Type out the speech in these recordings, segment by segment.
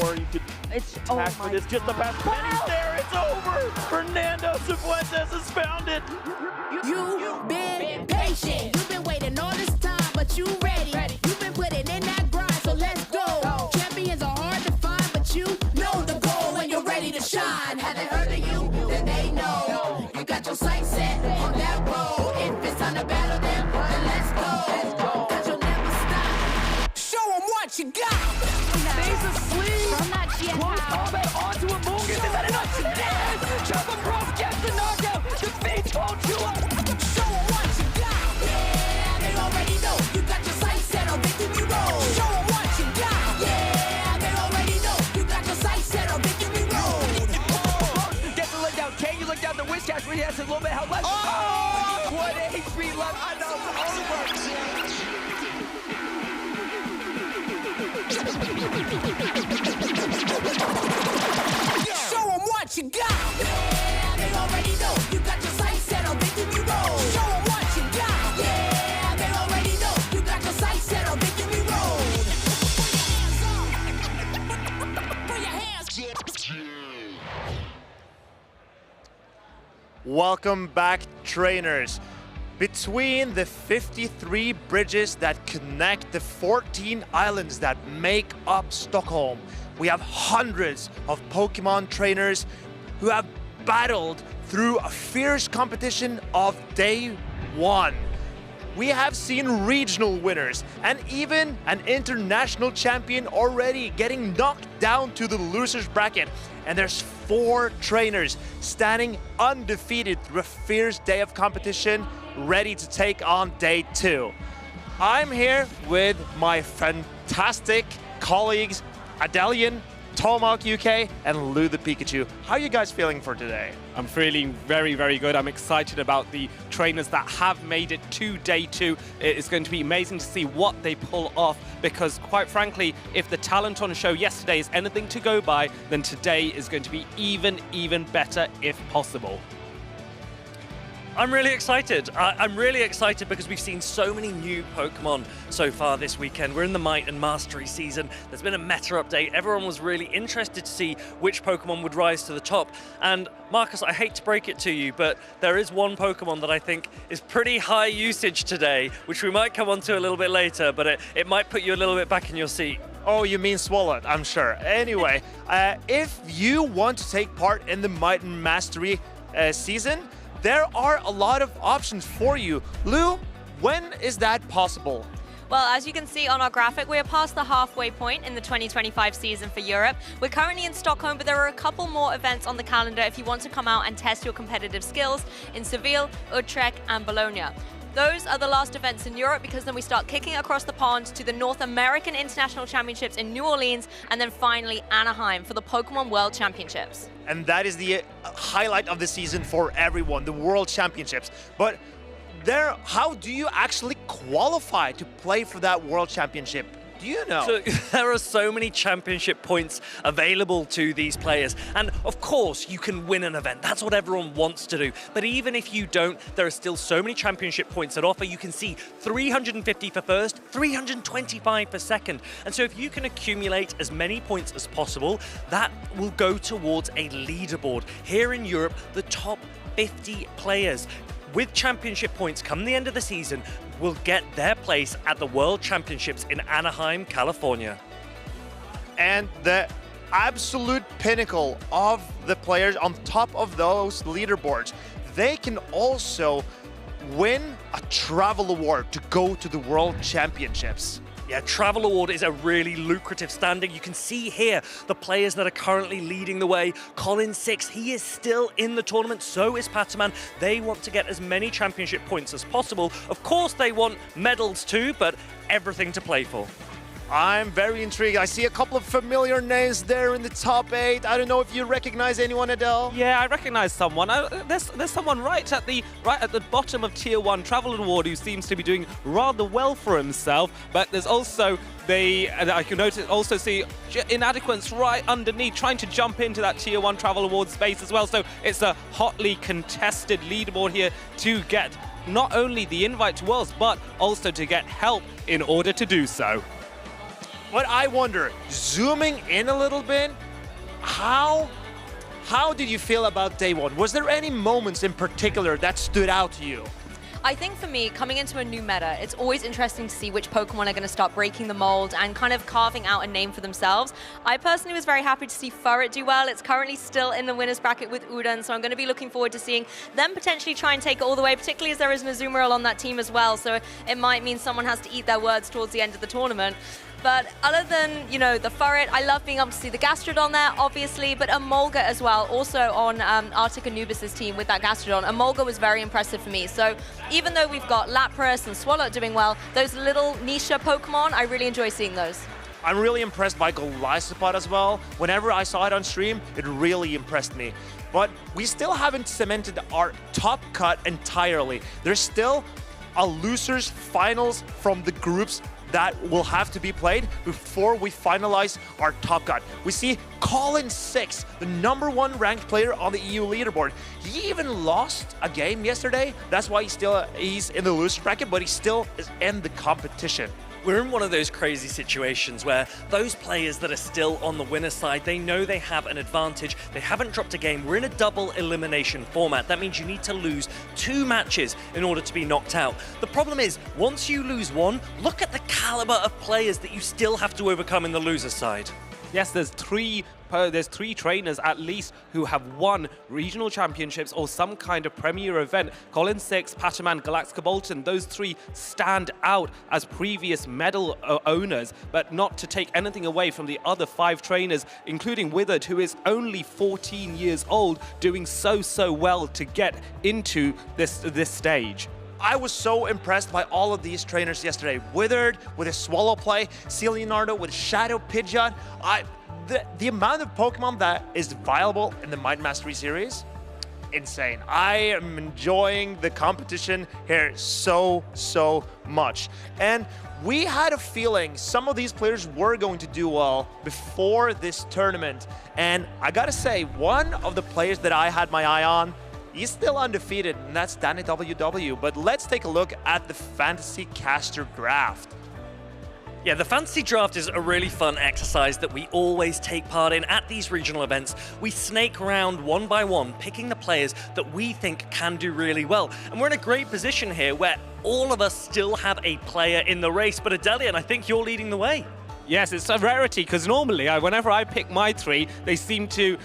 or you could attack for this. Just a pass. Penny's there. It's over. Fernando Cifuentes has found it. You've been patient. You've been waiting all this time, but you ready. You've been putting in that grind, so let's go. Champions are hard to find, but you know the goal when you're ready to shine. Haven't heard of you, then they know. You got your sights set on that road. If it's time to battle them, then let's go. Cause you'll never stop. Show them what you got. Stays asleep. From that GM Close power. combat onto a Mungus. Is that enough? Yes! Chopper Prof gets the knockout. Defeats Voltua. Show them what you got. Yeah, they already know. You got your sights set on victory road. Show them what you got. Yeah, they already know. You got your sights set on victory road. Get the leg down. Can you look down the Wishcash when he has a little bit of health left? Oh! What HP left? I know it's over. Show them what you got. Yeah, they already know. You got your sights set on victory road. Show them what you got. Yeah, they already know. You got your sights set on victory road. Put your hands. Welcome back, trainers. Between the 53 bridges that connect the 14 islands that make up Stockholm, we have hundreds of Pokemon trainers who have battled through a fierce competition of day one. We have seen regional winners and even an international champion already getting knocked down to the losers bracket. And there's 4 trainers standing undefeated through a fierce day of competition, ready to take on day 2. I'm here with my fantastic colleagues, Adelian, Tomahawk UK, and Lou the Pikachu. How are you guys feeling for today? I'm feeling very, very good. I'm excited about the trainers that have made it to day 2. It's going to be amazing to see what they pull off because, quite frankly, if the talent on show yesterday is anything to go by, then today is going to be even better if possible. I'm really excited. I'm really excited because we've seen so many new Pokemon so far this weekend. We're in the Might and Mastery season. There's been a meta update. Everyone was really interested to see which Pokemon would rise to the top. And Marcus, I hate to break it to you, but there is one Pokemon that I think is pretty high usage today, which we might come on to a little bit later, but it might put you a little bit back in your seat. Oh, you mean Swallow, I'm sure. Anyway, if you want to take part in the Might and Mastery season, there are a lot of options for you. Lou, when is that possible? Well, as you can see on our graphic, we are past the halfway point in the 2025 season for Europe. We're currently in Stockholm, but there are a couple more events on the calendar if you want to come out and test your competitive skills in Seville, Utrecht, and Bologna. Those are the last events in Europe because then we start kicking across the pond to the North American International Championships in New Orleans and then finally Anaheim for the Pokemon World Championships. And that is the highlight of the season for everyone, the World Championships. But how do you actually qualify to play for that World Championship? Do you know? So there are so many championship points available to these players. And of course, you can win an event. That's what everyone wants to do. But even if you don't, there are still so many championship points that offer. You can see 350 for first, 325 for second. And so if you can accumulate as many points as possible, that will go towards a leaderboard. Here in Europe, the top 50 players with championship points come the end of the season will get their place at the World Championships in Anaheim, California. And the absolute pinnacle of the players on top of those leaderboards, they can also win a travel award to go to the World Championships. Yeah, Travel Award is a really lucrative standing. You can see here the players that are currently leading the way. Colin 6, he is still in the tournament, so is Pataman. They want to get as many championship points as possible. Of course, they want medals too, but everything to play for. I'm very intrigued. I see a couple of familiar names there in the top 8. I don't know if you recognize anyone, Adele. Yeah, I recognize someone. There's someone right at the bottom of Tier 1 Travel Award who seems to be doing rather well for himself. But there's also I can also see Inadequates right underneath, trying to jump into that Tier 1 Travel Award space as well. So it's a hotly contested leaderboard here to get not only the invite to Worlds, but also to get help in order to do so. But I wonder, zooming in a little bit, how did you feel about day one? Was there any moments in particular that stood out to you? I think for me, coming into a new meta, it's always interesting to see which Pokemon are going to start breaking the mold and kind of carving out a name for themselves. I personally was very happy to see Furret do well. It's currently still in the winner's bracket with Udon, so I'm going to be looking forward to seeing them potentially try and take it all the way, particularly as there is an Azumarill on that team as well, so it might mean someone has to eat their words towards the end of the tournament. But other than, you know, the Furret, I love being able to see the Gastrodon there, obviously, but Emolga as well, also on Arctic Anubis' team with that Gastrodon. Emolga was very impressive for me. So even though we've got Lapras and Swalot doing well, those little niche Pokemon, I really enjoy seeing those. I'm really impressed by Galaxkobolten as well. Whenever I saw it on stream, it really impressed me. But we still haven't cemented our top cut entirely. There's still a losers finals from the groups that will have to be played before we finalize our top cut. We see Colin 6, the #1 ranked player on the EU leaderboard. He even lost a game yesterday. That's why he's in the loser bracket, but he still is in the competition. We're in one of those crazy situations where those players that are still on the winner's side, they know they have an advantage. They haven't dropped a game. We're in a double elimination format. That means you need to lose 2 matches in order to be knocked out. The problem is, once you lose one, look at the caliber of players that you still have to overcome in the loser's side. Yes, there's three trainers at least who have won regional championships or some kind of premier event. Colin 6, Pataman, Galaxkobolten, those 3 stand out as previous medal owners, but not to take anything away from the other 5 trainers, including Withered, who is only 14 years old, doing so well to get into this stage. I was so impressed by all of these trainers yesterday. Withered with his Swallow play, C. Leonardo with Shadow Pidgeot. The amount of Pokemon that is viable in the Might Mastery series, insane. I am enjoying the competition here so much. And we had a feeling some of these players were going to do well before this tournament. And I gotta say, one of the players that I had my eye on, he's still undefeated, and that's DanneWWW. But let's take a look at the Fantasy Caster Draft. Yeah, the Fantasy Draft is a really fun exercise that we always take part in at these regional events. We snake around one by one, picking the players that we think can do really well. And we're in a great position here where all of us still have a player in the race. But Adelian, I think you're leading the way. Yes, it's a rarity because normally, whenever I pick my 3, they seem to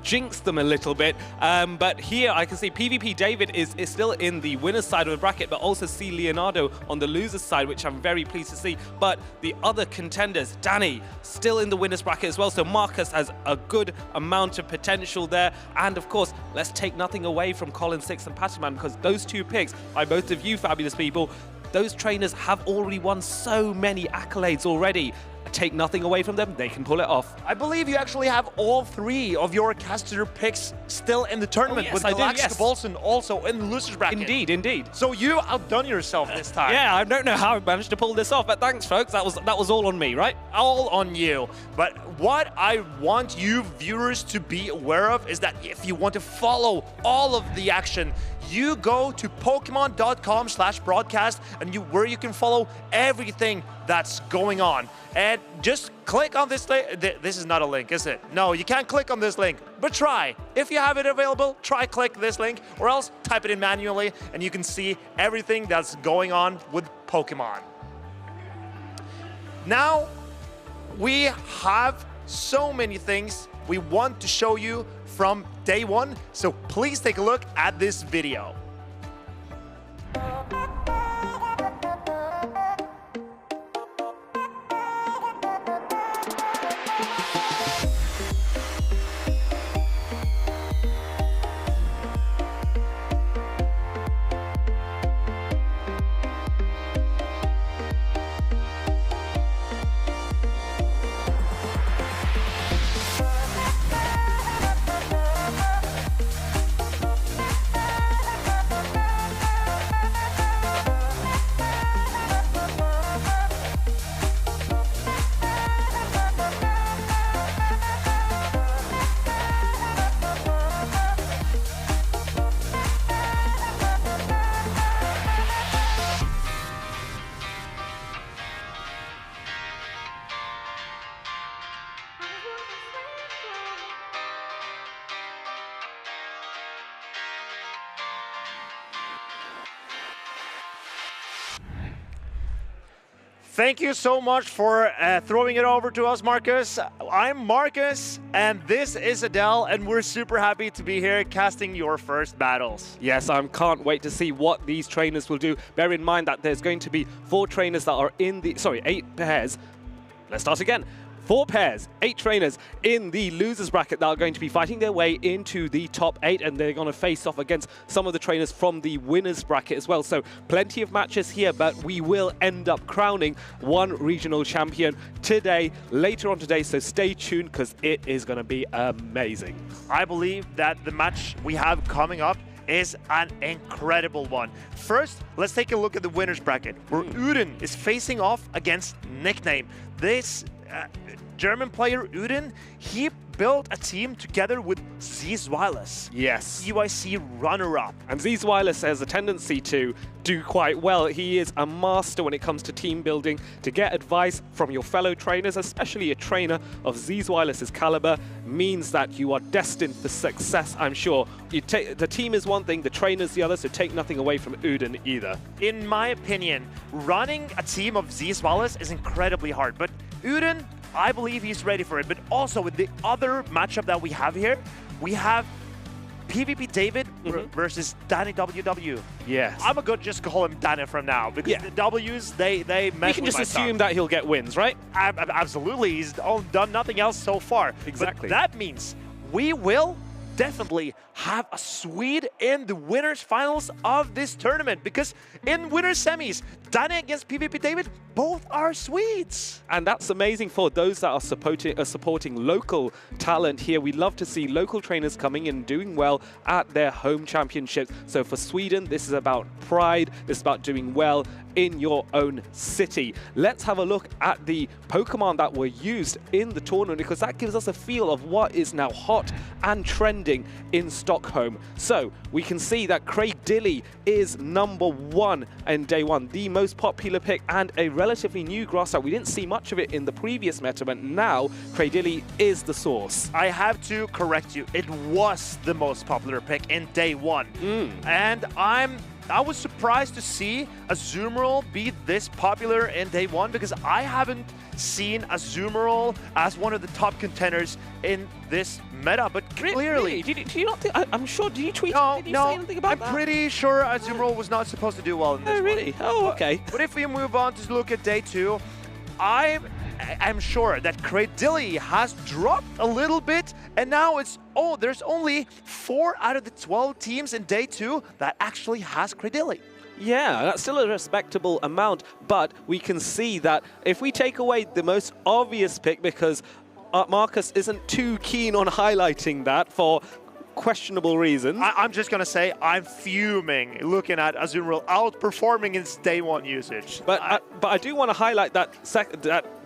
jinx them a little bit. But here I can see PvP David is still in the winner's side of the bracket, but also C. Leonardo on the loser's side, which I'm very pleased to see. But the other contenders, Danny, still in the winner's bracket as well. So Marcus has a good amount of potential there. And of course, let's take nothing away from Colin 6 and Pataman, because those 2 picks by both of you fabulous people, those trainers have already won so many accolades already. Take nothing away from them, they can pull it off. I believe you actually have all 3 of your caster picks still in the tournament, yes, with I do, Galaxkobolten also in the loser's bracket. Indeed. So you outdone yourself this time. Yeah, I don't know how I managed to pull this off, but thanks, folks. That was all on me, right? All on you. But what I want you viewers to be aware of is that if you want to follow all of the action, you go to Pokemon.com/broadcast and where you can follow everything that's going on. And just click on this link. This is not a link, is it? No, you can't click on this link, but try. If you have it available, try click this link, or else type it in manually and you can see everything that's going on with Pokemon. Now, we have so many things we want to show you from day one, so please take a look at this video. Thank you so much for throwing it over to us, Marcus. I'm Marcus, and this is Adele, and we're super happy to be here casting your first battles. Yes, I can't wait to see what these trainers will do. Bear in mind that there's going to be 4 trainers that are in the... Sorry, 8 pairs. Let's start again. 4 pairs, 8 trainers in the losers bracket that are going to be fighting their way into the top 8, and they're going to face off against some of the trainers from the winners bracket as well. So plenty of matches here, but we will end up crowning one regional champion today, later on today. So stay tuned because it is going to be amazing. I believe that the match we have coming up is an incredible one. First, let's take a look at the winners bracket, where Uden is facing off against Nickname. This German player Uden, he built a team together with Zweiles. Yes. UIC runner-up. And Zweiles has a tendency to do quite well. He is a master when it comes to team building, to get advice from your fellow trainers, especially a trainer of Zweiles' caliber, means that you are destined for success, I'm sure. The team is one thing, the trainer's the other, so take nothing away from Uden either. In my opinion, running a team of Zweiles is incredibly hard, but Uden, I believe he's ready for it. But also with the other matchup that we have here, we have PvP David versus DanneWWW. Yes. I'm going to just call him Danne from now, because the W's, they mess You can with just my assume stuff. that he'll get wins, right? Absolutely. He's done nothing else so far. Exactly. But that means we will definitely have a Swede in the winners finals of this tournament, because in winners semis, Danne against PvP David, both are Swedes. And that's amazing for those that are supporting local talent here. We love to see local trainers coming in and doing well at their home championships. So for Sweden, this is about pride. This is about doing well in your own city. Let's have a look at the Pokemon that were used in the tournament, because that gives us a feel of what is now hot and trending in Stockholm. So we can see that Cradilly is #1 in day 1, the most popular pick and a relatively new grass type. We didn't see much of it in the previous meta, but now Cradilly is the source. I have to correct you. It was the most popular pick in day 1. And I was surprised to see Azumarill be this popular in day 1, because I haven't seen Azumarill as one of the top contenders in this meta, but clearly... Do you not think... I'm sure, did you tweet No, did you say anything about I'm that? pretty sure Azumarill was not supposed to do well in this Oh, really? one. Oh, okay. But if we move on to look at day 2, I'm sure that Cradilly has dropped a little bit, and now there's only 4 out of the 12 teams in day 2 that actually has Cradilly. Yeah, that's still a respectable amount, but we can see that if we take away the most obvious pick, because Marcus isn't too keen on highlighting that for questionable reasons. I'm just going to say I'm fuming looking at Azumarill outperforming its day 1 usage. But I do want to highlight that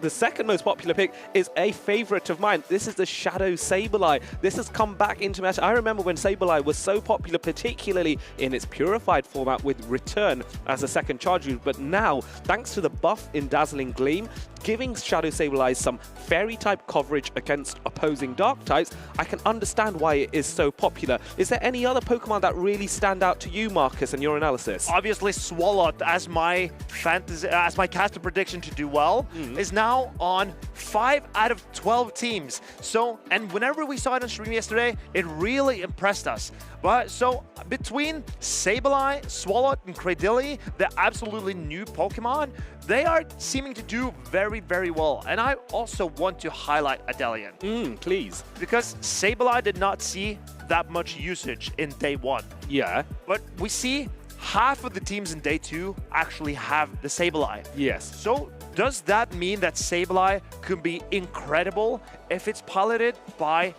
the second most popular pick is a favorite of mine. This is the Shadow Sableye. This has come back into meta. I remember when Sableye was so popular, particularly in its purified format with Return as a second charge route. But now, thanks to the buff in Dazzling Gleam, giving Shadow Sableye some fairy-type coverage against opposing dark types, I can understand why it is so popular. Is there any other Pokemon that really stand out to you, Marcus, in your analysis? Obviously, Swalot, as my caster prediction to do well, is now on 5 out of 12 teams. So, and whenever we saw it on stream yesterday, it really impressed us. But so between Sableye, Swalot, and Cradilly, the absolutely new Pokemon, they are seeming to do very, very well. And I also want to highlight Adelian. Please. Because Sableye did not see that much usage in day 1. Yeah. But we see half of the teams in day 2 actually have the Sableye. Yes. So does that mean that Sableye could be incredible if it's piloted by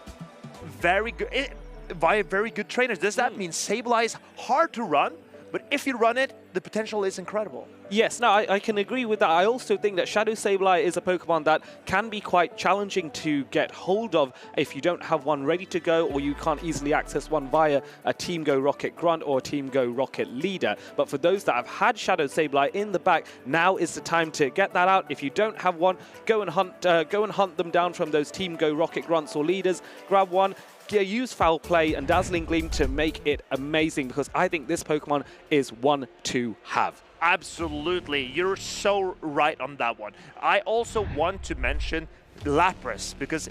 very good trainers? Does that mean Sableye is hard to run, but if you run it, the potential is incredible? Yes, no, I can agree with that. I also think that Shadow Sableye is a Pokemon that can be quite challenging to get hold of if you don't have one ready to go, or you can't easily access one via a Team Go Rocket Grunt or a Team Go Rocket Leader. But for those that have had Shadow Sableye in the back, now is the time to get that out. If you don't have one, go and hunt them down from those Team Go Rocket Grunts or Leaders. Grab one. Use Foul Play and Dazzling Gleam to make it amazing, because I think this Pokemon is one to have. Absolutely, you're so right on that one. I also want to mention Lapras because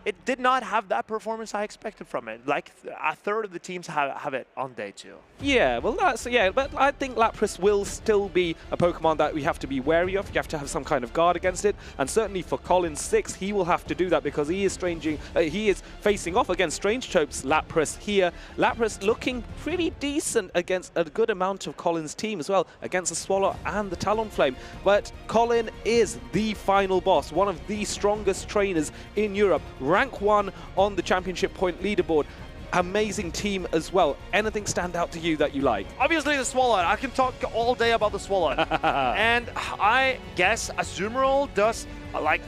it did not have that performance I expected from it. Like a third of the teams have it on day 2. Yeah, well, but I think Lapras will still be a Pokemon that we have to be wary of. You have to have some kind of guard against it, and certainly for Colin 6, he will have to do that because he is facing off against StrangehToP's Lapras here. Lapras looking pretty decent against a good amount of Colin's team as well, against the Swallow and the Talonflame. But Colin is the final boss, one of the strongest trainers in Europe. Rank 1 on the championship point leaderboard. Amazing team as well. Anything stand out to you that you like? Obviously the Swallow. I can talk all day about the Swallow. And I guess Azumarill does, like,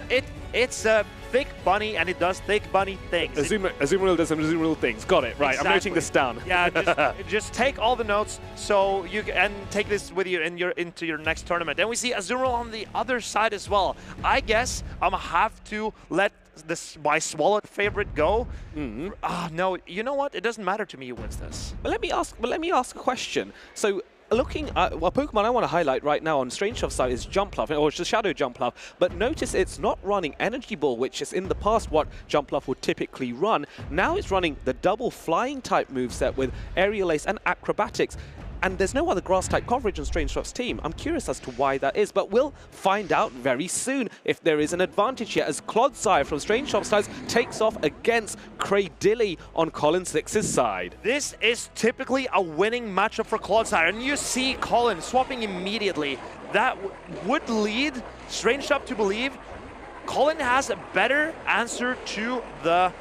it's a thick bunny and it does thick bunny things. Azumarill does some Azumarill things. Got it. Right, exactly. I'm noting this down. Yeah, just take all the notes so you can take this with you into your next tournament. Then we see Azumarill on the other side as well. I guess I'm gonna have to let my Swallow favorite go. No, you know what? It doesn't matter to me who wins this. But let me ask a question. So looking at a Pokemon I want to highlight right now on StrangehToP's side is Jumpluff, or it's the Shadow Jumpluff. But notice it's not running Energy Ball, which is in the past what Jumpluff would typically run. Now it's running the double flying type moveset with Aerial Ace and Acrobatics. And there's no other grass-type coverage on StrangehToP's team. I'm curious as to why that is, but we'll find out very soon if there is an advantage here as Clodsire from StrangehToP's side takes off against Cradilly on Colin 6's side. This is typically a winning matchup for Clodsire, and you see Colin swapping immediately. That would lead StrangehToP to believe Colin has a better answer to the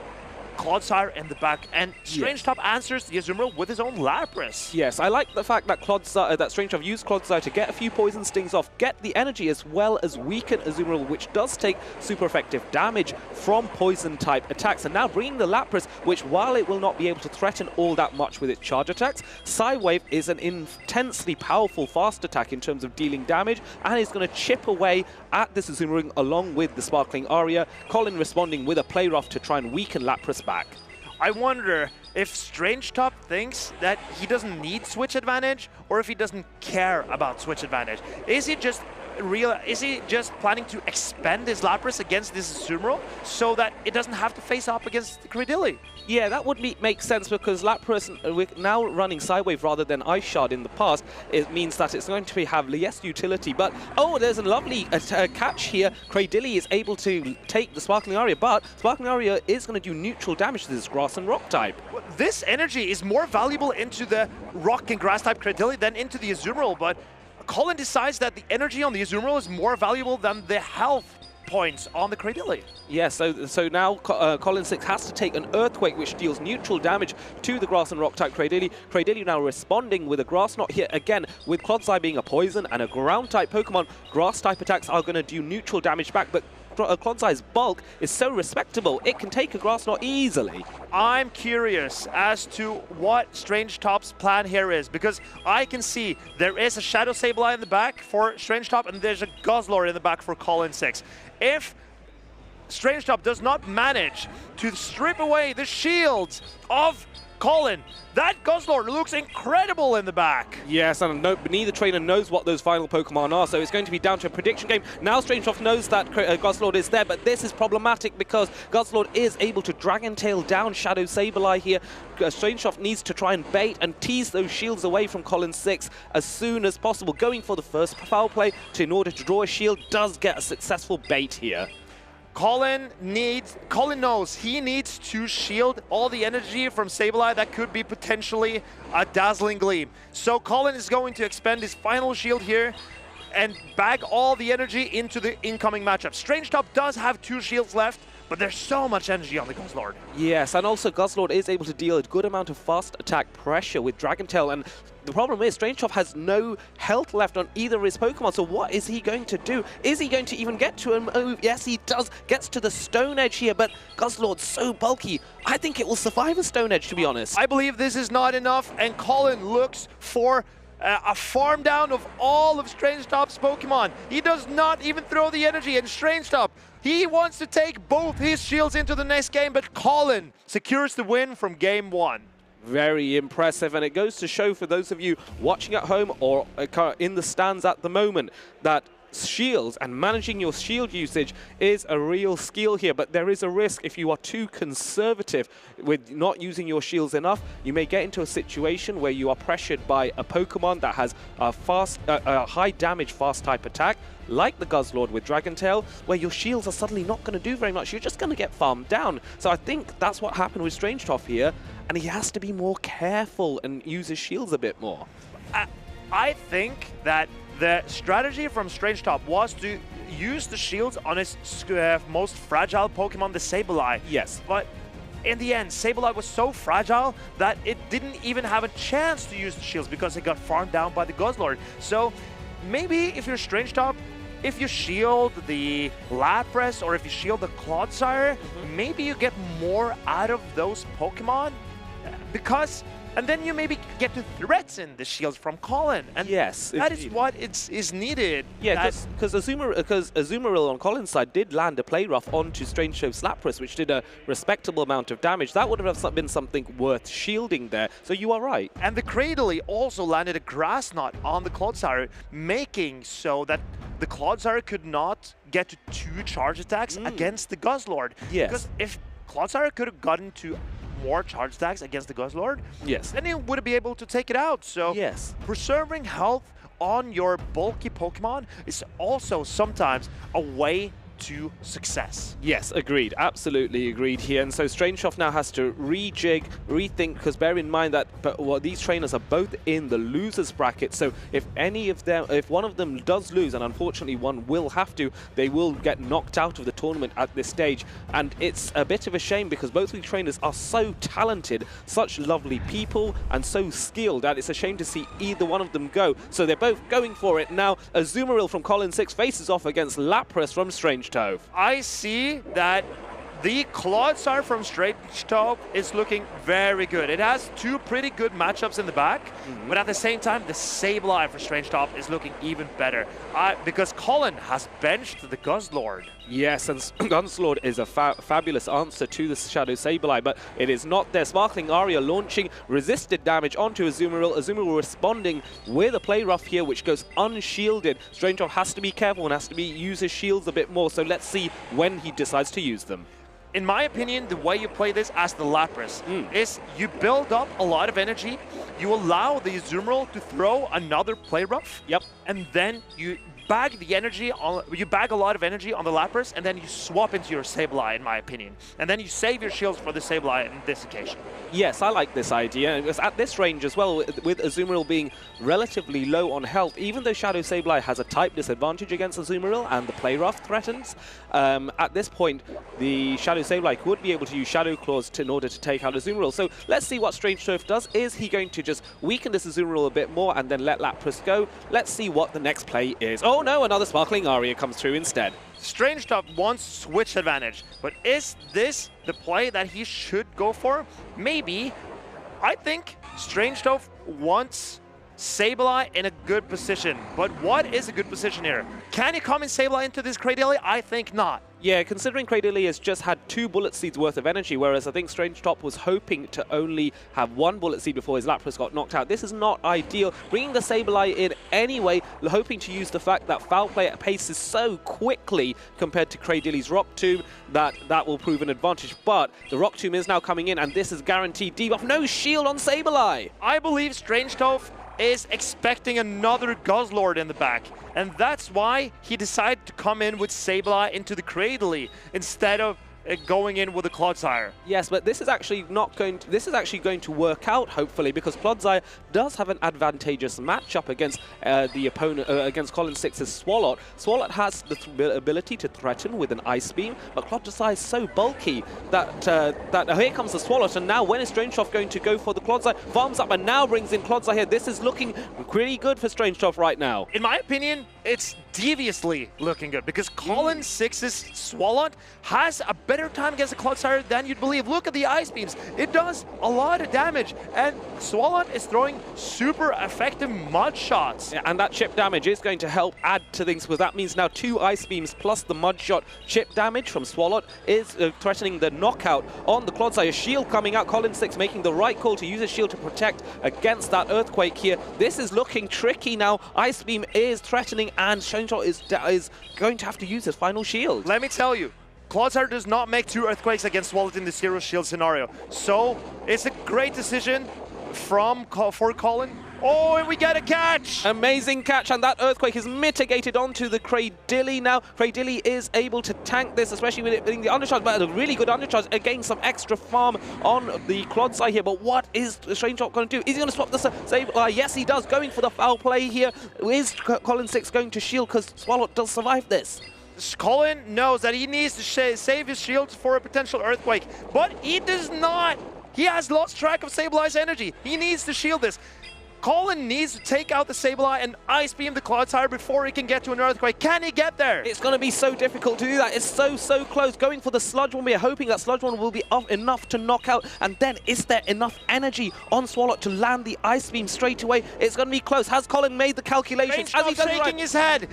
Clodsire in the back, and StrangehToP answers the Azumarill with his own Lapras. Yes, I like the fact that StrangehToP used Clodsire to get a few poison stings off, get the energy as well as weaken Azumarill, which does take super effective damage from poison type attacks, and now bringing the Lapras, which while it will not be able to threaten all that much with its charge attacks, Psywave is an intensely powerful fast attack in terms of dealing damage, and is going to chip away at this Azumarill along with the Sparkling Aria. Colin responding with a Play Rough to try and weaken Lapras back. I wonder if StrangehToP thinks that he doesn't need switch advantage, or if he doesn't care about switch advantage. Is he just planning to expend his Lapras against this Azumarill so that it doesn't have to face up against Cradilly? Yeah, that would make sense because Lapras, with now running Psywave rather than Ice Shard in the past, it means that it's going to have less utility. But, oh, there's a lovely catch here. Cradilly is able to take the Sparkling Aria, but Sparkling Aria is going to do neutral damage to this Grass and Rock type. Well, this energy is more valuable into the Rock and Grass type Cradilly than into the Azumarill, but Colin decides that the energy on the Azumarill is more valuable than the health points on the Cradilly. Yeah, so now Colin 6 has to take an Earthquake, which deals neutral damage to the Grass and Rock type Cradilly. Cradilly now responding with a Grass Knot here again, with Clodsire being a poison and a ground type Pokemon. Grass type attacks are going to do neutral damage back, but Clodsire's bulk is so respectable, it can take a Grass Knot easily. I'm curious as to what StrangehToP's plan here is, because I can see there is a Shadow Sableye in the back for StrangehToP, and there's a Guzzlord in the back for Colin 6. If StrangehToP does not manage to strip away the shields of Colin, that Guzzlord looks incredible in the back. Yes, and neither trainer knows what those final Pokemon are, so it's going to be down to a prediction game. Now StrangehToP knows that Guzzlord is there, but this is problematic because Guzzlord is able to Dragon Tail down Shadow Sableye here. StrangehToP needs to try and bait and tease those shields away from Colin 6 as soon as possible. Going for the first foul play in order to draw a shield does get a successful bait here. Colin knows he needs to shield all the energy from Sableye that could be potentially a Dazzling Gleam. So Colin is going to expend his final shield here and bag all the energy into the incoming matchup. StrangehToP does have 2 shields left, but there's so much energy on the Guzzlord. Yes, and also Guzzlord is able to deal a good amount of fast attack pressure with Dragon Tail, and the problem is StrangehToP has no health left on either of his Pokemon, so what is he going to do? Is he going to even get to a move? Yes, he does. Gets to the Stone Edge here, but Guzzlord's so bulky. I think it will survive a Stone Edge, to be honest. I believe this is not enough, and Colin looks for a farm down of all of StrangehToP's Pokemon. He does not even throw the energy, and StrangehToP, he wants to take both his shields into the next game, but Colin secures the win from game 1. Very impressive, and it goes to show for those of you watching at home or in the stands at the moment that shields and managing your shield usage is a real skill here, but there is a risk if you are too conservative with not using your shields enough. You may get into a situation where you are pressured by a Pokemon that has a high damage fast type attack, like the Guzzlord with Dragon Tail, where your shields are suddenly not going to do very much. You're just going to get farmed down. So I think that's what happened with StrangehToP here, and he has to be more careful and use his shields a bit more. I think that the strategy from StrangehToP was to use the shields on his most fragile Pokemon, the Sableye. Yes. But in the end, Sableye was so fragile that it didn't even have a chance to use the shields because it got farmed down by the Guzzlord. So maybe if you're StrangehToP, if you shield the Lapras or if you shield the Clodsire, maybe you get more out of those Pokemon because... And then you maybe get to threaten the shields from Colin. And yes, that is what is needed. Yeah, because Azumarill on Colin's side did land a play rough onto StrangehToP's Lapras, which did a respectable amount of damage. That would have been something worth shielding there. So you are right. And the Cradily also landed a Grass Knot on the Clodsire, making so that the Clodsire could not get to 2 charge attacks against the Guzzlord. Yes. Because if Clodsire could have gotten to more charge attacks against the Guzzlord, yes, then he would be able to take it out. So yes, preserving health on your bulky Pokemon is also sometimes a way to success. Yes, agreed. Absolutely agreed here. And so StrangehToP now has to rejig, rethink, because bear in mind that these trainers are both in the losers bracket. So if one of them does lose, and unfortunately one will have to, they will get knocked out of the tournament at this stage. And it's a bit of a shame because both these trainers are so talented, such lovely people, and so skilled that it's a shame to see either one of them go. So they're both going for it. Now, Azumarill from Colin 6 faces off against Lapras from StrangehToP. I see that the Clodsire from StrangehToP is looking very good. It has 2 pretty good matchups in the back, but at the same time, the Sableye for StrangehToP is looking even better because Colin has benched the Guzzlord. Yes, and Guzzlord is a fabulous answer to the Shadow Sableye, but it is not there. Sparkling Aria launching resisted damage onto Azumarill. Azumarill responding with a play rough here, which goes unshielded. StrangehToP has to be careful and has to use his shields a bit more, so let's see when he decides to use them. In my opinion, the way you play this as the Lapras is you build up a lot of energy, you allow the Azumarill to throw another play rough, and then you bag the energy on, you bag a lot of energy on the Lapras, and then you swap into your Sableye, in my opinion. And then you save your shields for the Sableye in this occasion. Yes, I like this idea. Because at this range as well, with Azumarill being relatively low on health, even though Shadow Sableye has a type disadvantage against Azumarill and the play rough threatens, at this point, the Shadow Sableye would be able to use Shadow Claws in order to take out Azumarill. So let's see what StrangehToP does. Is he going to just weaken this Azumarill a bit more and then let Lapras go? Let's see what the next play is. Oh no, another Sparkling Aria comes through instead. StrangehToP wants switch advantage, but is this the play that he should go for? Maybe. I think StrangehToP wants Sableye in a good position, but what is a good position here? Can he come in Sableye into this Cradily? I think not. Yeah, considering Cradily has just had 2 Bullet Seeds worth of energy, whereas I think StrangehToP was hoping to only have 1 Bullet Seed before his Lapras got knocked out. This is not ideal. Bringing the Sableye in anyway, hoping to use the fact that Foul Play paces so quickly compared to Cradily's Rock Tomb that will prove an advantage. But the Rock Tomb is now coming in, and this is guaranteed debuff. No shield on Sableye! I believe StrangehToP is expecting another Guzzlord in the back, and that's why he decided to come in with Sableye into the Cradily instead of going in with a Clodsire. Yes, but this is actually going to work out, hopefully, because Clodsire does have an advantageous matchup against the opponent, against Colin 6's Swalot. Swalot has the ability to threaten with an Ice Beam, but Clodsire is so bulky that here comes the Swalot, and now when is StrangehToP going to go for the Clodsire? Farms up and now brings in Clodsire here. This is looking pretty good for StrangehToP right now. In my opinion, it's deviously looking good because Colin 6's Swalot has a better better time against the Clodsire than you'd believe. Look at the Ice Beams. It does a lot of damage, and Swalot is throwing super effective mud shots. Yeah, and that chip damage is going to help add to things, because that means now 2 Ice Beams plus the mud shot chip damage from Swalot is threatening the knockout on the Clodsire. Shield coming out, Colin 6 making the right call to use his shield to protect against that Earthquake here. This is looking tricky now. Ice Beam is threatening, and StrangehToP is going to have to use his final shield. Let me tell you, Clodsire does not make 2 Earthquakes against Swalot in the zero shield scenario. So it's a great decision for Colin. Oh, and we get a catch! Amazing catch, and that Earthquake is mitigated onto the Cradilly now. Cradilly is able to tank this, especially with it being the undercharge, but a really good undercharge, again some extra farm on the Clodsire here. But what is StrangehToP going to do? Is he going to swap the save? Yes, he does, going for the foul play here. Is Colin 6 going to shield, because Swalot does survive this? Colin knows that he needs to save his shield for a potential Earthquake, but he does not. He has lost track of Sableye energy. He needs to shield this. Colin needs to take out the Sableye and Ice Beam the Clodsire before he can get to an Earthquake. Can he get there? It's going to be so difficult to do that. It's so close. Going for the Sludge One. We're hoping that Sludge One will be enough to knock out. And then is there enough energy on Swalot to land the Ice Beam straight away? It's going to be close. Has Colin made the calculations? Has he shaking his head.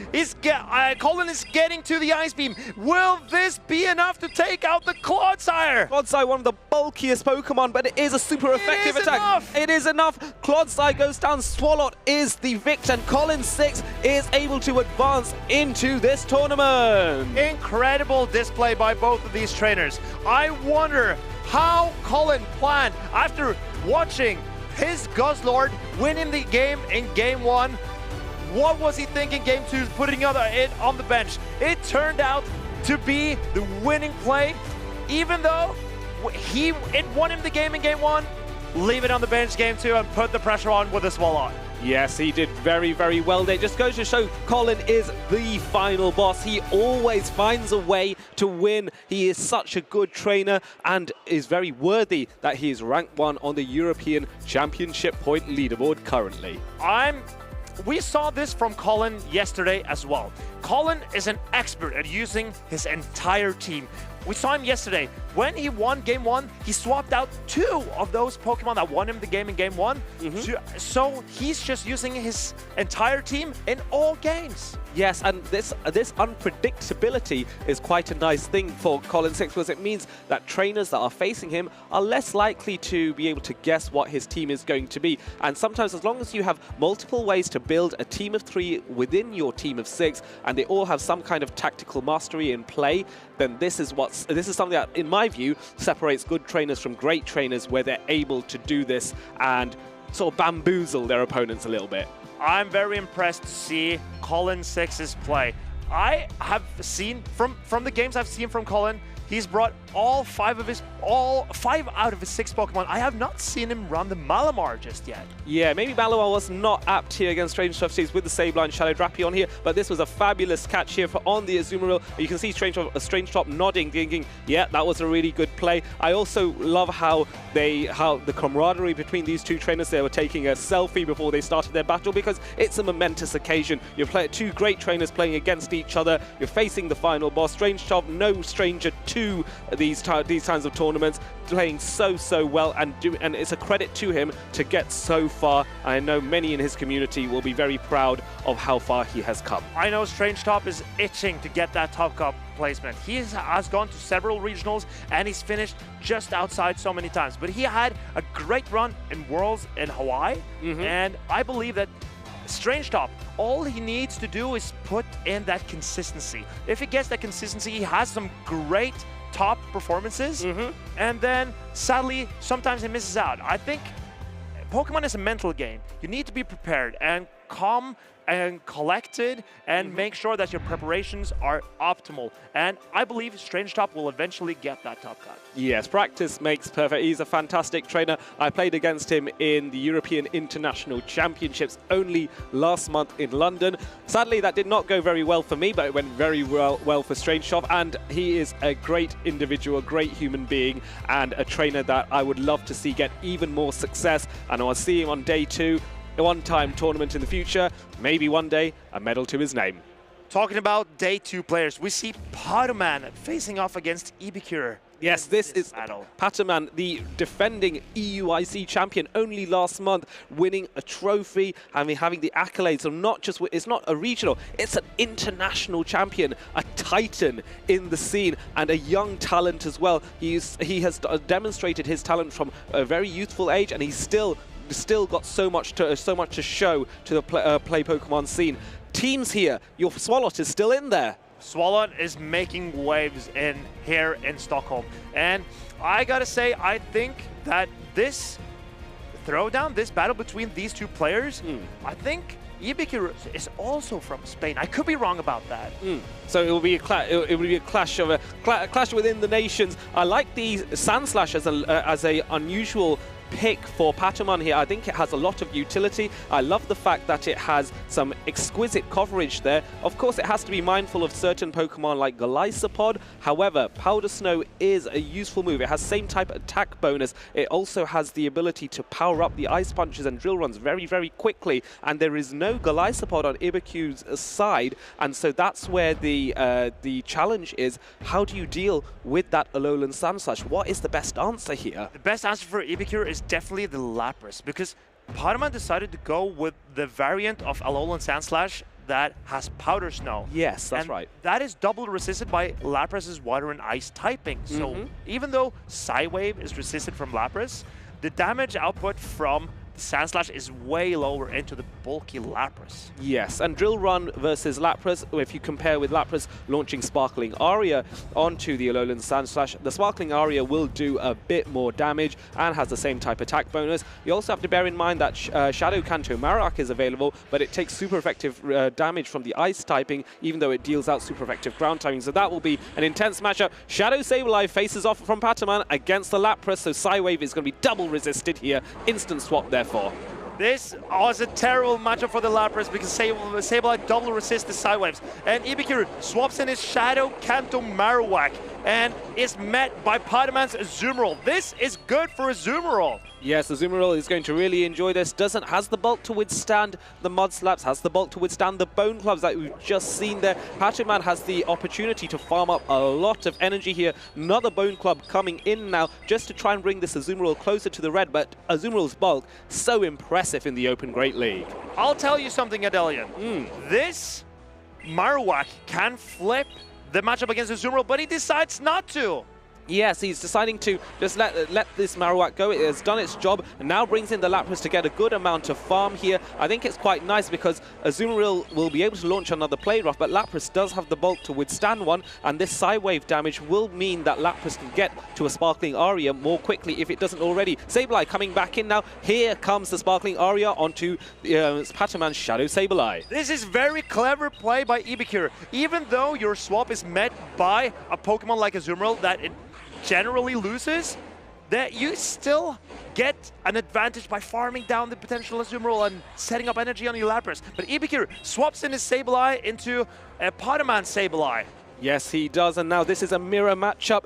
Colin is getting to the Ice Beam. Will this be enough to take out the Clodsire? Clodsire, one of the bulkiest Pokemon, but it is a super effective attack. Enough. It is enough. Clodsire goes down. Swalot is the victor, and Colin 6 is able to advance into this tournament. Incredible display by both of these trainers. I wonder how Colin planned after watching his Guzzlord winning the game in Game 1. What was he thinking Game 2, putting it on the bench? It turned out to be the winning play, even though it won him the game in Game 1. Leave it on the bench Game 2 and put the pressure on with a Swalot. Yes, he did very well. It just goes to show Colin is the final boss. He always finds a way to win. He is such a good trainer and is very worthy that he is ranked 1 on the European Championship point leaderboard currently. We saw this from Colin yesterday as well. Colin is an expert at using his entire team. We saw him yesterday. When he won Game 1, he swapped out 2 of those Pokemon that won him the game in Game 1. So he's just using his entire team in all games. Yes, and this unpredictability is quite a nice thing for Colin 6, because it means that trainers that are facing him are less likely to be able to guess what his team is going to be. And sometimes, as long as you have multiple ways to build a team of 3 within your team of 6, and they all have some kind of tactical mastery in play, then this is something that, in my view, separates good trainers from great trainers, where they're able to do this and sort of bamboozle their opponents a little bit. I'm very impressed to see Colin 6's play. I have seen from the games I've seen from Colin, he's brought all 5 out of his 6 Pokemon. I have not seen him run the Malamar just yet. Yeah, maybe Malamar was not apt here against StrangehToP with the Sableye and Shadow Drapion here, but this was a fabulous catch here on the Azumarill. You can see StrangehToP nodding, thinking, yeah, that was a really good play. I also love how the camaraderie between these 2 trainers, they were taking a selfie before they started their battle, because it's a momentous occasion. You're playing 2 great trainers playing against each other. You're facing the final boss. StrangehToP, no stranger to these kinds of tournaments, playing so well, and it's a credit to him to get so far. I know many in his community will be very proud of how far he has come. I know StrangehToP is itching to get that top cup placement. He has gone to several regionals and he's finished just outside so many times, but he had a great run in Worlds in Hawaii, and I believe that StrangehToP, all he needs to do is put in that consistency. If he gets that consistency, he has some great top performances, and then sadly sometimes he misses out. I think Pokemon is a mental game. You need to be prepared and calm and collected, and make sure that your preparations are optimal. And I believe StrangehToP will eventually get that top cut. Yes, practice makes perfect. He's a fantastic trainer. I played against him in the European International Championships only last month in London. Sadly, that did not go very well for me, but it went very well for StrangehToP, and he is a great individual, a great human being, and a trainer that I would love to see get even more success. And I'll see him on day 2, a one-time tournament in the future, maybe one day a medal to his name. Talking about day 2 players, we see Pokémon facing off against IbiQer. Yes, this is battle. Pokémon, the defending EUIC champion, only last month winning a trophy and having the accolades of not just, it's not a regional, it's an international champion, a titan in the scene and a young talent as well. He has demonstrated his talent from a very youthful age, and he's still got so much to show to the play Pokemon scene. Teams here, your Swalot is still in there. Swalot is making waves here in Stockholm. And I gotta say, I think that this throwdown, this battle between these two players, I think IbiQer is also from Spain. I could be wrong about that. So it will be a clash of clash within the nations. I like the Sandslash as a unusual pick for Patamon here. I think it has a lot of utility. I love the fact that it has some exquisite coverage there. Of course, it has to be mindful of certain Pokemon like Galaxkobolten. However, Powder Snow is a useful move. It has same type attack bonus. It also has the ability to power up the Ice Punches and Drill Runs very, very quickly. And there is no Galaxkobolten on IbiQ's side. And so that's where the challenge is. How do you deal with that Alolan Sandslash? What is the best answer here? The best answer for IbiQer is definitely the Lapras, because Pokémon decided to go with the variant of Alolan Sandslash that has Powder Snow. Yes, that's and right. That is double resisted by Lapras's Water and Ice typing. So even though Psywave is resisted from Lapras, the damage output from Sandslash is way lower into the bulky Lapras. Yes, and Drill Run versus Lapras, if you compare with Lapras launching Sparkling Aria onto the Alolan Sandslash, the Sparkling Aria will do a bit more damage and has the same type attack bonus. You also have to bear in mind that Shadow Kanto Marowak is available, but it takes super effective damage from the Ice typing, even though it deals out super effective ground typing. So that will be an intense matchup. Shadow Sableye faces off from Patamon against the Lapras, so Psywave is going to be double resisted here. Instant swap there. This was a terrible matchup for the Lapras because Sableye double resists the Psywaves. And IbiQer swaps in his Shadow Kanto Marowak and is met by Pokemon's Azumarill. This is good for Azumarill. Yes, Azumarill is going to really enjoy this. Has the bulk to withstand the Mud Slaps, has the bulk to withstand the Bone Clubs that we've just seen there. Patamon has the opportunity to farm up a lot of energy here. Another Bone Club coming in now just to try and bring this Azumarill closer to the red, but Azumarill's bulk, so impressive in the Open Great League. I'll tell you something, Adelian. This Marowak can flip the matchup against Azumarill, but he decides not to. Yes, he's deciding to just let this Marowak go. It has done its job and now brings in the Lapras to get a good amount of farm here. I think it's quite nice because Azumarill will be able to launch another Play Rough, but Lapras does have the bulk to withstand one, and this Psywave damage will mean that Lapras can get to a Sparkling Aria more quickly if it doesn't already. Sableye coming back in now. Here comes the Sparkling Aria onto Patamon's Shadow Sableye. This is very clever play by IbiQer. Even though your swap is met by a Pokemon like Azumarill that it generally loses, that you still get an advantage by farming down the potential Azumarill and setting up energy on your Lapras. But IbiQer swaps in his Sableye into a Pokémon Sableye. Yes, he does, and now this is a mirror matchup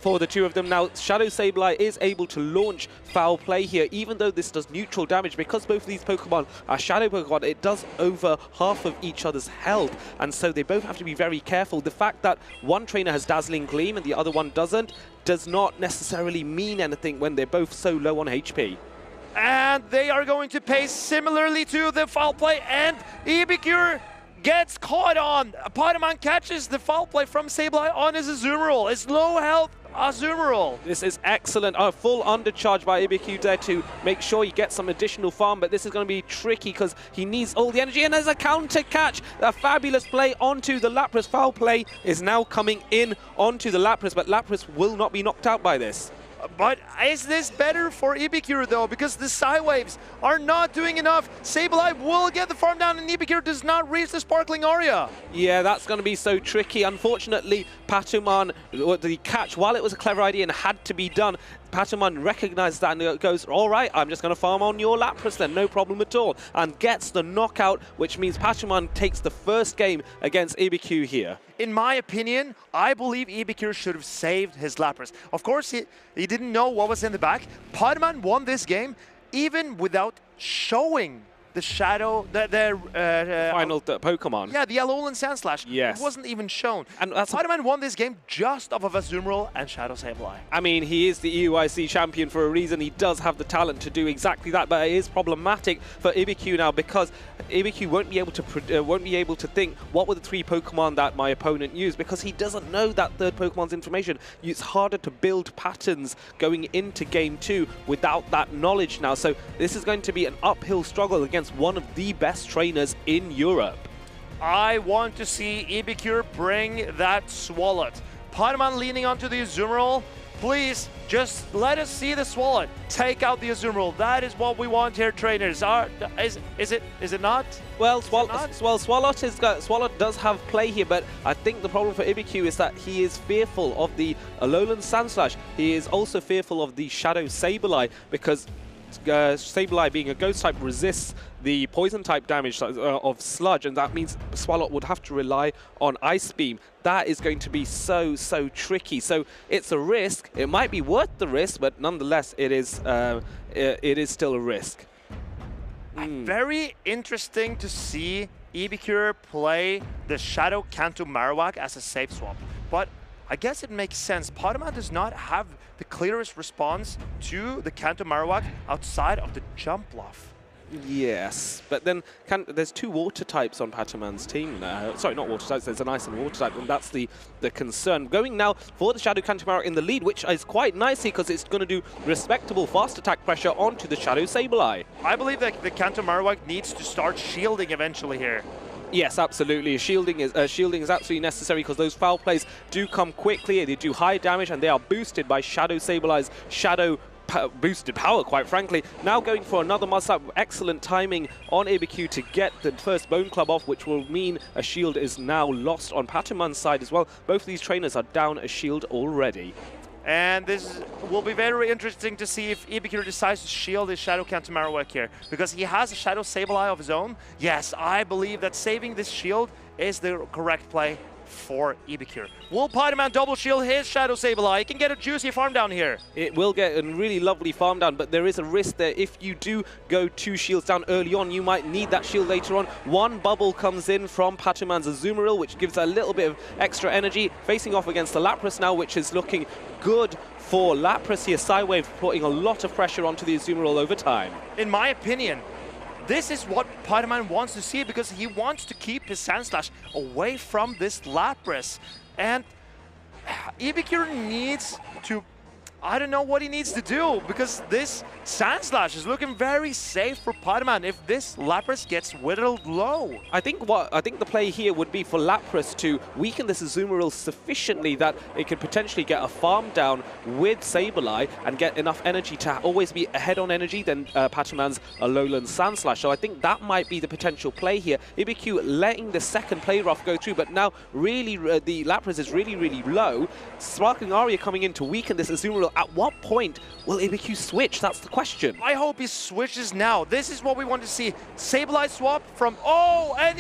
for the two of them. Now, Shadow Sableye is able to launch Foul Play here, even though this does neutral damage. Because both of these Pokemon are Shadow Pokemon, it does over half of each other's health, and so they both have to be very careful. The fact that one trainer has Dazzling Gleam and the other one doesn't does not necessarily mean anything when they're both so low on HP. And they are going to pay similarly to the Foul Play, and IbiQer gets caught on. Patamon catches the Foul Play from Sableye on his Azumarill. It's low health Azumarill. This is excellent. A full undercharge by IbiQ there to make sure he gets some additional farm, but this is going to be tricky because he needs all the energy, and there's a counter catch. A fabulous play onto the Lapras. Foul Play is now coming in onto the Lapras, but Lapras will not be knocked out by this. But is this better for IbiQer though? Because the Psywaves are not doing enough. Sableye will get the farm down and IbiQer does not reach the Sparkling Aria. Yeah, that's going to be so tricky. Unfortunately, Patamon, the catch, while it was a clever idea and had to be done, Patamon recognized that and goes, all right, I'm just going to farm on your Lapras then, no problem at all, and gets the knockout, which means Patamon takes the first game against IbiQ here. In my opinion, I believe IbiQer should have saved his Lapras. Of course, he didn't know what was in the back. Patamon won this game even without showing the Shadow, the Final Pokemon. yeah, the Alolan Sandslash. Yes. It wasn't even shown. And that's Spider-Man won this game just off of Azumarill and Shadow Sableye. I mean, he is the EUIC champion for a reason. He does have the talent to do exactly that, but it is problematic for IbiQ now because IbiQ won't be able to think what were the 3 Pokemon that my opponent used because he doesn't know that third Pokemon's information. It's harder to build patterns going into Game 2 without that knowledge now. So this is going to be an uphill struggle against one of the best trainers in Europe. I want to see IbiQer bring that Swalot. Spider-Man leaning onto the Azumarill. Please, just let us see the Swalot. Take out the Azumarill. That is what we want here, trainers. Is it not? Well, Swalot does have play here, but I think the problem for IbiQ is that he is fearful of the Alolan Sandslash. He is also fearful of the Shadow Sableye because Sableye, being a ghost type, resists the poison type damage of Sludge, and that means Swalot would have to rely on Ice Beam. That is going to be so tricky. So it's a risk. It might be worth the risk, but nonetheless, it is still a risk. Very interesting to see IbiQer play the Shadow Kanto Marowak as a safe swap, but I guess it makes sense. Spider-Man does not have the clearest response to the Kanto Marowak outside of the Jump Bluff. Yes, but then there's 2 water types on Pataman's team now. Sorry, not water types, there's an ice and water type, and that's the concern. Going now for the Shadow Kanto in the lead, which is quite nicely because it's going to do respectable fast attack pressure onto the Shadow Sableye. I believe that the Kanto Marowak needs to start shielding eventually here. Yes, absolutely. Shielding is absolutely necessary because those foul plays do come quickly, they do high damage, and they are boosted by Shadow Sableye's Shadow boosted power, quite frankly. Now going for another Mudslap. Excellent timing on IbiQ to get the first Bone Club off, which will mean a shield is now lost on Pataman's side as well. Both of these trainers are down a shield already. And this will be very interesting to see if IbiQ decides to shield his Shadow Kanto Marowak here, because he has a Shadow Sableye of his own. Yes, I believe that saving this shield is the correct play for IbiQ. Will Spider-Man double shield his Shadow Sableye? He can get a juicy farm down here. It will get a really lovely farm down, but there is a risk there. If you do go 2 shields down early on, you might need that shield later on. 1 bubble comes in from Pataman's Azumarill, which gives a little bit of extra energy. Facing off against the Lapras now, which is looking good for Lapras here. Psywave putting a lot of pressure onto the Azumarill over time. In my opinion, this is what Spider-Man wants to see, because he wants to keep his Sandslash away from this Lapras. And IbiQ needs to... I don't know what he needs to do, because this Sandslash is looking very safe for Spider-Man if this Lapras gets whittled low. I think the play here would be for Lapras to weaken this Azumarill sufficiently that it could potentially get a farm down with Sableye and get enough energy to always be ahead on energy than Pataman's Alolan Sandslash. So I think that might be the potential play here. IbiQ letting the second play rough go through, but now really the Lapras is really low. Sparkling Aria coming in to weaken this Azumarill. At what point will IbiQ switch? That's the question. I hope he switches now. This is what we want to see. Sableye swap from... Oh, and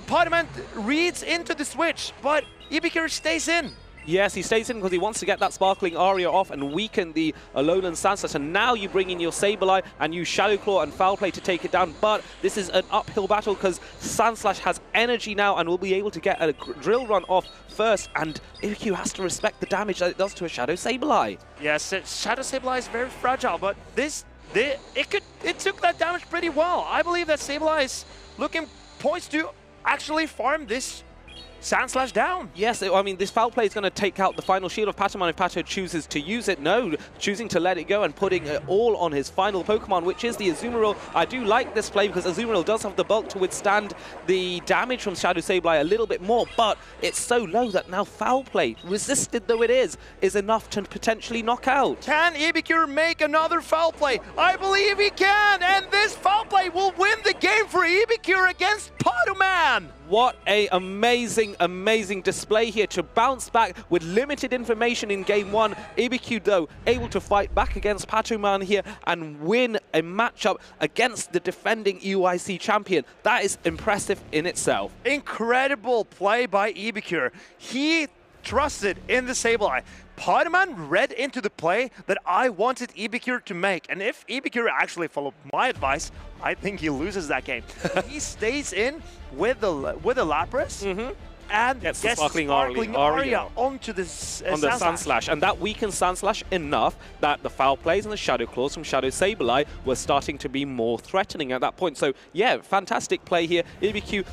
Spider-Man reads into the switch, but IbiQ stays in. Yes, he stays in because he wants to get that Sparkling Aria off and weaken the Alolan Sandslash. And now you bring in your Sableye and use Shadow Claw and Foul Play to take it down. But this is an uphill battle because Sandslash has energy now and will be able to get a drill run off first. And IbiQ has to respect the damage that it does to a Shadow Sableye. Yes, Shadow Sableye is very fragile, but it took that damage pretty well. I believe that Sableye is looking poised to actually farm this Sandslash down. Yes, I mean, this foul play is going to take out the final shield of Pataman if Pato chooses to use it. No, choosing to let it go and putting it all on his final Pokemon, which is the Azumarill. I do like this play because Azumarill does have the bulk to withstand the damage from Shadow Sableye a little bit more, but it's so low that now foul play, resisted though it is enough to potentially knock out. Can IbiQ make another foul play? I believe he can, and this foul play will win the game for IbiQ against Pataman. What a amazing display here to bounce back with limited information in Game 1. IbiQ, though, able to fight back against Pataman here and win a matchup against the defending EUIC champion. That is impressive in itself. Incredible play by IbiQ. He trusted in the Sableye, Pokémon read into the play that I wanted IbiQer to make. And if IbiQer actually followed my advice, I think he loses that game. He stays in with the Lapras. And gets gets the Sparkling Aria onto the on the Sandslash, and that weakens Sandslash enough that the foul plays and the Shadow Claws from Shadow Sableye were starting to be more threatening at that point. So yeah, fantastic play here. IbiQ,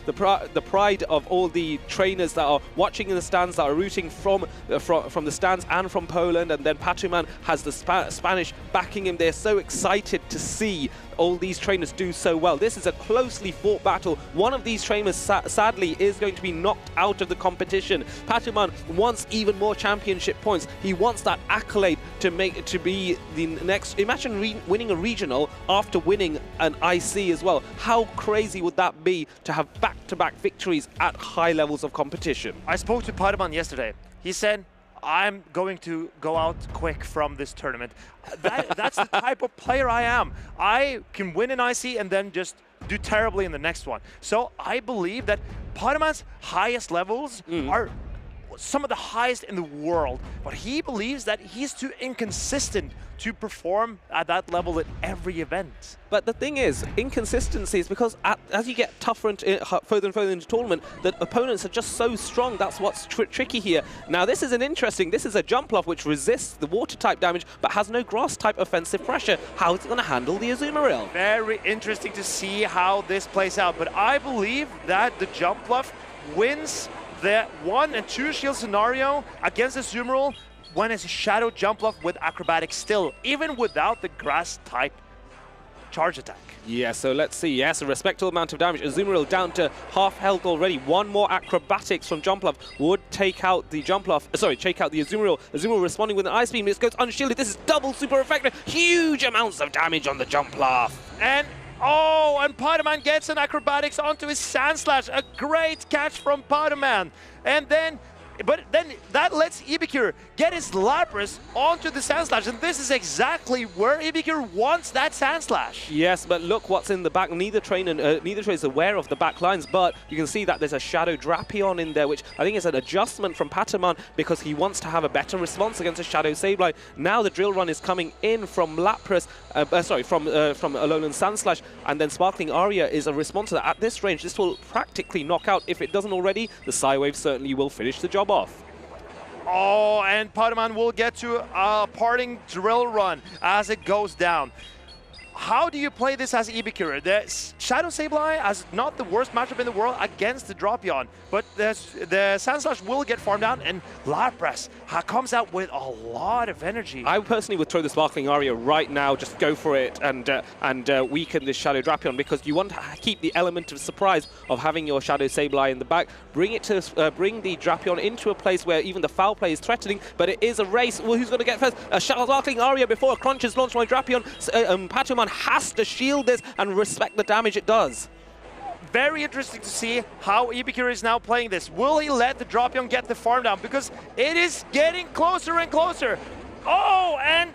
the pride of all the trainers that are watching in the stands, that are rooting from the stands and from Poland, and then Patuman has the Spanish backing him. They're so excited to see all these trainers do so well. This is a closely fought battle. One of these trainers sadly is going to be knocked out of the competition. Patuman wants even more championship points. He wants that accolade to be the next. Imagine winning a regional after winning an IC as well. How crazy would that be to have back-to-back victories at high levels of competition? I spoke to Patuman yesterday. He said, I'm going to go out quick from this tournament. That's the type of player I am. I can win an IC and then just do terribly in the next one. So I believe that Patuman's highest levels are some of the highest in the world, but he believes that he's too inconsistent to perform at that level at every event. But the thing is, inconsistency is because as you get tougher and further and further into tournament, the opponents are just so strong. That's what's tricky here. Now this is this is a Jumpluff which resists the water type damage, but has no grass type offensive pressure. How is it going to handle the Azumarill? Very interesting to see how this plays out, but I believe that the Jumpluff wins the 1 and 2 shield scenario against the Azumarill when it's a Shadow Jumpluff with Acrobatics still, even without the grass type charge attack. Yeah, so let's see. Yes, a respectable amount of damage. Azumarill down to half health already. One more Acrobatics from Jumpluff would take out the Jumpluff. Sorry, take out the Azumarill. Azumarill responding with an Ice Beam. This goes unshielded. This is double super effective. Huge amounts of damage on the Jumpluff. And Patuman gets an Acrobatics onto his Sandslash. A great catch from Patuman. And then that lets IbiQer get his Lapras onto the Sandslash, and this is exactly where IbiQer wants that Sandslash. Yes, but look what's in the back. Neither trainer is aware of the back lines, but you can see that there's a Shadow Drapion in there, which I think is an adjustment from Patuman because he wants to have a better response against a Shadow Sableye. Now the Drill Run is coming in from Lapras, from Alolan Sandslash, and then Sparkling Aria is a response to that. At this range, this will practically knock out. If it doesn't already, the Psywave certainly will finish the job off. Oh, and Patuman will get to a parting Drill Run as it goes down. How do you play this as IbiQer? The Shadow Sableye has not the worst matchup in the world against the Drapion, but the Sandslash will get farmed down, and Lapras comes out with a lot of energy. I personally would throw the Sparkling Aria right now, just go for it and weaken this Shadow Drapion, because you want to keep the element of surprise of having your Shadow Sableye in the back. Bring the Drapion into a place where even the foul play is threatening, but it is a race. Well, who's going to get first? A Sparkling Aria before a Crunch is launched by Drapion. Patuman has to shield this and respect the damage it does. Very interesting to see how IbiQer is now playing this. Will he let the Drapion get the farm down? Because it is getting closer and closer. Oh, and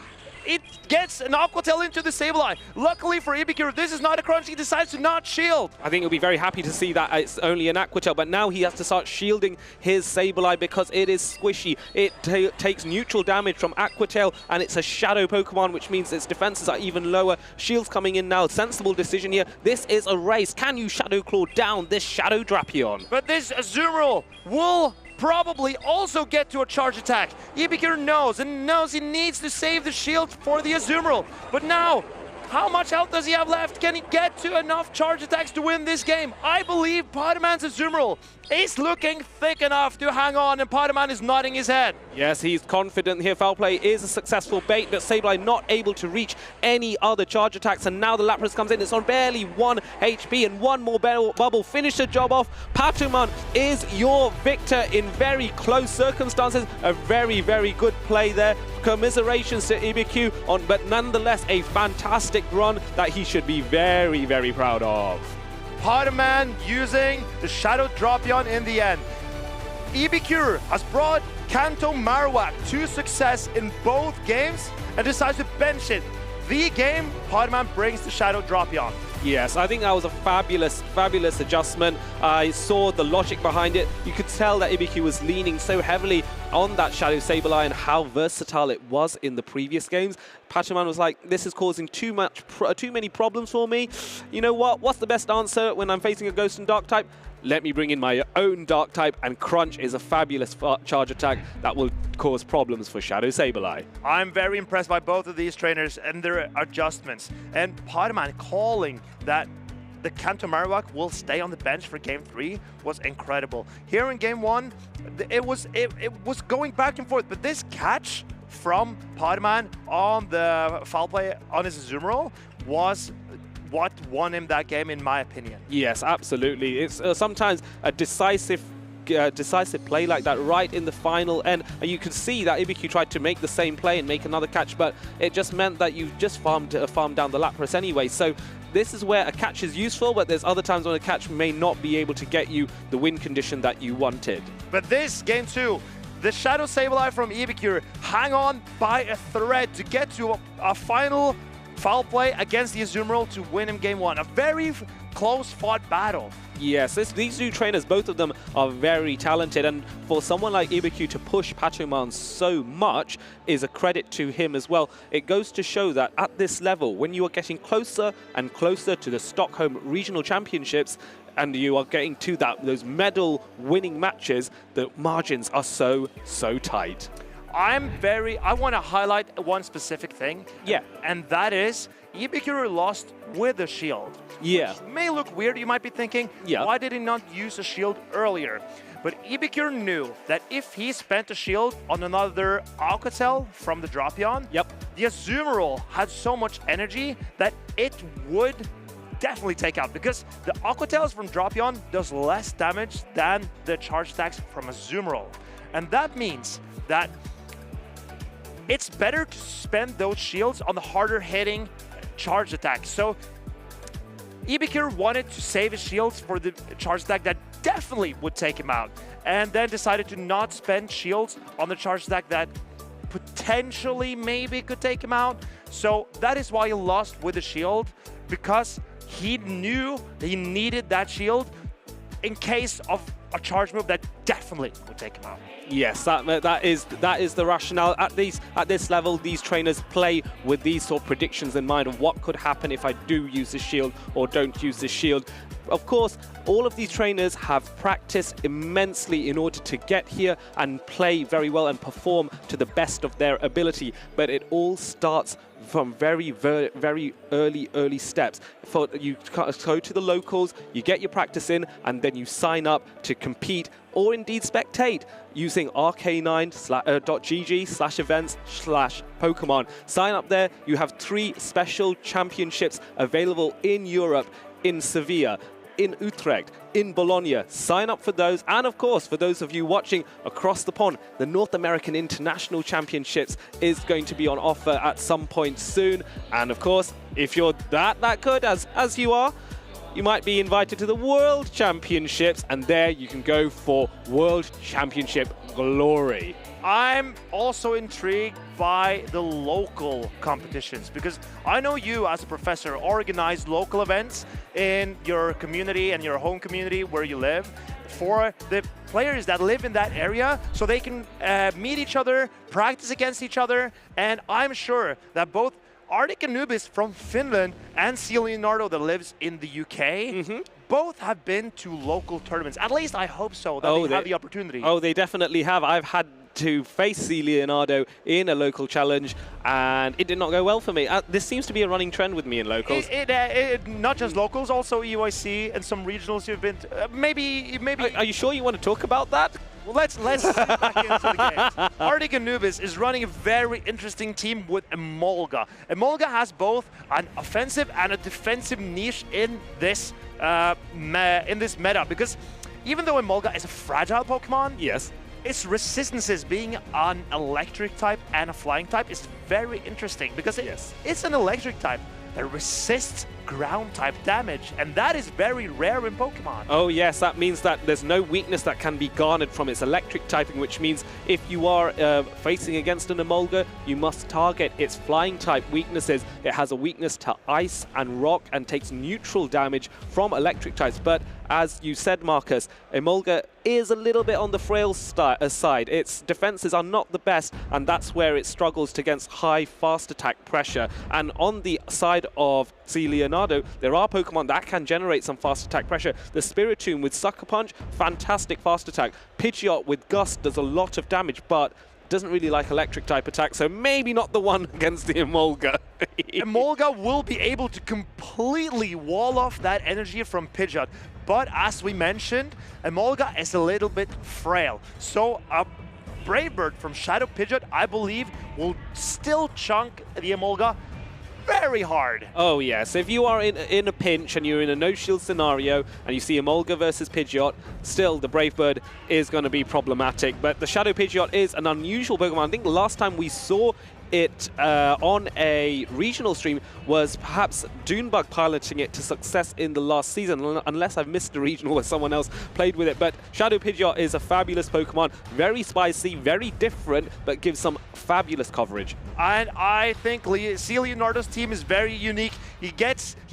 it gets an Aqua Tail into the Sableye. Luckily for IbiQer, this is not a crunch. He decides to not shield. I think he'll be very happy to see that it's only an Aqua Tail, but now he has to start shielding his Sableye because it is squishy. It takes neutral damage from Aqua Tail, and it's a Shadow Pokemon, which means its defenses are even lower. Shields coming in now. Sensible decision here. This is a race. Can you Shadow Claw down this Shadow Drapion? But this Azumarill will probably also get to a charge attack. IbiQer knows he needs to save the shield for the Azumarill. But now, how much health does he have left? Can he get to enough charge attacks to win this game? I believe Patuman's Azumarill is looking thick enough to hang on, and Patuman is nodding his head. Yes, he's confident here. Foul play is a successful bait, but Sableye not able to reach any other charge attacks, and now the Lapras comes in. It's on barely 1 HP, and one more bubble. Finish the job off. Patuman is your victor in very close circumstances. A very, very good play there. Commiserations to IbiQ, but nonetheless a fantastic run that he should be very, very proud of. Patuman using the Shadow Drapion in the end. IbiQer has brought Kanto Marowak to success in both games and decides to bench it. The game, Patuman brings the Shadow Drapion. Yes, I think that was a fabulous, fabulous adjustment. I saw the logic behind it. You could tell that IbiQ was leaning so heavily on that Shadow Sableye and how versatile it was in the previous games. Patoman was like, this is causing too many problems for me. You know what? What's the best answer when I'm facing a Ghost and Dark type? Let me bring in my own Dark type, and Crunch is a fabulous charge attack that will cause problems for Shadow Sableye. I'm very impressed by both of these trainers and their adjustments. And Patoman calling that the Kanto Marowak will stay on the bench for Game 3 was incredible. Here in Game 1, it was going back and forth, but this catch from Patoman on the foul play on his zoom roll was what won him that game, in my opinion. Yes, absolutely. It's sometimes a decisive play like that right in the final end, and you can see that IbiQ tried to make the same play and make another catch, but it just meant that you just farmed down the Lapras anyway. So this is where a catch is useful, but there's other times when a catch may not be able to get you the win condition that you wanted. But this Game 2, the Shadow Sableye from IbiQ hang on by a thread to get to a final foul play against the Azumarill to win him Game 1. A very close fought battle. Yes, these two trainers, both of them are very talented, and for someone like IbiQ to push Patoman so much is a credit to him as well. It goes to show that at this level, when you are getting closer and closer to the Stockholm Regional Championships, and you are getting to those medal-winning matches, the margins are so tight. I want to highlight one specific thing. Yeah. And that is IbiQ lost with a shield. Yeah. Which may look weird, you might be thinking, yeah, why did he not use a shield earlier? But IbiQ knew that if he spent a shield on another Alcatel from the Drapion, yep, the Azumarill had so much energy that it would definitely take out, because the Aquatels from Drapion does less damage than the charge attacks from Azumarill. And that means that it's better to spend those shields on the harder hitting charge attacks. So IbiQ wanted to save his shields for the charge attack that definitely would take him out, and then decided to not spend shields on the charge attack that potentially maybe could take him out. So that is why he lost with the shield, because he knew he needed that shield in case of a charge move that definitely would take him out. Yes, that is the rationale. At this level, these trainers play with these sort of predictions in mind of what could happen if I do use the shield or don't use the shield. Of course, all of these trainers have practiced immensely in order to get here and play very well and perform to the best of their ability. But it all starts from very early steps. You go to the locals, you get your practice in, and then you sign up to compete or indeed spectate using rk9.gg/events/Pokemon. Sign up there. You have 3 special championships available in Europe, in Sevilla, in Utrecht, in Bologna. Sign up for those. And of course, for those of you watching across the pond, the North American International Championships is going to be on offer at some point soon. And of course, if you're that good as you are, you might be invited to the World Championships, and there you can go for World Championship glory. I'm also intrigued by the local competitions, because I know you as a professor organize local events in your community and your home community where you live for the players that live in that area, so they can meet each other, practice against each other. And I'm sure that both Arctic Anubis from Finland and C. Leonardo that lives in the UK, both have been to local tournaments. At least I hope so, that they have the opportunity. Oh, they definitely have. I've had to face C. Leonardo in a local challenge, and it did not go well for me. This seems to be a running trend with me in locals. Not just locals, also EYC and some regionals you've been to. Maybe. Are you sure you want to talk about that? Well, let's get back into the game. Arctic Anubis is running a very interesting team with Emolga. Emolga has both an offensive and a defensive niche in this meta, because even though Emolga is a fragile Pokemon, yes, its resistances being an electric type and a flying type is very interesting, because it's an electric type. that resists ground type damage, and that is very rare in Pokemon. Oh yes, that means that there's no weakness that can be garnered from its electric typing, which means if you are facing against an Emolga, you must target its flying type weaknesses. It has a weakness to ice and rock and takes neutral damage from electric types, but as you said, Marcus, Emolga is a little bit on the frail side. Its defenses are not the best, and that's where it struggles against high fast attack pressure. And on the side of C. Leonardo, there are Pokemon that can generate some fast attack pressure. The Spiritomb with Sucker Punch, fantastic fast attack. Pidgeot with Gust does a lot of damage, but doesn't really like electric type attack, so maybe not the one against the Emolga. Emolga will be able to completely wall off that energy from Pidgeot, but as we mentioned, Emolga is a little bit frail. So a Brave Bird from Shadow Pidgeot, I believe, will still chunk the Emolga very hard. Oh yes, if you are in a pinch and you're in a no-shield scenario and you see Emolga versus Pidgeot, still the Brave Bird is going to be problematic. But the Shadow Pidgeot is an unusual Pokemon. I think the last time we saw it on a regional stream was perhaps Dunebug piloting it to success in the last season, unless I've missed a regional where someone else played with it. But Shadow Pidgeot is a fabulous Pokemon, very spicy, very different, but gives some fabulous coverage. And I think C. Leonardo's team is very unique. He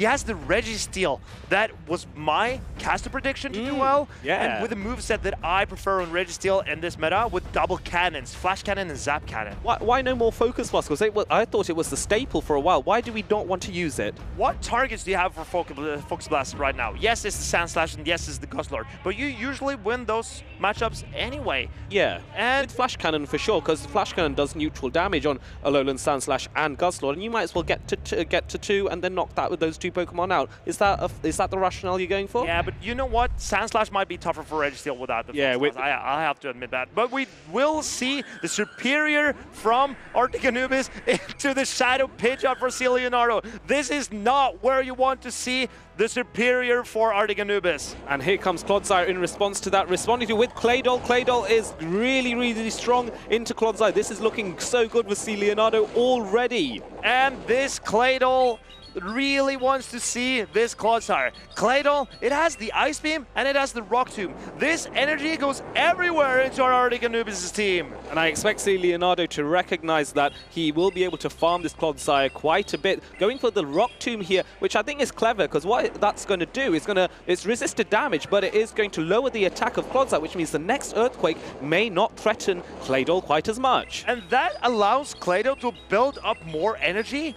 has the Registeel. That was my caster prediction to do well. Yeah. And with a moveset that I prefer on Registeel in this meta with double cannons, Flash Cannon and Zap Cannon. Why no more Focus Blast? Because I thought it was the staple for a while. Why do we not want to use it? What targets do you have for Focus Blast right now? Yes, it's the Sand Slash, and yes, it's the Guzzlord. But you usually win those matchups anyway. Yeah, and with Flash Cannon for sure, because Flash Cannon does neutral damage on Alolan Sand Slash and Guzzlord, and you might as well get to two and then knock that with those two Pokemon out. Is that the rationale you're going for? Yeah, but you know what? Sand Slash might be tougher for Registeel without the Focus Blast. I have to admit that. But we will see the superior from Arctic Anubis into the Shadow Pidgeot for C. Leonardo. This is not where you want to see the superior for Arctic Anubis. And here comes Clodsire in response to that, responding to with Claydol. Claydol is really, really strong into Clodsire. This is looking so good with C. Leonardo already. And this Claydol really wants to see this Clodsire. Claydol, it has the Ice Beam and it has the Rock Tomb. This energy goes everywhere into our Arctic Anubis' team. And I expect C. Leonardo to recognize that he will be able to farm this Clodsire quite a bit, going for the Rock Tomb here, which I think is clever, because what that's going to do is it's resisted damage, but it is going to lower the attack of Clodsire, which means the next Earthquake may not threaten Claydol quite as much. And that allows Claydol to build up more energy,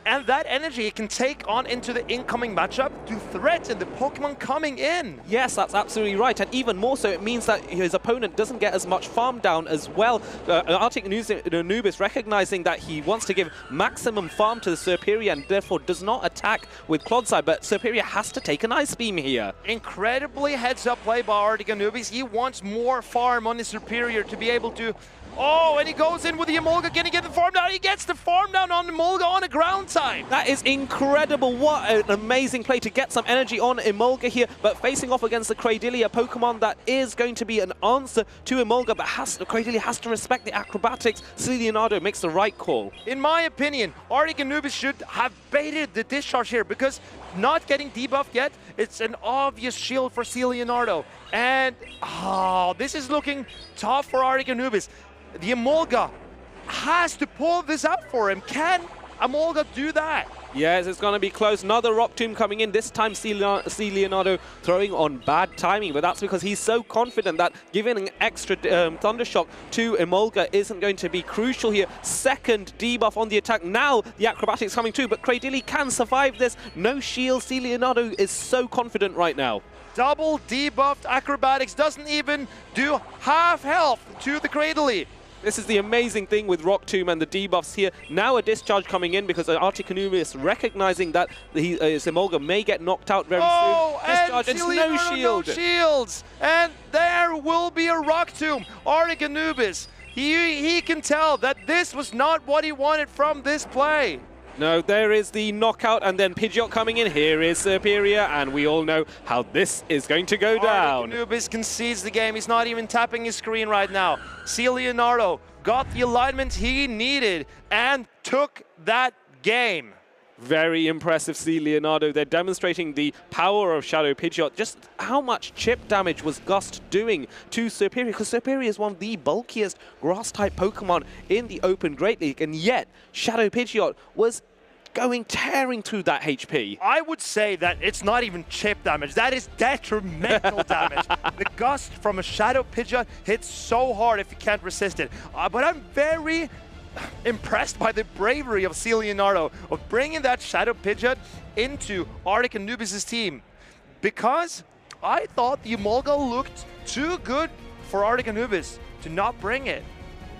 and that energy it can take on into the incoming matchup to threaten the Pokemon coming in. Yes, that's absolutely right. And even more so, it means that his opponent doesn't get as much farm down as well. Arctic Anubis recognizing that he wants to give maximum farm to the Serperior and therefore does not attack with Clodsire, but Serperior has to take an Ice Beam here. Incredibly heads-up play by Arctic Anubis. He wants more farm on his Serperior to be able to... Oh, and he goes in with the Emolga. Can he get the farm down? He gets the farm down on Emolga on a ground type. That is incredible. What an amazing play to get some energy on Emolga here, but facing off against the Cradily, a Pokemon that is going to be an answer to Emolga, but Cradily has to respect the acrobatics. C. Leonardo makes the right call. In my opinion, Arctic Anubis should have baited the discharge here, because not getting debuffed yet, it's an obvious shield for C. Leonardo. And, this is looking tough for Arctic Anubis. The Emolga has to pull this out for him. Can Emolga do that? Yes, it's going to be close. Another Rock Tomb coming in. This time C. Leonardo throwing on bad timing, but that's because he's so confident that giving an extra Thunder Shock to Emolga isn't going to be crucial here. Second debuff on the attack. Now the acrobatics coming too, but Cradily can survive this. No shield. C. Leonardo is so confident right now. Double debuffed acrobatics doesn't even do half health to the Cradily. This is the amazing thing with Rock Tomb and the debuffs here. Now a discharge coming in because Arctic Anubis recognizing that Emolga may get knocked out very soon. Discharge, and no shield. No shields. And there will be a Rock Tomb. Arctic Anubis, he can tell that this was not what he wanted from this play. No, there is the knockout, and then Pidgeot coming in. Here is Serperior, and we all know how this is going to go down. Anubis concedes the game. He's not even tapping his screen right now. C. Leonardo got the alignment he needed and took that game. Very impressive, C. Leonardo. They're demonstrating the power of Shadow Pidgeot. Just how much chip damage was Gust doing to Serperior? Because Serperior is one of the bulkiest grass-type Pokemon in the Open Great League, and yet Shadow Pidgeot was tearing through that HP. I would say that it's not even chip damage. That is detrimental damage. The Gust from a Shadow Pidgeot hits so hard if you can't resist it. But I'm very impressed by the bravery of C. Leonardo of bringing that Shadow Pidgeot into Arctic Anubis' team, because I thought the Emolga looked too good for Arctic Anubis to not bring it.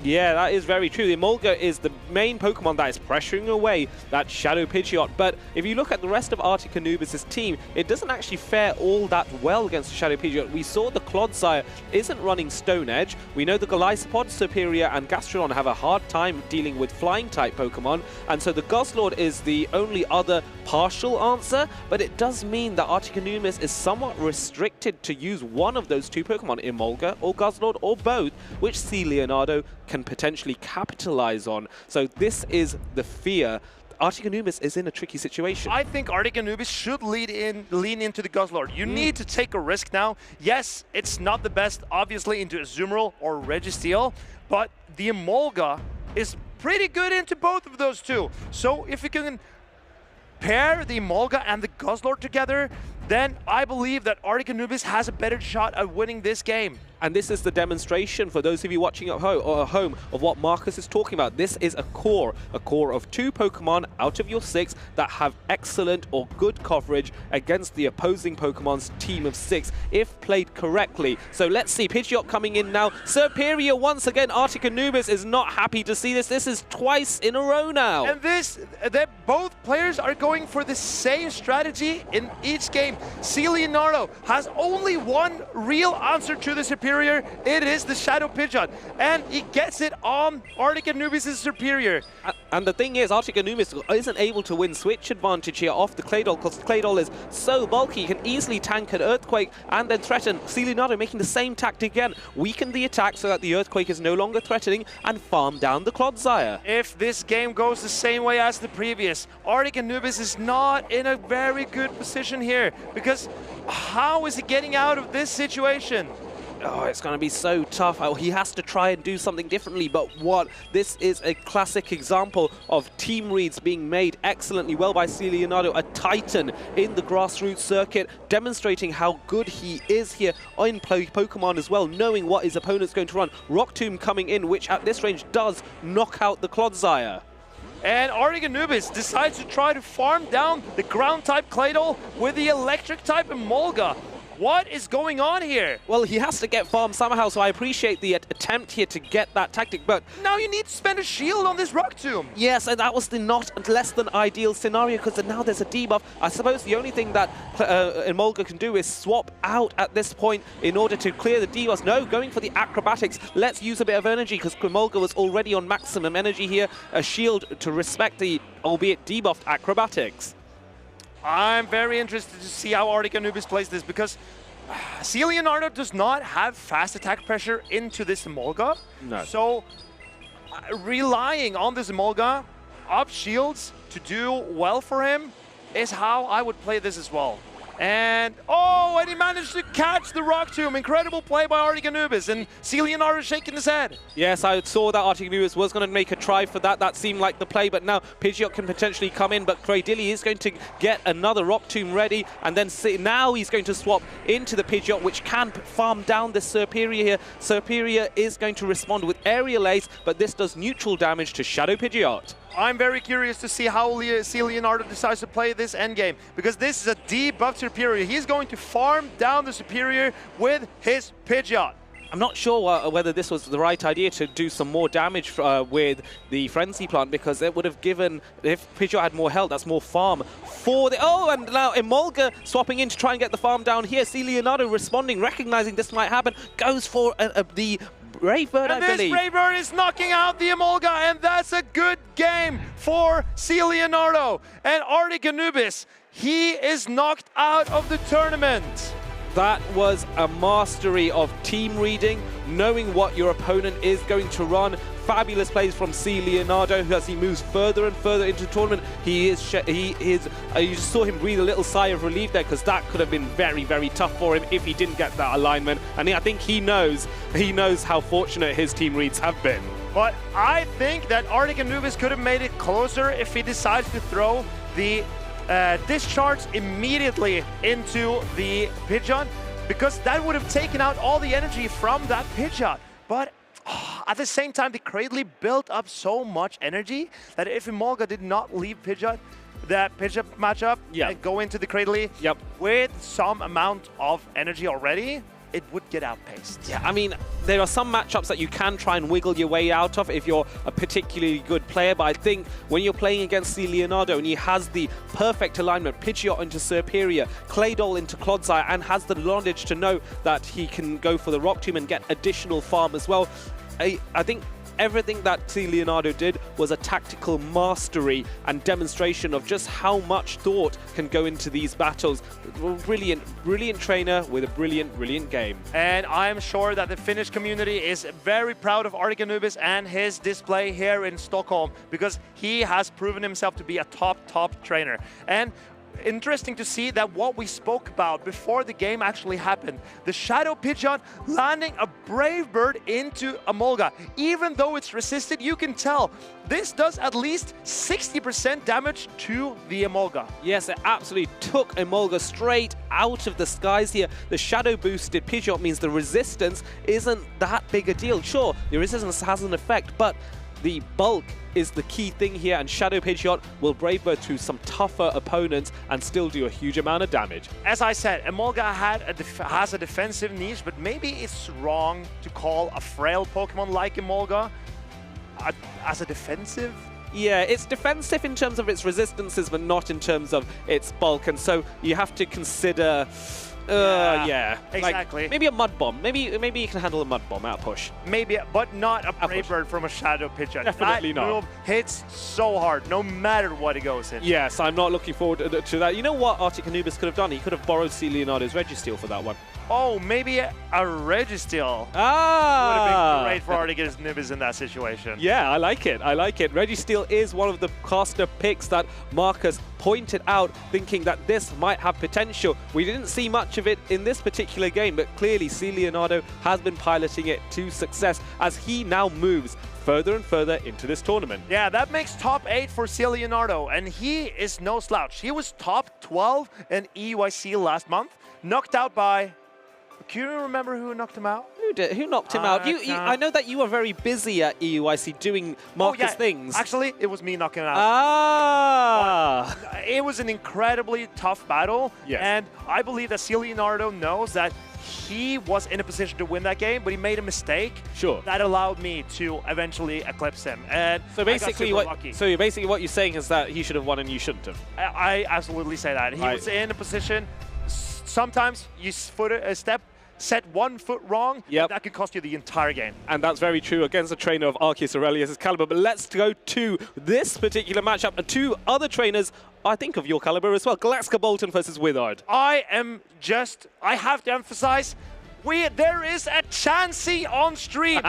Yeah, that is very true. The Emolga is the main Pokemon that is pressuring away that Shadow Pidgeot. But if you look at the rest of Arctic Anubis' team, it doesn't actually fare all that well against Shadow Pidgeot. We saw the Clodsire isn't running Stone Edge. We know the Golisopod, Serperior, and Gastrodon have a hard time dealing with Flying-type Pokemon. And so the Guzzlord is the only other partial answer. But it does mean that Arctic Anubis is somewhat restricted to use one of those two Pokemon, Emolga or Guzzlord or both, which C. Leonardo can potentially capitalize on. So this is the fear. Arctic Anubis is in a tricky situation. I think Arctic Anubis should lean into the Guzzlord. You need to take a risk now. Yes, it's not the best, obviously, into Azumarill or Registeel, but the Emolga is pretty good into both of those two. So if you can pair the Emolga and the Guzzlord together, then I believe that Arctic Anubis has a better shot at winning this game. And this is the demonstration for those of you watching at home of what Marcus is talking about. This is a core of 2 Pokemon out of your 6 that have excellent or good coverage against the opposing Pokemon's team of 6 if played correctly. So let's see, Pidgeot coming in now. Serperior once again. Arctic Anubis is not happy to see this. This is twice in a row now. And both players are going for the same strategy in each game. C. Leonardo has only one real answer to the Serperior. It is the Shadow Pidgeot, and he gets it on Arctic Anubis' Serperior. And the thing is, Arctic Anubis isn't able to win switch advantage here off the Claydol, because Claydol is so bulky, he can easily tank an Earthquake and then threaten. C. Leonardo making the same tactic again, weaken the attack so that the Earthquake is no longer threatening and farm down the Clodsire. If this game goes the same way as the previous, Arctic Anubis is not in a very good position here, because how is he getting out of this situation? Oh, it's going to be so tough. Oh, he has to try and do something differently, but what? This is a classic example of team reads being made excellently well by C. Leonardo, a titan in the grassroots circuit, demonstrating how good he is here in Pokemon as well, knowing what his opponent's going to run. Rock Tomb coming in, which at this range does knock out the Clodsire. And Arctic Anubis decides to try to farm down the ground-type Claydol with the electric-type Emolga. What is going on here? Well, he has to get farmed somehow, so I appreciate the attempt here to get that tactic, but now you need to spend a shield on this Rock Tomb. Yes, and that was the not less than ideal scenario, because now there's a debuff. I suppose the only thing that Emolga can do is swap out at this point in order to clear the debuffs. No, going for the acrobatics. Let's use a bit of energy, because Emolga was already on maximum energy here. A shield to respect the, albeit debuffed, acrobatics. I'm very interested to see how Arctic Anubis plays this, because C. Leonardo does not have fast attack pressure into this Emolga. No. So relying on this Emolga up shields to do well for him is how I would play this as well. And he managed to catch the Rock Tomb. Incredible play by Arctic Anubis, and C. Leonardo shaking his head. Yes, I saw that Arctic Anubis was going to make a try for that. That seemed like the play, but now Pidgeot can potentially come in, but Cradilly is going to get another Rock Tomb ready, and then now he's going to swap into the Pidgeot, which can farm down the Serperior here. Serperior is going to respond with Aerial Ace, but this does neutral damage to Shadow Pidgeot. I'm very curious to see how C. Leonardo decides to play this endgame, because this is a debuffed Serperior. He's going to farm down the Serperior with his Pidgeot. I'm not sure whether this was the right idea to do some more damage with the Frenzy Plant, because it would have given, if Pidgeot had more health, that's more farm for the... Oh, and now Emolga swapping in to try and get the farm down here. C. Leonardo responding, recognizing this might happen, goes for the Brave Bird, I believe. And this Brave Bird is knocking out the Emolga, and that's a good game for C. Leonardo. And Arctic Anubis, he is knocked out of the tournament. That was a mastery of team reading, knowing what your opponent is going to run. Fabulous plays from C. Leonardo, who, as he moves further and further into the tournament, you just saw him breathe a little sigh of relief there, because that could have been very, very tough for him if he didn't get that alignment. And I think he knows how fortunate his team reads have been. But I think that Arctic Anubis could have made it closer if he decides to throw the discharge immediately into the Pidgeot, because that would have taken out all the energy from that Pidgeot. But at the same time, the Cradley built up so much energy that if Emolga did not leave Pidgeot, that Pidgeot matchup, and go into the Cradley with some amount of energy already, it would get outpaced. Yeah, I mean, there are some matchups that you can try and wiggle your way out of if you're a particularly good player, but I think when you're playing against C. Leonardo and he has the perfect alignment, Pidgeot into Serperior, Claydol into Clodsire, and has the knowledge to know that he can go for the Rock Tomb and get additional farm as well, I think everything that C. Leonardo did was a tactical mastery and demonstration of just how much thought can go into these battles. Brilliant, brilliant trainer with a brilliant, brilliant game. And I'm sure that the Finnish community is very proud of Arctic Anubis and his display here in Stockholm, because he has proven himself to be a top trainer. And interesting to see that what we spoke about before the game actually happened. The Shadow Pidgeot landing a Brave Bird into Emolga. Even though it's resisted, you can tell this does at least 60% damage to the Emolga. Yes, it absolutely took Emolga straight out of the skies here. The Shadow boosted Pidgeot means the resistance isn't that big a deal. Sure, the resistance has an effect, but the bulk is the key thing here, and Shadow Pidgeot will Brave Bird through some tougher opponents and still do a huge amount of damage. As I said, Emolga has a defensive niche, but maybe it's wrong to call a frail Pokemon like Emolga as a defensive. Yeah, it's defensive in terms of its resistances, but not in terms of its bulk, and so you have to consider... yeah, exactly. Like, maybe a Mud Bomb. Maybe you can handle a Mud Bomb out push. Maybe, but not a Brave Bird from a Shadow Pidgeot. Definitely that not. Move hits so hard, no matter what it goes in. Yes, I'm not looking forward to that. You know what Arctic Anubis could have done? He could have borrowed C. Leonardo's Registeel for that one. Oh, maybe a Registeel. Ah! Would have been great for Arctic Anubis in that situation. Yeah, I like it. I like it. Registeel is one of the caster picks that Marcus pointed out, thinking that this might have potential. We didn't see much of it in this particular game, but clearly C. Leonardo has been piloting it to success as he now moves further and further into this tournament. Yeah, that makes top 8 for C. Leonardo, and he is no slouch. He was top 12 in EUIC last month, knocked out by... Can you remember who knocked him out? Who knocked him out? I know that you were very busy at EUIC doing Marcus things. Actually, it was me knocking him out. Ah! But it was an incredibly tough battle, and I believe that C. Leonardo knows that he was in a position to win that game, but he made a mistake. Sure. That allowed me to eventually eclipse him. And so basically, lucky. So basically, what you're saying is that he should have won and you shouldn't have. I absolutely say that. He was in a position. Sometimes you set 1 foot wrong, that could cost you the entire game. And that's very true against a trainer of Arceus Aurelius' caliber. But let's go to this particular matchup and 2 other trainers, I think, of your caliber as well. Galaxkobolten versus Wizard. I have to emphasize, there is a Chansey on stream.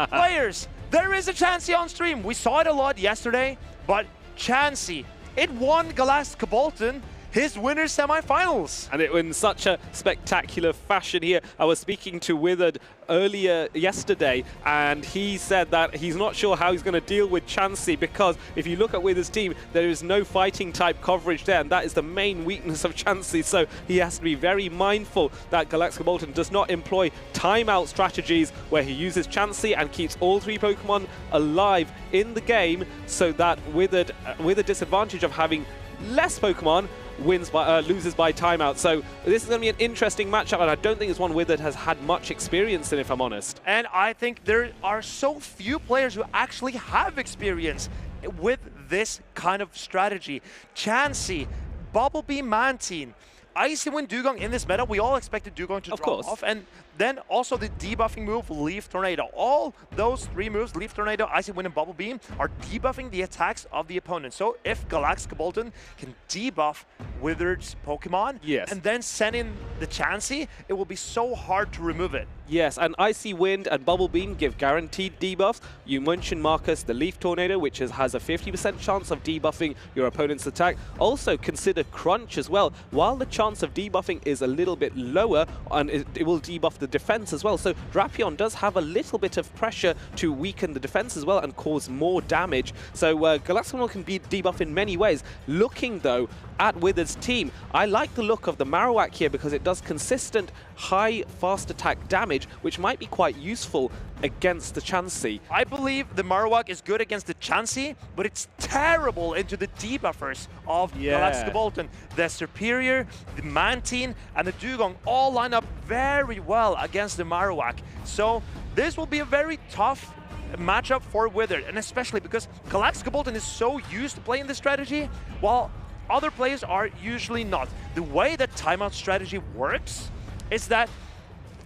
Players, there is a Chansey on stream. We saw it a lot yesterday, but Chansey, it won Galaxkobolten his winner semifinals. And it in such a spectacular fashion here. I was speaking to Withered earlier yesterday, and he said that he's not sure how he's going to deal with Chansey, because if you look at Withered's team, there is no fighting type coverage there, and that is the main weakness of Chansey. So he has to be very mindful that Galaxkobolten does not employ timeout strategies where he uses Chansey and keeps all 3 Pokemon alive in the game, so that Withered, with a disadvantage of having less Pokemon, loses by timeout. So this is going to be an interesting matchup, and I don't think it's one Withered has had much experience in, if I'm honest. And I think there are so few players who actually have experience with this kind of strategy. Chansey, Bubble Beam Mantine, Icy Wind Dugong in this meta, we all expected Dugong to drop off, and then also the debuffing move, Leaf Tornado. All those 3 moves, Leaf Tornado, Icy Wind, and Bubble Beam, are debuffing the attacks of the opponent. So if Galaxkobolten can debuff Withered's Pokemon, yes, and then send in the Chansey, it will be so hard to remove it. Yes, and Icy Wind and Bubble Beam give guaranteed debuffs. You mentioned, Marcus, the Leaf Tornado, which has a 50% chance of debuffing your opponent's attack. Also consider Crunch as well. While the chance of debuffing is a little bit lower, and it will debuff the defense as well. So Drapion does have a little bit of pressure to weaken the defense as well and cause more damage. So Galaxkobolten can be debuffed in many ways. Looking, though, at Withered's team, I like the look of the Marowak here because it does consistent high fast attack damage, which might be quite useful against the Chansey. I believe the Marowak is good against the Chansey, but it's terrible into the debuffers of Galaxkobolten. The Superior, the Mantine, and the Dugong all line up very well against the Marowak. So this will be a very tough matchup for Withered, and especially because Galaxkobolten is so used to playing this strategy, while other players are usually not. The way that timeout strategy works is that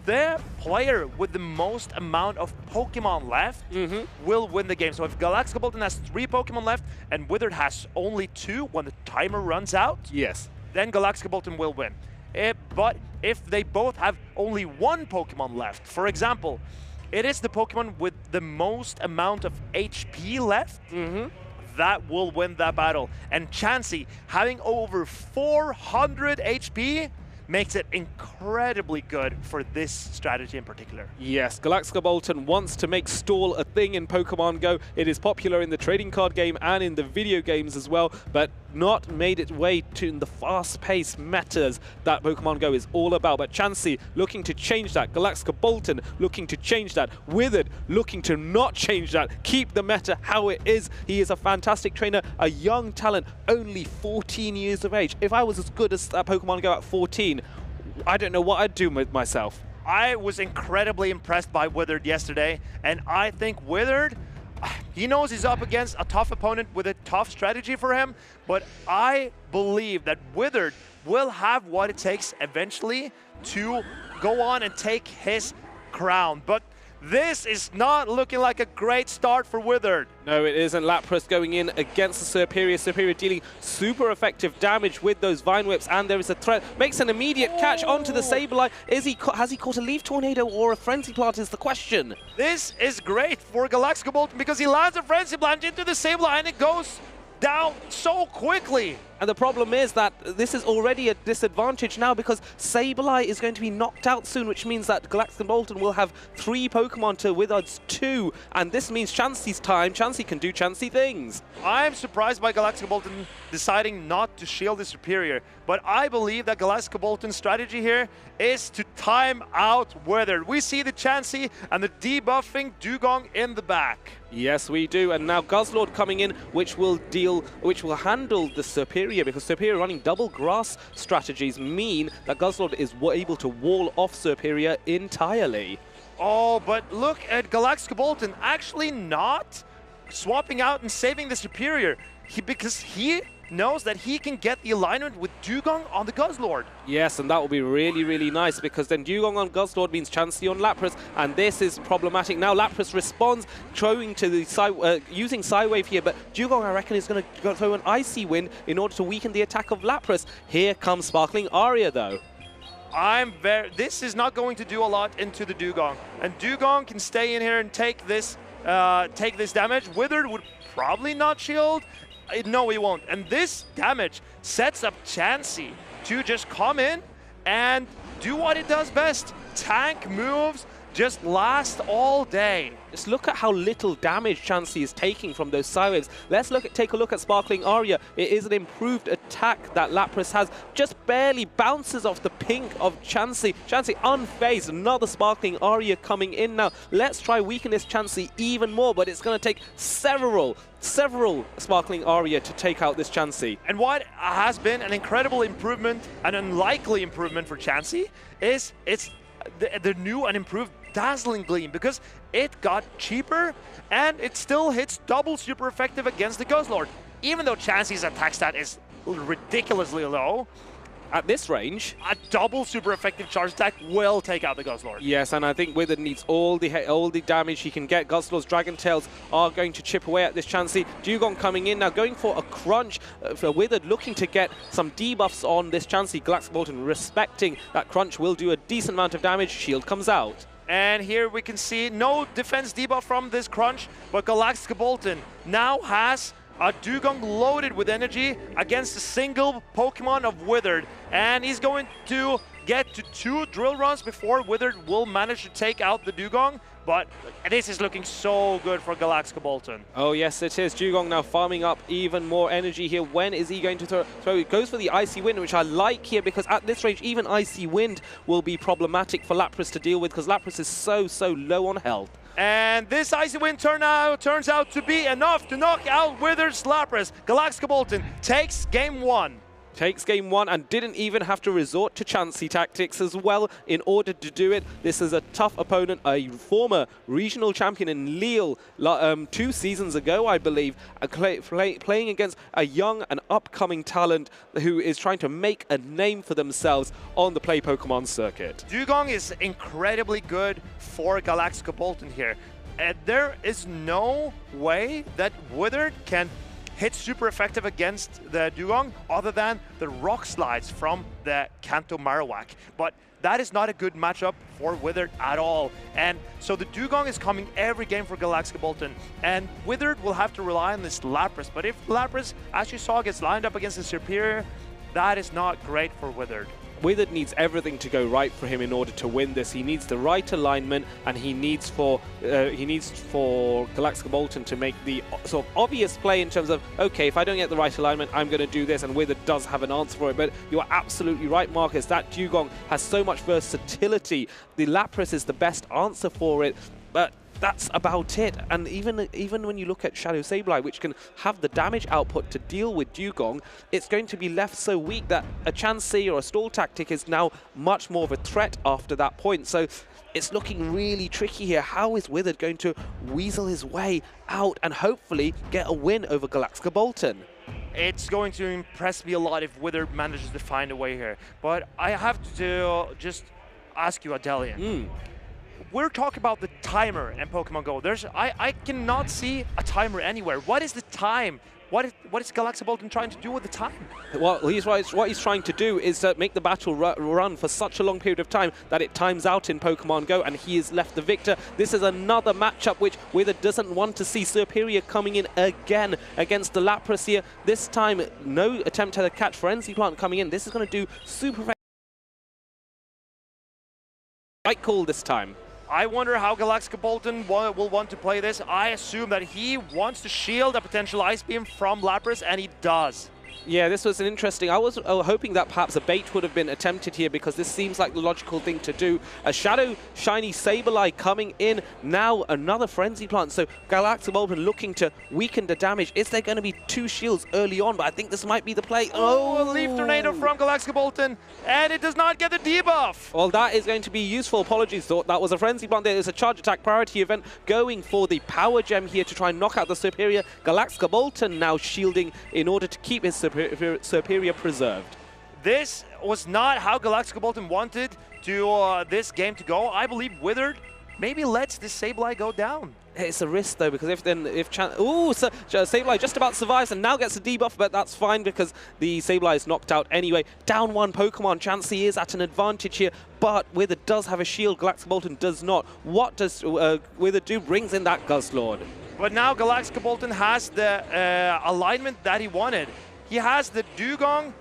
the player with the most amount of Pokemon left will win the game. So if Galaxkobolten has 3 Pokemon left and Withered has only 2 when the timer runs out, yes, then Galaxkobolten will win. But if they both have only 1 Pokemon left, for example, it is the Pokemon with the most amount of HP left, that will win that battle. And Chansey, having over 400 HP, makes it incredibly good for this strategy in particular. Yes, Galaxkobolten wants to make stall a thing in Pokemon Go. It is popular in the trading card game and in the video games as well, but not made its way to the fast-paced metas that Pokemon Go is all about. But Chansey looking to change that. Galaxkobolten looking to change that. Withered looking to not change that. Keep the meta how it is. He is a fantastic trainer, a young talent, only 14 years of age. If I was as good as Pokemon Go at 14, I don't know what I'd do with myself. I was incredibly impressed by Withered yesterday, and I think Withered, he knows he's up against a tough opponent with a tough strategy for him, but I believe that Withered will have what it takes eventually to go on and take his crown. But this is not looking like a great start for Withered. No, it isn't. Lapras going in against the Superior. Superior dealing super effective damage with those Vine Whips, and there is a threat. Makes an immediate catch onto the Sableye. Has he caught a Leaf Tornado or a Frenzy Plant is the question. This is great for Galaxkobolten because he lands a Frenzy Plant into the Sableye and it goes down so quickly. And the problem is that this is already a disadvantage now because Sableye is going to be knocked out soon, which means that Galaxkobolten will have 3 Pokemon to Withered's 2, and this means Chansey's time. Chansey can do Chansey things. I'm surprised by Galaxkobolten deciding not to shield the Superior, but I believe that Galaxkobolten's strategy here is to time out Withered. We see the Chansey and the debuffing Dugong in the back. Yes, we do, and now Guzzlord coming in, which will handle the Superior, because Superior running double grass strategies mean that Guzzlord is able to wall off Superior entirely. Oh, but look at Galaxkobolten actually not swapping out and saving the Superior, because he knows that he can get the alignment with Dugong on the Guzzlord. Yes, and that will be really, really nice, because then Dugong on Guzzlord means Chansey on Lapras, and this is problematic. Now Lapras responds, throwing to the using Psywave here, but Dugong, I reckon, is going to throw an Icy Wind in order to weaken the attack of Lapras. Here comes Sparkling Aria, though. This is not going to do a lot into the Dugong, and Dugong can stay in here and take this damage. Withered would probably not shield. No, he won't. And this damage sets up Chansey to just come in and do what it does best. Tank moves just last all day. Just look at how little damage Chansey is taking from those Psywaves. Let's take a look at Sparkling Aria. It is an improved attack that Lapras has. Just barely bounces off the pink of Chansey. Chansey unfazed. Another Sparkling Aria coming in now. Let's try weaken this Chansey even more, but it's going to take several Sparkling Aria to take out this Chansey. And what has been an incredible improvement, an unlikely improvement for Chansey, is it's the new and improved Dazzling Gleam, because it got cheaper and it still hits double super effective against the Guzzlord. Even though Chansey's attack stat is ridiculously low, at this range. A double super effective charge attack will take out the Guzzlord. Yes, and I think Withered needs all the damage he can get. Guzzlord's Dragon Tails are going to chip away at this Chansey. Dugong coming in now, going for a crunch. For Withered looking to get some debuffs on this Chansey. Galaxkobolten respecting that crunch will do a decent amount of damage. Shield comes out. And here we can see no defense debuff from this crunch, but Galaxkobolten now has a Dugong loaded with energy against a single Pokemon of Withered, and he's going to get to 2 drill runs before Withered will manage to take out the Dugong. But this is looking so good for Galaxkobolten. Oh yes, it is. Dugong now farming up even more energy here. When is he going to throw? He goes for the Icy Wind, which I like here, because at this range, even Icy Wind will be problematic for Lapras to deal with, because Lapras is so low on health. And this Icy Wind turns out to be enough to knock out Withered's Lapras. Galaxkobolten takes game 1. Takes game 1 and didn't even have to resort to Chansey tactics as well in order to do it. This is a tough opponent, a former regional champion in Lille 2 seasons ago, I believe, playing against a young and upcoming talent who is trying to make a name for themselves on the Play Pokemon circuit. Dugong is incredibly good for Galaxkobolten here. And there is no way that Withered can hit super effective against the Dugong other than the rock slides from the Kanto Marowak. But that is not a good matchup for Withered at all. And so the Dugong is coming every game for Galaxkobolten, and Withered will have to rely on this Lapras. But if Lapras, as you saw, gets lined up against the Superior, that is not great for Withered. Withered needs everything to go right for him in order to win this. He needs the right alignment, and he needs for Galaxkobolten to make the sort of obvious play in terms of, okay, if I don't get the right alignment, I'm going to do this, and Withered does have an answer for it. But you're absolutely right, Marcus. That Dugong has so much versatility. The Lapras is the best answer for it, but that's about it. And even when you look at Shadow Sableye, which can have the damage output to deal with Dugong, it's going to be left so weak that a Chansey or a stall tactic is now much more of a threat after that point. So it's looking really tricky here. How is Withered going to weasel his way out and hopefully get a win over Galaxkobolten? It's going to impress me a lot if Withered manages to find a way here. But I have to just ask you, Adelian. We're talking about the timer in Pokemon Go. I cannot see a timer anywhere. What is the time? What is Galaxkobolten trying to do with the time? Well, what he's trying to do is make the battle run for such a long period of time that it times out in Pokemon Go, and he is left the victor. This is another matchup which Withered doesn't want to see. Superior coming in again against the Lapras here. This time, no attempt to catch Frenzy Plant coming in. This is going to do super right call this time. I wonder how Galaxkobolten will want to play this. I assume that he wants to shield a potential Ice Beam from Lapras, and he does. Yeah, this was an interesting... I was hoping that perhaps a bait would have been attempted here, because this seems like the logical thing to do. A Shadow Shiny Sableye coming in. Now another Frenzy Plant. So Galaxkobolten looking to weaken the damage. Is there going to be 2 shields early on? But I think this might be the play. Oh, a Leaf Tornado from Galaxkobolten, and it does not get the debuff. Well, that is going to be useful. Apologies, thought that was a Frenzy Plant. There is a Charge Attack priority event going for the Power Gem here to try and knock out the Superior. Galaxkobolten now shielding in order to keep his Superior preserved. This was not how Galaxkobolten wanted this game to go. I believe Withered maybe lets this Sableye go down. It's a risk though, because Sableye just about survives and now gets a debuff, but that's fine because the Sableye is knocked out anyway. Down 1 Pokemon, Chansey is at an advantage here, but Withered does have a shield, Galaxkobolten does not. What does Withered do? Brings in that Guzzlord. But now Galaxkobolten has the alignment that he wanted. He has the Dugong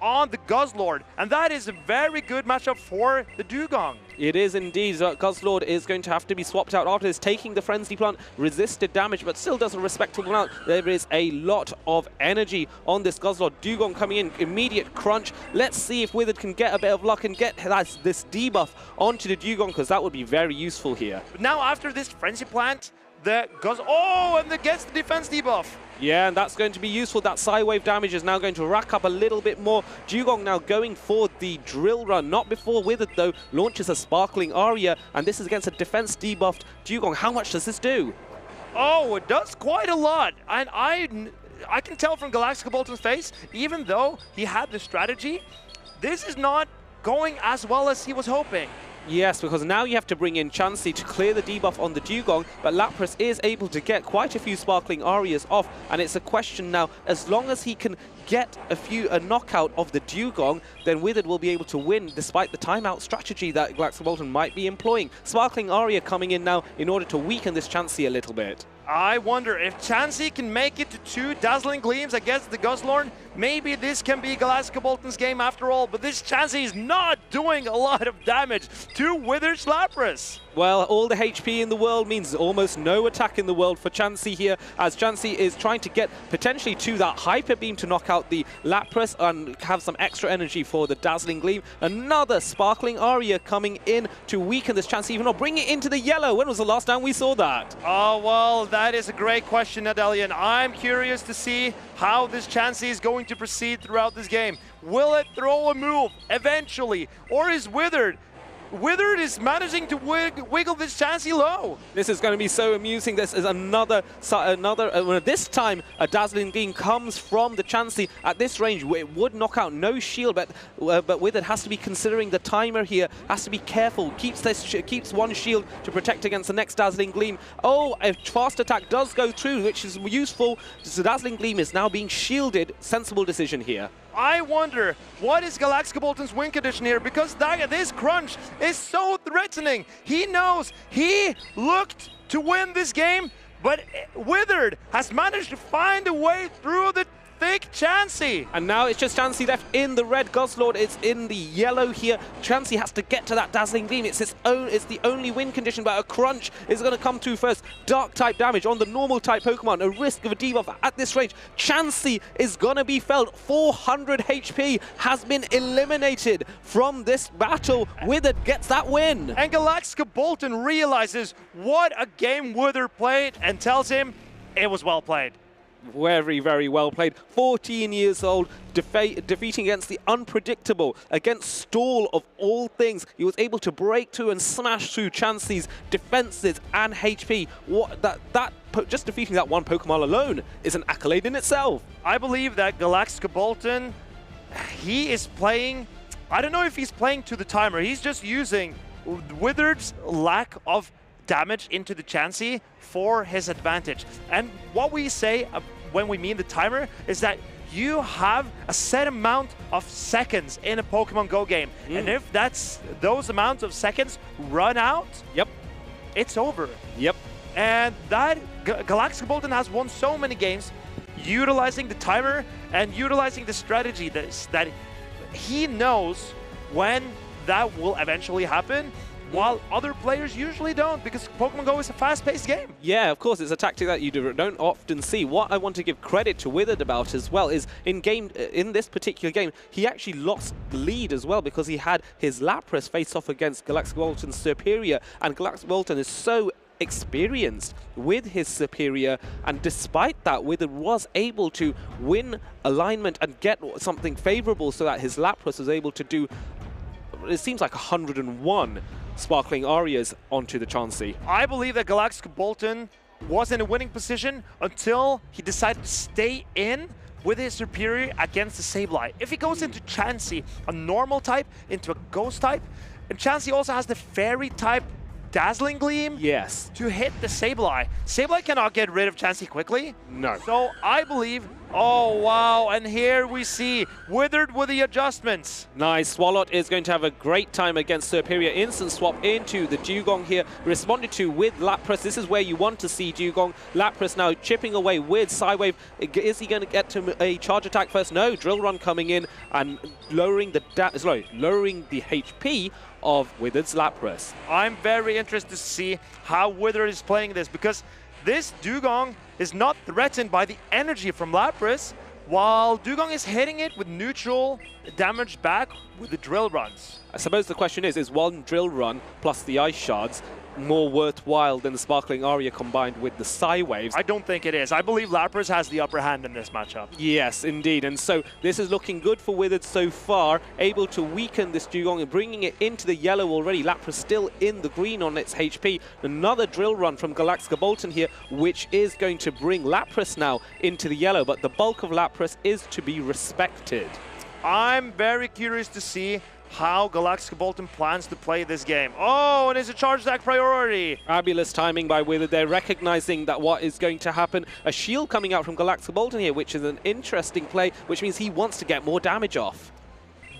on the Guzzlord, and that is a very good matchup for the Dugong. It is indeed. Guzzlord is going to have to be swapped out after this, taking the Frenzy Plant, resisted damage, but still does a respectable amount. There is a lot of energy on this Guzzlord. Dugong coming in, immediate crunch. Let's see if Withered can get a bit of luck and get this debuff onto the Dugong, because that would be very useful here. But now after this Frenzy Plant, the and it gets the defense debuff. Yeah, and that's going to be useful. That Psy-Wave damage is now going to rack up a little bit more. Dugong now going for the Drill Run. Not before Withered, though, launches a Sparkling Aria, and this is against a defense debuffed Dugong. How much does this do? Oh, it does quite a lot. And I can tell from Galaxkobolten's face, even though he had the strategy, this is not going as well as he was hoping. Yes, because now you have to bring in Chansey to clear the debuff on the Dugong, but Lapras is able to get quite a few Sparkling Arias off, and it's a question now, as long as he can get a knockout of the Dugong, then Withered will be able to win despite the timeout strategy that Galaxkobolten might be employing. Sparkling Aria coming in now in order to weaken this Chansey a little bit. I wonder if Chansey can make it to 2 Dazzling Gleams against the Guzzlorn. Maybe this can be Galaxkobolten's game after all, but this Chansey is not doing a lot of damage to Withered's Lapras. Well, all the HP in the world means almost no attack in the world for Chansey here, as Chansey is trying to get potentially to that Hyper Beam to knock out the Lapras and have some extra energy for the Dazzling Gleam. Another Sparkling Aria coming in to weaken this Chansey even more, bring it into the yellow. When was the last time we saw that? Oh, well, that is a great question, Nadelian. I'm curious to see how this Chansey is going to proceed throughout this game. Will it throw a move eventually, or is Withered is managing to wiggle this Chansey low? This is going to be so amusing. This is another this time a Dazzling Gleam comes from the Chansey. At this range, it would knock out no shield, but Withered has to be considering the timer here, has to be careful, keeps one shield to protect against the next Dazzling Gleam. Oh, a fast attack does go through, which is useful. So Dazzling Gleam is now being shielded. Sensible decision here. I wonder, what is Galaxkobolten's win condition here? Because this crunch is so threatening. He knows he looked to win this game, but Withered has managed to find a way through the thick Chansey. And now it's just Chansey left in the red. Guzzlord is in the yellow here. Chansey has to get to that Dazzling Gleam. It's the only win condition, but a crunch is going to come through first. Dark type damage on the normal type Pokemon. A risk of a debuff at this range. Chansey is going to be felt. 400 HP has been eliminated from this battle. Withered gets that win. And Galaxkobolten realizes what a game Withered played and tells him it was well played. Very, very well played. 14 years old, defeating against the unpredictable, against Stall of all things. He was able to break through and smash through Chansey's defenses and HP. Just defeating that one Pokemon alone is an accolade in itself. I believe that Galaxkobolten, he is playing, I don't know if he's playing to the timer. He's just using Withered's lack of damage into the Chansey for his advantage. And what we say when we mean the timer is that you have a set amount of seconds in a Pokemon Go game. And if those amounts of seconds run out, yep, it's over. Yep. And that Galaxkobolten has won so many games utilizing the timer and utilizing the strategy that he knows when that will eventually happen, while other players usually don't, because Pokemon Go is a fast-paced game. Yeah, of course, it's a tactic that you don't often see. What I want to give credit to Withered about as well is in this particular game, he actually lost the lead as well because he had his Lapras face off against Galaxkobolten's Superior, and Galaxkobolten is so experienced with his Superior, and despite that, Withered was able to win alignment and get something favorable so that his Lapras was able to do, it seems like 101 Sparkling Arias onto the Chansey. I believe that Galaxkobolten was in a winning position until he decided to stay in with his Superior against the Sableye. If he goes into Chansey, a normal type, into a Ghost type, and Chansey also has the Fairy type Dazzling Gleam, yes, to hit the Sableye. Sableye cannot get rid of Chansey quickly. No. So I believe, oh wow, and here we see Withered with the adjustments. Nice. Swalot is going to have a great time against Superior. Instant swap into the Dugong here, responded to with Lapras. This is where you want to see Dugong. Lapras now chipping away with Psywave. Is he going to get to a charge attack first? No. Drill Run coming in and lowering the HP of Withered's Lapras. I'm very interested to see how Withered is playing this, because this Dugong is not threatened by the energy from Lapras, while Dugong is hitting it with neutral damage back with the Drill Runs. I suppose the question is one Drill Run plus the Ice Shards more worthwhile than the Sparkling Aria combined with the Psywaves? I don't think it is. I believe Lapras has the upper hand in this matchup. Yes, indeed. And so this is looking good for Withered so far, able to weaken this Dugong and bringing it into the yellow already. Lapras still in the green on its HP. Another Drill Run from Galaxkobolten here, which is going to bring Lapras now into the yellow, but the bulk of Lapras is to be respected. I'm very curious to see how Galaxkobolten plans to play this game. Oh, and it's a charge attack priority. Fabulous timing by Wither. They're recognizing that what is going to happen. A shield coming out from Galaxkobolten here, which is an interesting play, which means he wants to get more damage off.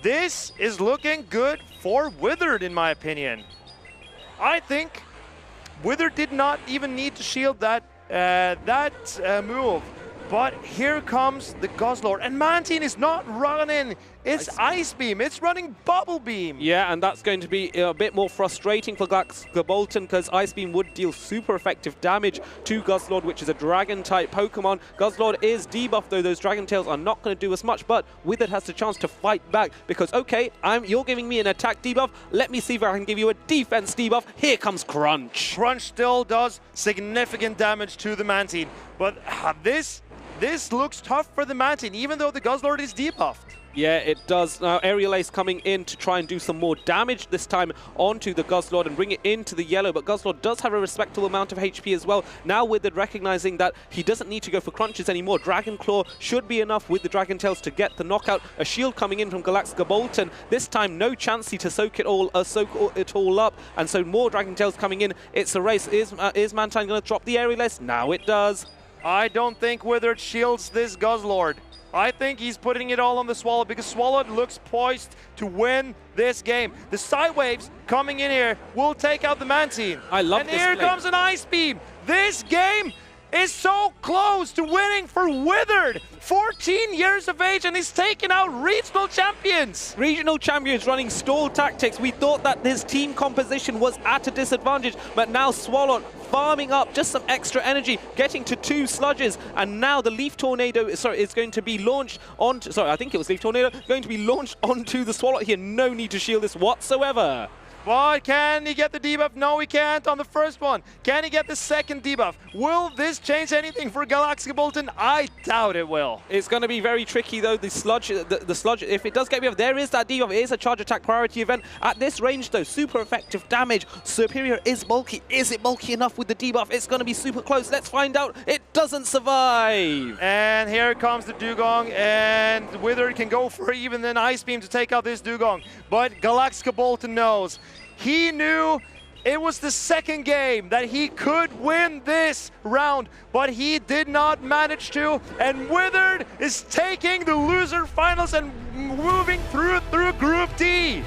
This is looking good for Withered, in my opinion. I think Withered did not even need to shield that move. But here comes the Guzzlord, and Mantine is not running. It's Ice Beam. It's running Bubble Beam. Yeah, and that's going to be a bit more frustrating for Galaxkobolten because Ice Beam would deal super effective damage to Guzzlord, which is a Dragon-type Pokemon. Guzzlord is debuffed, though those Dragon Tails are not going to do as much, but Withered has the chance to fight back because, okay, you're giving me an attack debuff. Let me see if I can give you a defense debuff. Here comes Crunch. Crunch still does significant damage to the Mantine, but this looks tough for the Mantine, even though the Guzzlord is debuffed. Yeah, it does. Now, Aerial Ace coming in to try and do some more damage this time onto the Guzzlord and bring it into the yellow, but Guzzlord does have a respectable amount of HP as well. Now Withered recognizing that he doesn't need to go for crunches anymore. Dragon Claw should be enough with the Dragon Tails to get the knockout. A shield coming in from Galaxkobolten. This time, no chancey to soak it all up, and so more Dragon Tails coming in. It's a race. Is Mantine going to drop the Aerial Ace? Now it does. I don't think Withered shields this Guzzlord. I think he's putting it all on the Swallow because Swallow looks poised to win this game. The Side Waves coming in here will take out the Mantine. I love this. And here comes an Ice Beam. This game is so close to winning for Withered. 14 years of age and he's taken out regional champions. Regional champions running stall tactics. We thought that his team composition was at a disadvantage, but now Swallow farming up just some extra energy, getting to 2 sludges, and now the Leaf Tornado is going to be launched onto, I think it was Leaf Tornado, going to be launched onto the Swallow here. No need to shield this whatsoever. But can he get the debuff? No, he can't on the first one. Can he get the second debuff? Will this change anything for Galaxkobolten? I doubt it will. It's going to be very tricky, though. The sludge, if it does get debuff, there is that debuff. It is a charge attack priority event. At this range, though, super effective damage. Superior is bulky. Is it bulky enough with the debuff? It's going to be super close. Let's find out. It doesn't survive. And here comes the Dugong, and Withered can go for even an Ice Beam to take out this Dugong. But Galaxkobolten knows. He knew it was the second game that he could win this round, but he did not manage to, and Withered is taking the loser finals and moving through Group D.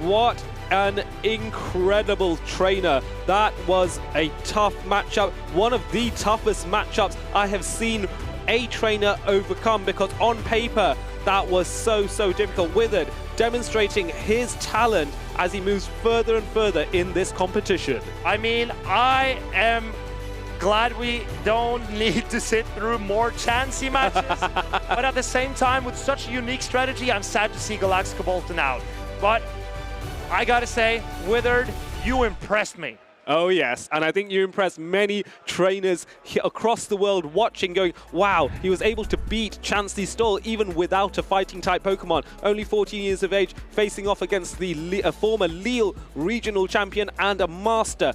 What an incredible trainer. That was a tough matchup, one of the toughest matchups I have seen a trainer overcome, because on paper that was so difficult. Withered demonstrating his talent as he moves further and further in this competition. I mean, I am glad we don't need to sit through more chancy matches, but at the same time, with such a unique strategy, I'm sad to see Galaxkobolten out. But I gotta say, Withered, you impressed me. Oh yes, and I think you impressed many trainers across the world watching, going, wow, he was able to beat Chansey Stall even without a fighting type Pokemon. Only 14 years of age, facing off against the former Lille regional champion and a master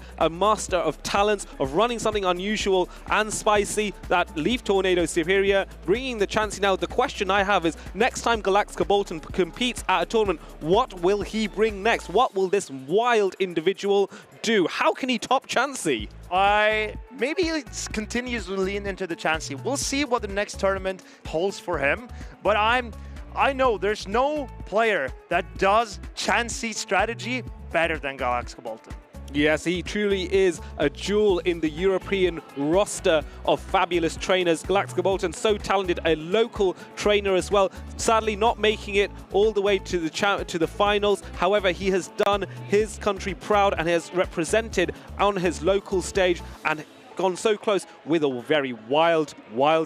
of talents, of running something unusual and spicy, that Leaf Tornado superior, bringing the Chansey. Now the question I have is, next time Galaxkobolten competes at a tournament, what will he bring next? What will this wild individual do? How can he top Chansey? Maybe he continues to lean into the Chansey. We'll see what the next tournament holds for him. But I know there's no player that does Chansey strategy better than Galaxkobolten. Yes, he truly is a jewel in the European roster of fabulous trainers. Galaxkobolten, so talented, a local trainer as well. Sadly, not making it all the way to the finals. However, he has done his country proud and has represented on his local stage and gone so close with a very wild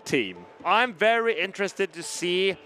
team. I'm very interested to see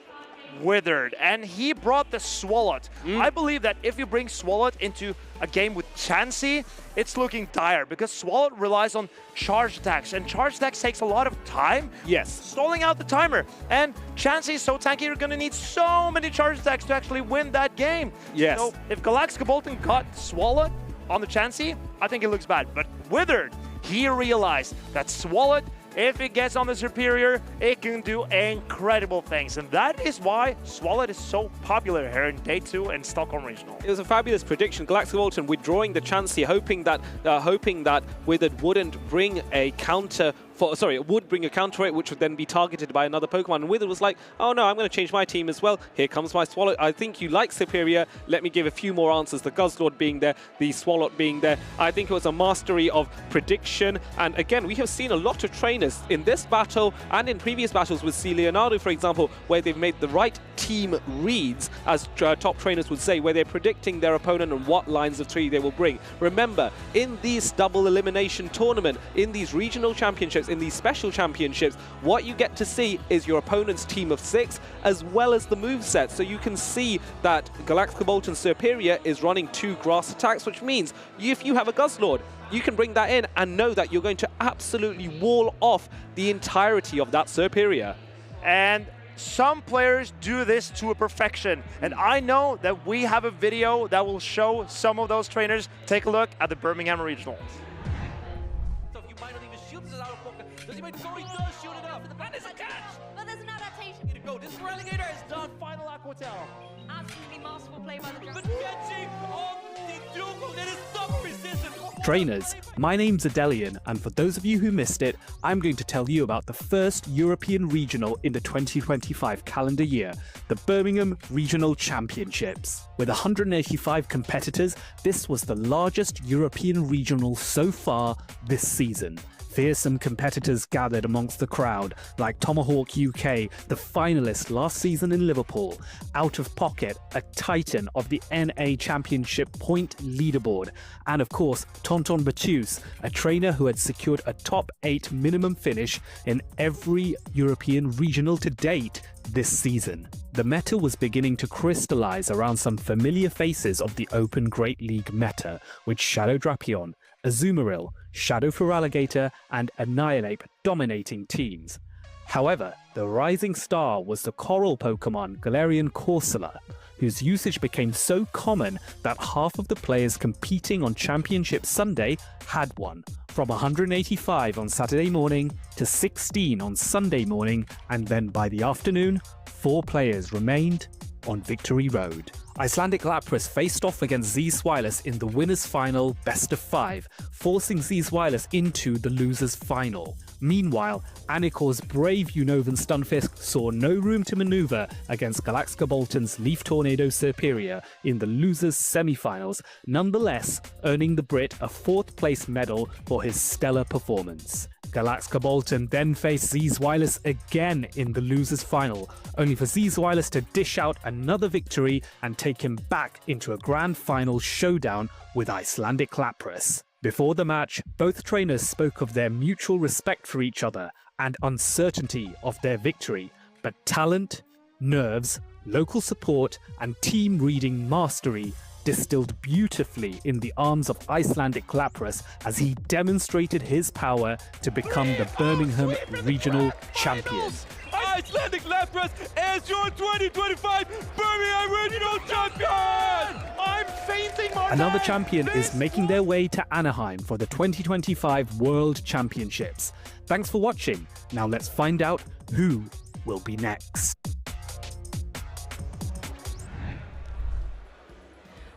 Withered, and he brought the Swalot. I believe that if you bring Swalot into a game with Chansey, it's looking dire, because Swalot relies on charge attacks, and charge attacks takes a lot of time. Yes. Stalling out the timer, and Chansey is so tanky, you're going to need so many charge attacks to actually win that game. Yes. So if Galaxkobolten got Swalot on the Chansey, I think it looks bad. But Withered, he realized that Swalot if it gets on the Superior, it can do incredible things. And that is why Swalot is so popular here in Day 2 in Stockholm Regional. It was a fabulous prediction. Galaxkobolten withdrawing the Chansey, hoping that Withered wouldn't bring a counter. It would bring a counter rate, which would then be targeted by another Pokemon. And Withered was like, oh no, I'm going to change my team as well. Here comes my Swalot. I think you like Superior. Let me give a few more answers. The Guzzlord being there, the Swalot being there. I think it was a mastery of prediction. And again, we have seen a lot of trainers in this battle and in previous battles with C. Leonardo, for example, where they've made the right team reads, as top trainers would say, where they're predicting their opponent and what lines of tree they will bring. Remember, in these double elimination tournament, in these regional championships, in these special championships, what you get to see is your opponent's team of 6 as well as the moveset. So you can see that Galaxkobolten Superior is running 2 grass attacks, which means if you have a Guzzlord, you can bring that in and know that you're going to absolutely wall off the entirety of that Superior. And some players do this to a perfection. And I know that we have a video that will show some of those trainers. Take a look at the Birmingham Regionals. Sorry, does shoot it up. That is a catch. But there's an adaptation. Here to go. This Relegator is done. Final Aquatel. Absolutely masterful play by the But catching on the Dugo. That is so resistant. Trainers, my name's Adelian, and for those of you who missed it, I'm going to tell you about the first European regional in the 2025 calendar year, the Birmingham Regional Championships. With 185 competitors, this was the largest European regional so far this season. Fearsome competitors gathered amongst the crowd, like Tomahawk UK, the finalist last season in Liverpool, Out of Pocket, a titan of the NA Championship point leaderboard, and of course Tonton Batus, a trainer who had secured a top 8 minimum finish in every European regional to date this season. The meta was beginning to crystallize around some familiar faces of the Open Great League meta, with Shadow Drapion, Azumarill, Shadow Feraligatr, and Annihilate dominating teams. However, the rising star was the coral Pokemon Galarian Corsola, whose usage became so common that half of the players competing on Championship Sunday had one. From 185 on Saturday morning to 16 on Sunday morning, and then by the afternoon, 4 players remained on Victory Road. Icelandic Lapras faced off against Z-Swilus in the winners' final best of 5, forcing Z-Swilus into the losers' final. Meanwhile, Anicor's brave Unnovan Stunfisk saw no room to maneuver against Galaxkobolten's Leaf Tornado Superior in the losers' semi-finals, nonetheless earning the Brit a 4th place medal for his stellar performance. Galaxkobolten then faced Z-Swilus again in the losers' final, only for Z-Swilus to dish out another victory and take him back into a grand final showdown with Icelandic Lapras. Before the match, both trainers spoke of their mutual respect for each other and uncertainty of their victory, but talent, nerves, local support, and team reading mastery distilled beautifully in the arms of Icelandic Lapras as he demonstrated his power to become the Birmingham Regional Champion. Icelandic Lapras is your 2025 Birmingham Regional Champion! I'm fainting, my Another man. champion is making their way to Anaheim for the 2025 World Championships. Thanks for watching. Now let's find out who will be next.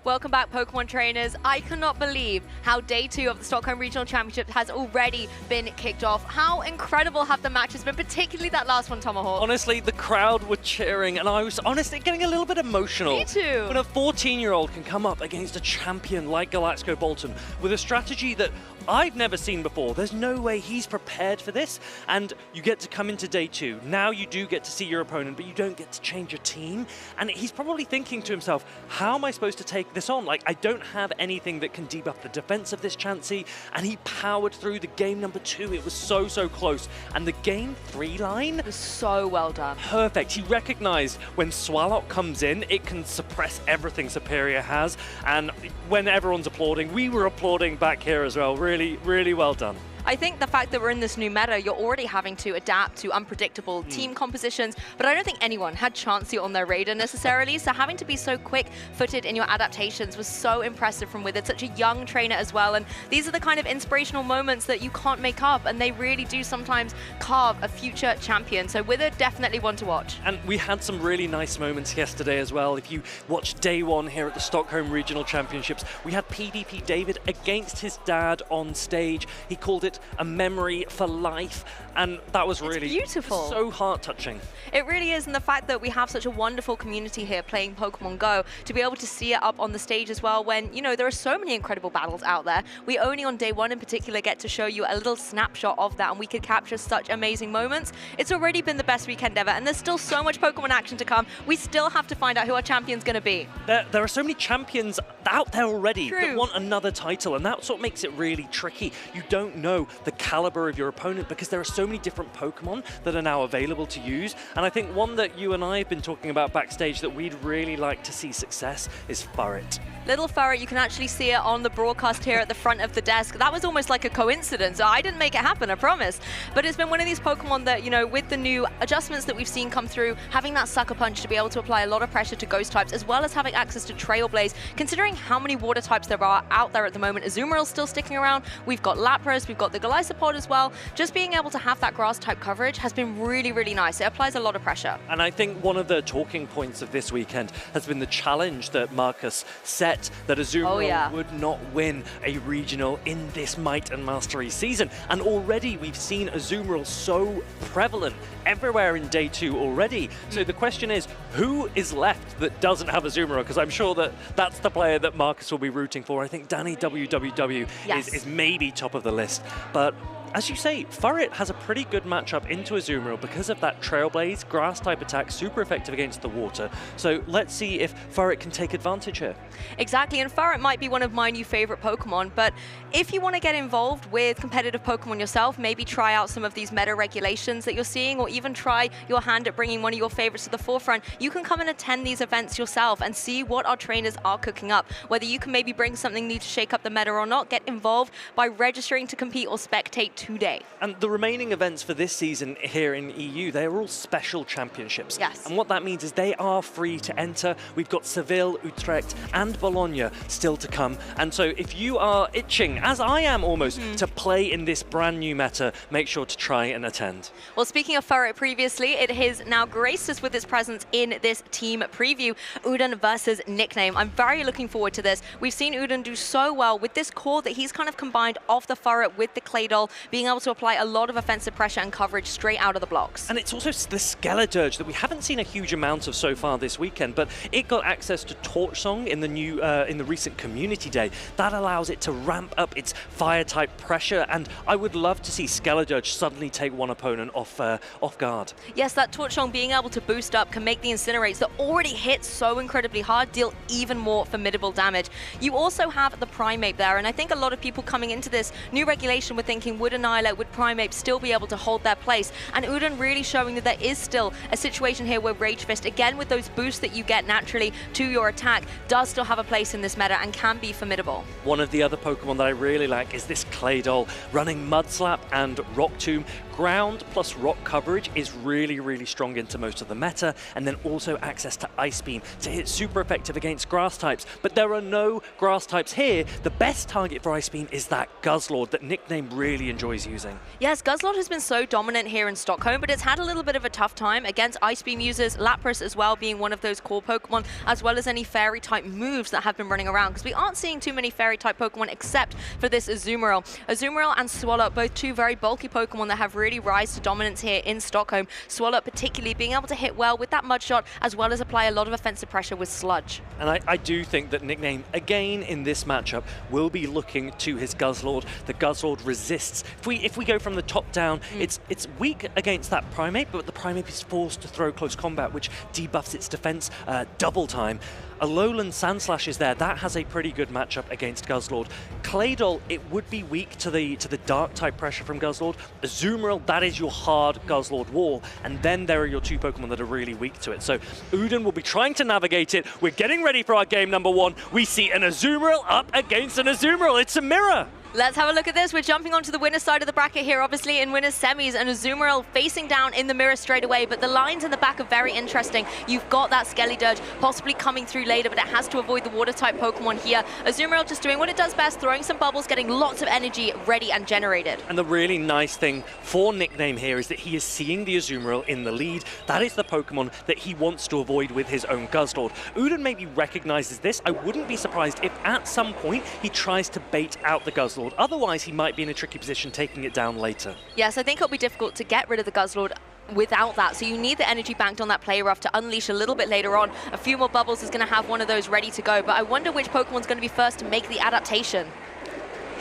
Welcome back, Pokemon trainers. I cannot believe how Day 2 of the Stockholm Regional Championship has already been kicked off. How incredible have the matches been, particularly that last one, Tomahawk? Honestly, the crowd were cheering, and I was honestly getting a little bit emotional. Me too. When a 14-year-old can come up against a champion like Galaxkobolten with a strategy that I've never seen before. There's no way he's prepared for this, and you get to come into Day 2. Now you do get to see your opponent, but you don't get to change your team. And he's probably thinking to himself, how am I supposed to take this on? Like, I don't have anything that can debuff the defense of this Chansey, and he powered through the game number 2. It was so, so close. And the game 3 line It was so well done. perfect. He recognized when Swalot comes in, it can suppress everything Superior has. And when everyone's applauding, we were applauding back here as well. Really, really well done. I think the fact that we're in this new meta, you're already having to adapt to unpredictable team compositions, but I don't think anyone had Chansey on their radar necessarily, so having to be so quick-footed in your adaptations was so impressive from Withered, such a young trainer as well, and these are the kind of inspirational moments that you can't make up, and they really do sometimes carve a future champion, so Withered definitely one to watch. And we had some really nice moments yesterday as well. If you watched day one here at the Stockholm Regional Championships, we had PvP David against his dad on stage. He called it a memory for life, and that was really beautiful. So heart-touching. It really is, and the fact that we have such a wonderful community here playing Pokemon Go, to be able to see it up on the stage as well when, you know, there are so many incredible battles out there. We only on day one in particular get to show you a little snapshot of that, and we could capture such amazing moments. It's already been the best weekend ever, and there's still so much Pokemon action to come. We still have to find out who our champion's going to be. There are so many champions out there already True. that want another title, and that's what makes it really tricky. You don't know the caliber of your opponent because there are so many different Pokemon that are now available to use, and I think one that you and I have been talking about backstage that we'd really like to see success is Furret. Little Furret, you can actually see it on the broadcast here at the front of the desk. That was almost like a coincidence. I didn't make it happen, I promise. But it's been one of these Pokemon that, you know, with the new adjustments that we've seen come through, having that Sucker Punch to be able to apply a lot of pressure to Ghost types, as well as having access to Trailblaze, considering how many water types there are out there at the moment. Azumarill's still sticking around. We've got Lapras, we've got the Golisopod as well. Just being able to have that grass type coverage has been really, really nice. It applies a lot of pressure. And I think one of the talking points of this weekend has been the challenge that Marcus set, that Azumarill would not win a regional in this Might and Mastery season. And already we've seen Azumarill so prevalent everywhere in day two already. So the question is, who is left that doesn't have Azumarill? Because I'm sure that that's the player that Marcus will be rooting for. I think DanneWWW is maybe top of the list. But as you say, Furret has a pretty good matchup into Azumarill because of that Trailblaze, grass-type attack, super effective against the water. So let's see if Furret can take advantage here. Exactly, and Furret might be one of my new favorite Pokemon, but if you want to get involved with competitive Pokemon yourself, maybe try out some of these meta regulations that you're seeing, or even try your hand at bringing one of your favorites to the forefront, you can come and attend these events yourself and see what our trainers are cooking up. Whether you can maybe bring something new to shake up the meta or not, get involved by registering to compete or spectate today. And the remaining events for this season here in EU, they're all special championships. Yes. And what that means is they are free to enter. We've got Seville, Utrecht, and Bologna still to come. And so if you are itching, as I am almost, to play in this brand new meta, make sure to try and attend. Well, speaking of Furret previously, it has now graced us with its presence in this team preview, Uden versus Nickname. I'm very looking forward to this. We've seen Uden do so well with this core that he's kind of combined of the Furret with the Claydol, being able to apply a lot of offensive pressure and coverage straight out of the blocks. And it's also the Skeledirge that we haven't seen a huge amount of so far this weekend, but it got access to Torch Song in the new in the recent Community Day. That allows it to ramp up its fire-type pressure, and I would love to see Skeledirge suddenly take one opponent off guard. Yes, that Torch Song being able to boost up can make the Incinerates that already hit so incredibly hard deal even more formidable damage. You also have the Primeape there, and I think a lot of people coming into this new regulation were thinking, would Annihilate, would Primeape still be able to hold their place? And Uden really showing that there is still a situation here where Rage Fist, again with those boosts that you get naturally to your attack, does still have a place in this meta and can be formidable. One of the other Pokemon that I really like is this Claydol, running Mud Slap and Rock Tomb. Ground plus rock coverage is really, really strong into most of the meta, and then also access to Ice Beam to hit super effective against grass types. But there are no grass types here. The best target for Ice Beam is that Guzzlord that Nickname really enjoys using. Yes, Guzzlord has been so dominant here in Stockholm, but it's had a little bit of a tough time against Ice Beam users, Lapras as well being one of those core Pokemon, as well as any Fairy type moves that have been running around, because we aren't seeing too many Fairy type Pokemon except for this Azumarill. Azumarill and Swallow, both two very bulky Pokemon that have really rise to dominance here in Stockholm. Swallow particularly being able to hit well with that Mud Shot, as well as apply a lot of offensive pressure with Sludge. And I do think that Nickname, again in this matchup, will be looking to his Guzzlord. The Guzzlord resists. If we go from the top down, it's weak against that Primeape, but the Primeape is forced to throw close combat, which debuffs its defense double time. Alolan Sandslash is there. That has a pretty good matchup against Guzzlord. Claydol, it would be weak to the dark type pressure from Guzzlord. Azumarill, that is your hard Guzzlord wall. And then there are your two Pokemon that are really weak to it. So Uden will be trying to navigate it. We're getting ready for our game number one. We see an Azumarill up against an Azumarill. It's a mirror. Let's have a look at this. We're jumping onto the winner's side of the bracket here, obviously in winner's semis, and Azumarill facing down in the mirror straight away, but the lines in the back are very interesting. You've got that Skeledirge possibly coming through later, but it has to avoid the water-type Pokemon here. Azumarill just doing what it does best, throwing some bubbles, getting lots of energy ready and generated. And the really nice thing for Nickname here is that he is seeing the Azumarill in the lead. That is the Pokemon that he wants to avoid with his own Guzzlord. Uden maybe recognizes this. I wouldn't be surprised if at some point he tries to bait out the Guzzlord. Otherwise, he might be in a tricky position taking it down later. Yes, I think it'll be difficult to get rid of the Guzzlord without that, so you need the energy banked on that Play Rough to unleash a little bit later on. A few more bubbles is going to have one of those ready to go, but I wonder which Pokemon's going to be first to make the adaptation.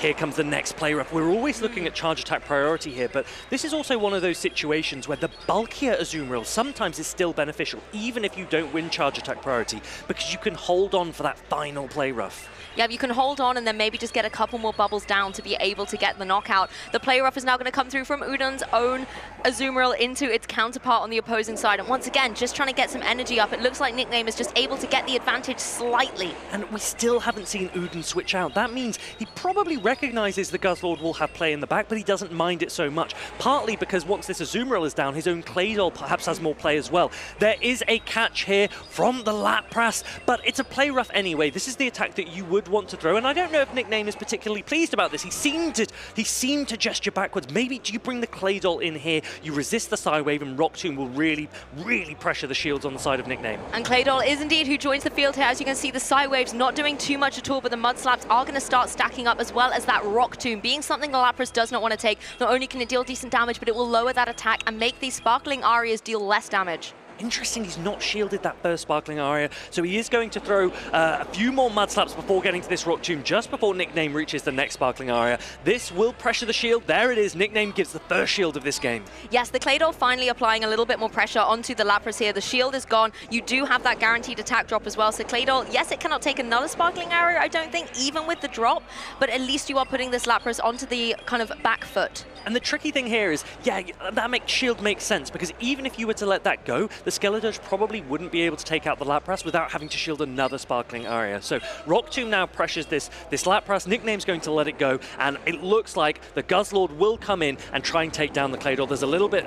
Here comes the next Play Rough. We're always looking at charge attack priority here, but this is also one of those situations where the bulkier Azumarill sometimes is still beneficial, even if you don't win charge attack priority, because you can hold on for that final Play Rough. Yeah, you can hold on and then maybe just get a couple more bubbles down to be able to get the knockout. The Play Rough is now going to come through from Uden's own Azumarill into its counterpart on the opposing side. And once again, just trying to get some energy up. It looks like Nickname is just able to get the advantage slightly. And we still haven't seen Uden switch out. That means he probably recognizes the Guzzlord will have play in the back, but he doesn't mind it so much. Partly because once this Azumarill is down, his own Claydol perhaps has more play as well. There is a catch here from the Lapras, but it's a Play Rough anyway. This is the attack that you would want to throw, and I don't know if Nickname is particularly pleased about this. He seemed to gesture backwards. Maybe do you bring the Claydol in here, you resist the Psywave, and Rock Tomb will really pressure the shields on the side of Nickname. And Claydol is indeed who joins the field here. As you can see, the Psywaves not doing too much at all, but the Mud Slaps are going to start stacking up, as well as that Rock Tomb being something the Lapras does not want to take. Not only can it deal decent damage, but it will lower that attack and make these Sparkling Arias deal less damage. Interesting, he's not shielded that first Sparkling Aria, so he is going to throw a few more Mud Slaps before getting to this Rock Tomb, just before Nickname reaches the next Sparkling Aria. This will pressure the shield. There it is. Nickname gives the first shield of this game. Yes, the Claydol finally applying a little bit more pressure onto the Lapras here. The shield is gone. You do have that guaranteed attack drop as well, so Claydol, yes, it cannot take another Sparkling Aria, I don't think, even with the drop, but at least you are putting this Lapras onto the kind of back foot. And the tricky thing here is, yeah, that shield makes sense, because even if you were to let that go, the Skeledirge probably wouldn't be able to take out the Lapras without having to shield another Sparkling Aria. So Rock Tomb now pressures this Lapras. Nickname's going to let it go, and it looks like the Guzzlord will come in and try and take down the Claydol. There's a little bit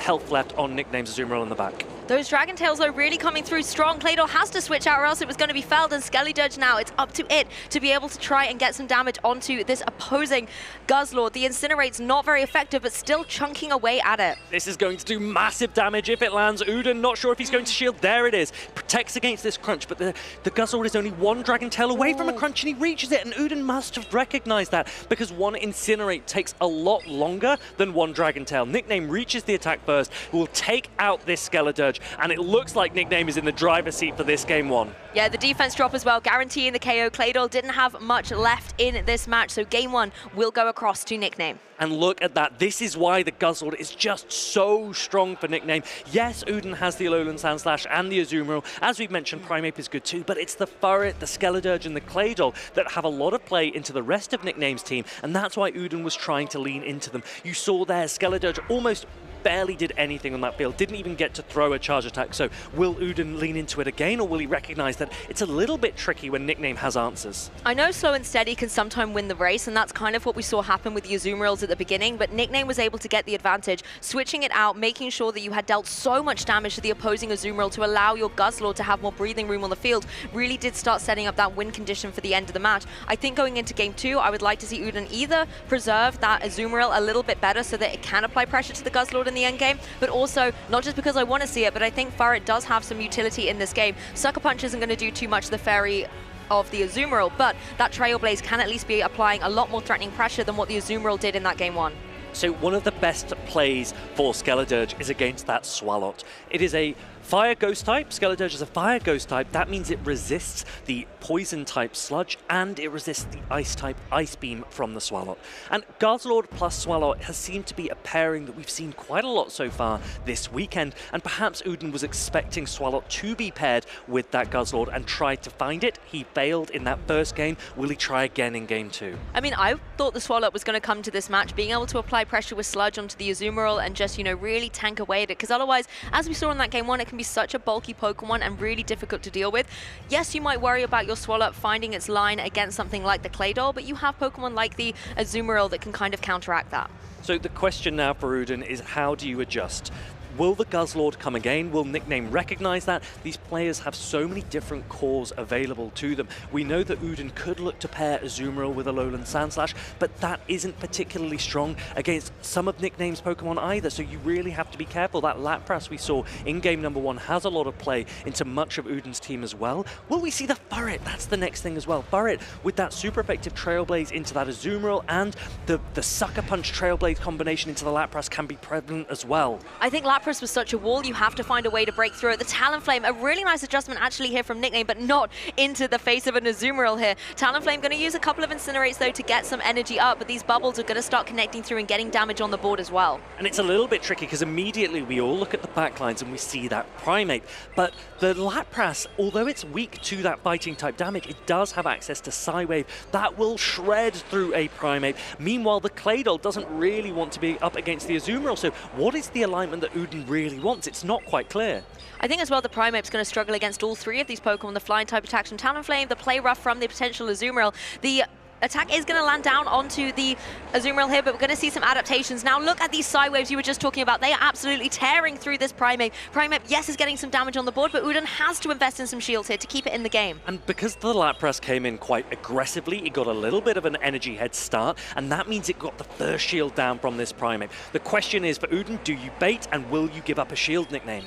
health left on Nickname's Azumarill in the back. Those Dragon Tails, though, really coming through strong. Claydol has to switch out or else it was going to be felled, and Skeledirge now, it's up to it to be able to try and get some damage onto this opposing Guzzlord. The Incinerate's not very effective, but still chunking away at it. This is going to do massive damage if it lands. Uden, not sure if he's going to shield. There it is. Protects against this crunch, but the Guzzlord is only one Dragon Tail away from a crunch, and he reaches it, and Uden must have recognized that, because one Incinerate takes a lot longer than one Dragon Tail. Nickname reaches the attack first, will take out this Skeledirge, and it looks like Nickname is in the driver's seat for this game one. Yeah, the defense drop as well, guaranteeing the KO. Claydol didn't have much left in this match, so game one will go across to Nickname. And look at that. This is why the Guzzlord is just so strong for Nickname. Yes, Uden has the Alolan Sandslash and the Azumarill. As we've mentioned, Primeape is good too, but it's the Furret, the Skeledirge, and the Claydol that have a lot of play into the rest of Nickname's team, and that's why Uden was trying to lean into them. You saw there, Skeledirge almost barely did anything on that field, didn't even get to throw a charge attack. So will Uden lean into it again, or will he recognize that it's a little bit tricky when Nickname has answers? I know slow and steady can sometimes win the race, and that's kind of what we saw happen with the Azumarills at the beginning, but Nickname was able to get the advantage, switching it out, making sure that you had dealt so much damage to the opposing Azumarill to allow your Guzzlord to have more breathing room on the field. Really did start setting up that win condition for the end of the match. I think going into game two, I would like to see Uden either preserve that Azumarill a little bit better so that it can apply pressure to the Guzzlord in the end game, but also, not just because I want to see it, but I think Furret does have some utility in this game. Sucker Punch isn't going to do too much to the Fairy of the Azumarill, but that Trailblaze can at least be applying a lot more threatening pressure than what the Azumarill did in that game one. So one of the best plays for Skeledirge is against that Swalot. It is a Fire Ghost type. Skeledirge is a Fire Ghost type. That means it resists the Poison type Sludge, and it resists the Ice type Ice Beam from the Swalot. And Guzzlord plus Swalot has seemed to be a pairing that we've seen quite a lot so far this weekend, and perhaps Uden was expecting Swalot to be paired with that Guzzlord and tried to find it. He failed in that first game. Will he try again in game two? I mean, I thought the Swalot was going to come to this match being able to apply pressure with Sludge onto the Azumarill and just, you know, really tank away at it, because otherwise, as we saw in that game one, it can can be such a bulky Pokemon and really difficult to deal with. Yes, you might worry about your Swallow finding its line against something like the Claydol, but you have Pokemon like the Azumarill that can kind of counteract that. So the question now for Uden is, how do you adjust? Will the Guzzlord come again? Will Nickname recognize that? These players have so many different cores available to them. We know that Uden could look to pair Azumarill with a Alolan Sandslash, but that isn't particularly strong against some of Nickname's Pokemon either, so you really have to be careful. That Lapras we saw in game number 1 has a lot of play into much of Uden's team as well. Will we see the Furret? That's the next thing as well. Furret with that super effective Trail Blaze into that Azumarill, and the Sucker Punch Trail Blaze combination into the Lapras can be prevalent as well. I think Lapras was such a wall, you have to find a way to break through it. The Talonflame, a really nice adjustment actually here from Nickname, but not into the face of an Azumarill here. Talonflame going to use a couple of Incinerates though to get some energy up, but these bubbles are going to start connecting through and getting damage on the board as well. And it's a little bit tricky because immediately we all look at the backlines and we see that Primate. But the Lapras, although it's weak to that fighting type damage, it does have access to Psywave that will shred through a Primate. Meanwhile, the Claydol doesn't really want to be up against the Azumarill. So what is the alignment that Uden really wants? It's not quite clear. I think as well the Primate's going to struggle against all three of these Pokemon. The flying type attacks from Talonflame, the Play Rough from the potential Azumarill. The attack is going to land down onto the Azumarill here, but we're going to see some adaptations. Now look at these Psywaves you were just talking about. They are absolutely tearing through this Primate. Primate, yes, is getting some damage on the board, but Uden has to invest in some shields here to keep it in the game. And because the Lapras came in quite aggressively, it got a little bit of an energy head start, and that means it got the first shield down from this Primate. The question is for Uden, do you bait and will you give up a shield, Nickname?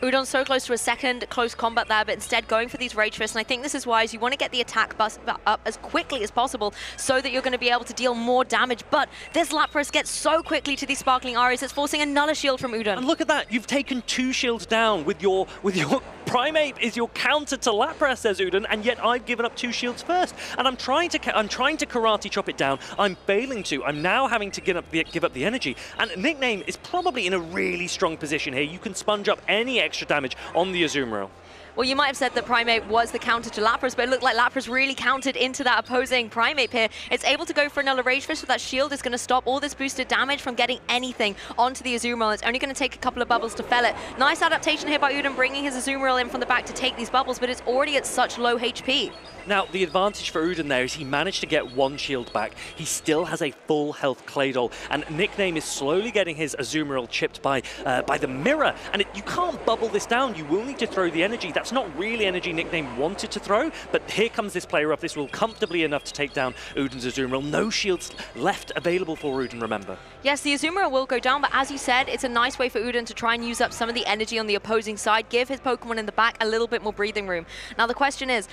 Udon's so close to a second close combat there, but instead going for these Rage Fists, and I think this is wise. You want to get the attack bust up as quickly as possible so that you're going to be able to deal more damage, but this Lapras gets so quickly to these Sparkling Arias, it's forcing another shield from Udon. And look at that, you've taken 2 shields down with your Primate is your counter to Lapras, says Uden, and yet I've given up 2 shields first. And I'm trying to Karate Chop it down. I'm failing to. I'm now having to give up the energy. And Nickname is probably in a really strong position here. You can sponge up any extra damage on the Azumarill. Well, you might have said that Primate was the counter to Lapras, but it looked like Lapras really countered into that opposing Primate here. It's able to go for another Rage Fist, so that shield is going to stop all this boosted damage from getting anything onto the Azumarill. It's only going to take a couple of bubbles to fell it. Nice adaptation here by Uden, bringing his Azumarill in from the back to take these bubbles, but it's already at such low HP. Now, the advantage for Uden there is he managed to get 1 shield back. He still has a full health Claydol, and Nickname is slowly getting his Azumarill chipped by the mirror. And you can't bubble this down. You will need to throw the energy. That's not really energy Nickname wanted to throw, but here comes this player up. This will comfortably enough to take down Uden's Azumarill. No shields left available for Uden, remember. Yes, the Azumarill will go down, but as you said, it's a nice way for Uden to try and use up some of the energy on the opposing side, give his Pokemon in the back a little bit more breathing room. Now the question is,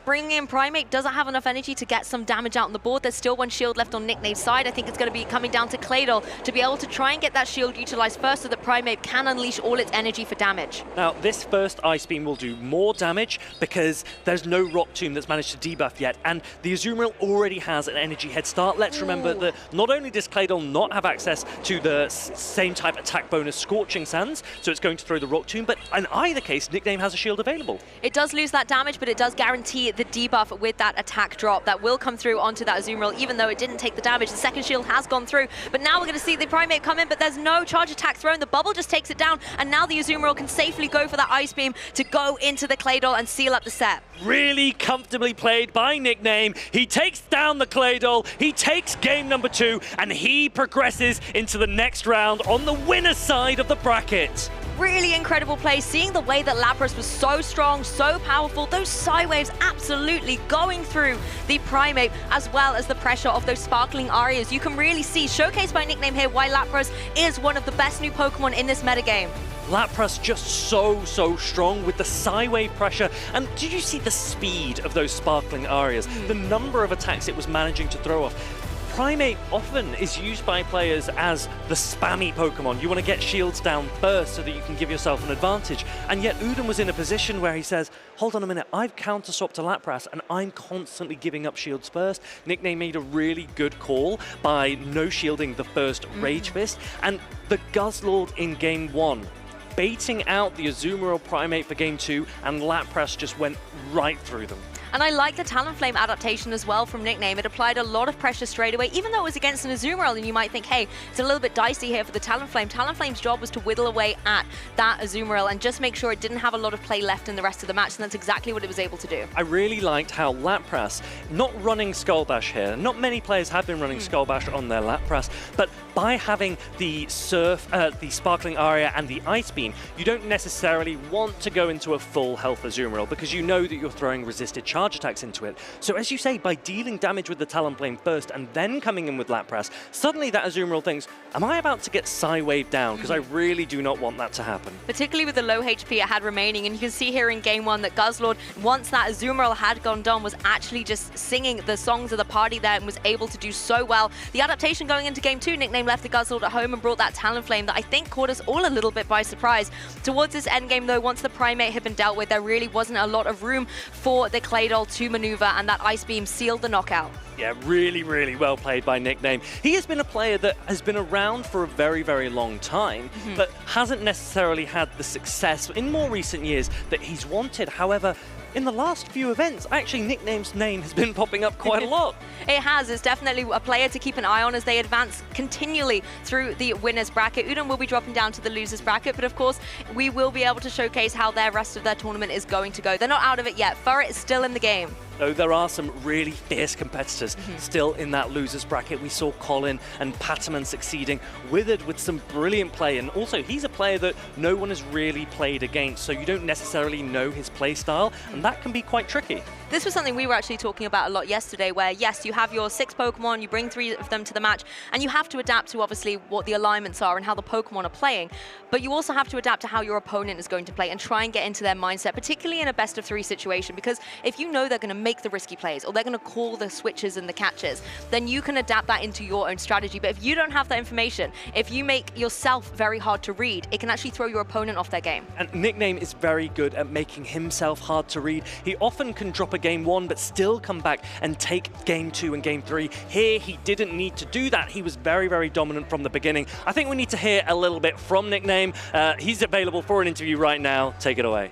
bringing in Primate doesn't have enough energy to get some damage out on the board. There's still 1 shield left on Nickname's side. I think it's going to be coming down to Claydol to be able to try and get that shield utilized first so that Primate can unleash all its energy for damage. Now, this first Ice Beam will do more damage because there's no Rock Tomb that's managed to debuff yet, and the Azumarill already has an energy head start. Let's remember that not only does Claydol not have access to the same type attack bonus Scorching Sands, so it's going to throw the Rock Tomb, but in either case, Nickname has a shield available. It does lose that damage, but it does guarantee the debuff with that attack drop that will come through onto that Azumarill, even though it didn't take the damage. The second shield has gone through, but now we're going to see the Primate come in, but there's no charge attack thrown. The bubble just takes it down, and now the Azumarill can safely go for that Ice Beam to go into the Claydol and seal up the set. Really comfortably played by Nickname. He takes down the Claydol, he takes game number 2, and he progresses into the next round on the winner's side of the bracket. Really incredible play, seeing the way that Lapras was so strong, so powerful, those Psywaves absolutely going through the Primate, as well as the pressure of those Sparkling Arias. You can really see, showcased by Nickname here, why Lapras is one of the best new Pokemon in this metagame. Lapras just so strong with the Psywave pressure. And did you see the speed of those Sparkling Arias? The number of attacks it was managing to throw off. Primate often is used by players as the spammy Pokemon. You want to get shields down first so that you can give yourself an advantage. And yet Uden was in a position where he says, hold on a minute, I've counter-swapped to Lapras and I'm constantly giving up shields first. Nickname made a really good call by no shielding the first Rage Fist. And the Guzzlord in game 1, baiting out the Azumarill Primate for game 2, and Lapras just went right through them. And I like the Talonflame adaptation as well from Nickname. It applied a lot of pressure straight away, even though it was against an Azumarill, and you might think, hey, it's a little bit dicey here for the Talonflame. Talonflame's job was to whittle away at that Azumarill and just make sure it didn't have a lot of play left in the rest of the match, and that's exactly what it was able to do. I really liked how Lapras, not running Skull Bash here, not many players have been running Skull Bash on their Lapras, but by having the Surf, the Sparkling Aria and the Ice Beam, you don't necessarily want to go into a full health Azumarill because you know that you're throwing resisted charge attacks into it. So as you say, by dealing damage with the Talonflame first and then coming in with Lapras, suddenly that Azumarill thinks, am I about to get Psy-Waved down? Because I really do not want that to happen. Particularly with the low HP it had remaining, and you can see here in game one that Guzzlord, once that Azumarill had gone down, was actually just singing the songs of the party there and was able to do so well. The adaptation going into game two, Nickname left the Guzzlord at home and brought that Talonflame that I think caught us all a little bit by surprise. Towards this endgame though, once the Primate had been dealt with, there really wasn't a lot of room for the Claydol to maneuver, and that Ice Beam sealed the knockout. Yeah, really, really well played by Nickname. He has been a player that has been around for a very, very long time, but hasn't necessarily had the success in more recent years that he's wanted. However, in the last few events, actually Nickname's name has been popping up quite a lot. It has. It's definitely a player to keep an eye on as they advance continually through the winners bracket. Udon will be dropping down to the losers bracket, but of course, we will be able to showcase how their rest of their tournament is going to go. They're not out of it yet. Furret is still in the game. Though there are some really fierce competitors still in that losers bracket. We saw Colin and Patterman succeeding, Withered with some brilliant play, and also he's a player that no one has really played against, so you don't necessarily know his play style, and that can be quite tricky. This was something we were actually talking about a lot yesterday, where yes, you have your 6 Pokemon, you bring 3 of them to the match, and you have to adapt to obviously what the alignments are and how the Pokemon are playing, but you also have to adapt to how your opponent is going to play and try and get into their mindset, particularly in a best of 3 situation, because if you know they're going to make the risky plays or they're going to call the switches and the catches, then you can adapt that into your own strategy. But if you don't have that information, if you make yourself very hard to read, it can actually throw your opponent off their game. And Nickname is very good at making himself hard to read. He often can drop a game 1 but still come back and take game 2 and game 3. Here he didn't need to do that. He was very, very dominant from the beginning. I think we need to hear a little bit from Nickname. He's available for an interview right now. Take it away.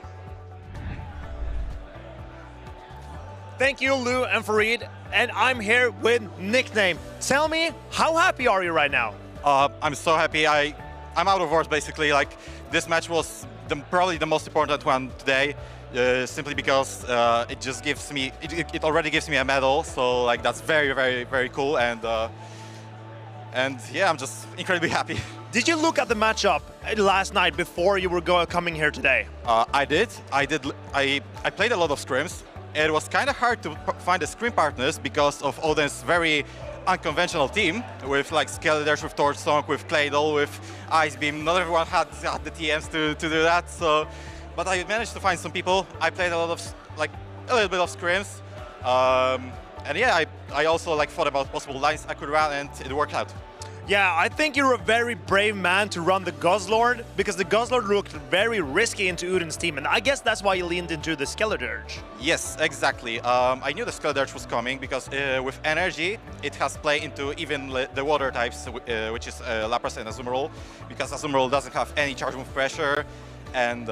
Thank you, Lou and Farid, and I'm here with Nickname. Tell me, how happy are you right now? I'm so happy. I'm out of words, basically. Like, this match was probably the most important one today, simply because it just gives me, it already gives me a medal, so like that's very, very, very cool, and yeah, I'm just incredibly happy. Did you look at the matchup last night before you were coming here today? I did. I played a lot of scrims. It was kind of hard to find the scrim partners because of Odin's very unconventional team with like Skeledirge, with Torch Song, with Claydol, with Ice Beam. Not everyone had the TMs to do that. So, but I managed to find some people. I played a little bit of scrims, and yeah, I also like thought about possible lines I could run, and it worked out. Yeah, I think you're a very brave man to run the Guzzlord, because the Guzzlord looked very risky into Udin's team, and I guess that's why you leaned into the Skeledirge. Yes, exactly. I knew the Skeledirge was coming because with energy, it has play into even the water types, which is Lapras and Azumarill, because Azumarill doesn't have any charge move pressure, and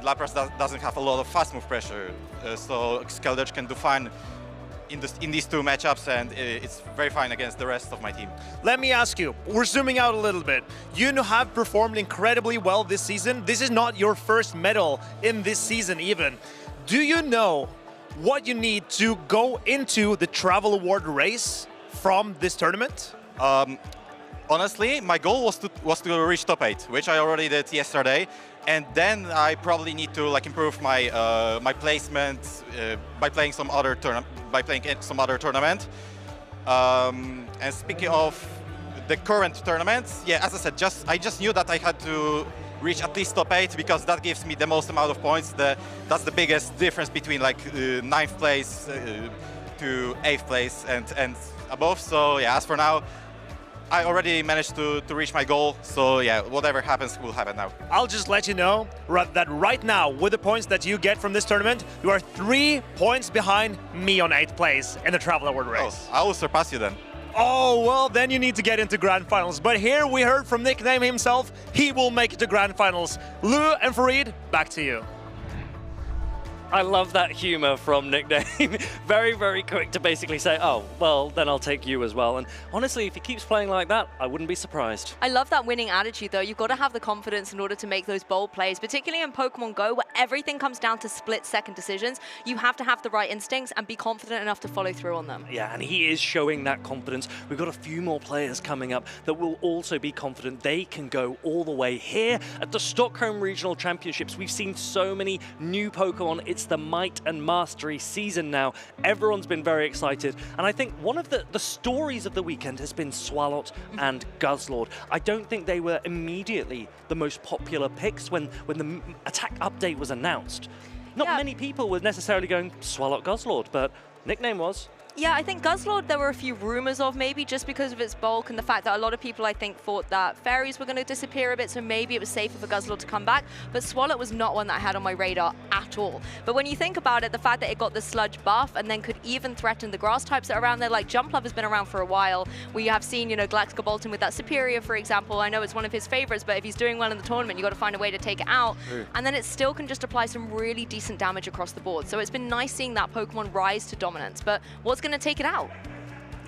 Lapras doesn't have a lot of fast move pressure, so Skeledirge can do fine in these 2 matchups, and it's very fine against the rest of my team. Let me ask you, we're zooming out a little bit. You have performed incredibly well this season. This is not your first medal in this season even. Do you know what you need to go into the Travel Award race from this tournament? Honestly, my goal was to reach top 8, which I already did yesterday, and then I probably need to like improve my my placement by playing some other tournament. And speaking of the current tournament, yeah, as I said, I just knew that I had to reach at least top 8 because that gives me the most amount of points. That's the biggest difference between like 9th place to 8th place and above. So yeah, as for now, I already managed to reach my goal, so yeah, whatever happens will happen now. I'll just let you know that right now, with the points that you get from this tournament, you are 3 points behind me on 8th place in the Travel Award race. Oh, I will surpass you then. Oh, well, then you need to get into Grand Finals. But here we heard from Nickname himself, he will make it to Grand Finals. Lou and Farid, back to you. I love that humor from Nickname. Very, very quick to basically say, oh, well, then I'll take you as well. And honestly, if he keeps playing like that, I wouldn't be surprised. I love that winning attitude, though. You've got to have the confidence in order to make those bold plays, particularly in Pokemon Go, where everything comes down to split-second decisions. You have to have the right instincts and be confident enough to follow through on them. Yeah, and he is showing that confidence. We've got a few more players coming up that will also be confident they can go all the way. Here at the Stockholm Regional Championships, we've seen so many new Pokemon. It's the Might and Mastery season now. Everyone's been very excited. And I think one of the stories of the weekend has been Swalot and Guzzlord. I don't think they were immediately the most popular picks when the attack update was announced. Not many people were necessarily going Swalot Guzzlord, but Nickname was. Yeah, I think Guzzlord, there were a few rumors of maybe just because of its bulk and the fact that a lot of people, I think, thought that fairies were going to disappear a bit, so maybe it was safer for Guzzlord to come back. But Swalot was not one that I had on my radar at all. But when you think about it, the fact that it got the sludge buff and then could even threaten the grass types that are around there, like Jumpluff has been around for a while. We have seen, you know, Galaxkobolten with that Superior, for example. I know it's one of his favorites, but if he's doing well in the tournament, you've got to find a way to take it out. And then it still can just apply some really decent damage across the board. So it's been nice seeing that Pokemon rise to dominance. But what's going to take it out?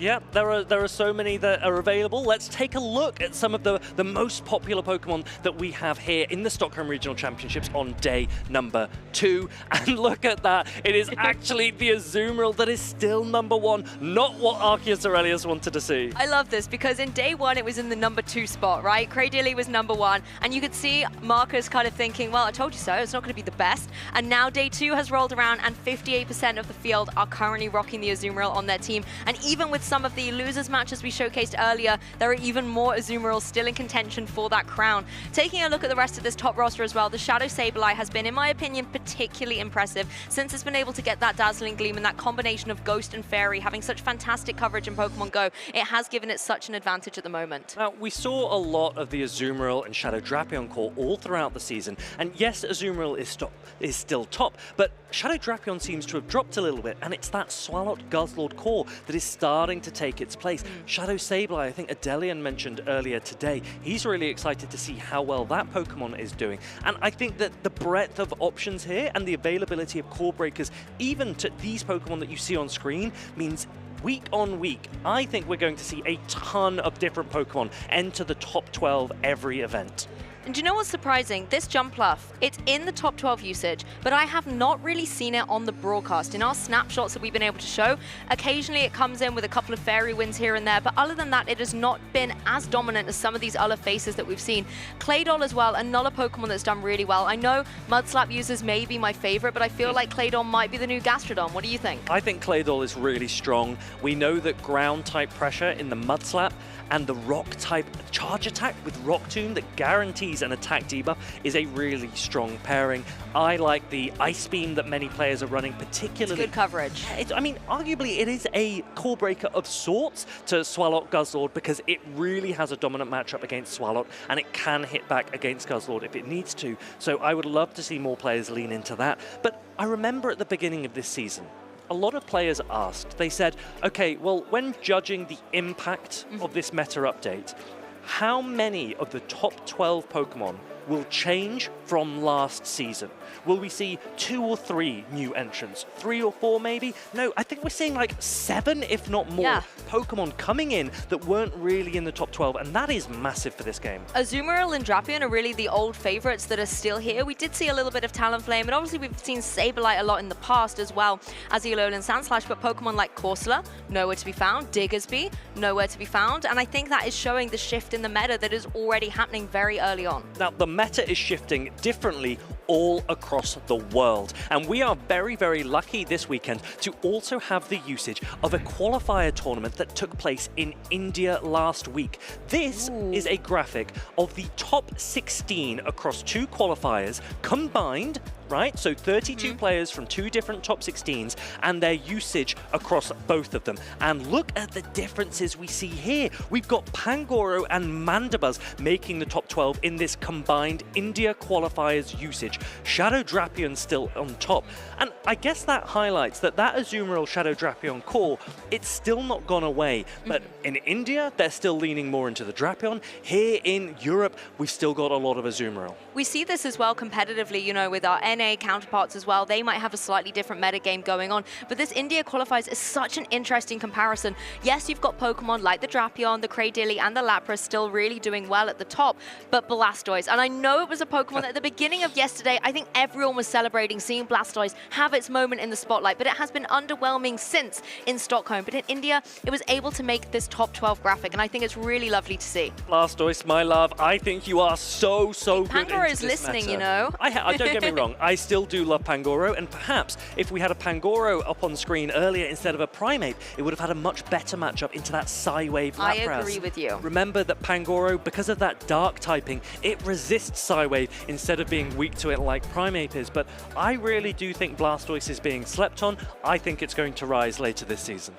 Yeah, there are so many that are available. Let's take a look at some of the most popular Pokemon that we have here in the Stockholm Regional Championships on day number 2. And look at that. It is actually the Azumarill that is still number 1, not what Arceus Aurelius wanted to see. I love this because in day 1, it was in the number 2 spot, right? Cradily was number 1. And you could see Marcus kind of thinking, well, I told you so. It's not going to be the best. And now day 2 has rolled around and 58% of the field are currently rocking the Azumarill on their team. And even with some of the losers matches we showcased earlier, there are even more Azumarills still in contention for that crown. Taking a look at the rest of this top roster as well, the Shadow Sableye has been, in my opinion, particularly impressive since it's been able to get that Dazzling Gleam and that combination of Ghost and Fairy having such fantastic coverage in Pokemon Go. It has given it such an advantage at the moment. Now, we saw a lot of the Azumarill and Shadow Drapion core all throughout the season, and yes, Azumarill is still top, but Shadow Drapion seems to have dropped a little bit, and it's that Swalot Guzzlord core that is starting to take its place. Shadow Sableye, I think Adelian mentioned earlier today, he's really excited to see how well that Pokemon is doing. And I think that the breadth of options here and the availability of core breakers, even to these Pokemon that you see on screen, means week on week, I think we're going to see a ton of different Pokemon enter the top 12 every event. And do you know what's surprising? This Jumpluff, it's in the top 12 usage, but I have not really seen it on the broadcast. In our snapshots that we've been able to show, occasionally it comes in with a couple of fairy wins here and there, but other than that, it has not been as dominant as some of these other faces that we've seen. Claydol as well, another Pokemon that's done really well. I know Mudslap users may be my favorite, but I feel like Claydol might be the new Gastrodon. What do you think? I think Claydol is really strong. We know that ground type pressure in the Mudslap and the rock type charge attack with Rock Tomb that guarantees an attack debuff is a really strong pairing. I like the Ice Beam that many players are running, particularly. It's good coverage. I mean, arguably it is a core breaker of sorts to Swalot Guzzlord because it really has a dominant matchup against Swalot and it can hit back against Guzzlord if it needs to. So I would love to see more players lean into that. But I remember at the beginning of this season, a lot of players asked, they said, okay, well, when judging the impact of this meta update, how many of the top 12 Pokemon will change from last season? Will we see 2 or 3 new entrants? 3 or 4 maybe? No, I think we're seeing like 7, if not more, Pokemon coming in that weren't really in the top 12, and that is massive for this game. Azumarill and Drapion are really the old favorites that are still here. We did see a little bit of Talonflame, and obviously we've seen Sableye a lot in the past as well as Alolan Sandslash, but Pokemon like Corsola, nowhere to be found. Diggersby, nowhere to be found, and I think that is showing the shift in the meta that is already happening very early on. Now, the meta is shifting differently all across the world. And we are very, very lucky this weekend to also have the usage of a qualifier tournament that took place in India last week. This is a graphic of the top 16 across 2 qualifiers combined, right? So 32 players from 2 different top 16s and their usage across both of them. And look at the differences we see here. We've got Pangoro and Mandibuzz making the top 12 in this combined India qualifiers usage. Shadow Drapion still on top. And I guess that highlights that Azumarill Shadow Drapion core, it's still not gone away. But in India, they're still leaning more into the Drapion. Here in Europe, we've still got a lot of Azumarill. We see this as well competitively, you know, with our NA counterparts as well. They might have a slightly different metagame going on. But this India qualifiers is such an interesting comparison. Yes, you've got Pokemon like the Drapion, the Cradily, and the Lapras still really doing well at the top, but Blastoise. And I know it was a Pokemon that at the beginning of yesterday, I think everyone was celebrating seeing Blastoise have its moment in the spotlight, but it has been underwhelming since in Stockholm. But in India, it was able to make this top 12 graphic, and I think it's really lovely to see. Blastoise, my love, I think you are so good Pangoro into is this listening, meta. you know. I don't get me wrong, I still do love Pangoro, and perhaps if we had a Pangoro up on screen earlier instead of a Primeape, it would have had a much better matchup into that Psywave Lapras. I agree with you. Remember that Pangoro, because of that dark typing, it resists Psywave instead of being weak to it like Primeape is. But I really do think Blastoise is being slept on. I think it's going to rise later this season.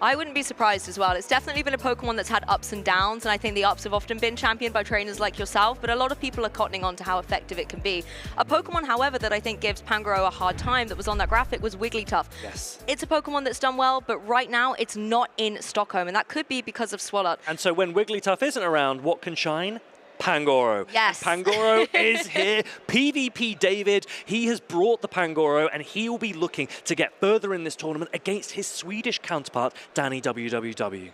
I wouldn't be surprised as well. It's definitely been a Pokemon that's had ups and downs, and I think the ups have often been championed by trainers like yourself, but a lot of people are cottoning on to how effective it can be. A Pokemon, however, that I think gives Pangoro a hard time that was on that graphic was Wigglytuff. Yes. It's a Pokemon that's done well, but right now it's not in Stockholm, and that could be because of Swalot. And so when Wigglytuff isn't around, what can shine? Pangoro. Yes. Pangoro is here. PvP David, he has brought the Pangoro, and he will be looking to get further in this tournament against his Swedish counterpart, DanneWWW.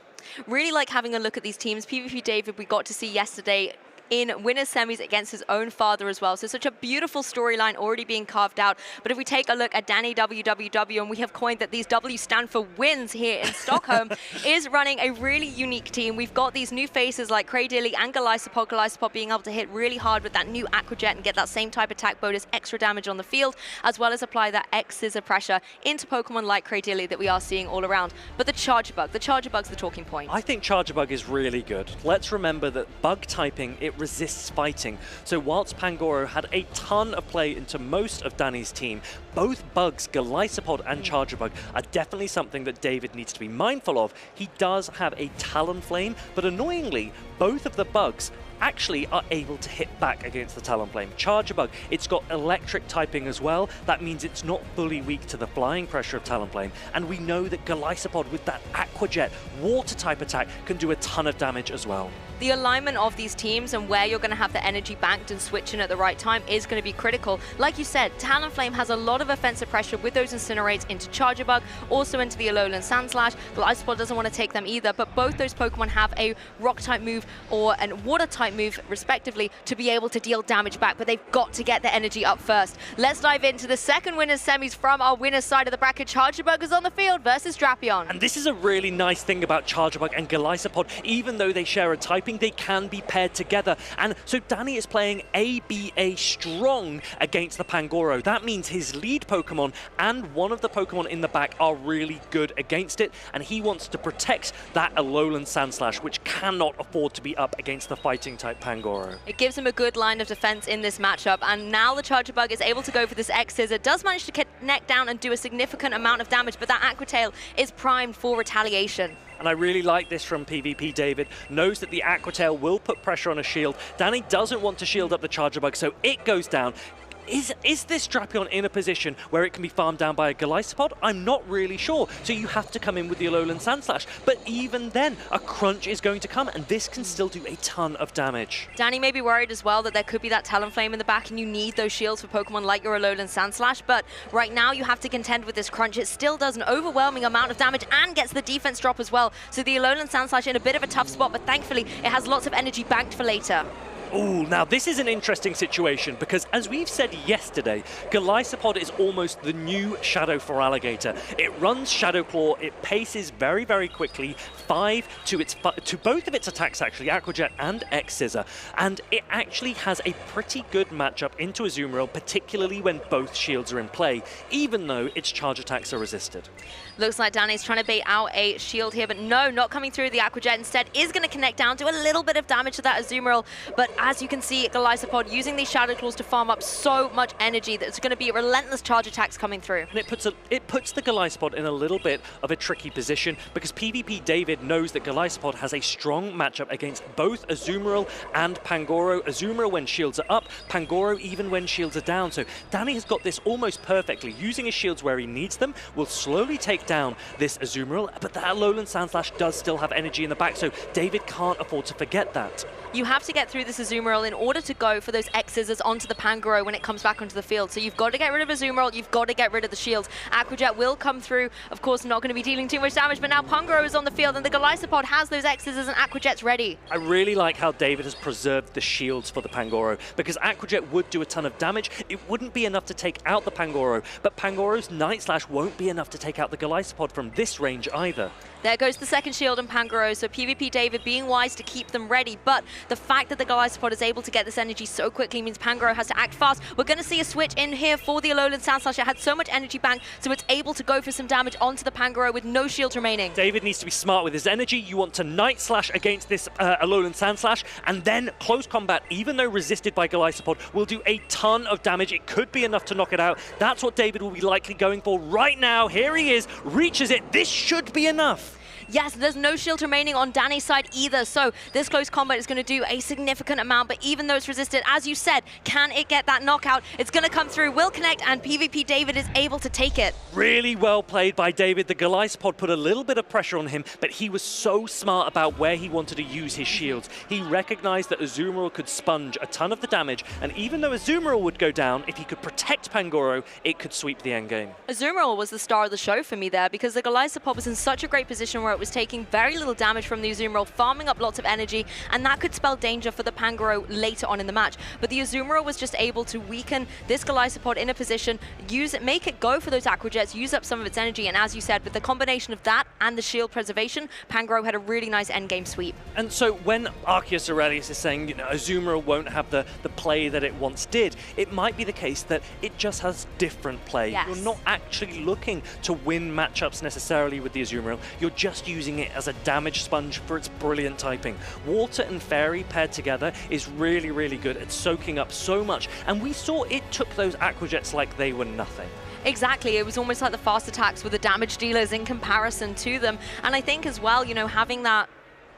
Really like having a look at these teams. PvP David, we got to see yesterday in winners semis against his own father as well. So such a beautiful storyline already being carved out. But if we take a look at DanneWWW, and we have coined that these W stand for wins here in Stockholm, is running a really unique team. We've got these new faces like Cradily and Galaxkobolten being able to hit really hard with that new Aqua Jet and get that same type attack bonus, extra damage on the field, as well as apply that X-Scissor pressure into Pokemon like Cradily that we are seeing all around. But the Charger Bug's the talking point. I think Charger Bug is really good. Let's remember that bug typing, it resists fighting. So whilst Pangoro had a ton of play into most of Danny's team, both bugs, Galaxkobolten and Charger Bug, are definitely something that David needs to be mindful of. He does have a Talonflame, but annoyingly, both of the bugs actually are able to hit back against the Talonflame. Charger Bug, it's got electric typing as well. That means it's not fully weak to the flying pressure of Talonflame. And we know that Galaxkobolten with that Aqua Jet water type attack can do a ton of damage as well. The alignment of these teams and where you're going to have the energy banked and switching at the right time is going to be critical. Like you said, Talonflame has a lot of offensive pressure with those Incinerates into Charger Bug, also into the Alolan Sandslash. Galaxkobolten doesn't want to take them either, but both those Pokemon have a rock type move or a water type move, respectively, to be able to deal damage back, but they've got to get the energy up first. Let's dive into the second winners semis from our winners side of the bracket. Charger Bug is on the field versus Drapion. And this is a really nice thing about Charger Bug and Galaxkobolten. Even though they share a typing, they can be paired together. And so Danny is playing ABA strong against the Pangoro. That means his lead Pokemon and one of the Pokemon in the back are really good against it, and he wants to protect that Alolan Sandslash, which cannot afford to be up against the fighting type Pangoro. It gives him a good line of defense in this matchup, and now the Charger Bug is able to go for this X-Scissor. Does manage to connect down and do a significant amount of damage, but that Aqua Tail is primed for retaliation. And I really like this from PvP David. Knows that the Aqua Tail will put pressure on a shield. Danny doesn't want to shield up the Charger Bug, so it goes down. Is this Drapion in a position where it can be farmed down by a Galaxkobolten? I'm not really sure. So you have to come in with the Alolan Sandslash. But even then, a crunch is going to come, and this can still do a ton of damage. Danny may be worried as well that there could be that Talonflame in the back, and you need those shields for Pokemon like your Alolan Sandslash. But right now, you have to contend with this crunch. It still does an overwhelming amount of damage and gets the defense drop as well. So the Alolan Sandslash in a bit of a tough spot, but thankfully, it has lots of energy banked for later. Ooh, now this is an interesting situation because, as we've said yesterday, Galaxkobolten is almost the new Shadow for Alligator. It runs Shadow Claw, it paces very, very quickly, 5 to both of its attacks actually, Aqua Jet and X-Scissor, and it actually has a pretty good matchup into Azumarill, particularly when both shields are in play, even though its charge attacks are resisted. Looks like Danny's trying to bait out a shield here, but no, not coming through the Aqua Jet. Instead, is going to connect down, do a little bit of damage to that Azumarill, but as you can see, Galaxkobolten using these Shadow Claws to farm up so much energy that it's going to be relentless charge attacks coming through. And it puts the Galaxkobolten in a little bit of a tricky position because PvP David knows that Galaxkobolten has a strong matchup against both Azumarill and Pangoro. Azumarill when shields are up, Pangoro even when shields are down. So Danny has got this almost perfectly. Using his shields where he needs them will slowly take down this Azumarill, but that Alolan Sandslash does still have energy in the back, so David can't afford to forget that. You have to get through this Azumarill in order to go for those X-Scissors onto the Pangoro when it comes back onto the field. So you've got to get rid of Azumarill, you've got to get rid of the shields. Aqua Jet will come through, of course not going to be dealing too much damage, but now Pangoro is on the field and the Galaxkobolten has those X-Scissors and Aqua Jet's ready. I really like how David has preserved the shields for the Pangoro, because Aqua Jet would do a ton of damage. It wouldn't be enough to take out the Pangoro, but Pangoro's Night Slash won't be enough to take out the Galaxkobolten from this range either. There goes the second shield and Pangoro, so PvP David being wise to keep them ready, but the fact that the Galaxkobolten is able to get this energy so quickly means Pangoro has to act fast. We're going to see a switch in here for the Alolan Sandslash. It had so much energy bank, so it's able to go for some damage onto the Pangoro with no shields remaining. David needs to be smart with his energy. You want to Night Slash against this Alolan Sandslash, and then close combat, even though resisted by Galaxkobolten, will do a ton of damage. It could be enough to knock it out. That's what David will be likely going for right now. Here he is, reaches it. This should be enough. Yes, there's no shield remaining on Danny's side either, so this close combat is going to do a significant amount, but even though it's resisted, as you said, can it get that knockout? It's going to come through, will connect, and PvP David is able to take it. Really well played by David. The Galaxkobolten put a little bit of pressure on him, but he was so smart about where he wanted to use his shields. He recognized that Azumarill could sponge a ton of the damage, and even though Azumarill would go down, if he could protect Pangoro, it could sweep the endgame. Azumarill was the star of the show for me there, because the Galaxkobolten was in such a great position where it was taking very little damage from the Azumarill, farming up lots of energy, and that could spell danger for the Pangoro later on in the match. But the Azumarill was just able to weaken this Galaxkobolten in a position, use it, make it go for those Aqua Jets, use up some of its energy, and as you said, with the combination of that and the shield preservation, Pangoro had a really nice endgame sweep. And so when Arceus Aurelius is saying, you know, Azumarill won't have the play that it once did, it might be the case that it just has different play. Yes. You're not actually looking to win matchups necessarily with the Azumarill, you're just using it as a damage sponge for its brilliant typing. Water and Fairy paired together is really, really good at soaking up so much, and we saw it took those Aqua Jets like they were nothing. Exactly, it was almost like the fast attacks with the damage dealers in comparison to them, and I think as well, you know, having that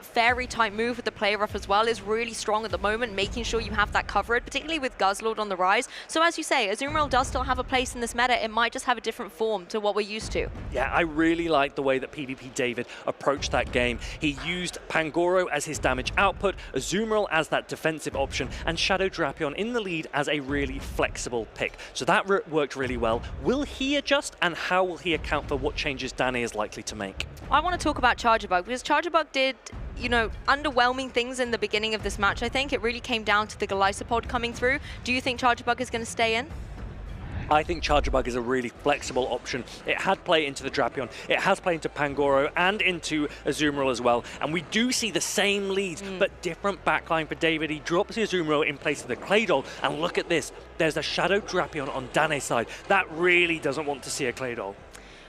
Fairy type move with the play rough as well is really strong at the moment, making sure you have that covered, particularly with Guzzlord on the rise. So as you say, Azumarill does still have a place in this meta. It might just have a different form to what we're used to. Yeah, I really like the way that PvP David approached that game. He used Pangoro as his damage output, Azumarill as that defensive option, and Shadow Drapion in the lead as a really flexible pick. So that worked really well. Will he adjust, and how will he account for what changes Danny is likely to make? I want to talk about Charjabug, because Charjabug did, you know, underwhelming things in the beginning of this match. I think it really came down to the Galaxkobolten coming through. Do you think Charjabug is going to stay in? I think Charjabug is a really flexible option. It had play into the Drapion, it has play into Pangoro and into Azumarill as well. And we do see the same leads, but different backline for David. He drops the Azumarill in place of the Claydol, and look at this. There's a Shadow Drapion on Danne's side. That really doesn't want to see a Claydol.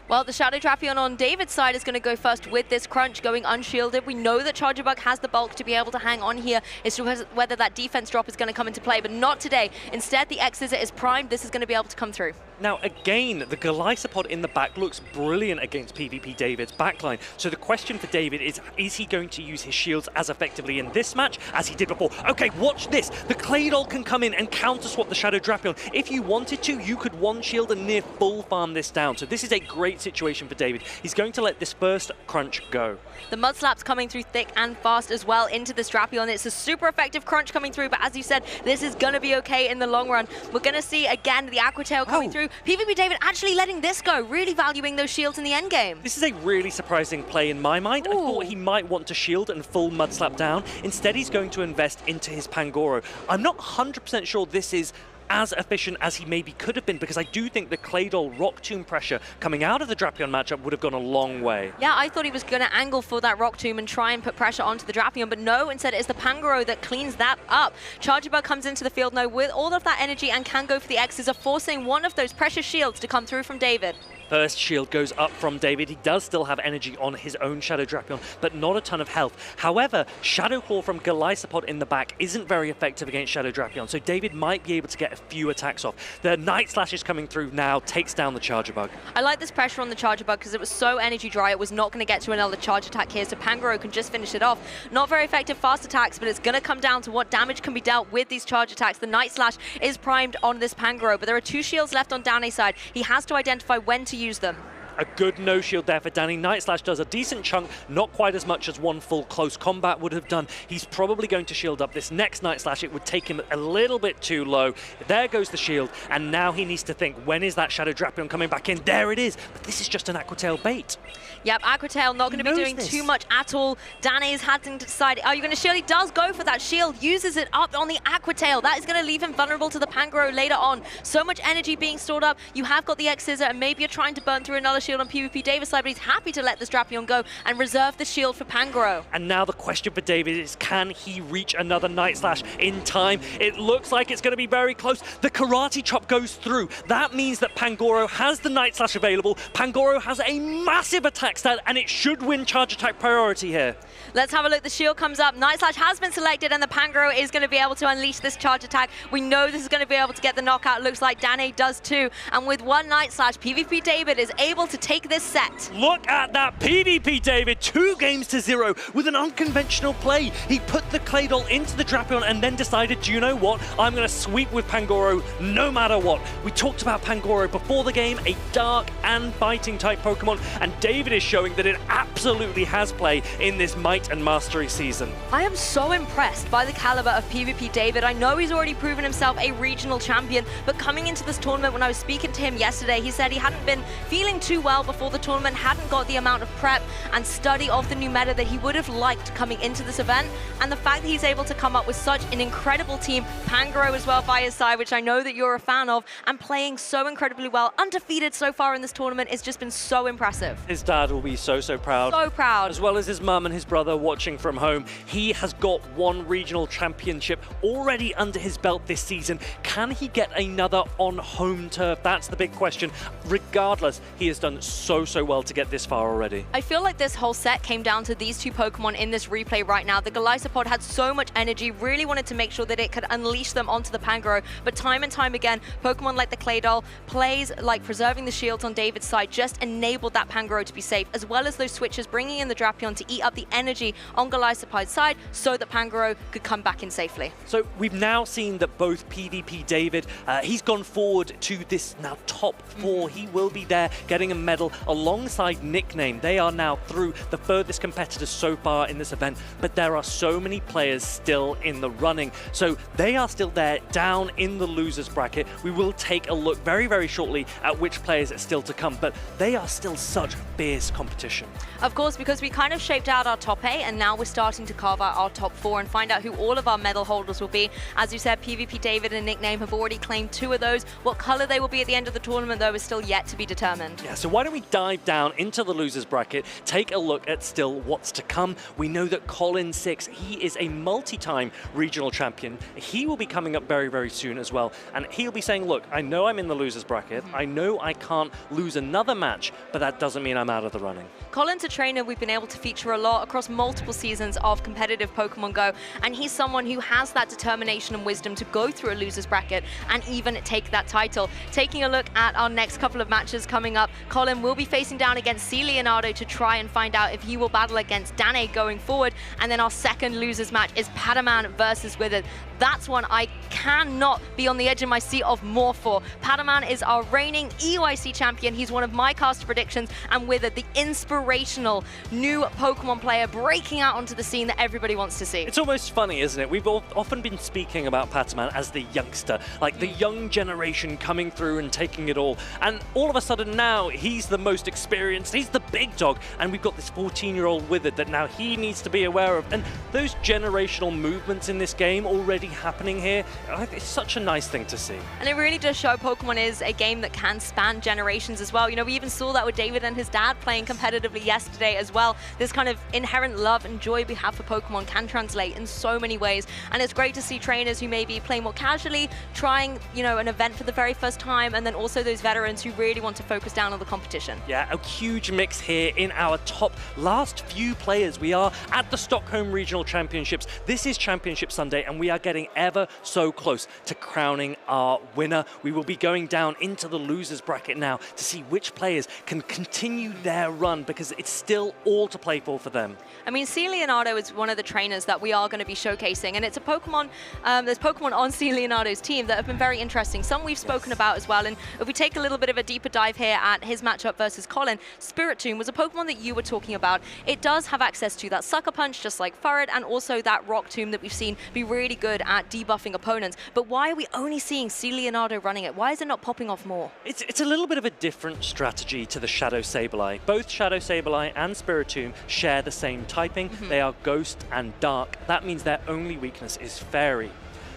Well, the Shadow Drapion on David's side is going to go first with this crunch going unshielded. We know that Charjabug has the bulk to be able to hang on here. It's just whether that defense drop is going to come into play, but not today. Instead, the X-Scissor is primed. This is going to be able to come through. Now, again, the Galaxkobolten in the back looks brilliant against PvP David's backline. So the question for David is he going to use his shields as effectively in this match as he did before? Okay, watch this. The Claydol can come in and counter-swap the Shadow Drapion. If you wanted to, you could one-shield and near full farm this down. So this is a great situation for David. He's going to let this first crunch go. The Mud Slap's coming through thick and fast as well into this Drapion. It's a super effective crunch coming through, but as you said, this is going to be okay in the long run. We're going to see, again, the Aqua Tail coming through. PvP David actually letting this go, really valuing those shields in the end game. This is a really surprising play in my mind. I thought he might want to shield and full Mud Slap down. Instead, he's going to invest into his Pangoro. I'm not 100% sure this is as efficient as he maybe could have been, because I do think the Claydol Rock Tomb pressure coming out of the Drapion matchup would have gone a long way. Yeah, I thought he was going to angle for that Rock Tomb and try and put pressure onto the Drapion, but no, instead it's the Pangoro that cleans that up. Charjabug comes into the field now with all of that energy and can go for the X's, forcing one of those precious shields to come through from David. First shield goes up from David. He does still have energy on his own Shadow Drapion, but not a ton of health. However, Shadow Claw from Galaxkobolten in the back isn't very effective against Shadow Drapion, so David might be able to get a few attacks off. The Night Slash is coming through now, takes down the Charjabug. I like this pressure on the Charjabug because it was so energy dry, it was not going to get to another charge attack here, so Pangoro can just finish it off. Not very effective fast attacks, but it's going to come down to what damage can be dealt with these charge attacks. The Night Slash is primed on this Pangoro, but there are two shields left on Danne's side. He has to identify when to use them. A good no shield there for Danny. Night Slash does a decent chunk, not quite as much as one full close combat would have done. He's probably going to shield up this next Night Slash. It would take him a little bit too low. There goes the shield, and now he needs to think, when is that Shadow Drapion coming back in? There it is, but this is just an Aqua bait. Yep, Aqua not going to be doing too much at all. Danny is having to decide, are you going to shield? He does go for that shield, uses it up on the Aqua Tail. That is going to leave him vulnerable to the Pangoro later on. So much energy being stored up. You have got the X-Scissor, and maybe you're trying to burn through another shield on PvP David's side, but he's happy to let this Drapion go and reserve the shield for Pangoro. And now the question for David is, can he reach another Night Slash in time? It looks like it's going to be very close. The Karate Chop goes through. That means that Pangoro has the Night Slash available. Pangoro has a massive attack stat, and it should win charge attack priority here. Let's have a look. The shield comes up. Night Slash has been selected, and the Pangoro is going to be able to unleash this charge attack. We know this is going to be able to get the knockout. Looks like Danny does too. And with one Night Slash, PvP David is able to take this set. Look at that PvP David, 2 games to 0 with an unconventional play. He put the Clay Doll into the Drapion and then decided, do you know what? I'm going to sweep with Pangoro no matter what. We talked about Pangoro before the game, a dark and biting type Pokemon, and David is showing that it absolutely has play in this Might and Mastery season. I am so impressed by the caliber of PvP David. I know he's already proven himself a regional champion, but coming into this tournament, when I was speaking to him yesterday, he said he hadn't been feeling too well before the tournament, hadn't got the amount of prep and study of the new meta that he would have liked coming into this event. And the fact that he's able to come up with such an incredible team, Pangoro as well by his side, which I know that you're a fan of, and playing so incredibly well, undefeated so far in this tournament, it's just been so impressive. His dad will be so proud. So proud. As well as his mum and his brother watching from home. He has got 1 regional championship already under his belt this season. Can he get another on home turf? That's the big question. Regardless, he has done so well to get this far already. I feel like this whole set came down to these 2 Pokemon in this replay right now. The Galaxkobolten had so much energy, really wanted to make sure that it could unleash them onto the Pangoro, but time and time again, Pokemon like the Clay Doll, plays like preserving the shields on David's side, just enabled that Pangoro to be safe, as well as those switches bringing in the Drapion to eat up the energy on Galaxkobolten's side so that Pangoro could come back in safely. So we've now seen that both PvP David, he's gone forward to this now top 4. He will be there getting a medal alongside Nickname. They are now through the furthest competitors so far in this event, but there are so many players still in the running. So they are still there down in the losers bracket. We will take a look very shortly at which players are still to come, but they are still such fierce competition. Of course, because we kind of shaped out our top 8, and now we're starting to carve out our top 4 and find out who all of our medal holders will be. As you said, PvP David and Nickname have already claimed 2 of those. What color they will be at the end of the tournament, though, is still yet to be determined. Yeah, so why don't we dive down into the losers bracket, take a look at still what's to come. We know that Colin 6, he is a multi-time regional champion. He will be coming up very soon as well, and he'll be saying, look, I know I'm in the losers bracket, I know I can't lose another match, but that doesn't mean I'm out of the running. Colin's a trainer we've been able to feature a lot across multiple seasons of competitive Pokemon Go, and he's someone who has that determination and wisdom to go through a loser's bracket and even take that title. Taking a look at our next couple of matches coming up, Colin will be facing down against C. Leonardo to try and find out if he will battle against Danny going forward, and then our second losers match is Padaman versus Withered. That's one I cannot be on the edge of my seat of more for. Padaman is our reigning EUIC champion. He's one of my cast predictions, and Withered, the inspirational new Pokemon player breaking out onto the scene that everybody wants to see. It's almost funny, isn't it? We've often been speaking about Padaman as the youngster, like the young generation coming through and taking it all. And all of a sudden now, he's the most experienced, he's the big dog, and we've got this 14-year-old Withered that now he needs to be aware of. And those generational movements in this game already happening here, it's such a nice thing to see. And it really does show Pokemon is a game that can span generations as well. You know, we even saw that with David and his dad playing competitively yesterday as well. This kind of inherent love and joy we have for Pokemon can translate in so many ways. And it's great to see trainers who maybe play more casually, trying, you know, an event for the very first time, and then also those veterans who really want to focus down on the competition. Yeah, a huge mix here in our top last few players. We are at the Stockholm Regional Championships. This is Championship Sunday, and we are getting ever so close to crowning our winner. We will be going down into the losers bracket now to see which players can continue their run, because it's still all to play for them. I mean, C. Leonardo is one of the trainers that we are going to be showcasing, and it's a Pokemon, there's Pokemon on C. Leonardo's team that have been very interesting. Some we've spoken about as well, and if we take a little bit of a deeper dive here at his matchup versus Colin, Spiritomb was a Pokemon that you were talking about. It does have access to that Sucker Punch, just like Furret, and also that Rock Tomb that we've seen be really good at debuffing opponents. But why are we only seeing C. Leonardo running it? Why is it not popping off more? It's a little bit of a different strategy to the Shadow Sableye. Both Shadow Sableye and Spiritomb share the same typing. They are Ghost and Dark. That means their only weakness is Fairy.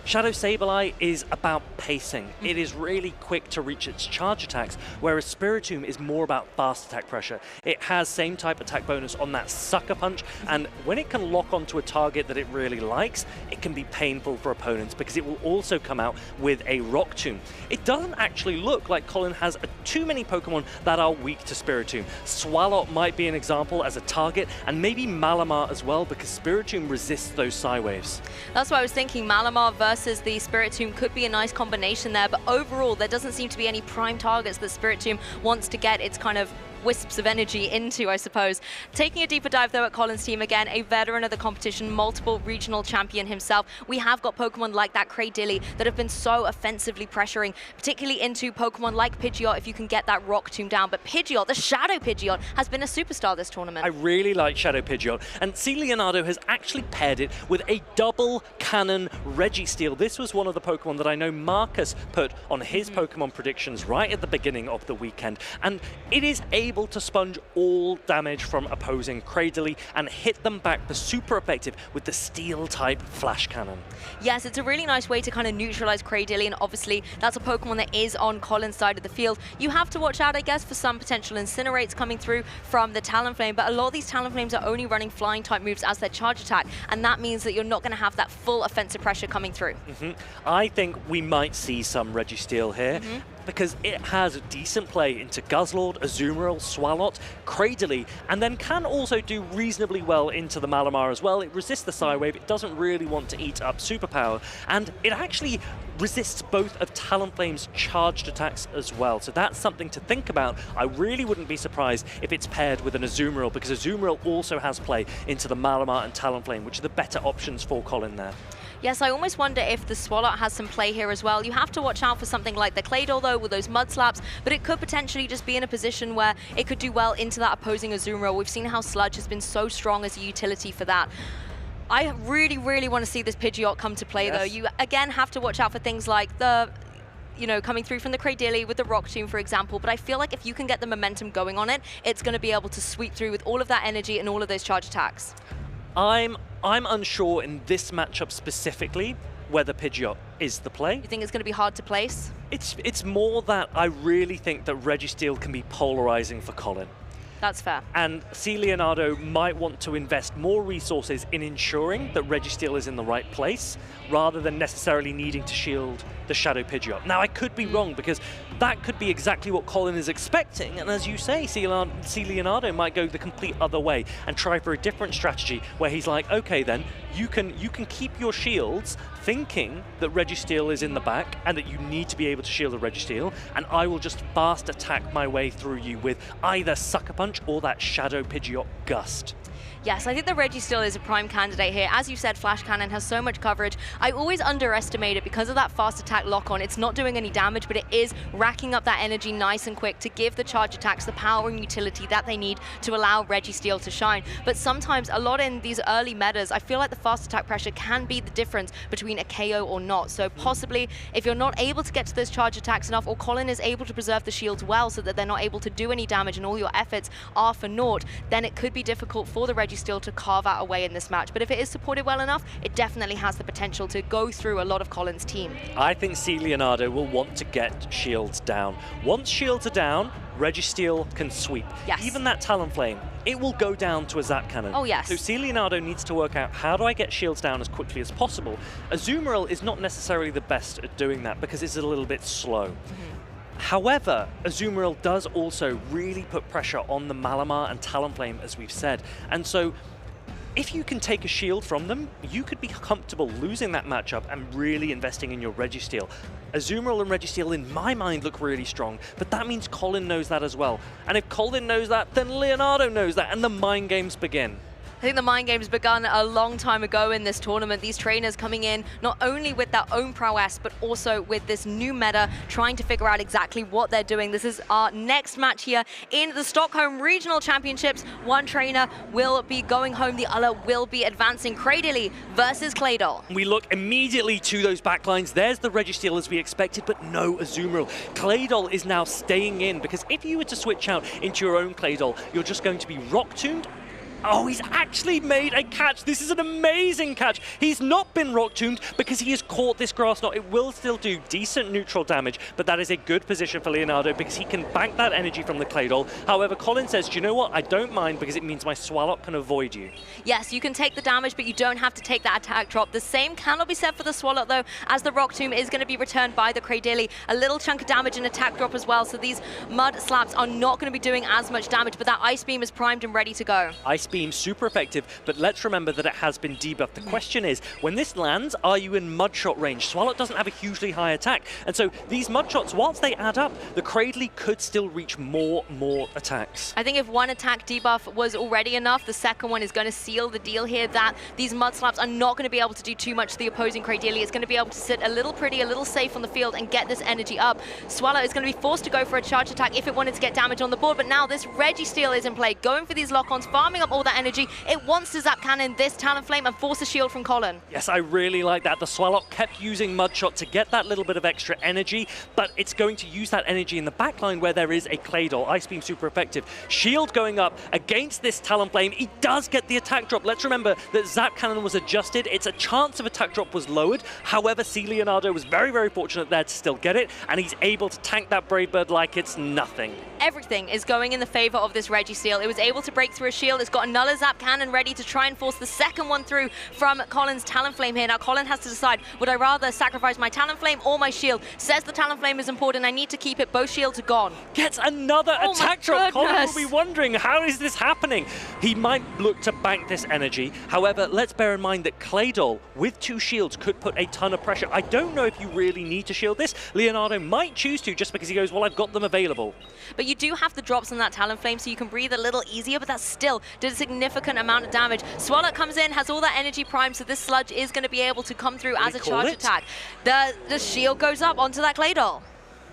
Shadow Sableye is about pacing. It is really quick to reach its charge attacks, whereas Spiritomb is more about fast attack pressure. It has same type attack bonus on that Sucker Punch, and when it can lock onto a target that it really likes, it can be painful for opponents because it will also come out with a Rock Tomb. It doesn't actually look like Colin has too many Pokemon that are weak to Spiritomb. Swalot might be an example as a target, and maybe Malamar as well, because Spiritomb resists those Psy Waves. That's what I was thinking. Malamar versus the Spiritomb could be a nice combination there, but overall there doesn't seem to be any prime targets that Spiritomb wants to get its kind of wisps of energy into, I suppose. Taking a deeper dive though at Colin's team, again, a veteran of the competition, multiple regional champion himself. We have got Pokemon like that Cradilly that have been so offensively pressuring, particularly into Pokemon like Pidgeot if you can get that Rock Tomb down. But Pidgeot, the Shadow Pidgeot, has been a superstar this tournament. I really like Shadow Pidgeot, and C. Leonardo has actually paired it with a double cannon Registeel. This was one of the Pokemon that I know Marcus put on his Pokemon predictions right at the beginning of the weekend, and it is able to sponge all damage from opposing Cradilly and hit them back for super effective with the Steel-type Flash Cannon. Yes, it's a really nice way to kind of neutralize Cradilly, and obviously that's a Pokemon that is on Colin's side of the field. You have to watch out, I guess, for some potential Incinerates coming through from the Talonflame, but a lot of these Talonflames are only running Flying-type moves as their charge attack, and that means that you're not going to have that full offensive pressure coming through. I think we might see some Registeel here, because it has decent play into Guzzlord, Azumarill, Swalot, Cradilly, and then can also do reasonably well into the Malamar as well. It resists the Psy Wave, it doesn't really want to eat up Superpower, and it actually resists both of Talonflame's charged attacks as well. So that's something to think about. I really wouldn't be surprised if it's paired with an Azumarill, because Azumarill also has play into the Malamar and Talonflame, which are the better options for Colin there. Yes, I almost wonder if the Swalot has some play here as well. You have to watch out for something like the Claydol, though, with those Mud Slaps, but it could potentially just be in a position where it could do well into that opposing Azumarill. We've seen how Sludge has been so strong as a utility for that. I really, really want to see this Pidgeot come to play, though. You, again, have to watch out for things like the, you know, coming through from the Cradilly with the Rock Tomb, for example, but I feel like if you can get the momentum going on it, it's going to be able to sweep through with all of that energy and all of those charge attacks. I'm unsure in this matchup specifically whether Pidgeot is the play. You think it's going to be hard to place? It's more that I really think that Registeel can be polarizing for Colin. That's fair. And C. Leonardo might want to invest more resources in ensuring that Registeel is in the right place, rather than necessarily needing to shield the Shadow Pidgeot. Now, I could be wrong, because that could be exactly what Colin is expecting, and as you say, C. Leonardo might go the complete other way and try for a different strategy, where he's like, okay then, you can keep your shields, thinking that Registeel is in the back and that you need to be able to shield a Registeel, and I will just fast attack my way through you with either Sucker Punch or that Shadow Pidgeot Gust. Yes, I think the Registeel is a prime candidate here. As you said, Flash Cannon has so much coverage. I always underestimate it because of that fast attack lock-on. It's not doing any damage, but it is racking up that energy nice and quick to give the charge attacks the power and utility that they need to allow Registeel to shine. But sometimes, a lot in these early metas, I feel like the fast attack pressure can be the difference between a KO or not. So possibly, if you're not able to get to those charge attacks enough, or Colin is able to preserve the shields well so that they're not able to do any damage and all your efforts are for naught, then it could be difficult for the Registeel to carve out a way in this match. But if it is supported well enough, it definitely has the potential to go through a lot of Colin's team. I think C. Leonardo will want to get shields down. Once shields are down, Registeel can sweep. Yes. Even that Talonflame, it will go down to a Zap Cannon. Oh, yes. So C. Leonardo needs to work out, how do I get shields down as quickly as possible? Azumarill is not necessarily the best at doing that because it's a little bit slow. However, Azumarill does also really put pressure on the Malamar and Talonflame, as we've said. And so if you can take a shield from them, you could be comfortable losing that matchup and really investing in your Registeel. Azumarill and Registeel, in my mind, look really strong, but that means Colin knows that as well. And if Colin knows that, then Leonardo knows that, and the mind games begin. I think the mind game's begun a long time ago in this tournament. These trainers coming in not only with their own prowess, but also with this new meta, trying to figure out exactly what they're doing. This is our next match here in the Stockholm Regional Championships. One trainer will be going home, the other will be advancing. Cradily versus Claydol. We look immediately to those backlines. There's the Registeel as we expected, but no Azumarill. Claydol is now staying in, because if you were to switch out into your own Claydol, you're just going to be rock-tombed. Oh, he's actually made a catch. This is an amazing catch. He's not been rock-tombed because he has caught this grass knot. It will still do decent neutral damage, but that is a good position for Leonardo because he can bank that energy from the Claydol. However, Colin says, do you know what? I don't mind because it means my Swallow can avoid you. Yes, you can take the damage, but you don't have to take that attack drop. The same cannot be said for the Swallow, though, as the Rock Tomb is going to be returned by the Cradily. A little chunk of damage and attack drop as well, so these Mud Slaps are not going to be doing as much damage, but that Ice Beam is primed and ready to go. Ice Beam, super effective, but let's remember that it has been debuffed. The question is, when this lands, are you in mud shot range? Swallow doesn't have a hugely high attack, and so these mud shots, whilst they add up, the Cradily could still reach more attacks. I think if one attack debuff was already enough, the second one is going to seal the deal here that these Mud Slaps are not going to be able to do too much to the opposing Cradily. It's going to be able to sit a little pretty, a little safe on the field and get this energy up. Swallow is going to be forced to go for a charge attack if it wanted to get damage on the board, but now this Registeel is in play, going for these lock-ons, farming up all that energy. It wants to zap cannon this Talonflame and force a shield from Colin. Yes, I really like that. The Swallow kept using Mudshot to get that little bit of extra energy, but it's going to use that energy in the backline where there is a Claydol. Ice Beam super effective. Shield going up against this Talonflame. He does get the attack drop. Let's remember that Zap Cannon was adjusted. It's a chance of attack drop was lowered. However, C. Leonardo was very, very fortunate there to still get it, and he's able to tank that Brave Bird like it's nothing. Everything is going in the favor of this Registeel. It was able to break through a shield. It's got another Zap Cannon ready to try and force the second one through from Colin's Talonflame here. Now Colin has to decide, would I rather sacrifice my Talonflame or my shield? Says the Talonflame is important. I need to keep it. Both shields are gone. Gets another attack drop. Colin will be wondering, how is this happening? He might look to bank this energy. However, let's bear in mind that Claydol, with two shields, could put a ton of pressure. I don't know if you really need to shield this. Leonardo might choose to just because he goes, well, I've got them available. But you do have the drops on that Talonflame, so you can breathe a little easier, but that still did a significant amount of damage. Swallow comes in, has all that energy primed, so this Sludge is going to be able to come through as a charge attack. The shield goes up onto that Claydol.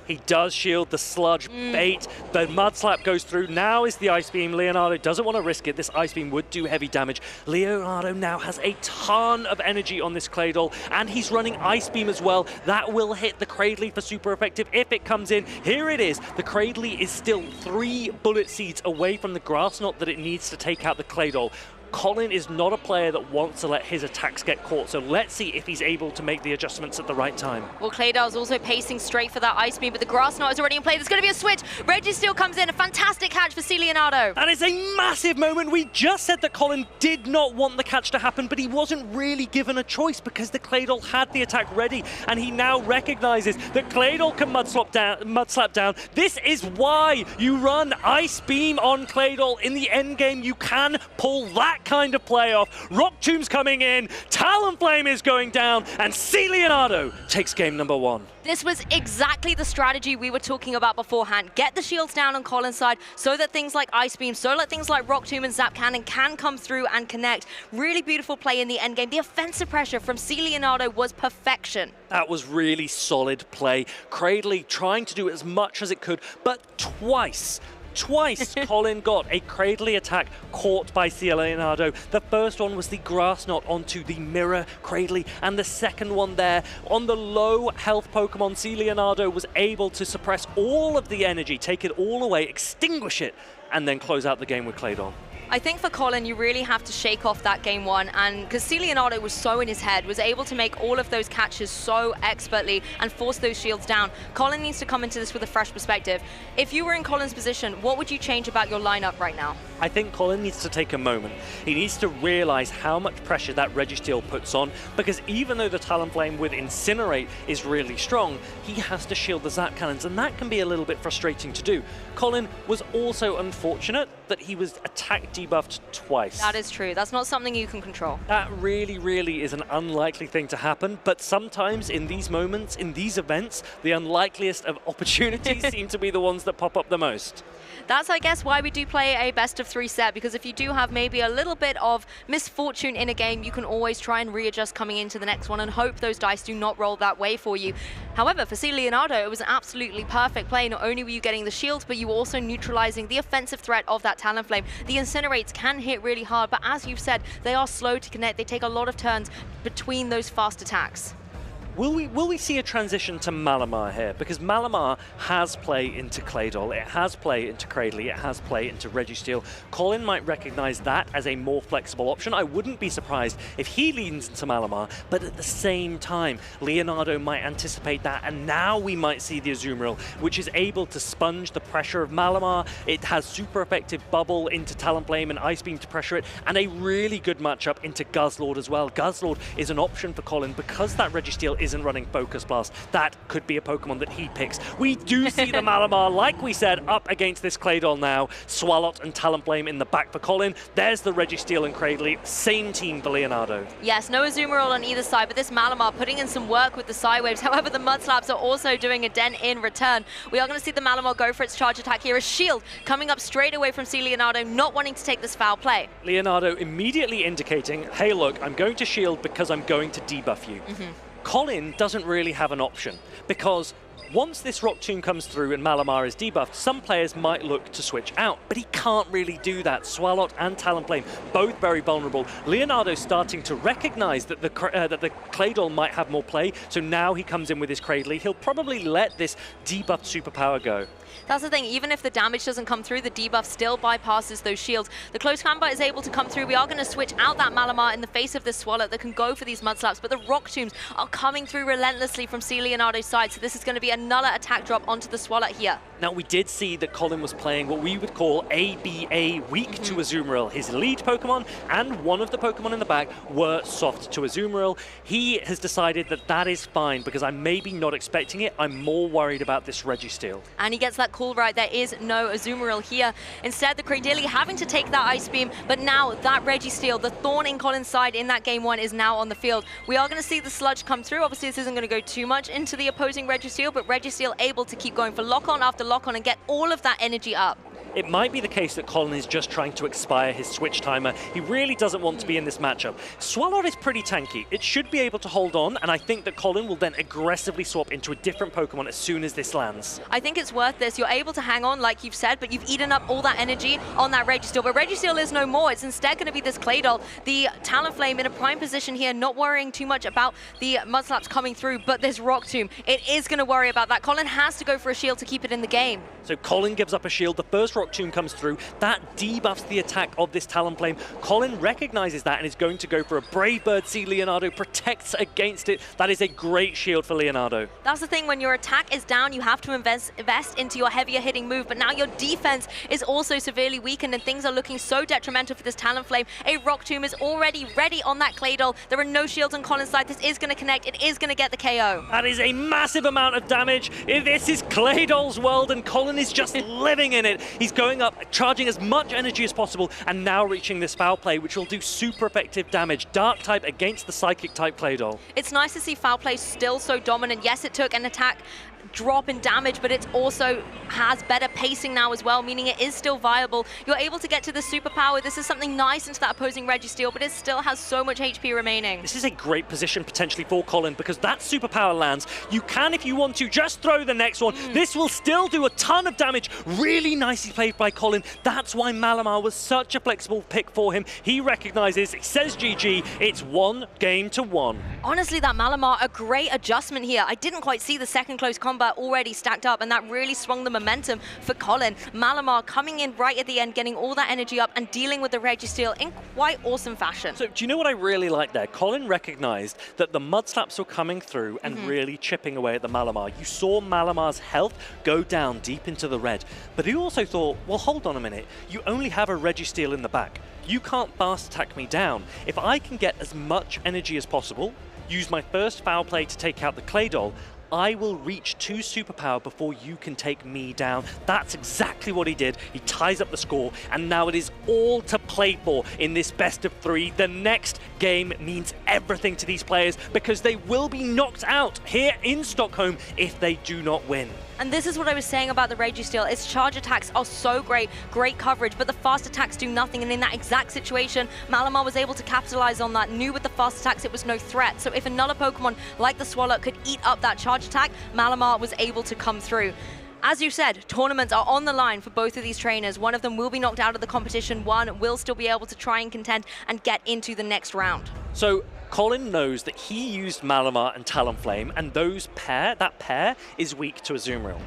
He does shield the Sludge bait. The Mud Slap goes through. Now is the Ice Beam. Leonardo doesn't want to risk it. This Ice Beam would do heavy damage. Leonardo now has a ton of energy on this Claydol, and he's running Ice Beam as well. That will hit the Cradily for super effective if it comes in. Here it is. The Cradily is still 3 bullet seeds away from the Grass Knot that it needs to take out the Claydol. Colin is not a player that wants to let his attacks get caught, so let's see if he's able to make the adjustments at the right time. Well, Claydol's also pacing straight for that Ice Beam, but the Grass Knot is already in play. There's going to be a switch. Registeel comes in, a fantastic catch for C. Leonardo. That is a massive moment. We just said that Colin did not want the catch to happen, but he wasn't really given a choice because the Claydol had the attack ready, and he now recognizes that Claydol can mud slap down. This is why you run Ice Beam on Claydol. In the end game, you can pull that kind of play off. Rock Tomb's coming in, Talonflame is going down, and C. Leonardo takes game number 1. This was exactly the strategy we were talking about beforehand. Get the shields down on Colin's side so that things like Ice Beam, so that things like Rock Tomb and Zap Cannon can come through and connect. Really beautiful play in the endgame. The offensive pressure from C. Leonardo was perfection. That was really solid play. Cradily trying to do as much as it could, but twice Colin got a Cradily attack caught by C. Leonardo. The first one was the Grass Knot onto the Mirror Cradily, and the second one there on the low health Pokemon. C. Leonardo was able to suppress all of the energy, take it all away, extinguish it, and then close out the game with Claydol. I think for Colin, you really have to shake off that game 1, and because C. Leonardo was so in his head, was able to make all of those catches so expertly and force those shields down. Colin needs to come into this with a fresh perspective. If you were in Colin's position, what would you change about your lineup right now? I think Colin needs to take a moment. He needs to realize how much pressure that Registeel puts on, because even though the Talonflame with Incinerate is really strong, he has to shield the Zap Cannons, and that can be a little bit frustrating to do. Colin was also unfortunate that he was attack debuffed twice. That is true. That's not something you can control. That really, really is an unlikely thing to happen, but sometimes in these moments, in these events, the unlikeliest of opportunities seem to be the ones that pop up the most. That's, I guess, why we do play a best-of-3 set, because if you do have maybe a little bit of misfortune in a game, you can always try and readjust coming into the next one and hope those dice do not roll that way for you. However, for C. Leonardo, it was an absolutely perfect play. Not only were you getting the shield, but you were also neutralizing the offensive threat of that Talonflame. The Incinerates can hit really hard, but as you've said, they are slow to connect. They take a lot of turns between those fast attacks. Will we see a transition to Malamar here? Because Malamar has play into Claydol, it has play into Cradley, it has play into Registeel. Colin might recognize that as a more flexible option. I wouldn't be surprised if he leans into Malamar, but at the same time, Leonardo might anticipate that, and now we might see the Azumarill, which is able to sponge the pressure of Malamar. It has super effective bubble into Talonflame and Ice Beam to pressure it, and a really good matchup into Guzzlord as well. Guzzlord is an option for Colin because that Registeel isn't running Focus Blast. That could be a Pokemon that he picks. We do see the Malamar, like we said, up against this Claydol now. Swalot and Talonflame in the back for Colin. There's the Registeel and Cradley. Same team for Leonardo. Yes, no Azumarill on either side, but this Malamar putting in some work with the Psywaves. However, the Mudslaps are also doing a dent in return. We are going to see the Malamar go for its charge attack here. A shield coming up straight away from C. Leonardo, not wanting to take this foul play. Leonardo immediately indicating, hey look, I'm going to shield because I'm going to debuff you. Colin doesn't really have an option, because once this Rock Tomb comes through and Malamar is debuffed, some players might look to switch out, but he can't really do that. Swalot and Talonflame, both very vulnerable. Leonardo's starting to recognize that the Claydol might have more play, so now he comes in with his Cradley. He'll probably let this debuffed superpower go. That's the thing, even if the damage doesn't come through, the debuff still bypasses those shields. The close combat is able to come through. We are going to switch out that Malamar in the face of this Swalot that can go for these Mudslaps, but the Rock Tombs are coming through relentlessly from C. Leonardo's side, so this is going to be another attack drop onto the Swalot here. Now, we did see that Colin was playing what we would call ABA weak to Azumarill. His lead Pokemon and one of the Pokemon in the back were soft to Azumarill. He has decided that that is fine because I'm maybe not expecting it. I'm more worried about this Registeel. And he gets that call right. There is no Azumarill here. Instead, the Cradily having to take that Ice Beam, but now that Registeel, the thorn in Colin's side in that game one, is now on the field. We are going to see the Sludge come through. Obviously, this isn't going to go too much into the opposing Registeel, but Registeel able to keep going for lock-on after lock-on and get all of that energy up. It might be the case that Colin is just trying to expire his switch timer. He really doesn't want to be in this matchup. Swalot is pretty tanky. It should be able to hold on, and I think that Colin will then aggressively swap into a different Pokemon as soon as this lands. I think it's worth this. You're able to hang on, like you've said, but you've eaten up all that energy on that Registeel. But Registeel is no more. It's instead going to be this Claydol, the Talonflame in a prime position here, not worrying too much about the Mudslaps coming through, but this Rock Tomb, it is going to worry about that. Colin has to go for a shield to keep it in the game. So Colin gives up a shield. The first Rock Tomb comes through. That debuffs the attack of this Talonflame. Colin recognizes that and is going to go for a Brave Bird. C. Leonardo protects against it. That is a great shield for Leonardo. That's the thing, when your attack is down, you have to invest into your heavier hitting move, but now your defense is also severely weakened and things are looking so detrimental for this Talonflame. A Rock Tomb is already ready on that Claydol. There are no shields on Colin's side. This is going to connect. It is going to get the KO. That is a massive amount of damage. This is Claydol's world and Colin is just living in it. He's going up, charging as much energy as possible, and now reaching this foul play, which will do super effective damage. Dark type against the Psychic type Claydol. It's nice to see foul play still so dominant. Yes, it took an attack drop in damage, but it also has better pacing now as well, meaning it is still viable. You're able to get to the superpower. This is something nice into that opposing Registeel, but it still has so much HP remaining. This is a great position potentially for Colin because that superpower lands. You can, if you want to, just throw the next one. This will still do a ton of damage. Really nicely played by Colin. That's why Malamar was such a flexible pick for him. He recognizes, he says GG, it's 1-1. Honestly, that Malamar, a great adjustment here. I didn't quite see the second close combat already stacked up, and that really swung the momentum for Colin. Malamar coming in right at the end, getting all that energy up and dealing with the Registeel in quite awesome fashion. So do you know what I really like there? Colin recognized that the Mudslaps were coming through and really chipping away at the Malamar. You saw Malamar's health go down deep into the red, but he also thought, well, hold on a minute. You only have a Registeel in the back. You can't fast attack me down. If I can get as much energy as possible, use my first foul play to take out the Claydol, I will reach 2 superpower before you can take me down. That's exactly what he did. He ties up the score, and now it is all to play for in this best of 3. The next game means everything to these players because they will be knocked out here in Stockholm if they do not win. And this is what I was saying about the Registeel. Its charge attacks are so great coverage, but the fast attacks do nothing. And in that exact situation, Malamar was able to capitalize on that, knew with the fast attacks it was no threat. So if another Pokemon like the Swalot could eat up that charge attack, Malamar was able to come through. As you said, tournaments are on the line for both of these trainers. One of them will be knocked out of the competition. One will still be able to try and contend and get into the next round. So Colin knows that he used Malamar and Talonflame, and that pair is weak to Azumarill.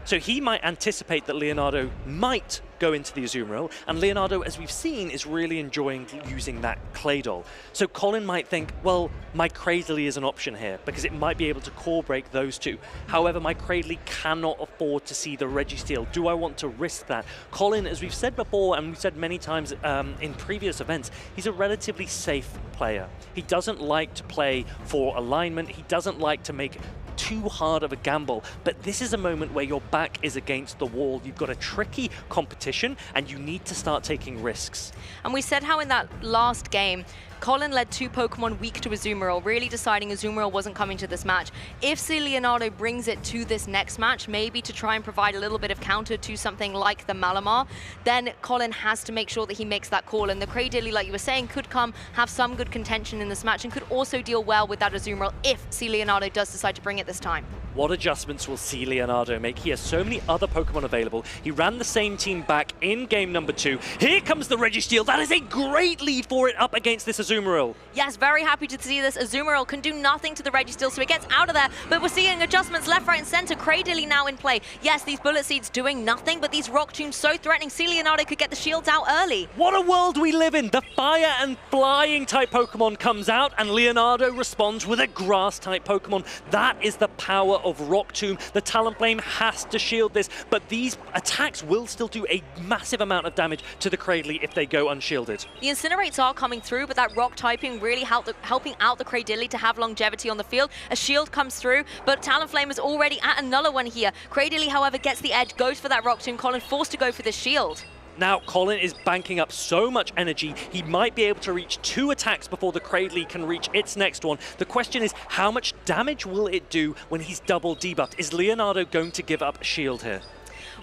So he might anticipate that Leonardo might go into the Azumarill, and Leonardo, as we've seen, is really enjoying using that Claydol. So Colin might think, well, my Cradily is an option here, because it might be able to core break those two. However, my Cradily cannot afford to see the Registeel. Do I want to risk that? Colin, as we've said before, and we've said many times in previous events, he's a relatively safe player. He doesn't like to play for alignment. He doesn't like to make too hard of a gamble, but this is a moment where your back is against the wall. You've got a tricky competition and you need to start taking risks. And we said how in that last game, Colin led 2 Pokemon weak to Azumarill, really deciding Azumarill wasn't coming to this match. If C. Leonardo brings it to this next match, maybe to try and provide a little bit of counter to something like the Malamar, then Colin has to make sure that he makes that call. And the Cradily, like you were saying, could have some good contention in this match and could also deal well with that Azumarill if C. Leonardo does decide to bring it this time. What adjustments will C. Leonardo make? He has so many other Pokemon available. He ran the same team back in game number 2. Here comes the Registeel. That is a great lead for it up against this Azumarill. Yes, very happy to see this. Azumarill can do nothing to the Registeel, so it gets out of there. But we're seeing adjustments left, right, and center. Cradily now in play. Yes, these Bullet Seeds doing nothing, but these Rock Tombs so threatening. C. Leonardo could get the shields out early. What a world we live in. The fire and flying type Pokemon comes out, and Leonardo responds with a grass type Pokemon. That is the power of Rock Tomb. The Talonflame has to shield this, but these attacks will still do a massive amount of damage to the Cradily if they go unshielded. The Incinerates are coming through, but that Rock typing really helping out the Cradily to have longevity on the field. A shield comes through, but Talonflame is already at another one here. Cradily, however, gets the edge, goes for that Rock Tomb. Colin forced to go for the shield. Now, Colin is banking up so much energy, he might be able to reach 2 attacks before the Cradily can reach its next one. The question is, how much damage will it do when he's double debuffed? Is Leonardo going to give up a shield here?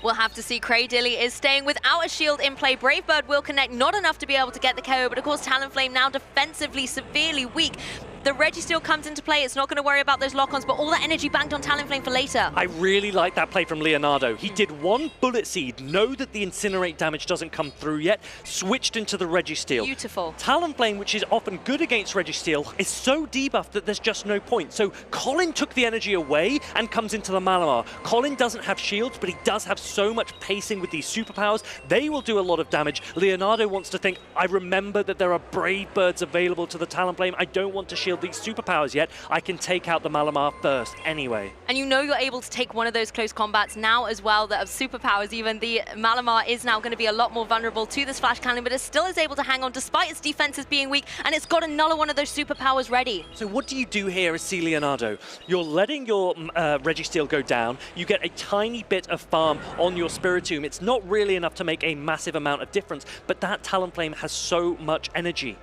We'll have to see. Cradily is staying without a shield in play. Brave Bird will connect, not enough to be able to get the KO, but of course Talonflame now defensively severely weak. The Registeel comes into play. It's not going to worry about those lock-ons, but all that energy banked on Talonflame for later. I really like that play from Leonardo. He did 1 Bullet Seed, know that the Incinerate damage doesn't come through yet, switched into the Registeel. Beautiful. Talonflame, which is often good against Registeel, is so debuffed that there's just no point. So Colin took the energy away and comes into the Malamar. Colin doesn't have shields, but he does have so much pacing with these superpowers. They will do a lot of damage. Leonardo wants to think, I remember that there are Brave Birds available to the Talonflame. I don't want to shield these superpowers yet. I can take out the Malamar first anyway. And you know you're able to take one of those close combats now as well, that of superpowers even. The Malamar is now going to be a lot more vulnerable to this Flash Cannon, but it still is able to hang on despite its defenses being weak, and it's got another one of those superpowers ready. So what do you do here as C. Leonardo? You're letting your Registeel go down. You get a tiny bit of farm on your Spiritomb. It's not really enough to make a massive amount of difference, but that Talonflame has so much energy.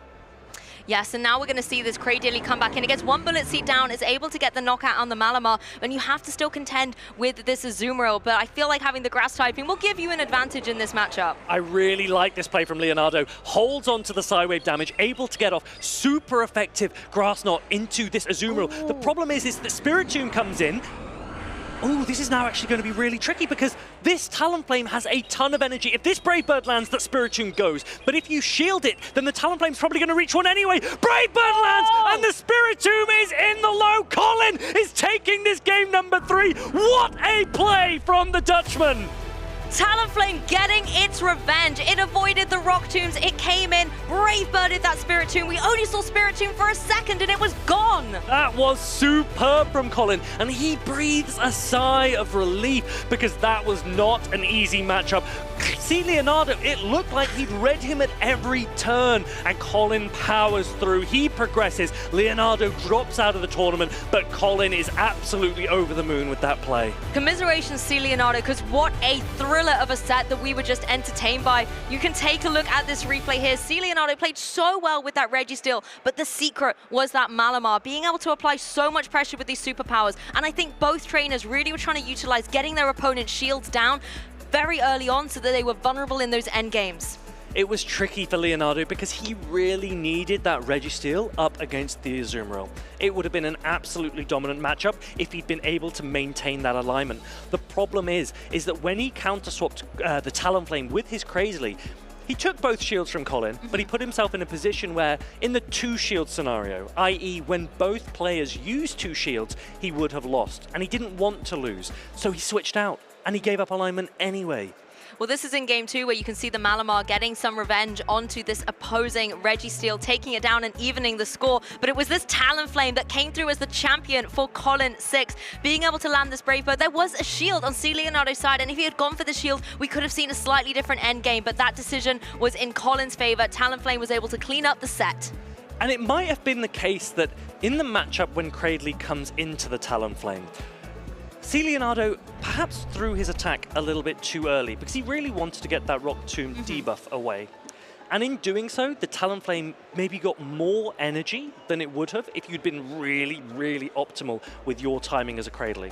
Yes, and now we're going to see this Cradily come back in. It gets 1 Bullet Seed down, is able to get the knockout on the Malamar, and you have to still contend with this Azumarill, but I feel like having the grass typing will give you an advantage in this matchup. I really like this play from Leonardo. Holds on to the Psywave damage, able to get off super effective Grass Knot into this Azumarill. The problem is that Spiritomb comes in. Oh, this is now actually going to be really tricky because this Talonflame has a ton of energy. If this Brave Bird lands, that Spiritomb goes. But if you shield it, then the Talonflame's probably going to reach one anyway. Brave Bird lands, and the Spiritomb is in the low. Colin is taking this game number 3. What a play from the Dutchman! Talonflame getting its revenge. It avoided the Rock Tombs. It came in, Brave Birded that Spiritomb. We only saw Spiritomb for a second and it was gone. That was superb from Colin, and he breathes a sigh of relief because that was not an easy matchup. see Leonardo, it looked like he'd read him at every turn, and Colin powers through. He progresses. Leonardo drops out of the tournament, but Colin is absolutely over the moon with that play. Commiserations to Leonardo, because what a thriller of a set that we were just entertained by. You can take a look at this replay here. See, Leonardo played so well with that Registeel, but the secret was that Malamar, being able to apply so much pressure with these superpowers. And I think both trainers really were trying to utilize getting their opponent's shields down very early on so that they were vulnerable in those end games. It was tricky for Leonardo because he really needed that Registeel up against the Azumarill. It would have been an absolutely dominant matchup if he'd been able to maintain that alignment. The problem is that when he counter-swapped the Talonflame with his Crazily, he took both shields from Colin, but he put himself in a position where, in the two-shield scenario, i.e. when both players used two shields, he would have lost, and he didn't want to lose. So he switched out, and he gave up alignment anyway. Well, this is in game 2 where you can see the Malamar getting some revenge onto this opposing Registeel, taking it down and evening the score. But it was this Talonflame that came through as the champion for Colin 6. Being able to land this Brave Bird, there was a shield on C. Leonardo's side, and if he had gone for the shield, we could have seen a slightly different end game, but that decision was in Colin's favor. Talonflame was able to clean up the set. And it might have been the case that in the matchup when Cradley comes into the Talonflame, C. Leonardo perhaps threw his attack a little bit too early because he really wanted to get that Rock Tomb debuff away. And in doing so, the Talonflame maybe got more energy than it would have if you'd been really, really optimal with your timing as a Cradley.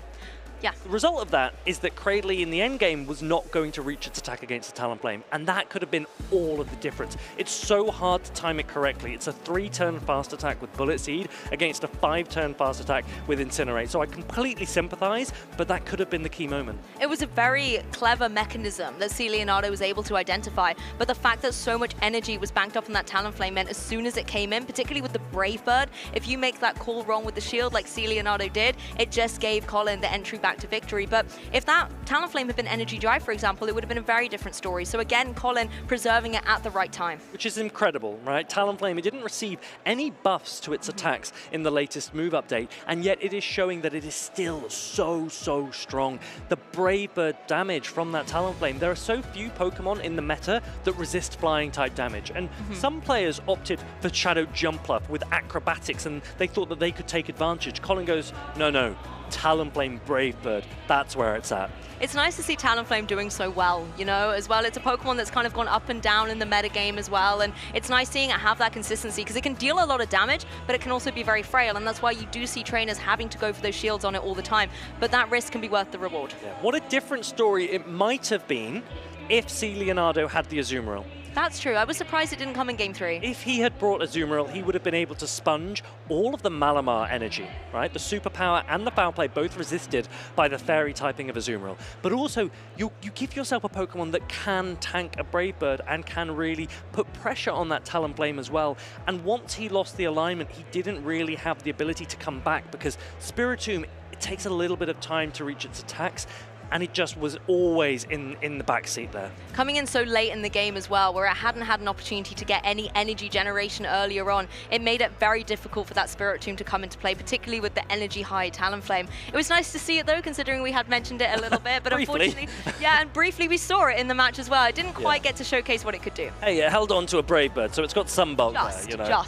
Yeah. The result of that is that Cradley in the endgame was not going to reach its attack against the Talonflame, and that could have been all of the difference. It's so hard to time it correctly. It's a 3-turn fast attack with Bullet Seed against a 5-turn fast attack with Incinerate. So I completely sympathize, but that could have been the key moment. It was a very clever mechanism that C. Leonardo was able to identify, but the fact that so much energy was banked up on that Talonflame meant as soon as it came in, particularly with the Brave Bird, if you make that call wrong with the shield like C. Leonardo did, it just gave Colin the entry back to victory. But if that Talonflame had been Energy Drive, for example, it would have been a very different story. So again, Colin preserving it at the right time. Which is incredible, right? Talonflame, it didn't receive any buffs to its attacks in the latest move update, and yet it is showing that it is still so strong. The Brave Bird damage from that Talonflame, there are so few Pokemon in the meta that resist flying type damage, and some players opted for Shadow Jumpluff with acrobatics, and they thought that they could take advantage. Colin goes, no, Talonflame Brave Bird, that's where it's at. It's nice to see Talonflame doing so well, you know, as well. It's a Pokemon that's kind of gone up and down in the metagame as well, and it's nice seeing it have that consistency because it can deal a lot of damage, but it can also be very frail, and that's why you do see trainers having to go for those shields on it all the time, but that risk can be worth the reward. Yeah. What a different story it might have been if C. Leonardo had the Azumarill. That's true. I was surprised it didn't come in game 3. If he had brought Azumarill, he would have been able to sponge all of the Malamar energy, right? The Superpower and the Foul Play both resisted by the Fairy typing of Azumarill. But also, you give yourself a Pokemon that can tank a Brave Bird and can really put pressure on that Talonflame as well. And once he lost the alignment, he didn't really have the ability to come back because Spiritomb, it takes a little bit of time to reach its attacks, and it just was always in the backseat there. Coming in so late in the game as well, where it hadn't had an opportunity to get any energy generation earlier on, it made it very difficult for that Spiritomb to come into play, particularly with the energy high Talonflame. It was nice to see it though, considering we had mentioned it a little bit, but unfortunately, yeah, and briefly we saw it in the match as well. It didn't quite get to showcase what it could do. Hey, it held on to a Brave Bird, so it's got some bulk there, you know.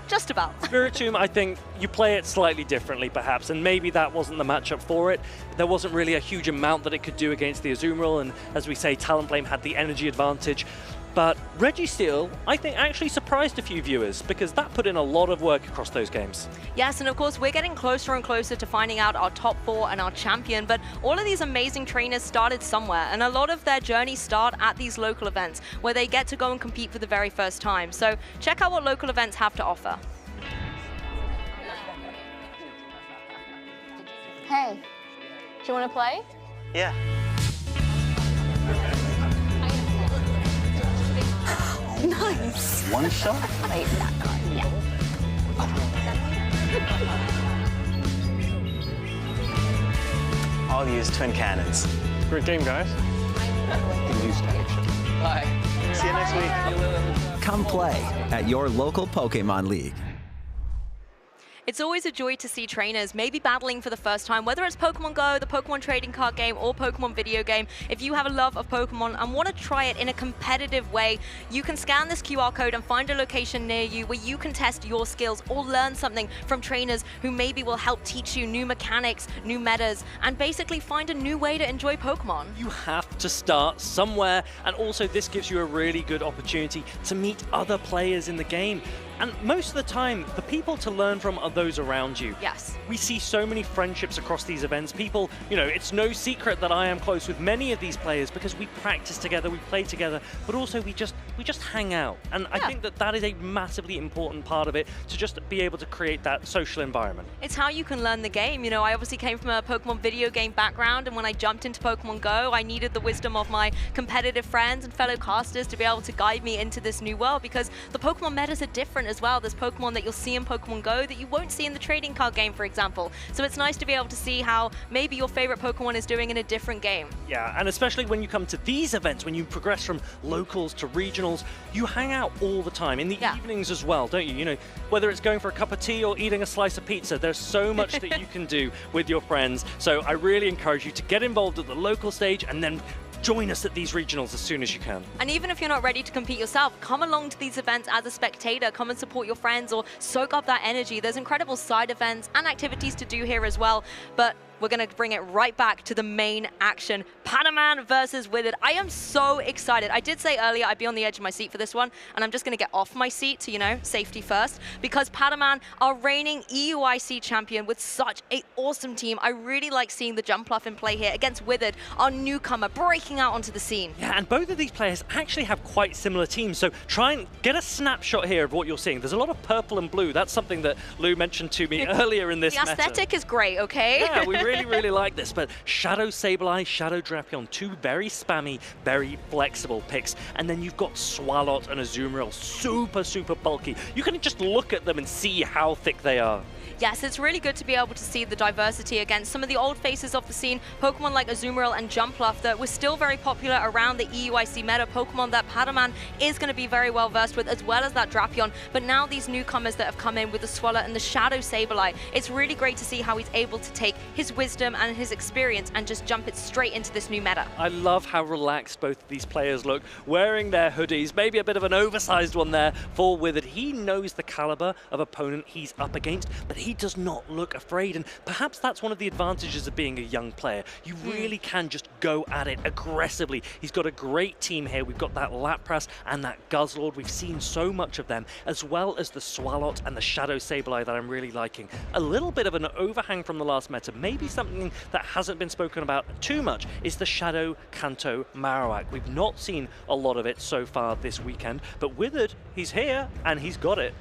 Just about. Spiritomb, I think you play it slightly differently perhaps, and maybe that wasn't the matchup for it. There wasn't really a huge amount that it could do against the Azumarill, and as we say, Talonflame had the energy advantage. But Registeel, I think, actually surprised a few viewers because that put in a lot of work across those games. Yes, and of course, we're getting closer and closer to finding out our top 4 and our champion, but all of these amazing trainers started somewhere, and a lot of their journeys start at these local events where they get to go and compete for the very first time. So check out what local events have to offer. Hey, do you want to play? Yeah. Nice. One shot? Wait, that card, yeah. I'll use twin cannons. Great game, guys. Bye. See you next week. Come play at your local Pokemon League. It's always a joy to see trainers maybe battling for the first time, whether it's Pokemon Go, the Pokemon trading card game, or Pokemon video game. If you have a love of Pokemon and want to try it in a competitive way, you can scan this QR code and find a location near you where you can test your skills or learn something from trainers who maybe will help teach you new mechanics, new metas, and basically find a new way to enjoy Pokemon. You have to start somewhere, and also this gives you a really good opportunity to meet other players in the game. And most of the time, the people to learn from are those around you. Yes. We see so many friendships across these events. People, you know, it's no secret that I am close with many of these players because we practice together, we play together, but also we just hang out. And I think that that is a massively important part of it, to just be able to create that social environment. It's how you can learn the game. You know, I obviously came from a Pokemon video game background, and when I jumped into Pokemon Go, I needed the wisdom of my competitive friends and fellow casters to be able to guide me into this new world, because the Pokemon metas are different as well. There's Pokemon that you'll see in Pokemon Go that you won't see in the trading card game, for example. So it's nice to be able to see how maybe your favorite Pokemon is doing in a different game. Yeah, and especially when you come to these events, when you progress from locals to regionals, you hang out all the time, in the evenings as well, don't you? You know, whether it's going for a cup of tea or eating a slice of pizza, there's so much that you can do with your friends. So I really encourage you to get involved at the local stage and then join us at these regionals as soon as you can. And even if you're not ready to compete yourself, come along to these events as a spectator, come and support your friends or soak up that energy. There's incredible side events and activities to do here as well, but we're going to bring it right back to the main action. Padaman versus Withered. I am so excited. I did say earlier I'd be on the edge of my seat for this one, and I'm just going to get off my seat to, you know, safety first, because Padaman are reigning EUIC champion with such an awesome team. I really like seeing the Jumpluff in play here against Withered, our newcomer, breaking out onto the scene. Yeah, and both of these players actually have quite similar teams, so try and get a snapshot here of what you're seeing. There's a lot of purple and blue. That's something that Lou mentioned to me earlier in this The aesthetic is great, okay? Yeah, we really like this, but Shadow Sableye, Shadow Drapion, two very spammy, very flexible picks, and then you've got Swalot and Azumarill, super bulky. You can just look at them and see how thick they are. Yes, it's really good to be able to see the diversity against some of the old faces of the scene, Pokemon like Azumarill and Jumpluff that were still very popular around the EUIC meta, Pokemon that Padaman is going to be very well versed with, as well as that Drapion. But now these newcomers that have come in with the Swalot and the Shadow Sableye, it's really great to see how he's able to take his wisdom and his experience and just jump it straight into this new meta. I love how relaxed both of these players look, wearing their hoodies, maybe a bit of an oversized one there for Withered. He knows the caliber of opponent he's up against, but he does not look afraid, and perhaps that's one of the advantages of being a young player. You really can just go at it aggressively. He's got a great team here. We've got that Lapras and that Guzzlord. We've seen so much of them, as well as the Swalot and the Shadow Sableye that I'm really liking. A little bit of an overhang from the last meta, maybe something that hasn't been spoken about too much, is the Shadow Kanto Marowak. We've not seen a lot of it so far this weekend, but Withered, he's here and he's got it.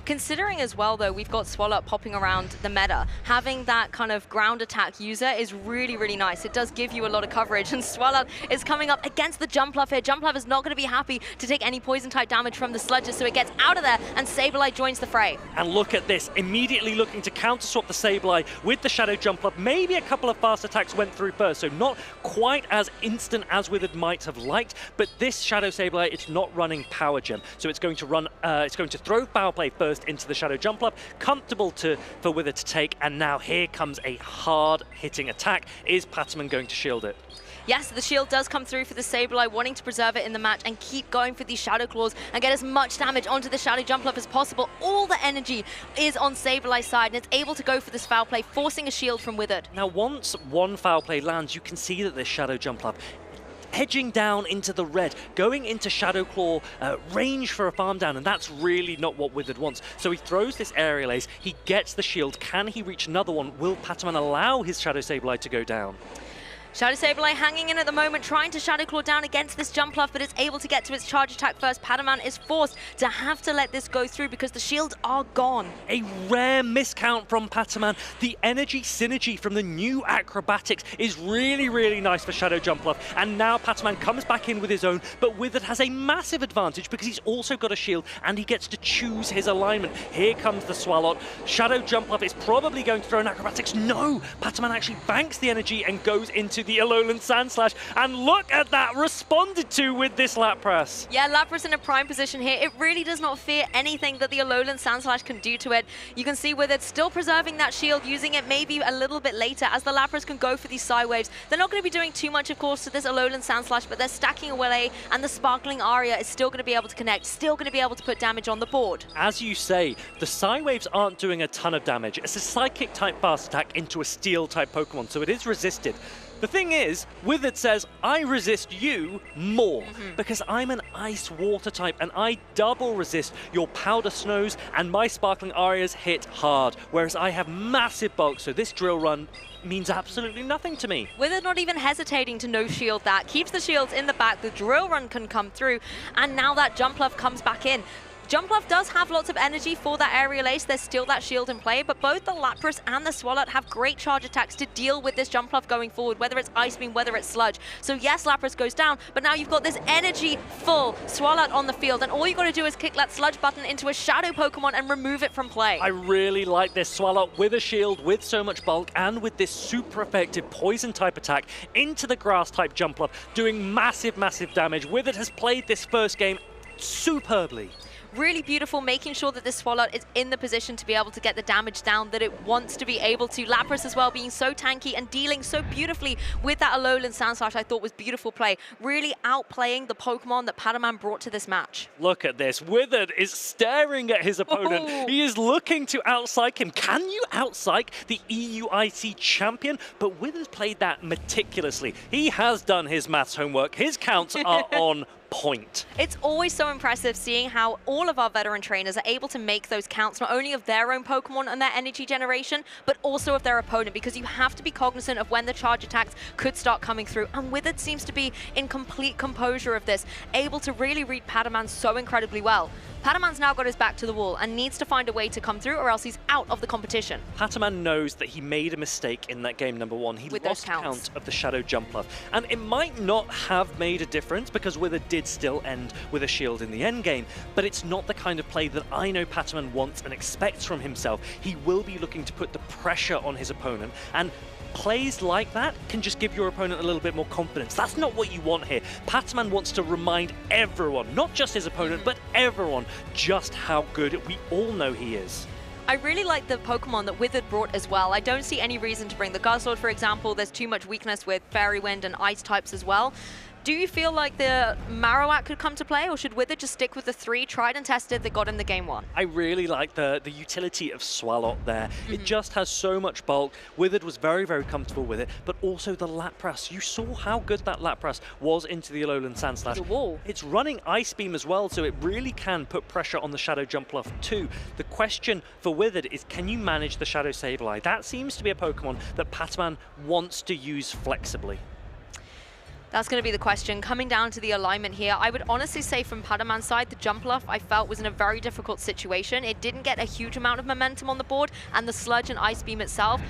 Considering as well, though, we've got Swalot popping around the meta, having that kind of ground attack user is really nice. It does give you a lot of coverage, and Swalot is coming up against the Jumpluff here. Jumpluff is not going to be happy to take any poison-type damage from the Sludges, so it gets out of there, and Sableye joins the fray. And look at this, immediately looking to counter-swap the Sableye with the Shadow Jumpluff. Maybe a couple of fast attacks went through first, so not quite as instant as Withered might have liked, but this Shadow Sableye, it's not running Power Gem, so it's going to run, it's going to throw Power Play first into the Shadow Jumpluff, comfortable for Withered to take, and now here comes a hard-hitting attack. Is Padaman going to shield it? Yes, the shield does come through for the Sableye, wanting to preserve it in the match and keep going for these Shadow Claws and get as much damage onto the Shadow Jumpluff as possible. All the energy is on Sableye's side, and it's able to go for this foul play, forcing a shield from Withered. Now, once one foul play lands, you can see that this Shadow Jumpluff edging down into the red, going into Shadow Claw range for a farm down, and that's really not what Withered wants. So he throws this Aerial Ace, he gets the shield. Can he reach another one? Will Padaman allow his Shadow Sableye to go down? Shadow Sableye hanging in at the moment, trying to Shadow Claw down against this Jumpluff, but it's able to get to its charge attack first. Padaman is forced to have to let this go through because the shields are gone. A rare miscount from Padaman. The energy synergy from the new acrobatics is really nice for Shadow Jumpluff. And now Padaman comes back in with his own, but Withered has a massive advantage because he's also got a shield and he gets to choose his alignment. Here comes the Swalot. Shadow Jumpluff is probably going to throw an acrobatics. No! Padaman actually banks the energy and goes into the Alolan Sandslash. And look at that, responded to with this Lapras. Yeah, Lapras in a prime position here. It really does not fear anything that the Alolan Sandslash can do to it. You can see with it still preserving that shield, using it maybe a little bit later as the Lapras can go for these side waves. They're not going to be doing too much, of course, to this Alolan Sandslash, but they're stacking away, and the Sparkling Aria is still going to be able to connect, still going to be able to put damage on the board. As you say, the Psy Waves aren't doing a ton of damage. It's a Psychic-type fast attack into a Steel-type Pokemon, so it is resisted. The thing is, Withered says, I resist you more because I'm an Ice Water type and I double resist your Powder Snows and my Sparkling Arias hit hard, whereas I have massive bulk, so this Drill Run means absolutely nothing to me. Withered not even hesitating to no-shield that, keeps the shields in the back, the Drill Run can come through, and now that Jumpluff comes back in. Jumpluff does have lots of energy for that Aerial Ace. There's still that shield in play, but both the Lapras and the Swalot have great charge attacks to deal with this Jumpluff going forward, whether it's Ice Beam, whether it's Sludge. So yes, Lapras goes down, but now you've got this energy-full Swalot on the field, and all you got to do is kick that Sludge button into a Shadow Pokemon and remove it from play. I really like this Swalot with a shield, with so much bulk, and with this super effective Poison-type attack into the Grass-type Jumpluff, doing massive, massive damage. Withered has played this first game superbly. Really beautiful, making sure that this Swalot is in the position to be able to get the damage down that it wants to be able to. Lapras as well being so tanky and dealing so beautifully with that Alolan Sandslash, I thought was beautiful play. Really outplaying the Pokemon that Padaman brought to this match. Look at this. Withered is staring at his opponent. Oh. He is looking to outpsych him. Can you outpsych the EUIC champion? But Withered's played that meticulously. He has done his maths homework. His counts are on point. It's always so impressive seeing how all of our veteran trainers are able to make those counts, not only of their own Pokemon and their energy generation, but also of their opponent, because you have to be cognizant of when the charge attacks could start coming through. And Withered seems to be in complete composure of this, able to really read Padaman so incredibly well. Padaman's now got his back to the wall and needs to find a way to come through, or else he's out of the competition. Padaman knows that he made a mistake in that game number one. He lost count of the Shadow Jumpluff. And it might not have made a difference because Withered did still end with a shield in the end game, but it's not the kind of play that I know Padaman wants and expects from himself. He will be looking to put the pressure on his opponent, and plays like that can just give your opponent a little bit more confidence. That's not what you want here. Padaman wants to remind everyone, not just his opponent, but everyone, just how good we all know he is. I really like the Pokemon that Withered brought as well. I don't see any reason to bring the Guzzlord, for example. There's too much weakness with Fairy Wind and Ice types as well. Do you feel like the Marowak could come to play, or should Withered just stick with the 3 tried and tested that got in the game 1? I really like the utility of Swalot there. It just has so much bulk. Withered was very, very comfortable with it, but also the Lapras. You saw how good that Lapras was into the Alolan Sandslash. The wall. It's running Ice Beam as well, so it really can put pressure on the Shadow Jumpluff too. The question for Withered is, can you manage the Shadow Sableye? That seems to be a Pokemon that Padaman wants to use flexibly. That's going to be the question. Coming down to the alignment here, I would honestly say from Padaman's side, the Jumpluff I felt was in a very difficult situation. It didn't get a huge amount of momentum on the board, and the Sludge and Ice Beam itself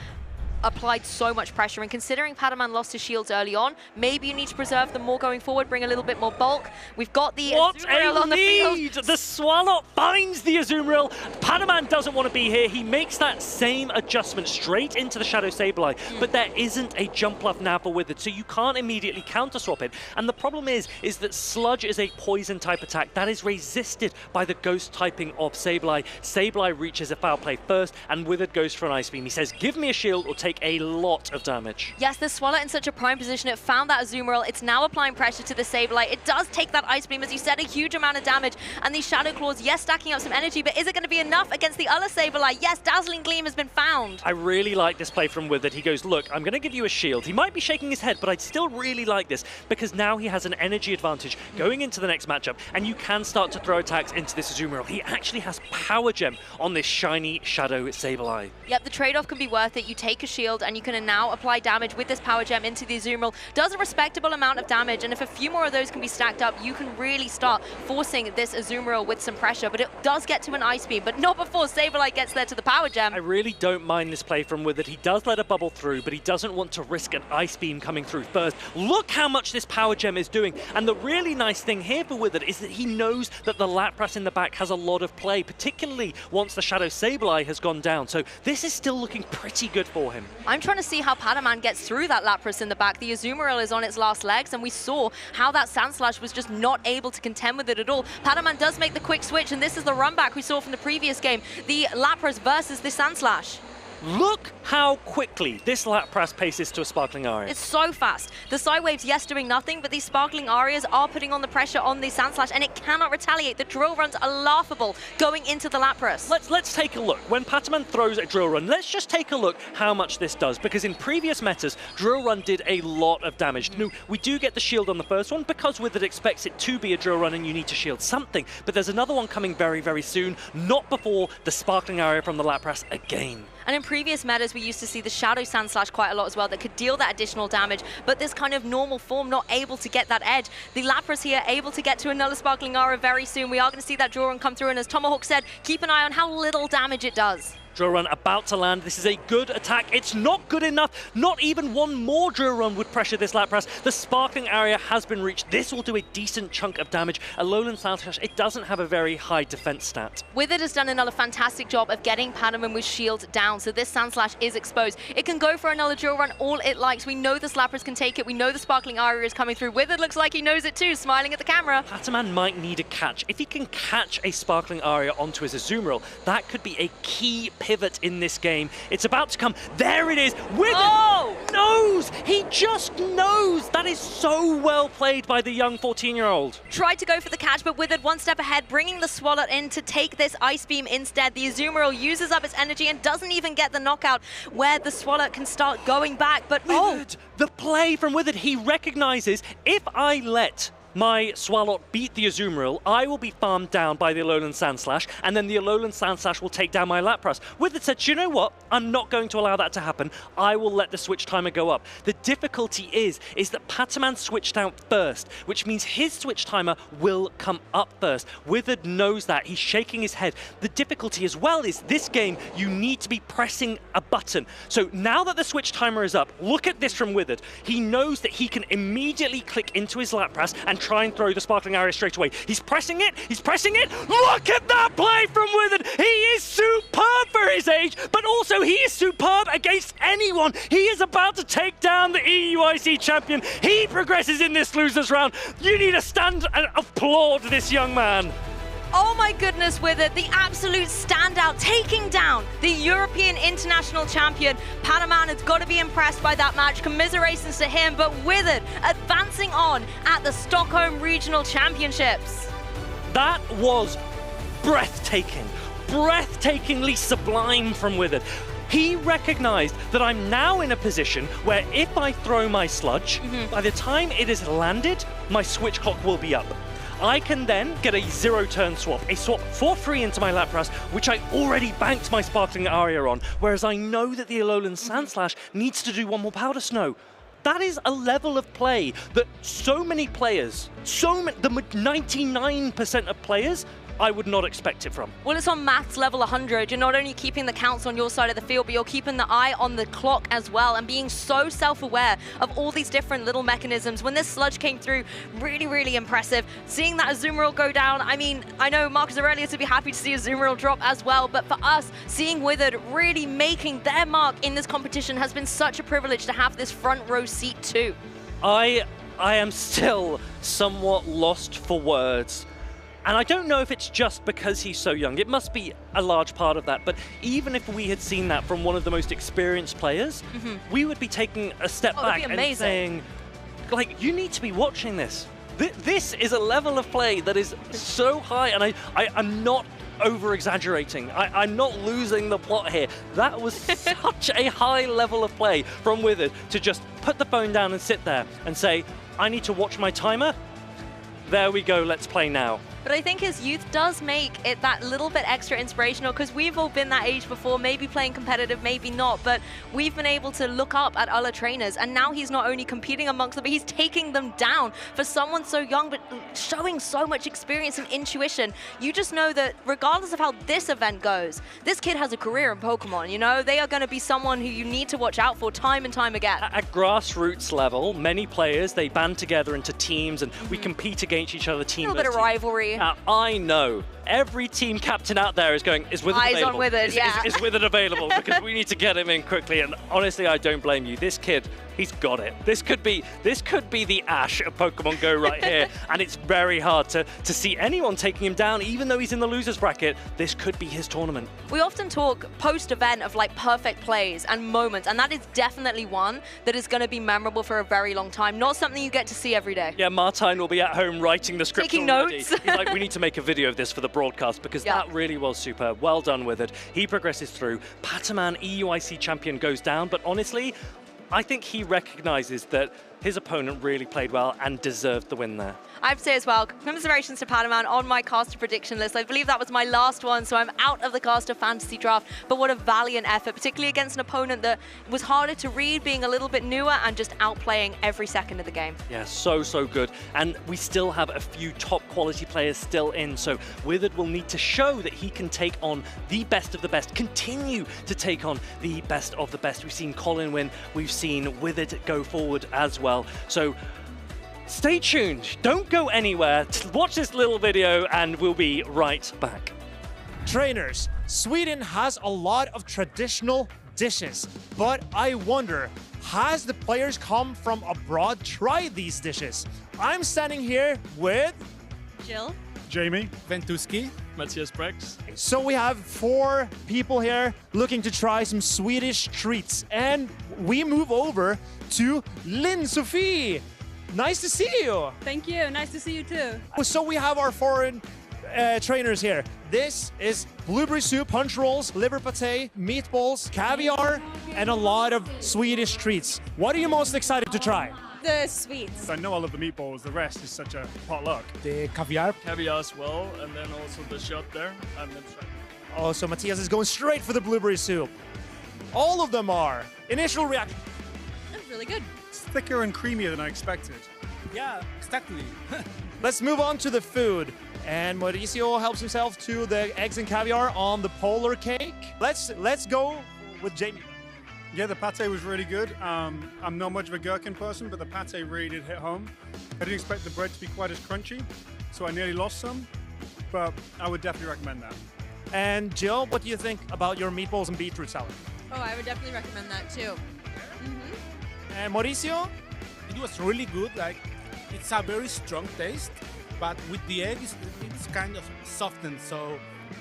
applied so much pressure. And considering Padaman lost his shields early on, maybe you need to preserve them more going forward, bring a little bit more bulk. We've got the Azumarill on the field. The Swalot finds the Azumarill. Padaman doesn't want to be here. He makes that same adjustment straight into the Shadow Sableye, but there isn't a Jumpluff now for Withered, so you can't immediately counter swap it. And the problem is that Sludge is a poison type attack that is resisted by the ghost typing of Sableye. Sableye reaches a foul play first, and Withered goes for an Ice Beam. He says, give me a shield or take a lot of damage. Yes, the Swalot in such a prime position. It found that Azumarill. It's now applying pressure to the Sableye. It does take that Ice Beam, as you said, a huge amount of damage. And these Shadow Claws, yes, stacking up some energy, but is it going to be enough against the other Sableye? Yes, Dazzling Gleam has been found. I really like this play from Withered. He goes, look, I'm going to give you a shield. He might be shaking his head, but I'd still really like this because now he has an energy advantage going into the next matchup, and you can start to throw attacks into this Azumarill. He actually has Power Gem on this shiny Shadow Sableye. Yep, the trade-off can be worth it. You take a shield, and you can now apply damage with this Power Gem into the Azumarill. Does a respectable amount of damage, and if a few more of those can be stacked up, you can really start forcing this Azumarill with some pressure. But it does get to an Ice Beam, but not before Sableye gets there to the Power Gem. I really don't mind this play from Withered. He does let a bubble through, but he doesn't want to risk an Ice Beam coming through first. Look how much this Power Gem is doing. And the really nice thing here for Withered is that he knows that the Lapras in the back has a lot of play, particularly once the Shadow Sableye has gone down. So this is still looking pretty good for him. I'm trying to see how Padaman gets through that Lapras in the back. The Azumarill is on its last legs, and we saw how that Sand Slash was just not able to contend with it at all. Padaman does make the quick switch, and this is the run back we saw from the previous game. The Lapras versus the Sand Slash. Look how quickly this Lapras paces to a Sparkling Aria. It's so fast. The Psy Waves, yes, doing nothing, but these Sparkling Arias are putting on the pressure on the Sand Slash, and it cannot retaliate. The drill runs are laughable going into the Lapras. Let's take a look. When Padaman throws a drill run, let's just take a look how much this does, because in previous metas, drill run did a lot of damage. Now, we do get the shield on the first one because Withered expects it to be a drill run and you need to shield something, but there's another one coming very, very soon, not before the Sparkling Aria from the Lapras again. And in previous metas, we used to see the Shadow Sand Slash quite a lot as well that could deal that additional damage, but this kind of normal form not able to get that edge. The Lapras here able to get to another Sparkling Aria very soon. We are going to see that draw run come through, and as Tomahawk said, keep an eye on how little damage it does. Drill run about to land. This is a good attack. It's not good enough. Not even one more drill run would pressure this Lapras. The Sparkling Area has been reached. This will do a decent chunk of damage. Alolan Sand Slash, it doesn't have a very high defense stat. Withered has done another fantastic job of getting Padaman with shield down, so this Sand Slash is exposed. It can go for another drill run all it likes. We know this Lapras can take it. We know the Sparkling Aria is coming through. Withered looks like he knows it too, smiling at the camera. Padaman might need a catch. If he can catch a Sparkling Aria onto his Azumarill, that could be a key pivot in this game. It's about to come. There it is. Withered knows. He just knows. That is so well played by the young 14-year-old. Tried to go for the catch, but Withered one step ahead, bringing the Swalot in to take this Ice Beam instead. The Azumarill uses up its energy and doesn't even get the knockout where the Swalot can start going back. But Withered, the play from Withered, he recognizes if I let my Swalot beat the Azumarill, I will be farmed down by the Alolan Sand Slash, and then the Alolan Sand Slash will take down my Lapras. Withered said, you know what? I'm not going to allow that to happen. I will let the switch timer go up. The difficulty is that Padaman switched out first, which means his switch timer will come up first. Withered knows that. He's shaking his head. The difficulty as well is this game, you need to be pressing a button. So now that the switch timer is up, look at this from Withered. He knows that he can immediately click into his Lapras and try and throw the Sparkling Aria straight away. He's pressing it. He's pressing it. Look at that play from Withered. He is superb for his age, but also he is superb against anyone. He is about to take down the EUIC champion. He progresses in this losers round. You need to stand and applaud this young man. oh my goodness, Withered, the absolute standout, taking down the European International Champion. Padaman has got to be impressed by that match. Commiserations to him, but Withered advancing on at the Stockholm Regional Championships. That was breathtaking, breathtakingly sublime from Withered. He recognized that I'm now in a position where if I throw my sludge, by the time it is landed, my switch clock will be up. I can then get a zero-turn swap, a swap for free into my Lapras, which I already banked my Sparkling Aria on, whereas I know that the Alolan Sand Slash needs to do one more Powder Snow. That is a level of play that so many players, the 99% of players, I would not expect it from. Well, it's on maths level 100. You're not only keeping the counts on your side of the field, but you're keeping the eye on the clock as well and being so self-aware of all these different little mechanisms. When this sludge came through, really, really impressive. Seeing that Azumarill go down, I mean, I know Marcus Aurelius would be happy to see Azumarill drop as well, but for us, seeing Withered really making their mark in this competition has been such a privilege to have this front row seat too. I am still somewhat lost for words. And I don't know if it's just because he's so young. It must be a large part of that. But even if we had seen that from one of the most experienced players, we would be taking a step back and saying, like, you need to be watching this. This is a level of play that is so high. And I'm not over-exaggerating. I'm not losing the plot here. That was such a high level of play from Withered to just put the phone down and sit there and say, I need to watch my timer. There we go, let's play now. But I think his youth does make it that little bit extra inspirational, because we've all been that age before, maybe playing competitive, maybe not, but we've been able to look up at other trainers, and now he's not only competing amongst them, but he's taking them down. For someone so young, but showing so much experience and intuition, you just know that regardless of how this event goes, this kid has a career in Pokemon, you know? They are going to be someone who you need to watch out for time and time again. At grassroots level, many players, they band together into teams, and we compete against each other team. A little bit of rivalry agree. I know every team captain out there is going, is Withered Eyes available? on Withered, yeah. Is Withered available? Because we need to get him in quickly. And honestly, I don't blame you. This kid, he's got it. This could be the Ash of Pokemon Go right here. And it's very hard to see anyone taking him down, even though he's in the losers bracket. This could be his tournament. We often talk post-event of like perfect plays and moments, and that is definitely one that is going to be memorable for a very long time. Not something you get to see every day. Yeah, Martine will be at home writing the script Taking already. notes. He's like, we need to make a video of this for the broadcast because that really was superb. Well done with it. He progresses through. Pataman, EUIC champion, goes down, but honestly, I think he recognizes that his opponent really played well and deserved the win there. I have to say as well, commiserations to Pataman on my caster prediction list. I believe that was my last one, so I'm out of the caster fantasy draft. But what a valiant effort, particularly against an opponent that was harder to read, being a little bit newer and just outplaying every second of the game. Yeah, so good. And we still have a few top quality players still in, so Withered will need to show that he can take on the best of the best, continue to take on the best of the best. We've seen Colin win, we've seen Withered go forward as well. So stay tuned, don't go anywhere, watch this little video and we'll be right back. Trainers, Sweden has a lot of traditional dishes, but I wonder, has the players come from abroad tried these dishes? I'm standing here with Jill, Jamie, Ventuski, Matthias Brex. So we have 4 people here looking to try some Swedish treats, and we move over to Lynn Sophie. Nice to see you. Thank you. Nice to see you too. So we have our foreign trainers here. This is blueberry soup, punch rolls, liver pate, meatballs, caviar, and a lot of Swedish treats. What are you most excited to try? The sweets. I know all of the meatballs, the rest is such a potluck. The caviar. Caviar as well, and then also the shot there. I'm not sure. Oh, so Matthias is going straight for the blueberry soup. All of them are. Initial reaction. That's really good. It's thicker and creamier than I expected. Yeah, exactly. Let's move on to the food. And Mauricio helps himself to the eggs and caviar on the polar cake. Let's go with Jamie. Yeah, the pate was really good. I'm not much of a gherkin person, but the pate really did hit home. I didn't expect the bread to be quite as crunchy, so I nearly lost some, but I would definitely recommend that. And Jill, what do you think about your meatballs and beetroot salad? Oh, I would definitely recommend that too. And Mauricio? It was really good. Like, it's a very strong taste, but with the egg, it's kind of softened, so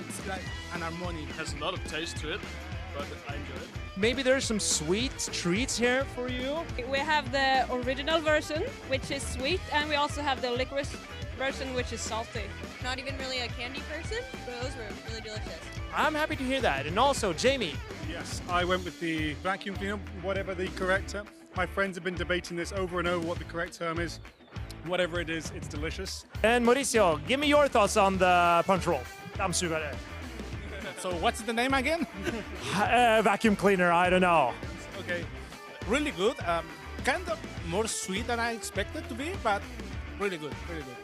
it's like an harmony. It has a lot of taste to it, but I enjoy it. Maybe there's some sweet treats here for you. We have the original version, which is sweet, and we also have the licorice version, which is salty. Not even really a candy person, but those were really delicious. I'm happy to hear that. And also, Jamie. Yes, I went with the vacuum cleaner, whatever the correct term. My friends have been debating this over and over what the correct term is. Whatever it is, it's delicious. And Mauricio, give me your thoughts on the punch roll. I'm super. So what's the name again? Vacuum cleaner, I don't know. Okay, really good. Kind of more sweet than I expected to be, but really good, really good.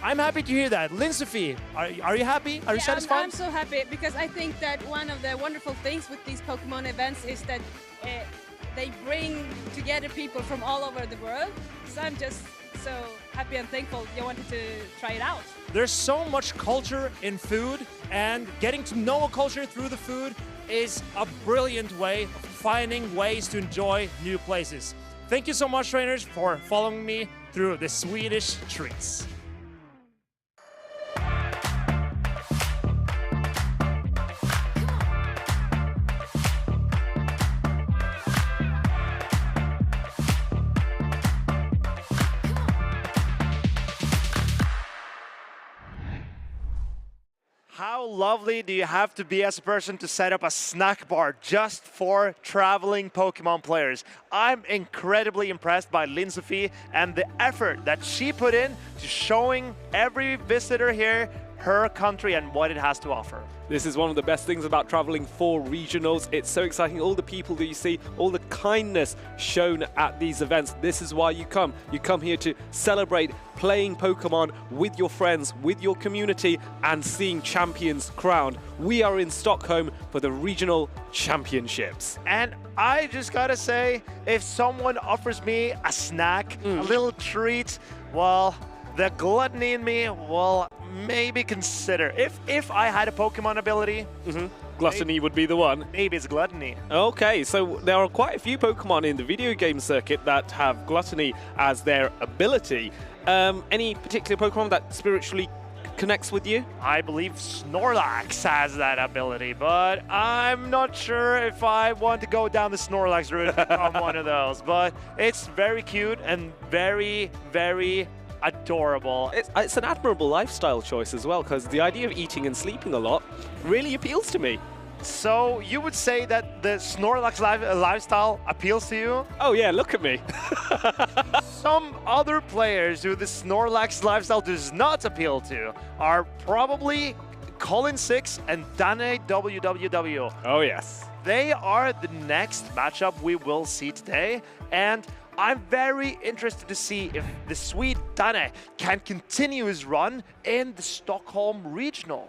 I'm happy to hear that. Lynn Sophie, are you happy? Are you satisfied? I'm so happy because I think that one of the wonderful things with these Pokemon events is that they bring together people from all over the world. So I'm just so happy and thankful you wanted to try it out. There's so much culture in food, and getting to know a culture through the food is a brilliant way of finding ways to enjoy new places. Thank you so much, trainers, for following me through the Swedish treats. How lovely do you have to be as a person to set up a snack bar just for traveling Pokemon players? I'm incredibly impressed by Lynn Sophie and the effort that she put in to showing every visitor here her country and what it has to offer. This is one of the best things about traveling for regionals. It's so exciting, all the people that you see, all the kindness shown at these events. This is why you come. You come here to celebrate playing Pokemon with your friends, with your community, and seeing champions crowned. We are in Stockholm for the Regional Championships. And I just gotta say, if someone offers me a snack, a little treat, well, the gluttony in me will maybe consider. If I had a Pokemon ability, Gluttony would be the one. maybe it's gluttony. Okay, so there are quite a few Pokemon in the video game circuit that have Gluttony as their ability. Any particular Pokemon that spiritually connects with you? I believe Snorlax has that ability, but I'm not sure if I want to go down the Snorlax route and become one of those. But it's very cute and very, very adorable. It's an admirable lifestyle choice as well, because the idea of eating and sleeping a lot really appeals to me. So you would say that the Snorlax lifestyle appeals to you? Oh yeah, look at me. Some other players who the Snorlax lifestyle does not appeal to are probably Colin 6 and DanneWWW. Oh yes. They are the next matchup we will see today, and I'm very interested to see if the Swede Danne can continue his run in the Stockholm Regional.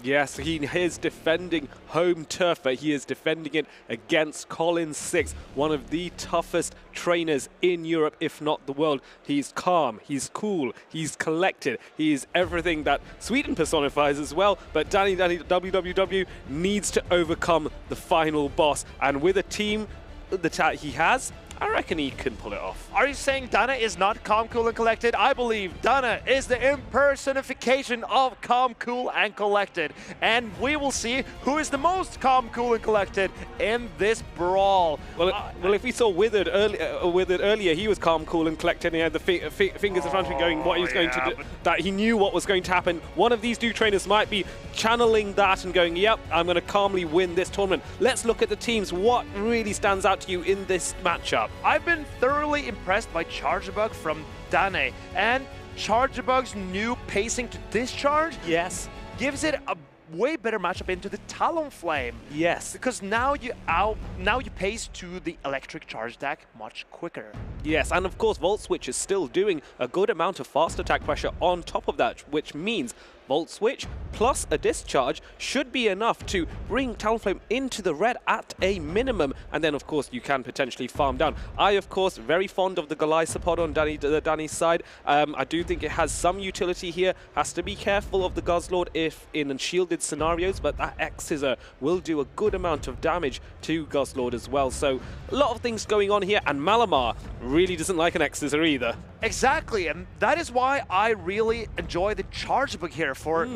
Yes, he is defending home turf, but he is defending it against Colin 6, one of the toughest trainers in Europe, if not the world. He's calm, he's cool, he's collected, he is everything that Sweden personifies as well, but DanneWWW needs to overcome the final boss, and with a team that he has, I reckon he can pull it off. Are you saying Danne is not calm, cool, and collected? I believe Danne is the impersonification of calm, cool, and collected. And we will see who is the most calm, cool, and collected in this brawl. Well, if we saw Withered earlier, he was calm, cool, and collected. And he had the fingers in front of him going what he was going to do, that he knew what was going to happen. One of these two trainers might be channeling that and going, yep, I'm going to calmly win this tournament. Let's look at the teams. What really stands out to you in this matchup? I've been thoroughly impressed by Charjabug from Danne, and Charjabug's new pacing to discharge gives it a way better matchup into the Talonflame. Yes. Because now you pace to the electric charge attack much quicker. Yes, and of course Volt Switch is still doing a good amount of fast attack pressure on top of that, which means Volt Switch plus a discharge should be enough to bring Talonflame into the red at a minimum, and then of course you can potentially farm down. I of course very fond of the Galaxkobolten on Danne's side. I do think it has some utility here. Has to be careful of the Guzzlord if in shielded scenarios, but that X-Scissor will do a good amount of damage to Guzzlord as well. So a lot of things going on here, and Malamar really doesn't like an X-Scissor either. Exactly, and that is why I really enjoy the Charjabug here for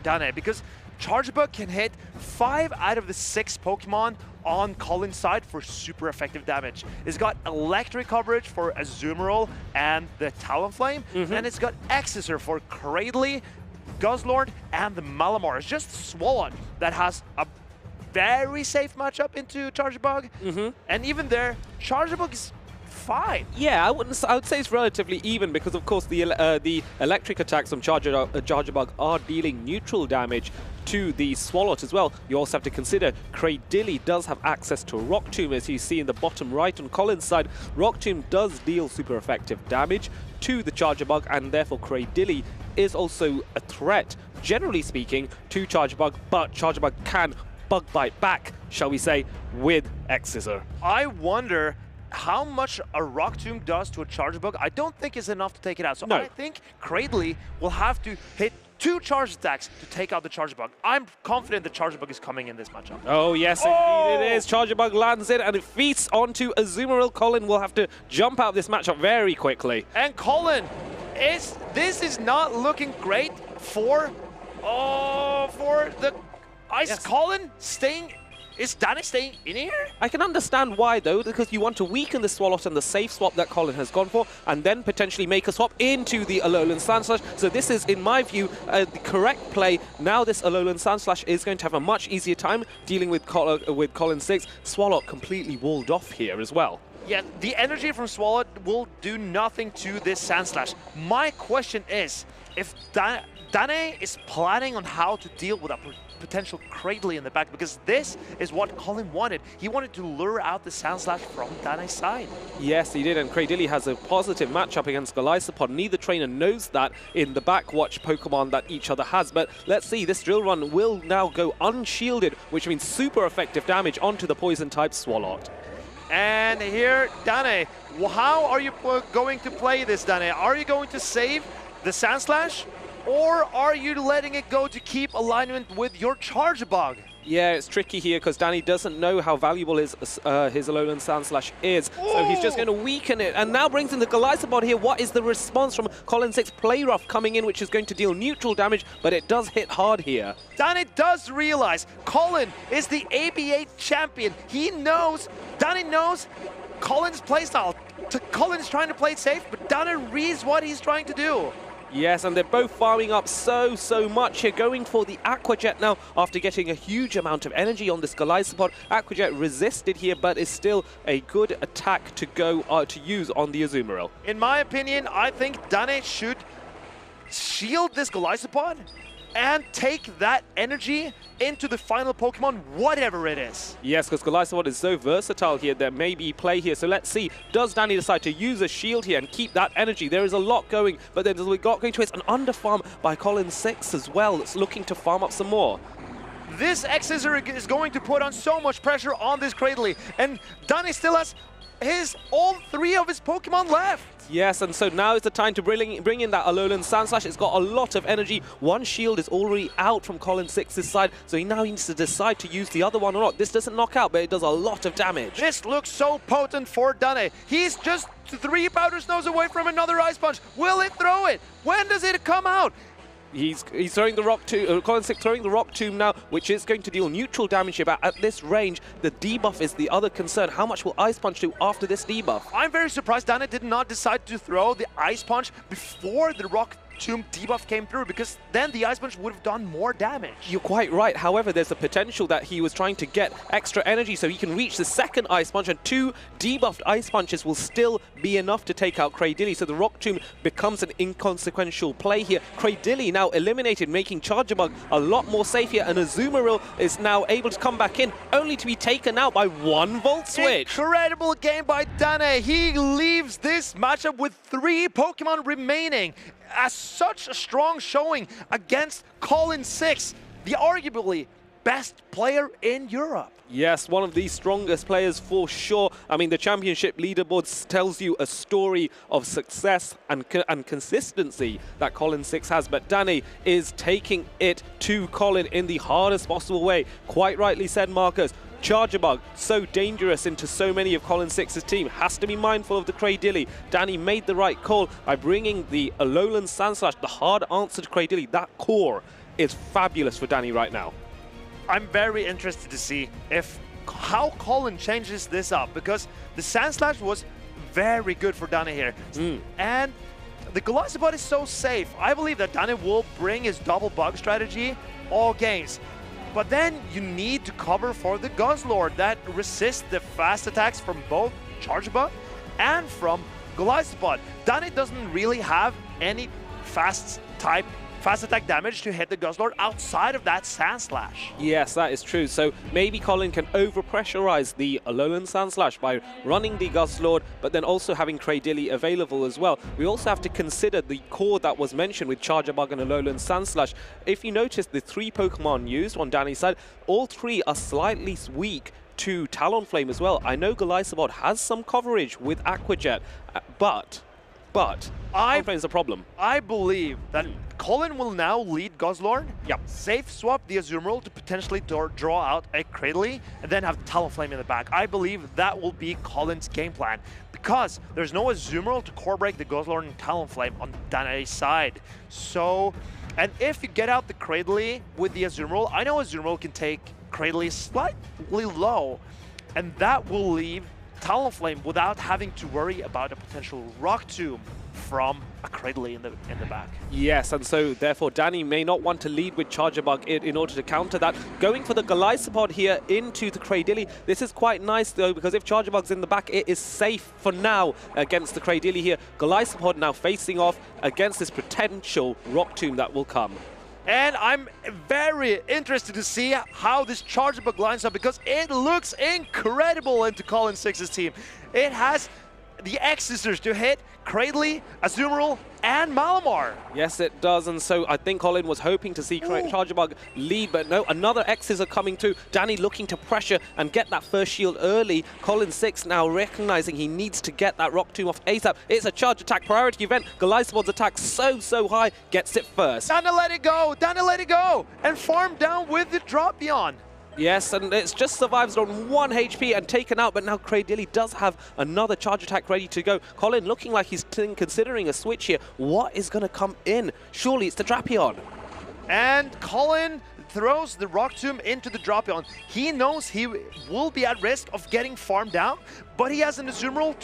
Danne, because Charjabug can hit 5 out of the 6 Pokemon on Colin's side for super effective damage. It's got electric coverage for Azumarill and the Talonflame, and it's got X-Scissor for Cradley, Guzzlord, and the Malamar. It's just Swalot that has a very safe matchup into Charjabug, and even there, Charjabug is fine. Yeah, I would say it's relatively even, because of course the electric attacks on Charjabug are dealing neutral damage to the Swalot as well. You also have to consider Cradilly does have access to Rock Tomb, as you see in the bottom right on Colin's side. Rock Tomb does deal super effective damage to the Charjabug, and therefore Cradilly is also a threat, generally speaking, to Charjabug, but Charjabug can bug bite back, shall we say, with X-Scissor. I wonder how much a Rock Tomb does to a Charjabug. I don't think is enough to take it out. So I think Cradley will have to hit 2 charge attacks to take out the Charjabug. I'm confident the Charjabug is coming in this matchup. Oh yes, indeed it is. Charjabug lands it and it feasts onto Azumarill. Colin will have to jump out of this matchup very quickly. And Colin, this is not looking great for the Ice Colin staying. Is Danne staying in here? I can understand why, though, because you want to weaken the Swalot and the safe swap that Colin has gone for, and then potentially make a swap into the Alolan Sandslash. So this is, in my view, the correct play. Now this Alolan Sandslash is going to have a much easier time dealing with Colin 6. Swalot completely walled off here as well. Yeah, the energy from Swalot will do nothing to this Sandslash. My question is, if Danne is planning on how to deal with a potential Cradley in the back, because this is what Colin wanted. He wanted to lure out the Sandslash from Danne's side. Yes, he did, and Cradilly has a positive matchup against Galaxkobolten. Neither trainer knows that in the backwatch Pokemon that each other has, but let's see, this Drill Run will now go unshielded, which means super effective damage onto the Poison-type Swalot. And here, Danne, how are you going to play this, Danne? Are you going to save the Sand Slash, or are you letting it go to keep alignment with your Charge Bug? Yeah, it's tricky here because Danny doesn't know how valuable his Alolan Sand Slash is. So he's just going to weaken it. And now brings in the Galaxkobolten here. What is the response from Colin 6? Play Rough coming in, which is going to deal neutral damage, but it does hit hard here. Danny does realize Colin is the ABA champion. He knows, Danny knows Colin's playstyle. Colin's trying to play it safe, but Danny reads what he's trying to do. Yes, and they're both farming up so much here, going for the Aqua Jet now after getting a huge amount of energy on this Galaxkobolten. Aqua Jet resisted here, but is still a good attack to go to use on the Azumarill. In my opinion, I think Danny should shield this Galaxkobolten and take that energy into the final Pokemon, whatever it is. Yes, because Galaxkobolten is so versatile here, there may be play here. So let's see, does Danny decide to use a shield here and keep that energy? There is a lot going, but then we've got going to an underfarm by Colin 6 as well. That's looking to farm up some more. This X-Scissor is going to put on so much pressure on this Cradily, and Danny still has all 3 of his Pokemon left. Yes, and so now is the time to bring in that Alolan Sand Slash. It's got a lot of energy. One shield is already out from Colin 6's side, so he now needs to decide to use the other one or not. This doesn't knock out, but it does a lot of damage. This looks so potent for Danny. He's just 3 Powder Snows away from another Ice Punch. Will it throw it? When does it come out? He's throwing the Rock Tomb, Colin 6 throwing the Rock Tomb now, which is going to deal neutral damage here, but at this range, the debuff is the other concern. How much will Ice Punch do after this debuff? I'm very surprised Danny did not decide to throw the Ice Punch before the Rock Tomb debuff came through, because then the Ice Punch would have done more damage. You're quite right. However, there's a potential that he was trying to get extra energy so he can reach the second Ice Punch, and 2 debuffed Ice Punches will still be enough to take out Cradily. So the Rock Tomb becomes an inconsequential play here. Cradily now eliminated, making Charge Bug a lot more safe here, and Azumarill is now able to come back in, only to be taken out by 1 Volt Switch. Incredible game by Danny. He leaves this matchup with 3 Pokemon remaining. As such a strong showing against Colin 6, the arguably best player in Europe. Yes, one of the strongest players for sure. I mean, the championship leaderboard tells you a story of success and consistency that Colin 6 has, but Danny is taking it to Colin in the hardest possible way. Quite rightly said, Marcus. Charger Bug, so dangerous into so many of Colin 6's team, has to be mindful of the Cradily. Danny made the right call by bringing the Alolan Sand Slash, the hard answer to Cradily. That core is fabulous for Danny right now. I'm very interested to see how Colin changes this up, because the Sand Slash was very good for Danny here. And the Galaxkobolten is so safe. I believe that Danny will bring his double bug strategy all games. But then you need to cover for the Guzzlord that resists the fast attacks from both Charge Bug and from Galaxkobolten. Danny doesn't really have any fast attack damage to hit the Guzzlord outside of that Sand Slash. Yes, that is true. So maybe Colin can overpressurize the Alolan Sand Slash by running the Guzzlord, but then also having Cradily available as well. We also have to consider the core that was mentioned with Charger Bug and Alolan Sand Slash. If you notice, the 3 Pokemon used on Danny's side, all 3 are slightly weak to Talonflame as well. I know Galaxkobolten has some coverage with Aqua Jet, but Talonflame is a problem. I believe that Colin will now lead Guzzlord, safe swap the Azumarill to potentially draw out a Cradily, and then have Talonflame in the back. I believe that will be Colin's game plan, because there's no Azumarill to core break the Guzzlord and Talonflame on Danny's side. So, and if you get out the Cradily with the Azumarill, I know Azumarill can take Cradily slightly low, and that will leave Talonflame without having to worry about a potential Rock Tomb from a Cradily in the back. Yes, and so therefore Danny may not want to lead with Charger Bug in order to counter that. Going for the Galaxkobolten here into the Cradily. This is quite nice though, because if Charger Bug's in the back, it is safe for now against the Cradily here. Galaxkobolten now facing off against this potential Rock Tomb that will come. And I'm very interested to see how this Charger Bug lines up, because it looks incredible into Colin 6's team. It has the X-Scissors to hit Cradley, Azumarill, and Malamar. Yes, it does, and so I think Colin was hoping to see Charjabug lead, but no, another X's are coming through. Danny looking to pressure and get that first shield early. Colin 6 now recognizing he needs to get that Rock Tomb off ASAP. It's a charge attack priority event. Galaxkobolten's attack so high, gets it first. Danne let it go, Danne let it go, and farm down with the Drapion. Yes, and it's just survives on 1 HP and taken out, but now Cradilly does have another charge attack ready to go. Colin looking like he's considering a switch here. What is going to come in? Surely it's the Drapion. And Colin throws the Rock Tomb into the Drapion. He knows he will be at risk of getting farmed down, but he has an Azumarill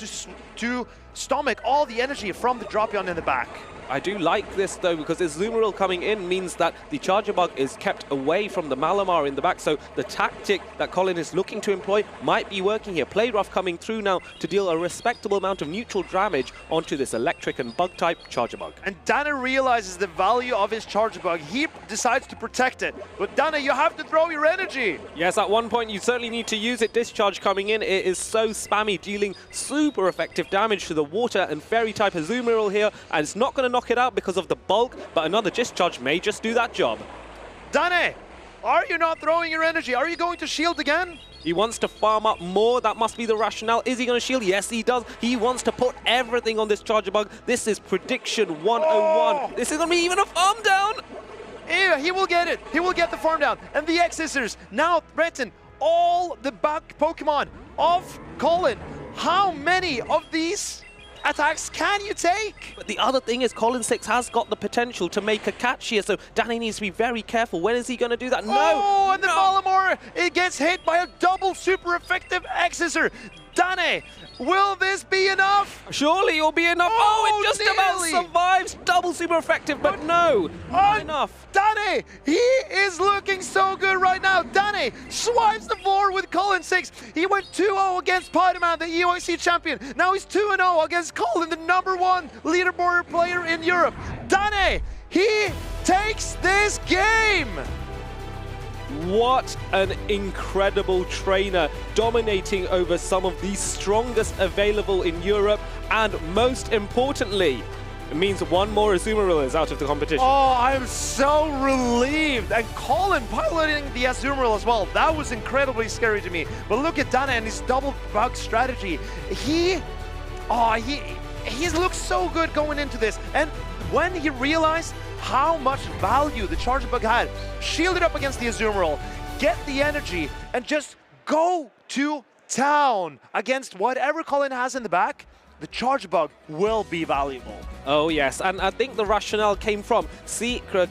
to stomach all the energy from the Drapion in the back. I do like this though, because this Azumarill coming in means that the Charjabug is kept away from the Malamar in the back, so the tactic that Colin is looking to employ might be working here. Play Rough coming through now to deal a respectable amount of neutral damage onto this electric and bug type Charjabug. And Danne realizes the value of his Charjabug. He decides to protect it, but Danne, you have to throw your energy. Yes, at one point you certainly need to use it. Discharge coming in, it is so spammy, dealing super effective damage to the water and fairy type Azumarill here, and it's not going to knock it out because of the bulk, but another discharge may just do that job. Danne, are you not throwing your energy? Are you going to shield again? He wants to farm up more. That must be the rationale. Is he going to shield? Yes, he does. He wants to put everything on this Charjabug. This is prediction 101. Oh. This is going to be even a farm down. Yeah, he will get it. He will get the farm down. And the X-Scissors now threaten all the back Pokemon of Colin. How many of these attacks can you take? But the other thing is Colin 6 has got the potential to make a catch here, so Danny needs to be very careful. When is he going to do that? No! Oh, and the Malamar, it gets hit by a double super effective X-Scissor. Danne, will this be enough? Surely it'll be enough. Oh, it just about survives. Double super effective, but no, not enough. Danne, he is looking so good right now. Danne swipes the floor with Colin 6. He went 2-0 against Spider-Man, the EOIC champion. Now he's 2-0 against Colin, the #1 leaderboard player in Europe. Danne, he takes this game. What an incredible trainer, dominating over some of the strongest available in Europe, and most importantly, it means one more Azumarill is out of the competition. Oh, I'm so relieved. And Colin piloting the Azumarill as well. That was incredibly scary to me. But look at Danne and his double bug strategy. He looks so good going into this. And when he realized how much value the Charjabug had, shield it up against the Azumarill, get the energy, and just go to town against whatever Colin has in the back, the Charjabug will be valuable. Oh yes, and I think the rationale came from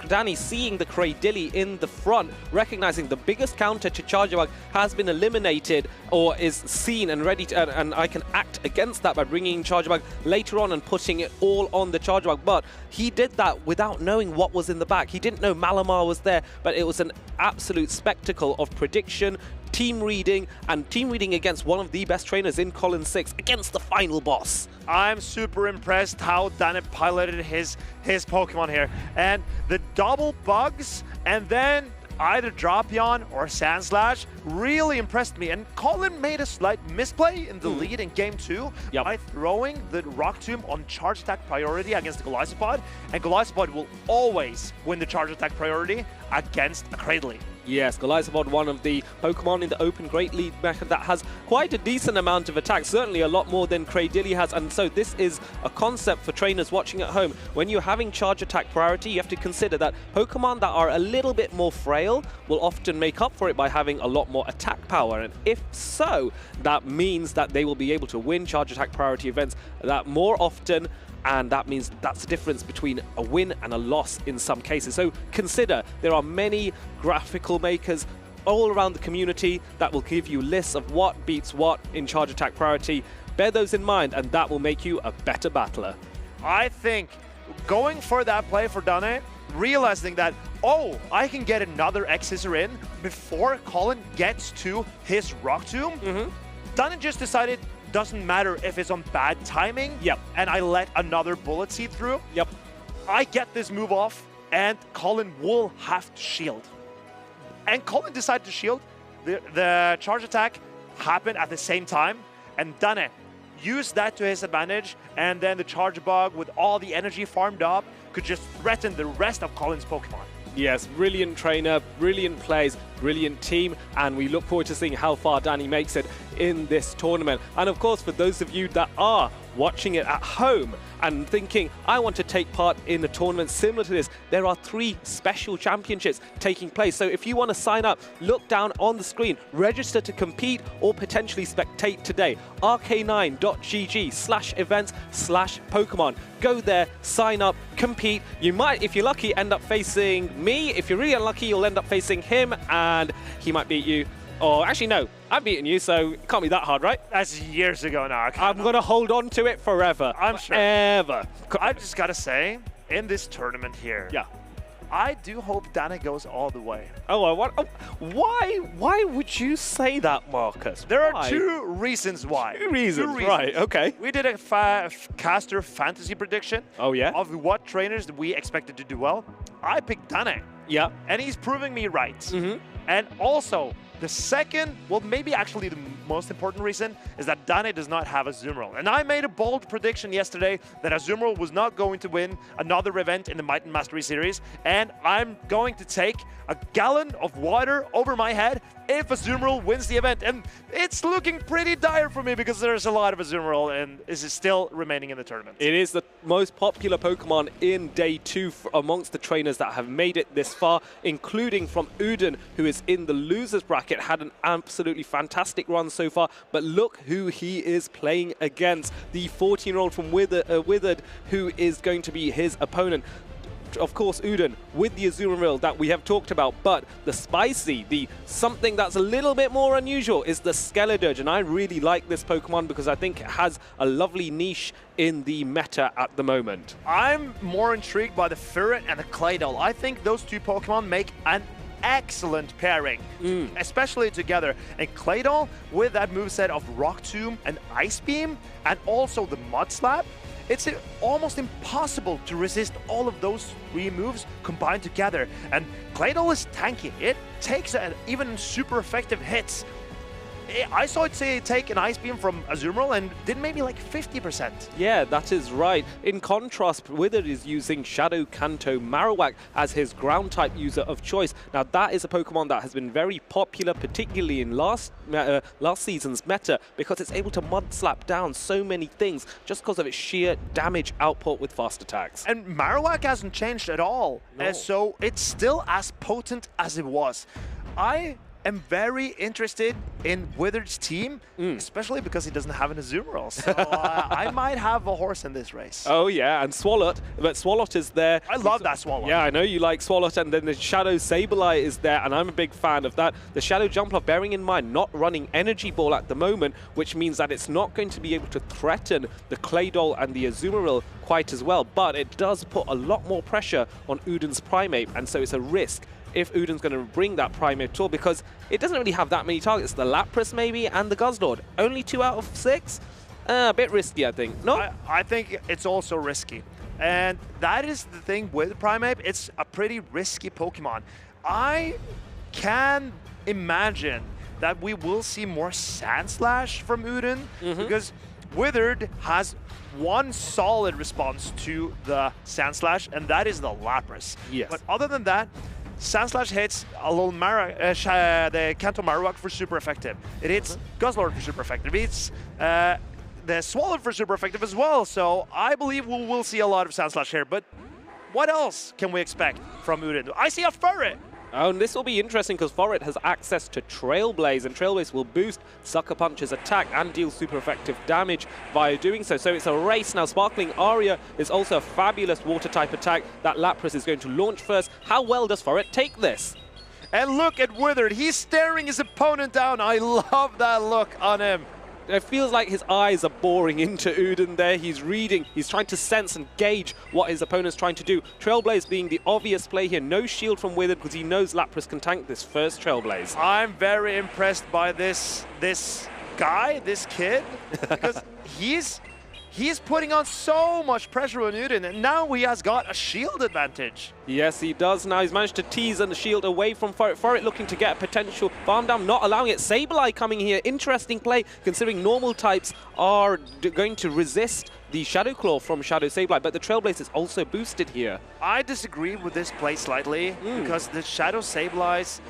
Danny seeing the Cradilly in the front, recognizing the biggest counter to Charjabug has been eliminated or is seen and ready to, and I can act against that by bringing in Charjabug later on and putting it all on the Charjabug. But he did that without knowing what was in the back. He didn't know Malamar was there, but it was an absolute spectacle of prediction, team reading, and team reading against one of the best trainers in Colin 6 against the final boss. I'm super impressed how Danne piloted his Pokemon here. And the double bugs and then either Drapion or Sandslash really impressed me. And Colin made a slight misplay in the lead in Game 2 by throwing the Rock Tomb on Charge Attack priority against the Galaxkobot. And Galaxkobot will always win the Charge Attack priority against a Cradley. Yes, Galaxkobolten, one of the Pokemon in the Open Great League method that has quite a decent amount of attacks, certainly a lot more than Cradilly has, and so this is a concept for trainers watching at home. When you're having charge attack priority, you have to consider that Pokemon that are a little bit more frail will often make up for it by having a lot more attack power, and if so, that means that they will be able to win charge attack priority events that more often, and that means that's the difference between a win and a loss in some cases. So consider, there are many graphical makers all around the community that will give you lists of what beats what in charge attack priority. Bear those in mind, and that will make you a better battler. I think going for that play for Danne, realizing that, oh, I can get another X-Scissor in before Colin gets to his Rock Tomb, Danne just decided, doesn't matter if it's on bad timing, and I let another bullet seed through, I get this move off, and Colin will have to shield. And Colin decided to shield. The charge attack happened at the same time, and Danne use that to his advantage, and then the Charge Bug with all the energy farmed up could just threaten the rest of Colin's Pokemon. Yes, brilliant trainer, brilliant plays, brilliant team, and we look forward to seeing how far Danny makes it in this tournament. And of course, for those of you that are watching it at home and thinking, I want to take part in a tournament similar to this, there are 3 special championships taking place. So if you want to sign up, look down on the screen, register to compete or potentially spectate today. rk9.gg/events/Pokemon. Go there, sign up, compete. You might, if you're lucky, end up facing me. If you're really unlucky, you'll end up facing him and he might beat you. Or actually, no, I've beaten you, so it can't be that hard, right? That's years ago now. I'm going to hold on to it forever. I'm sure. Ever. I just got to say, in this tournament here, yeah, I do hope Danny goes all the way. Why would you say that, Marcus? There are 2 reasons why. 2 reasons, right, okay. We did a caster fantasy prediction of what trainers we expected to do well. I picked Danny. Yeah. And he's proving me right. And also, the second, well, maybe actually the most important reason is that Danny does not have Azumarill. And I made a bold prediction yesterday that Azumarill was not going to win another event in the Might and Mastery series. And I'm going to take a gallon of water over my head if Azumarill wins the event. And it's looking pretty dire for me because there's a lot of Azumarill and is still remaining in the tournament. It is the most popular Pokemon in Day 2 amongst the trainers that have made it this far, including from Uden, who is in the losers bracket, had an absolutely fantastic run so far. But look who he is playing against, the 14-year-old from Withered, who is going to be his opponent. Of course, Uden with the Azumarill that we have talked about, but the spicy, the something that's a little bit more unusual is the Skeledirge, and I really like this Pokemon because I think it has a lovely niche in the meta at the moment. I'm more intrigued by the Ferret and the Claydol. I think those 2 Pokemon make an excellent pairing, especially together. And Claydol with that moveset of Rock Tomb and Ice Beam, and also the Mud Slap, it's almost impossible to resist all of those 3 moves combined together. And Claydol is tanky. It takes even super effective hits. I saw it take an Ice Beam from Azumarill and did maybe like 50%. Yeah, that is right. In contrast, Withered is using Shadow Kanto Marowak as his ground-type user of choice. Now, that is a Pokemon that has been very popular, particularly in last season's meta, because it's able to Mud Slap down so many things just because of its sheer damage output with fast attacks. And Marowak hasn't changed at all, so it's still as potent as it was. I am very interested in Withered's team, especially because he doesn't have an Azumarill. So I might have a horse in this race. Oh yeah, and Swalot, but Swalot is there. I love that Swalot. Yeah, I know you like Swalot, and then the Shadow Sableye is there, and I'm a big fan of that. The Shadow Jumpluff, bearing in mind, not running Energy Ball at the moment, which means that it's not going to be able to threaten the Claydol and the Azumarill quite as well, but it does put a lot more pressure on Uden's Primeape, and so it's a risk if Uden's going to bring that Primeape tool, because it doesn't really have that many targets. The Lapras maybe and the Guzzlord. Only 2 out of 6? A bit risky, I think. No? I think it's also risky. And that is the thing with Primeape. It's a pretty risky Pokemon. I can imagine that we will see more Sandslash from Uden, because Withered has one solid response to the Sandslash, and that is the Lapras. Yes. But other than that, Sandslash hits alone the Kanto Marowak for super effective. It hits Guzzlord for super effective. It hits the Swallow for super effective as well. So I believe we will see a lot of Sandslash here. But what else can we expect from Uden? I see a Ferret. Oh, and this will be interesting because Ferret has access to Trailblaze, and Trailblaze will boost Sucker Punch's attack and deal super effective damage via doing so. So it's a race. Now, Sparkling Aria is also a fabulous water-type attack that Lapras is going to launch first. How well does Ferret take this? And look at Withered. He's staring his opponent down. I love that look on him. It feels like his eyes are boring into Uden there. He's reading, he's trying to sense and gauge what his opponent's trying to do. Trailblaze being the obvious play here. No shield from Withered because he knows Lapras can tank this first Trailblaze. I'm very impressed by this guy, this kid, because He's putting on so much pressure on Uden, and now he has got a shield advantage. Yes, he does now. He's managed to tease and the shield away from Furret. Furret looking to get a potential farm down, not allowing it. Sableye coming here. Interesting play, considering normal types are going to resist the Shadow Claw from Shadow Sableye, but the Trailblaze is also boosted here. I disagree with this play slightly, because the Shadow Sableye's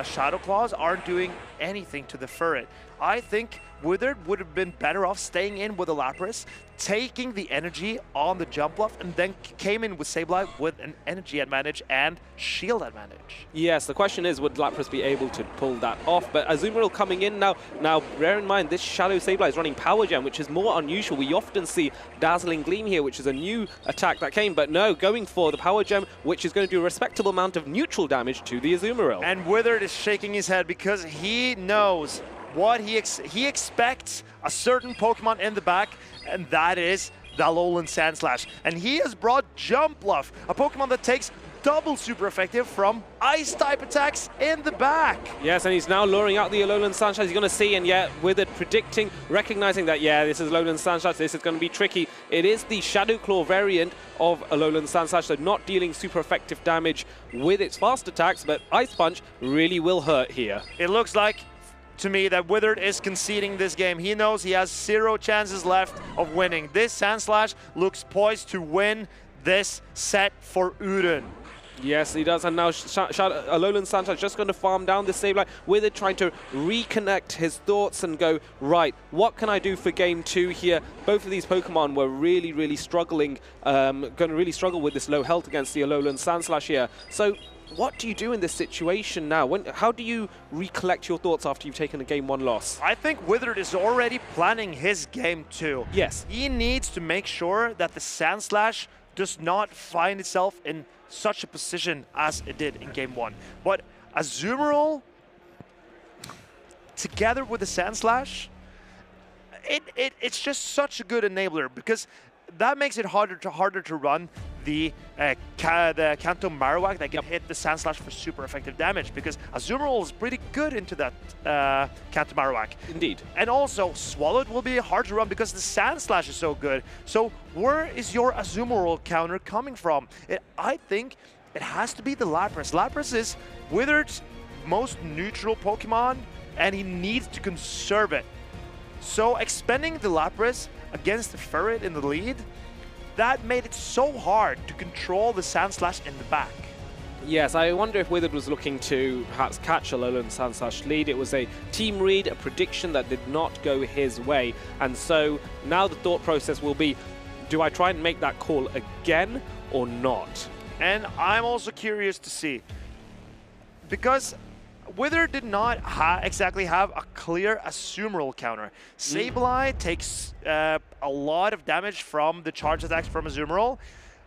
Shadow Claws aren't doing anything to the Furret. I think Withered would have been better off staying in with the Lapras, taking the energy on the jump bluff, and then came in with Sableye with an energy advantage and shield advantage. Yes, the question is, would Lapras be able to pull that off? But Azumarill coming in now. Now, bear in mind, this Shadow Sableye is running Power Gem, which is more unusual. We often see Dazzling Gleam here, which is a new attack that came, but no, going for the Power Gem, which is going to do a respectable amount of neutral damage to the Azumarill. And Withered is shaking his head because he knows what he expects a certain Pokemon in the back, and that is the Alolan Sandslash. And he has brought Jump Bluff, a Pokemon that takes double super effective from Ice-type attacks in the back. Yes, and he's now luring out the Alolan Sandslash. He's going to see, and yeah, Withered predicting, recognizing that, yeah, this is Alolan Sandslash, this is going to be tricky. It is the Shadow Claw variant of Alolan Sandslash, so not dealing super effective damage with its fast attacks, but Ice Punch really will hurt here. It looks like, to me, that Withered is conceding this game. He knows he has 0 chances left of winning. This Sandslash looks poised to win this set for Uden. Yes, he does, and now Alolan Sandslash just going to farm down this Sableye. Withered trying to reconnect his thoughts and go, right, what can I do for game 2 here? Both of these Pokemon were really struggling, going to really struggle with this low health against the Alolan Sandslash here. So what do you do in this situation now? How do you recollect your thoughts after you've taken a Game 1 loss? I think Withered is already planning his Game 2. Yes. He needs to make sure that the Sandslash does not find itself in such a position as it did in Game 1. But Azumarill, together with the Sandslash, it's just such a good enabler, because that makes it harder to run the Kanto Marowak that can hit the Sandslash for super effective damage, because Azumarill is pretty good into that Kanto Marowak. Indeed. And also, Swallowed will be hard to run because the Sandslash is so good. So where is your Azumarill counter coming from? I think it has to be the Lapras. Lapras is Withered's most neutral Pokemon, and he needs to conserve it. So expending the Lapras against the Furret in the lead, that made it so hard to control the Sandslash in the back. Yes, I wonder if Withered was looking to perhaps catch a Alolan Sandslash lead. It was a team read, a prediction that did not go his way. And so now the thought process will be, do I try and make that call again or not? And I'm also curious to see, because Withered did not exactly have a clear Azumarill counter. Sableye takes a lot of damage from the charge attacks from Azumarill.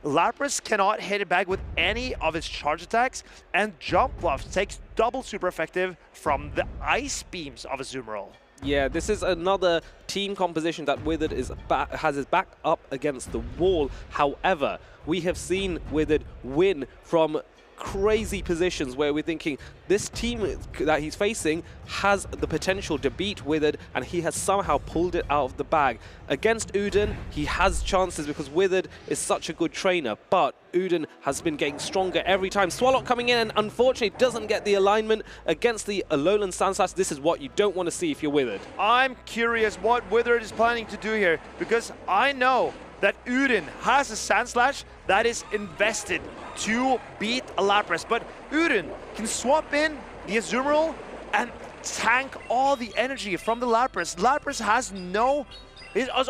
Lapras cannot hit it back with any of its charge attacks, and Jump Bluff takes double super effective from the Ice Beams of Azumarill. Yeah, this is another team composition that Withered has his back up against the wall. However, we have seen Withered win from crazy positions where we're thinking this team that he's facing has the potential to beat Withered, and he has somehow pulled it out of the bag. Against Uden, he has chances because Withered is such a good trainer, but Uden has been getting stronger every time. Swallow coming in and unfortunately doesn't get the alignment against the Alolan Sandslash. This is what you don't want to see if you're Withered. I'm curious what Withered is planning to do here, because I know that Uden has a Sandslash that is invested to beat a Lapras, but Uden can swap in the Azumarill and tank all the energy from the Lapras. Lapras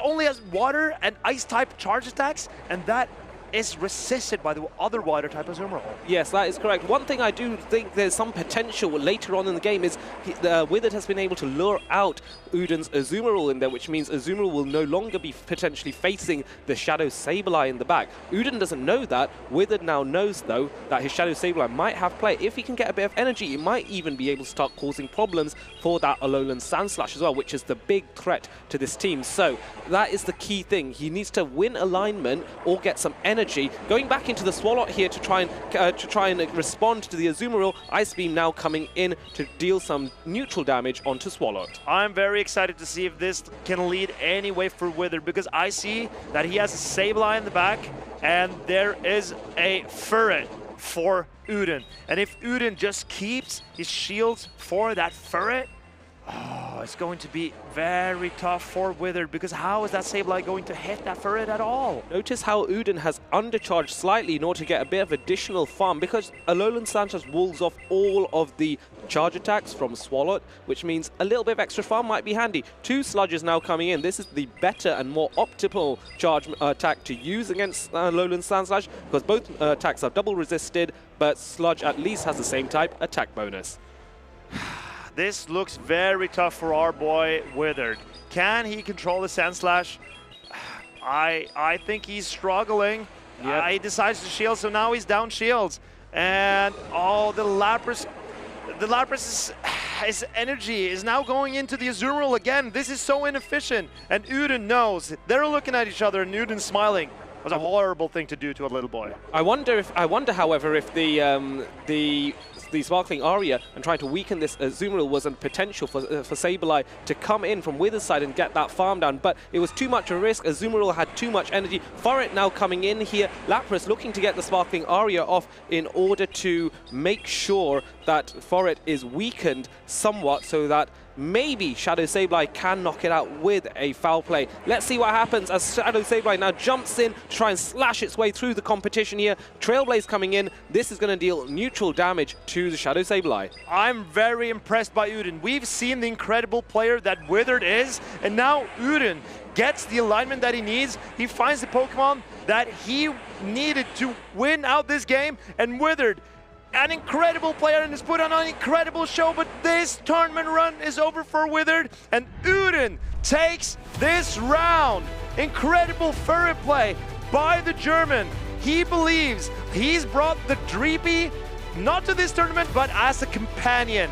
only has water and ice type charge attacks, and that is resisted by the other water type Azumarill. Yes, that is correct. One thing I do think there's some potential later on in the game is Withered has been able to lure out Uden's Azumarill in there, which means Azumarill will no longer be potentially facing the Shadow Sableye in the back. Uden doesn't know that. Withered now knows, though, that his Shadow Sableye might have play. If he can get a bit of energy, it might even be able to start causing problems for that Alolan Sandslash as well, which is the big threat to this team. So that is the key thing. He needs to win alignment or get some energy energy. Going back into the Swalot here to try and respond to the Azumarill. Ice Beam now coming in to deal some neutral damage onto Swalot. I'm very excited to see if this can lead any way for Wither, because I see that he has a Sableye in the back and there is a Ferret for Uden. And if Uden just keeps his shields for that Ferret, it's going to be very tough for Wither, because how is that Sableye going to hit that Ferret at all? Notice how Uden has undercharged slightly in order to get a bit of additional farm, because Alolan Sanchez walls off all of the charge attacks from Swalot, which means a little bit of extra farm might be handy. 2 Sludges now coming in. This is the better and more optimal charge attack to use against Alolan Sandslash, because both attacks are double resisted, but Sludge at least has the same type attack bonus. This looks very tough for our boy Withered. Can he control the Sandslash? I think he's struggling. Yep. He decides to shield, so now he's down shields. And the Lapras his energy is now going into the Azumarill again. This is so inefficient. And Uden knows. They're looking at each other and Uden's smiling. It was a horrible thing to do to a little boy. I wonder, however, if the Sparkling Aria and trying to weaken this Azumarill was a potential for Sableye to come in from Wither's side and get that farm down, but it was too much a risk. Azumarill had too much energy. Ferret now coming in here. Lapras looking to get the Sparkling Aria off in order to make sure that Ferret is weakened somewhat, so that maybe Shadow Sableye can knock it out with a foul play. Let's see what happens as Shadow Sableye now jumps in to try and slash its way through the competition here. Trailblaze coming in. This is going to deal neutral damage to the Shadow Sableye. I'm very impressed by Uden. We've seen the incredible player that Withered is, and now Uden gets the alignment that he needs. He finds the Pokemon that he needed to win out this game, and Withered, an incredible player, and has put on an incredible show, but this tournament run is over for Withered, and Uden takes this round. Incredible Ferret play by the German. He believes he's brought the Dreepy not to this tournament, but as a companion.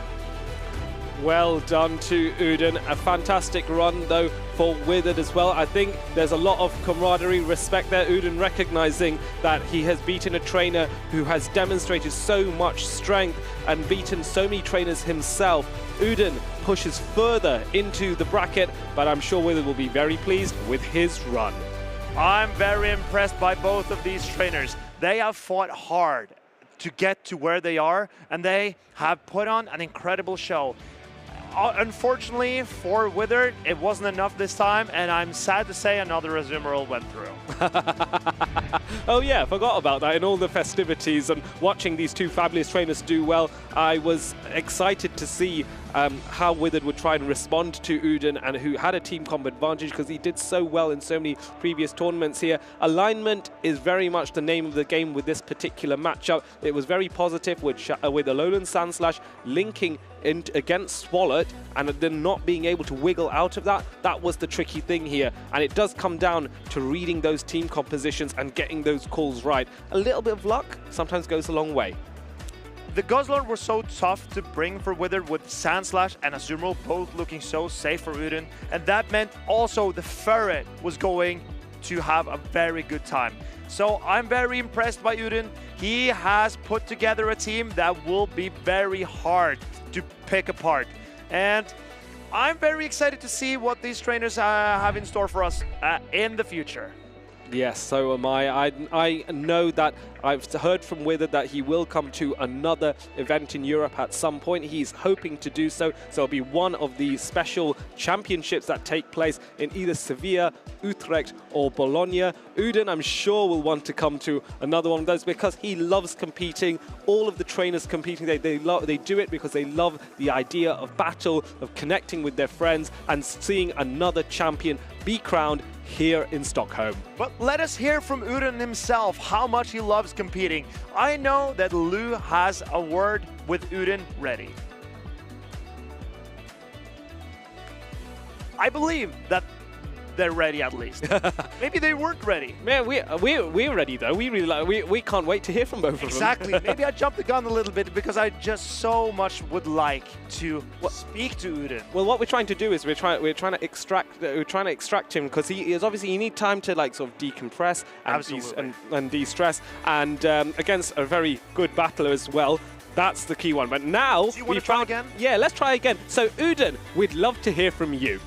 Well done to Uden. A fantastic run, though, for Withered as well. I think there's a lot of camaraderie, respect there. Uden recognizing that he has beaten a trainer who has demonstrated so much strength and beaten so many trainers himself. Uden pushes further into the bracket, but I'm sure Withered will be very pleased with his run. I'm very impressed by both of these trainers. They have fought hard to get to where they are, and they have put on an incredible show. Unfortunately for Withered, it wasn't enough this time, and I'm sad to say another Azumarill went through. Oh yeah, forgot about that. In all the festivities and watching these two fabulous trainers do well, I was excited to see how Withered would try and respond to Uden, and who had a team comp advantage because he did so well in so many previous tournaments here. Alignment is very much the name of the game with this particular matchup. It was very positive with Alolan Sandslash linking in against Swalot, and then not being able to wiggle out of that. That was the tricky thing here, and it does come down to reading those team compositions and getting those calls right. A little bit of luck sometimes goes a long way. The Guzzlord were so tough to bring for Withered, with Sandslash and Azumarill both looking so safe for Uden, and that meant also the Ferret was going to have a very good time. So I'm very impressed by Uden. He has put together a team that will be very hard to pick apart, and I'm very excited to see what these trainers have in store for us in the future. Yes, so am I. I know that I've heard from Withered that he will come to another event in Europe at some point. He's hoping to do so. So it'll be one of the special championships that take place in either Sevilla, Utrecht or Bologna. Uden, I'm sure, will want to come to another one of those because he loves competing. All of the trainers competing, they do it because they love the idea of battle, of connecting with their friends and seeing another champion be crowned here in Stockholm. But let us hear from Uden himself how much he loves competing. I know that Lou has a word with Uden ready. I believe that they're ready at least. Maybe they weren't ready. Yeah, we're ready though. We really we can't wait to hear from both of them. Exactly. Maybe I jumped the gun a little bit because I just so much would like to speak to Uden. Well, what we're trying to do is we're trying to extract him because he is obviously you need time to like sort of decompress and de-stress and against a very good battler as well. That's the key one. But now do you want to try again? Yeah, let's try again. So Uden, we'd love to hear from you.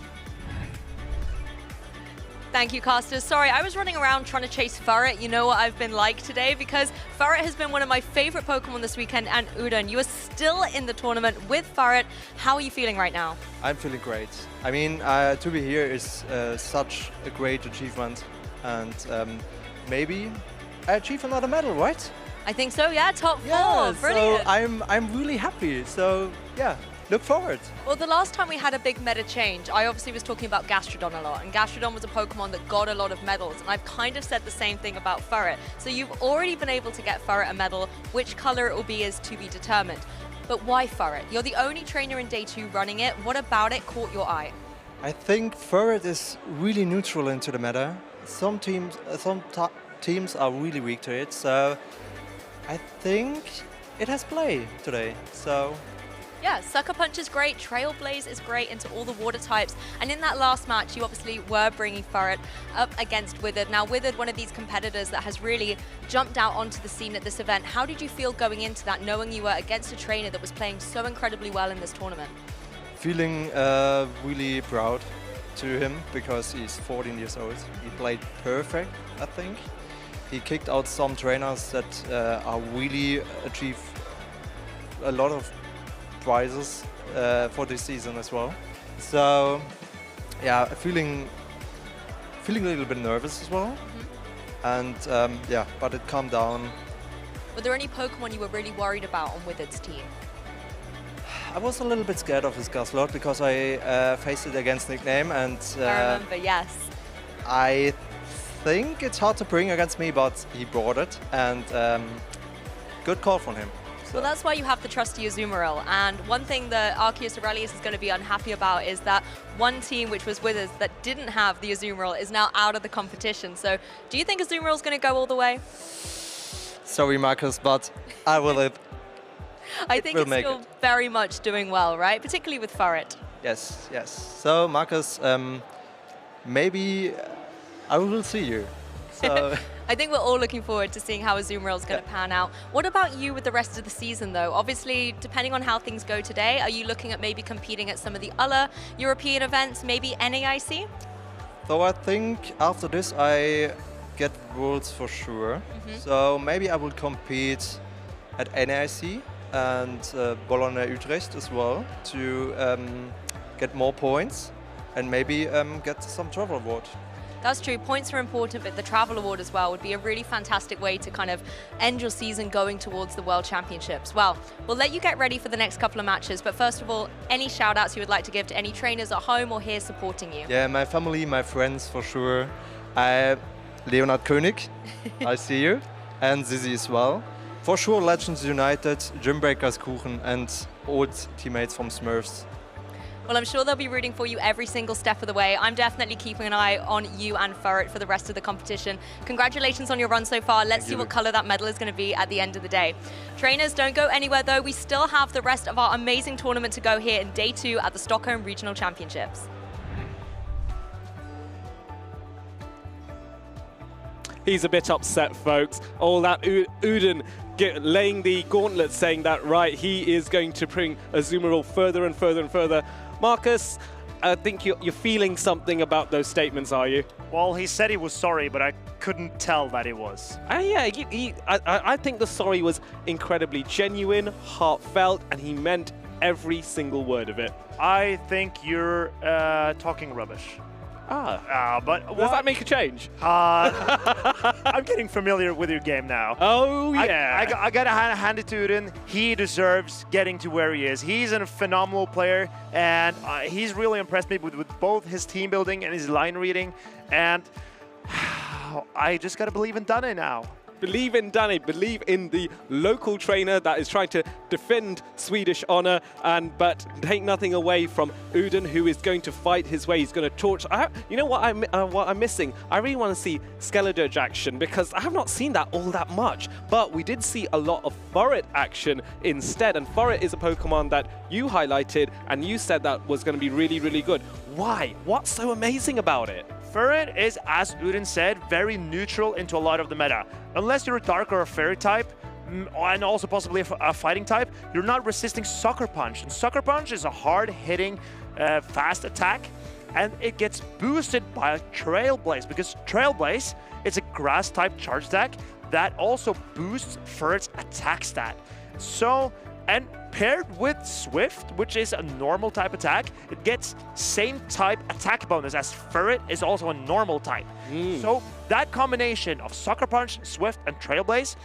Thank you, casters. Sorry, I was running around trying to chase Furret. You know what I've been like today because Furret has been one of my favorite Pokemon this weekend. And Uden, you are still in the tournament with Furret. How are you feeling right now? I'm feeling great. I mean, to be here is such a great achievement. And maybe I achieve another medal, right? I think so, yeah. Top 4. Yeah, Brilliant. so I'm really happy. So, yeah. Look forward. Well, the last time we had a big meta change, I obviously was talking about Gastrodon a lot, and Gastrodon was a Pokemon that got a lot of medals, and I've kind of said the same thing about Furret. So you've already been able to get Furret a medal. Which color it will be is to be determined. But why Furret? You're the only trainer in Day 2 running it. What about it caught your eye? I think Furret is really neutral into the meta. Some teams are really weak to it, so I think it has play today. So. Yeah, Sucker Punch is great, Trailblaze is great into all the water types, and in that last match you obviously were bringing Furret up against Withered. Now Withered, one of these competitors that has really jumped out onto the scene at this event. How did you feel going into that, knowing you were against a trainer that was playing so incredibly well in this tournament? Feeling really proud to him because he's 14 years old. He played perfect, I think. He kicked out some trainers that are really achieve a lot of prizes for this season as well. So yeah, feeling a little bit nervous as well. And yeah, but it calmed down. Were there any Pokemon you were really worried about on Withered's team? I was a little bit scared of his Gasslot because I faced it against Nickname and I remember, yes. I think it's hard to bring against me, but he brought it and good call from him. Well, that's why you have the trusty Azumarill. And one thing that Arceus Aurelius is going to be unhappy about is that one team, which was with us, that didn't have the Azumarill, is now out of the competition. So do you think Azumarill is going to go all the way? Sorry, Marcus, but I will live. I think it's still very much doing well, right? Particularly with Furret. Yes, yes. So, Marcus, maybe I will see you. So. I think we're all looking forward to seeing how Azumarill is going to pan out. What about you with the rest of the season, though? Obviously, depending on how things go today, are you looking at maybe competing at some of the other European events, maybe NAIC? So I think after this I get Worlds for sure. So maybe I will compete at NAIC and Bologna Utrecht as well to get more points and maybe get some travel award. That's true. Points are important, but the travel award as well would be a really fantastic way to kind of end your season going towards the World Championships. Well, we'll let you get ready for the next couple of matches, but first of all, any shout-outs you would like to give to any trainers at home or here supporting you? Yeah, my family, my friends for sure. Leonard König, I see you, and Zizi as well. For sure, Legends United, Gymbreakers Kuchen, and old teammates from Smurfs. Well, I'm sure they'll be rooting for you every single step of the way. I'm definitely keeping an eye on you and Furret for the rest of the competition. Congratulations on your run so far. Let's see what color that medal is going to be at the end of the day. Trainers, don't go anywhere though. We still have the rest of our amazing tournament to go here in Day 2 at the Stockholm Regional Championships. He's a bit upset, folks. All that Uden laying the gauntlet, saying that, right, he is going to bring Azumarill further and further and further. Marcus, I think you're feeling something about those statements, are you? Well, he said he was sorry, but I couldn't tell that he was. Yeah, I think the sorry was incredibly genuine, heartfelt, and he meant every single word of it. I think you're talking rubbish. But does that make a change? I'm getting familiar with your game now. Oh, yeah. I gotta hand it to Uden. He deserves getting to where he is. He's a phenomenal player, and he's really impressed me with both his team building and his line reading. And I just gotta believe in Danne now. believe in Danny, believe in the local trainer that is trying to defend Swedish honor, but take nothing away from Uden, who is going to fight his way. He's going to torch. You know what I'm missing? I really want to see Skeledirge action, because I have not seen that all that much, but we did see a lot of Furret action instead, and Furret is a Pokemon that you highlighted and you said that was going to be really, really good. Why? What's so amazing about it? Furret is, as Uden said, very neutral into a lot of the meta. Unless you're a Dark or a Fairy type, and also possibly a fighting type, you're not resisting Sucker Punch. And Sucker Punch is a hard-hitting, fast attack, and it gets boosted by Trail Blaze, because Trail Blaze is a grass-type charge attack that also boosts Furret's attack stat. So, and paired with Swift, which is a normal type attack, it gets same type attack bonus as Furret is also a normal type. So that combination of Sucker Punch, Swift, and Trailblaze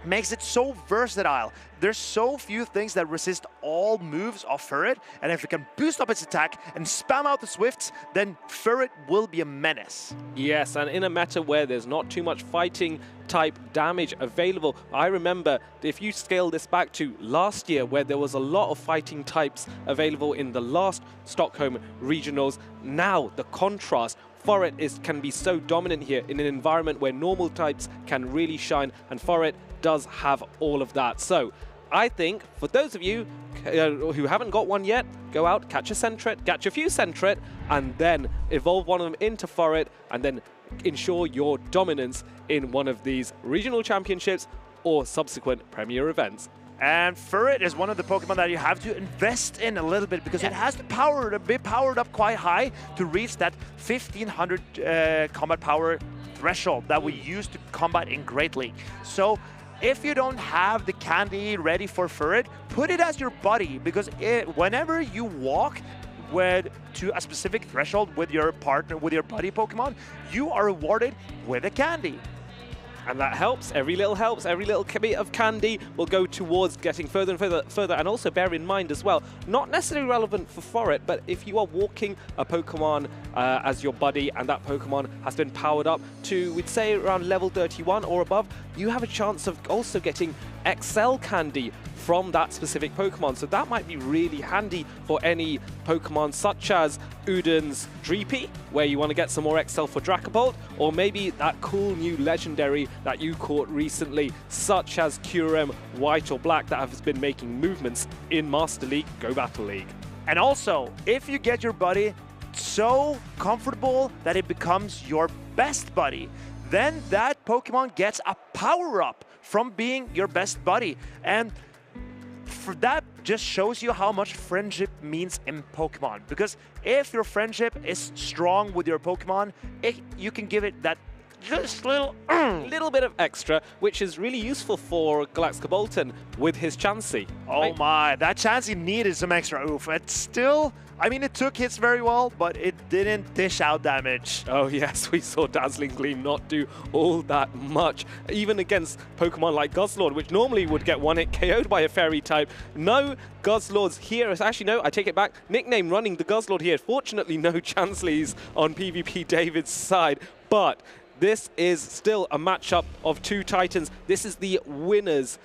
makes it so versatile. There's so few things that resist all moves of Furret, and if it can boost up its attack and spam out the Swifts, then Furret will be a menace. Yes, and in a meta where there's not too much fighting type damage available, I remember if you scale this back to last year where there was a lot of fighting types available in the last Stockholm Regionals, now the contrast, Furret can be so dominant here in an environment where normal types can really shine, and Furret does have all of that. So I think for those of you who haven't got one yet, go out, catch a Sentret, catch a few Sentret, and then evolve one of them into Furret, and then ensure your dominance in one of these regional championships or subsequent premier events. And Furret is one of the Pokemon that you have to invest in a little bit, because it has to be powered up quite high to reach that 1500 combat power threshold that we use to combat in Great League. So if you don't have the candy ready for Furret, put it as your buddy, because whenever you walk to a specific threshold with your partner, with your buddy Pokemon, you are rewarded with a candy. And that helps. Every little helps. Every little bit of candy will go towards getting further and further. And also bear in mind as well, not necessarily relevant for Furret, but if you are walking a Pokemon as your buddy and that Pokemon has been powered up to, we'd say, around level 31 or above, you have a chance of also getting XL candy from that specific Pokemon. So that might be really handy for any Pokemon such as Uden's Dreepy, where you want to get some more XL for Dracopult, or maybe that cool new legendary that you caught recently, such as Kyurem White or Black, that has been making movements in Master League, Go Battle League. And also, if you get your buddy so comfortable that it becomes your best buddy, then that Pokemon gets a power-up from being your best buddy. And for that just shows you how much friendship means in Pokemon. Because if your friendship is strong with your Pokemon, you can give it that just little bit of extra, which is really useful for Galaxkobolten with his Chansey. Oh my, that Chansey needed some extra oof. It's still, I mean, it took hits very well, but it didn't dish out damage. Oh yes, we saw Dazzling Gleam not do all that much, even against Pokemon like Guzzlord, which normally would get one hit KO'd by a Fairy type. No Guzzlords here. Actually, no, I take it back. Nickname running the Guzzlord here. Fortunately, no Chansleys on PvP David's side, but this is still a matchup of two Titans. This is the winners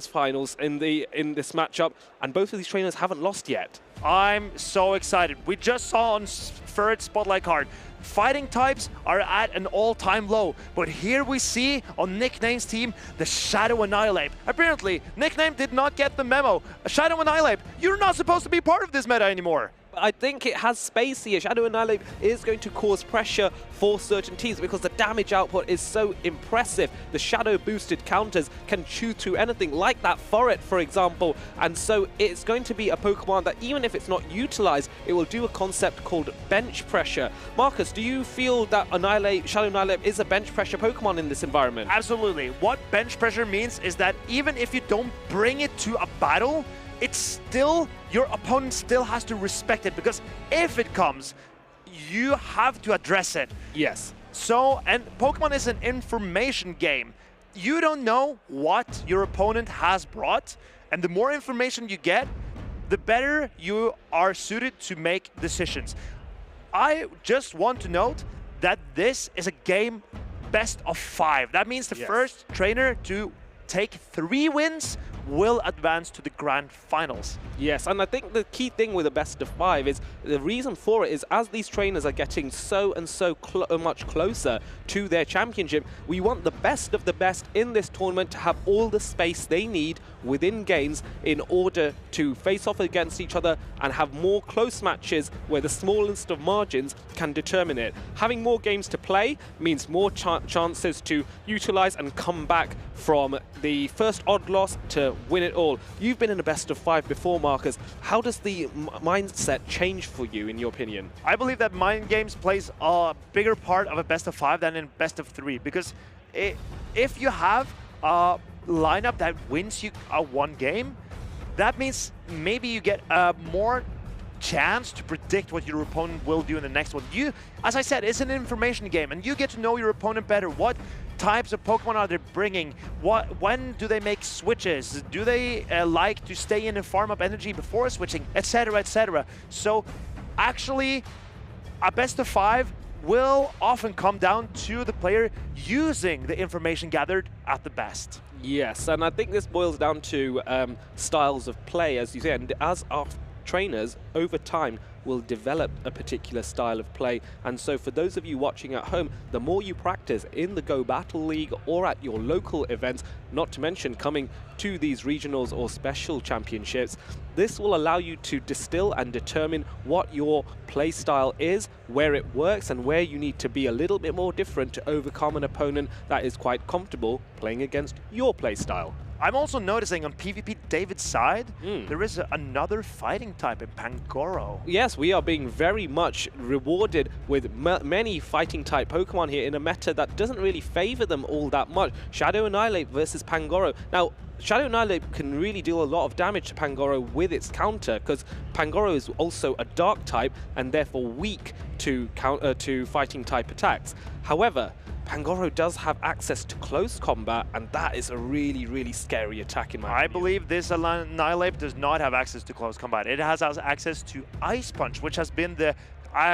finals in this matchup, and both of these trainers haven't lost yet. I'm so excited. We just saw on Furret's Spotlight card, fighting types are at an all-time low, but here we see on Nickname's team the Shadow Annihilate. Apparently, Nickname did not get the memo. Shadow Annihilate, you're not supposed to be part of this meta anymore. I think it has space here. Shadow Annihilate is going to cause pressure for certain teams because the damage output is so impressive. The shadow boosted counters can chew through anything, like that Furret, for example. And so it's going to be a Pokemon that, even if it's not utilized, it will do a concept called bench pressure. Marcus, do you feel that Shadow Annihilate is a bench pressure Pokemon in this environment? Absolutely. What bench pressure means is that even if you don't bring it to a battle, it's still, your opponent still has to respect it, because if it comes, you have to address it. Yes. So, and Pokemon is an information game. You don't know what your opponent has brought, and the more information you get, the better you are suited to make decisions. I just want to note that this is a game best of 5. That means the first trainer to take 3 wins will advance to the grand finals. Yes, and I think the key thing with a best of 5 is the reason for it is as these trainers are getting so much closer to their championship, we want the best of the best in this tournament to have all the space they need within games in order to face off against each other and have more close matches where the smallest of margins can determine it. Having more games to play means more chances to utilize and come back from the first odd loss to win it all. You've been in a best of 5 before, Marcus. How does the mindset change for you, in your opinion? I believe that mind games plays a bigger part of a best of 5 than in best of 3, because if you have a lineup that wins you one game, that means maybe you get more chance to predict what your opponent will do in the next one. As I said, it's an information game, and you get to know your opponent better. What types of Pokemon are they bringing? When do they make switches? Do they like to stay in and farm up energy before switching, etc., etc.? So actually, a best of 5 will often come down to the player using the information gathered at the best. Yes, and I think this boils down to styles of play, as you say, and as our trainers over time will develop a particular style of play. And so for those of you watching at home, the more you practice in the Go Battle League or at your local events, not to mention coming to these regionals or special championships, this will allow you to distill and determine what your play style is, where it works, and where you need to be a little bit more different to overcome an opponent that is quite comfortable playing against your play style. I'm also noticing on PvP David's side, there is another fighting type in Pangoro. Yes, we are being very much rewarded with many fighting type Pokemon here in a meta that doesn't really favor them all that much. Shadow Annihilate versus Pangoro. Now, Shadow Annihilate can really deal a lot of damage to Pangoro with its counter, because Pangoro is also a dark type and therefore weak to fighting type attacks. However, Pangoro does have access to close combat, and that is a really, really scary attack in my opinion. I believe this Annihilate does not have access to close combat. It has access to Ice Punch, which has been the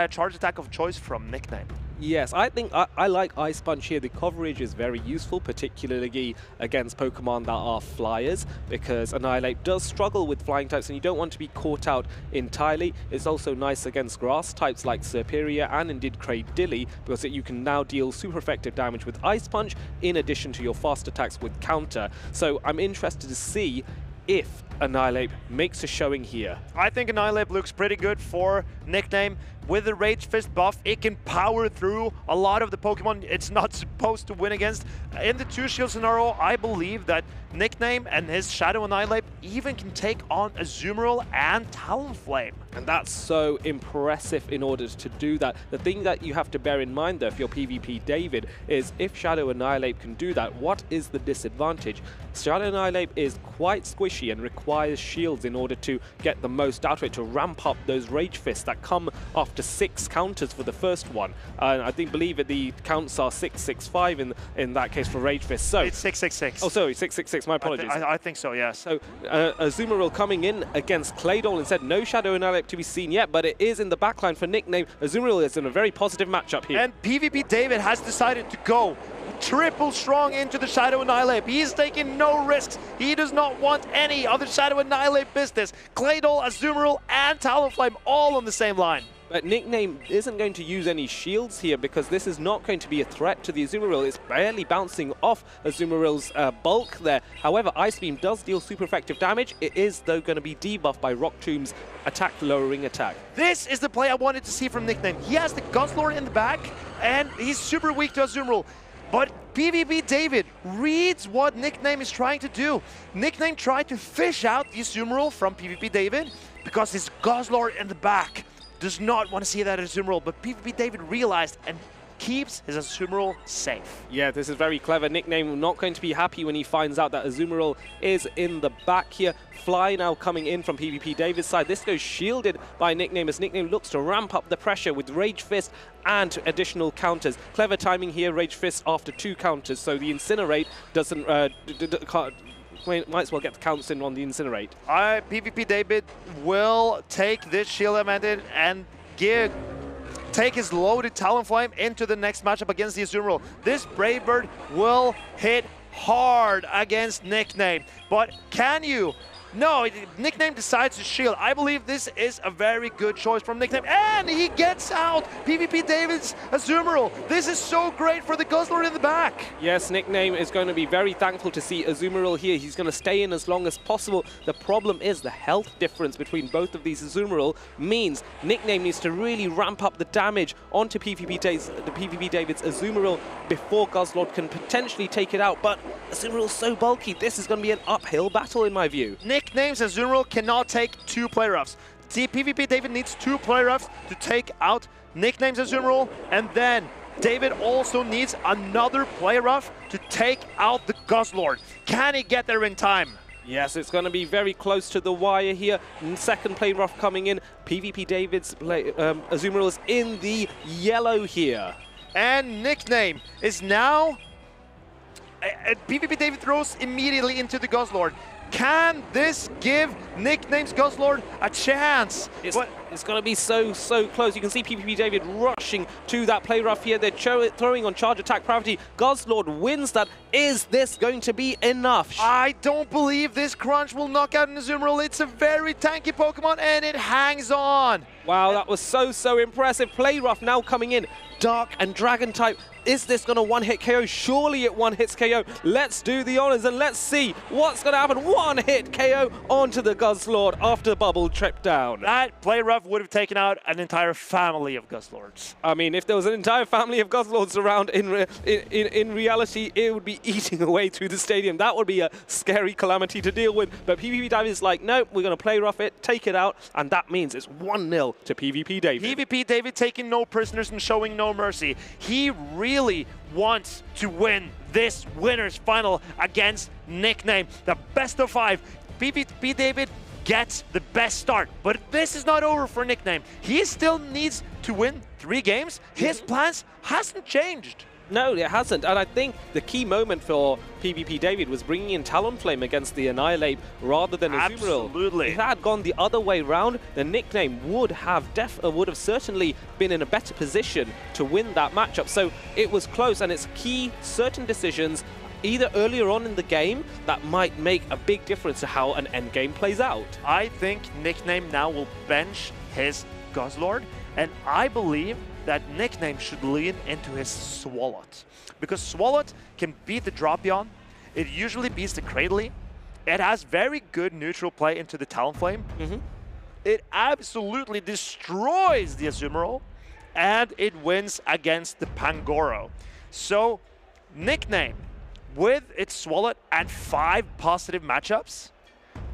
charge attack of choice from Nickname. Yes, I think I like Ice Punch here. The coverage is very useful, particularly against Pokemon that are flyers, because Annihilate does struggle with flying types and you don't want to be caught out entirely. It's also nice against grass types like Serperior and indeed Cradilly, because you can now deal super effective damage with Ice Punch in addition to your fast attacks with counter. So I'm interested to see if Annihilate makes a showing here. I think Annihilate looks pretty good for Nickname. With the Rage Fist buff, it can power through a lot of the Pokemon it's not supposed to win against. In the 2-shield scenario, I believe that Nickname and his Shadow Annihilate even can take on Azumarill and Talonflame. And that's so impressive in order to do that. The thing that you have to bear in mind, though, if you're PvP David, is if Shadow Annihilate can do that, what is the disadvantage? Shadow Annihilate is quite squishy and requires shields in order to get the most out of it, to ramp up those Rage Fists that come after 6 counters for the first one. I believe that the counts are 665 in that case for Rage Fist. So it's 666. Oh, sorry, 666. My apologies. I think so, yes. So Azumarill coming in against Claydol and said no Shadow Annihilate to be seen yet, but it is in the backline for Nickname. Azumarill is in a very positive matchup here. And PvP David has decided to go triple strong into the Shadow Annihilate. He's taking no risks. He does not want any other Shadow Annihilate business. Claydol, Azumarill, and Talonflame all on the same line. But Nickname isn't going to use any shields here because this is not going to be a threat to the Azumarill. It's barely bouncing off Azumarill's bulk there. However, Ice Beam does deal super effective damage. It is, though, going to be debuffed by Rock Tomb's attack-lowering attack. This is the play I wanted to see from Nickname. He has the Guzzlord in the back, and he's super weak to Azumarill. But PvP David reads what Nickname is trying to do. Nickname tried to fish out the Azumarill from PvP David because his Guzzlord in the back does not want to see that Azumarill, but PvP David realized and keeps his Azumarill safe. Yeah, this is very clever. Nickname not going to be happy when he finds out that Azumarill is in the back here. Fly now coming in from PvP David's side. This goes shielded by Nickname as Nickname looks to ramp up the pressure with Rage Fist and additional counters. Clever timing here, Rage Fist after 2 counters, so the Incinerate doesn't might as well get the counts in on the Incinerate. PvP David will take this shield advantage and give take his loaded Talonflame into the next matchup against the Azumarill. This Brave Bird will hit hard against Nickname, but can you? No, Nickname decides to shield. I believe this is a very good choice from Nickname, and he gets out PvP David's Azumarill. This is so great for the Guzzlord in the back. Yes, Nickname is going to be very thankful to see Azumarill here. He's going to stay in as long as possible. The problem is the health difference between both of these Azumarill means Nickname needs to really ramp up the damage onto PvP David's Azumarill before Guzzlord can potentially take it out. But Azumarill's so bulky, this is going to be an uphill battle in my view. Nickname's Azumarill cannot take 2 play roughs. See, PvP David needs 2 play roughs to take out Nickname's Azumarill, and then David also needs another play rough to take out the Guzzlord. Can he get there in time? Yes, it's going to be very close to the wire here. Second play rough coming in. PvP David's Azumarill is in the yellow here. And Nickname is now... PvP David throws immediately into the Guzzlord. Can this give Nickname's Guzzlord a chance? It's going to be so close. You can see PvP David rushing to that play rough here. They're throwing on charge attack priority. Guzzlord wins that. Is this going to be enough? I don't believe this crunch will knock out an Azumarill. It's a very tanky Pokemon, and it hangs on. Wow, that was so impressive. Play rough now coming in. Dark and Dragon type. Is this going to one-hit KO? Surely it one-hits KO. Let's do the honors and let's see what's going to happen. One-hit KO onto the Guzzlord after Bubble trip down. That play rough would have taken out an entire family of Guzzlords. I mean, if there was an entire family of Guzzlords around in reality, it would be eating away through the stadium. That would be a scary calamity to deal with. But PvP David is like, nope, we're going to play rough it, take it out, and that means it's 1-0 to PvP David. PvP David taking no prisoners and showing no mercy. He really wants to win this winners final against Nickname. The best of 5. PvP David gets the best start, but this is not over for Nickname. He still needs to win 3 games. His plans hasn't changed. No, it hasn't, and I think the key moment for PvP David was bringing in Talonflame against the Annihilate rather than Azumarill. Absolutely. If that had gone the other way round, the Nickname would have certainly been in a better position to win that matchup. So it was close, and it's key certain decisions either earlier on in the game that might make a big difference to how an endgame plays out. I think Nickname now will bench his Guzzlord, and I believe that Nickname should lean into his Swalot, because Swalot can beat the Dropion. It usually beats the Cradily. It has very good neutral play into the Talonflame. It absolutely destroys the Azumarill, and it wins against the Pangoro. So Nickname, with its Swalot and 5 positive matchups,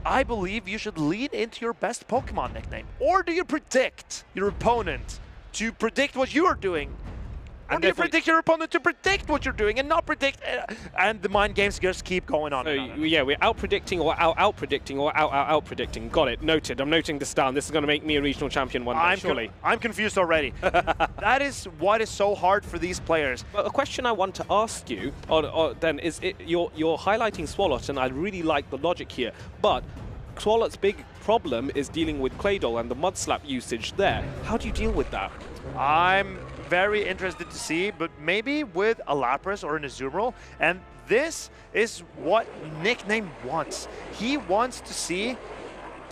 I believe you should lean into your best Pokemon, Nickname. Or do you predict your opponent to predict what you are doing? Or do you predict your opponent to predict what you're doing and not predict, and the mind games just keep going on? So, yeah, we're out-predicting or out-predicting or out-predicting. Got it. Noted. I'm noting this down. This is going to make me a regional champion one day, surely. I'm confused already. That is what is so hard for these players. But a question I want to ask you then is, you're highlighting Swalot, and I really like the logic here, but Swalot's big problem is dealing with Claydol and the Mud Slap usage there. How do you deal with that? I'm very interested to see, but maybe with a Lapras or an Azumarill, and this is what Nickname wants. He wants to see,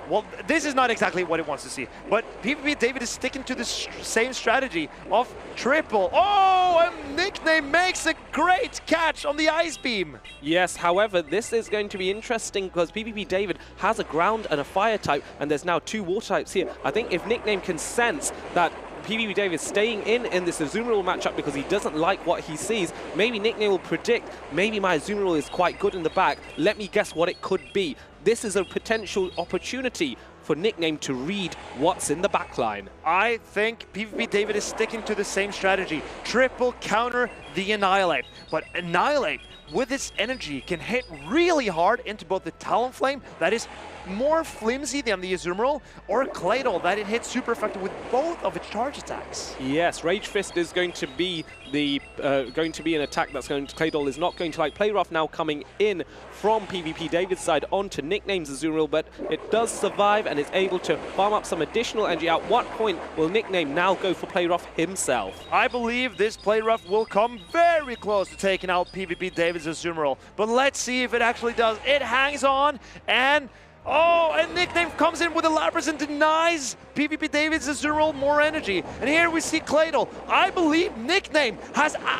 well, this is not exactly what he wants to see, but PvP David is sticking to the same strategy of triple. Oh, and Nickname makes a great catch on the Ice Beam. Yes, however, this is going to be interesting because PvP David has a ground and a fire type, and there's now 2 water types here. I think if Nickname can sense that PvP David staying in this Azumarill matchup because he doesn't like what he sees, maybe Nickname will predict, maybe my Azumarill is quite good in the back. Let me guess what it could be. This is a potential opportunity for Nickname to read what's in the backline. I think PvP David is sticking to the same strategy. Triple counter the Annihilate. But Annihilate, with its energy, can hit really hard into both the Talonflame, that is more flimsy than the Azumarill, or Claydol, that it hits super effective with both of its charge attacks. Yes, Rage Fist is going to be the an attack that's going to Claydol is not going to like. Play Rough now coming in from PvP David's side onto Nickname's Azumarill, but it does survive and is able to farm up some additional energy. At what point will Nickname now go for Play Rough himself? I believe this Play Rough will come very close to taking out PvP David's Azumarill, but let's see if it actually does. It hangs on, and and Nickname comes in with a Lapras and denies PvP David's Azumarill more energy. And here we see Claydol. I believe Nickname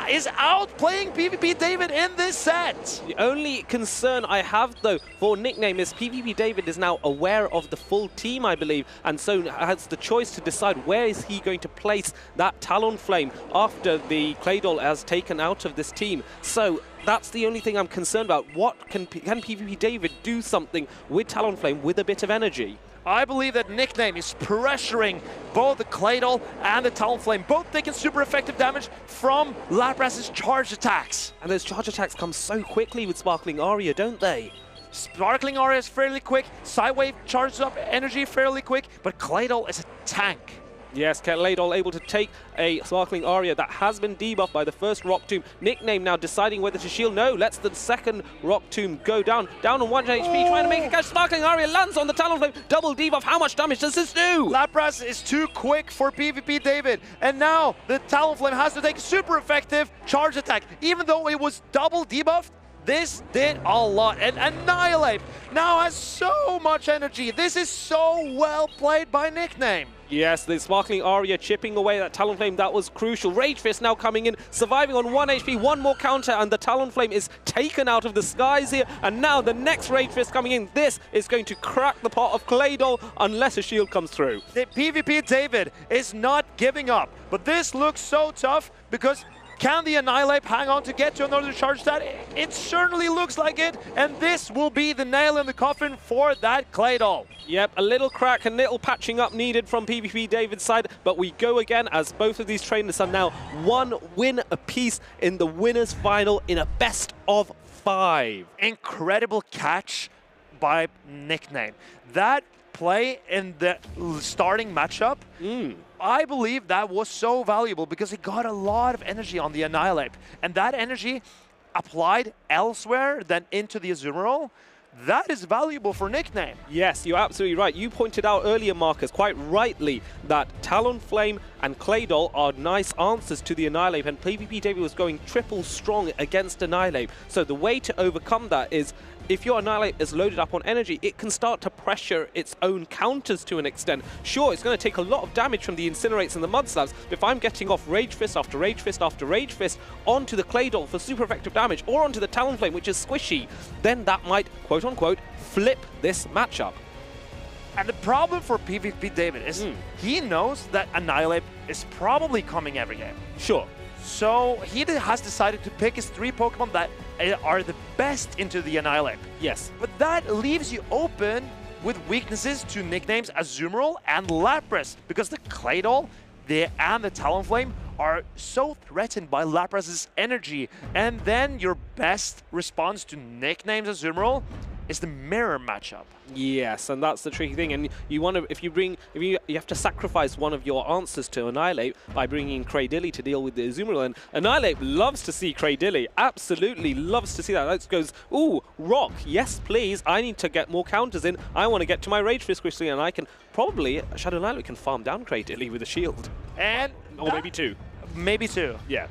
is outplaying PvP David in this set. The only concern I have, though, for Nickname is PvP David is now aware of the full team, I believe, and so has the choice to decide where is he going to place that Talonflame after the Claydol has taken out of this team. So that's the only thing I'm concerned about. What can PvP David do something with Talonflame with a bit of energy? I believe that Nickname is pressuring both the Claydol and the Talonflame, both taking super effective damage from Lapras's charge attacks. And those charge attacks come so quickly with Sparkling Aria, don't they? Sparkling Aria is fairly quick, Sidewave charges up energy fairly quick, but Claydol is a tank. Yes, Claydol able to take a Sparkling Aria that has been debuffed by the first Rock Tomb. Nickname now deciding whether to shield. No, lets the second Rock Tomb go down. Down on 1 HP, trying to make a catch. Sparkling Aria lands on the Talonflame. Double debuff. How much damage does this do? Lapras is too quick for PvP David. And now the Talonflame has to take super effective charge attack. Even though it was double debuffed, this did a lot. And Annihilate now has so much energy. This is so well played by Nickname. Yes, the Sparkling Aria chipping away that Talonflame, that was crucial. Rage Fist now coming in, surviving on 1 HP, one more counter, and the Talonflame is taken out of the skies here. And now the next Rage Fist coming in. This is going to crack the pot of Claydol unless a shield comes through. The PvP David is not giving up, but this looks so tough because can the Annihilate hang on to get to another charge stat? It certainly looks like it, and this will be the nail in the coffin for that Claydol. Yep, a little crack and little patching up needed from PvP David's side, but we go again as both of these trainers are now 1 win apiece in the winners final in a best of 5. Incredible catch by Nickname. That play in the starting matchup, I believe that was so valuable because it got a lot of energy on the Annihilate. And that energy applied elsewhere than into the Azumarill, that is valuable for Nickname. Yes, you're absolutely right. You pointed out earlier, Marcus, quite rightly, that Talonflame and Claydol are nice answers to the Annihilate, and PvP David was going triple strong against Annihilate. So the way to overcome that is, if your Annihilate is loaded up on energy, it can start to pressure its own counters to an extent. Sure, it's going to take a lot of damage from the Incinerates and the Mud Slabs, but if I'm getting off Rage Fist after Rage Fist after Rage Fist onto the Claydol for super effective damage, or onto the Talonflame, which is squishy, then that might, quote-unquote, flip this matchup. And the problem for PvP David is he knows that Annihilate is probably coming every game. Sure. So he has decided to pick his 3 Pokemon that are the best into the Annihilate. Yes. But that leaves you open with weaknesses to Nickname's Azumarill and Lapras, because the Claydol and the Talonflame are so threatened by Lapras's energy. And then your best response to Nickname's Azumarill is the mirror matchup. Yes, and that's the tricky thing. And you want to, you have to sacrifice one of your answers to Annihilate by bringing in Cradilly to deal with the Azumarill. And Annihilate loves to see Cradilly, absolutely loves to see that. That goes, ooh, Rock, yes please, I need to get more counters in. I want to get to my Rage Fist quickly, and I can probably, Shadow Annihilate can farm down Cradilly with a shield. And or maybe 2. Maybe 2. Yeah.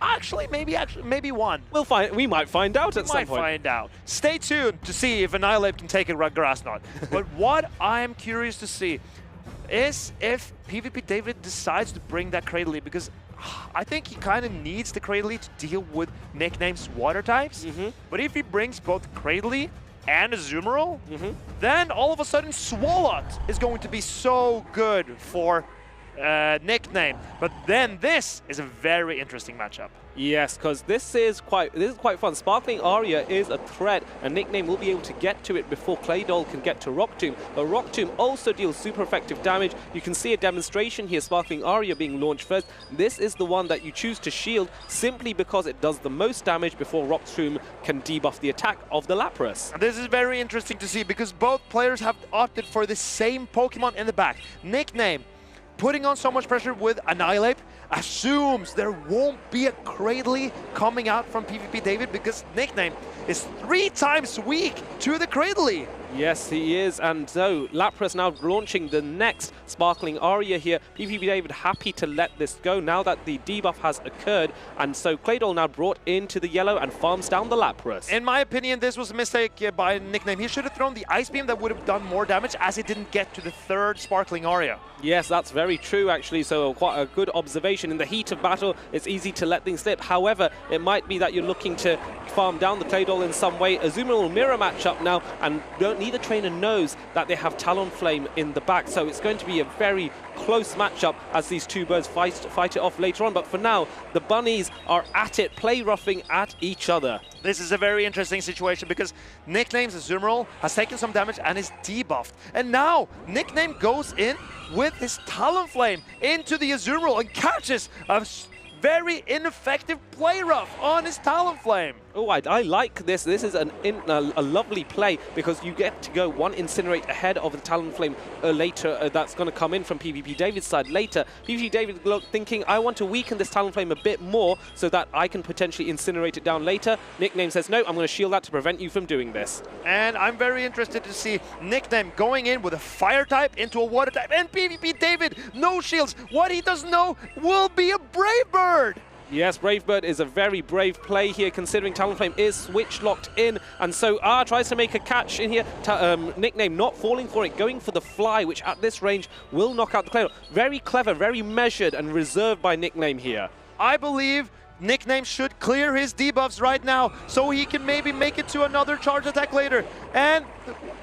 Actually, maybe 1. We'll find. We might find out at some point. We might find out. Stay tuned to see if Annihilate can take a Grass Knot. But what I am curious to see is if PvP David decides to bring that Cradilly, because I think he kind of needs the Cradilly to deal with Nickname's water types. But if he brings both Cradilly and Azumarill, then all of a sudden Swalot is going to be so good for Nickname. But then this is a very interesting matchup. Yes, because this is quite fun. Sparkling Aria is a threat, and Nickname will be able to get to it before Claydol can get to Rock Tomb. But Rock Tomb also deals super effective damage. You can see a demonstration here, Sparkling Aria being launched first. This is the one that you choose to shield simply because it does the most damage before Rock Tomb can debuff the attack of the Lapras. This is very interesting to see because both players have opted for the same Pokemon in the back. Nickname, putting on so much pressure with Annihilate, assumes there won't be a Cradily coming out from PvP David because Nickname is 3 times weak to the Cradily. Yes, he is, and so Lapras now launching the next Sparkling Aria here. PvP David happy to let this go now that the debuff has occurred, and so Claydol now brought into the yellow and farms down the Lapras. In my opinion, this was a mistake by Nickname. He should have thrown the Ice Beam that would have done more damage as it didn't get to the 3rd Sparkling Aria. Yes, that's very true actually, so quite a good observation. In the heat of battle, it's easy to let things slip. However, it might be that you're looking to farm down the Claydol in some way. Azumarill mirror matchup now, and neither trainer knows that they have Talonflame in the back, so it's going to be a very close matchup as these two birds fight it off later on. But for now, the bunnies are at it, play roughing at each other. This is a very interesting situation because Nickname's Azumarill has taken some damage and is debuffed. And now Nickname goes in with his Talonflame into the Azumarill and catches a very ineffective play rough on his Talonflame. Oh, I like this. This is a lovely play because you get to go one Incinerate ahead of the Talonflame later. That's going to come in from PvP David's side later. PvP David thinking, I want to weaken this Talonflame a bit more so that I can potentially incinerate it down later. Nickname says, no, I'm going to shield that to prevent you from doing this. And I'm very interested to see Nickname going in with a Fire type into a Water type. And PvP David, no shields. What he doesn't know will be a Brave Bird. Yes, Brave Bird is a very brave play here, considering Talonflame is switch locked in, and so tries to make a catch in here. Nickname not falling for it, going for the fly, which at this range will knock out the Claydol. Very clever, very measured and reserved by Nickname here. I believe Nickname should clear his debuffs right now so he can maybe make it to another charge attack later and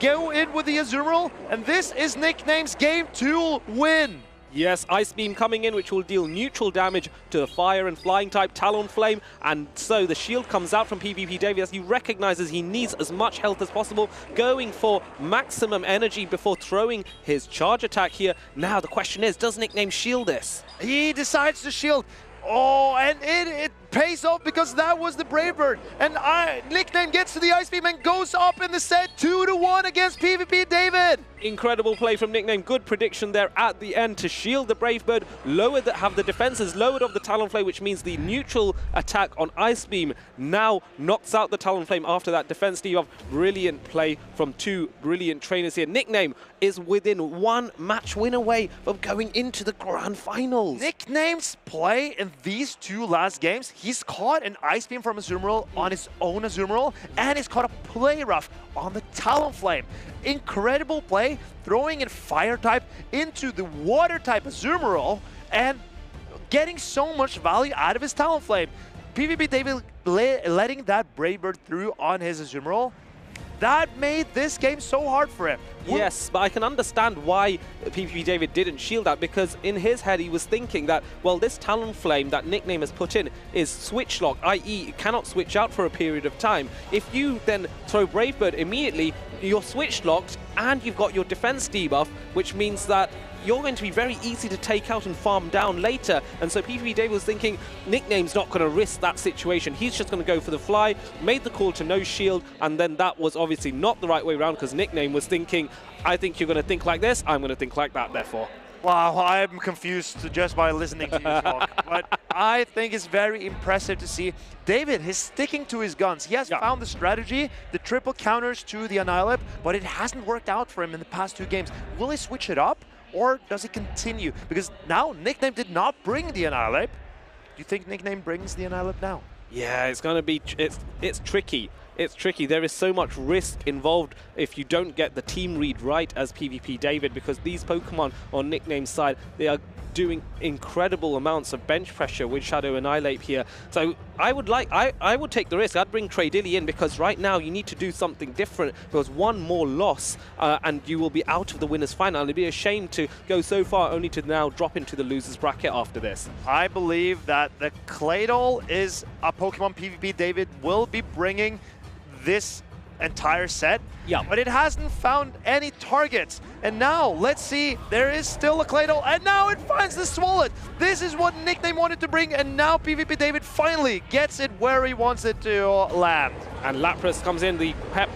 go in with the Azumarill, and this is Nickname's game to win. Yes, Ice Beam coming in, which will deal neutral damage to the Fire and Flying type Talonflame, and so the shield comes out from PvP David as he recognizes he needs as much health as possible, going for maximum energy before throwing his charge attack here. Now the question is, does Nickname shield this? He decides to shield. Oh, and it pays off because that was the Brave Bird. And Nickname gets to the Ice Beam and goes up in the set 2-1 against PvP David. Incredible play from Nickname. Good prediction there at the end to shield the Brave Bird, have the defenses lowered of the Talonflame, which means the neutral attack on Ice Beam now knocks out the Talonflame after that defense debuff. Brilliant play from two brilliant trainers here. Nickname is within 1 match win away from going into the grand finals. Nickname's play in these 2 last games, he's caught an Ice Beam from Azumarill on his own Azumarill, and he's caught a play rough on the Talonflame. Incredible play, throwing in Fire type into the Water type Azumarill and getting so much value out of his Talonflame. PvP David letting that Brave Bird through on his Azumarill, that made this game so hard for him. Yes, but I can understand why PvP David didn't shield that, because in his head he was thinking that, well, this Talonflame that Nickname has put in is switch locked, i.e. it cannot switch out for a period of time. If you then throw Brave Bird immediately, you're switch locked and you've got your defense debuff, which means that you're going to be very easy to take out and farm down later. And so PvP David was thinking, Nickname's not going to risk that situation. He's just going to go for the fly, made the call to no shield, and then that was obviously not the right way around because Nickname was thinking, I think you're going to think like this, I'm going to think like that, therefore. Wow, I'm confused just by listening to you talk. But I think it's very impressive to see David is sticking to his guns. He has found the strategy, the triple counters to the Annihilate, but it hasn't worked out for him in the past 2 games. Will he switch it up? Or does he continue? Because now Nickname did not bring the Annihilate. Do you think Nickname brings the Annihilate now? Yeah, it's going to be, it's tricky. It's tricky. There is so much risk involved if you don't get the team read right as PvP David, because these Pokemon on Nickname's side, they are doing incredible amounts of bench pressure with Shadow Annihilate here. So I would take the risk. I'd bring Tradilly in because right now you need to do something different, because one more loss and you will be out of the winners final. It'd be a shame to go so far only to now drop into the losers bracket after this. I believe that the Claydol is a Pokemon PvP David will be bringing this entire set, but it hasn't found any targets. And now, let's see, there is still a Claydol, and now it finds the Swalot. This is what Nickname wanted to bring, and now PvP David finally gets it where he wants it to land. And Lapras comes in, the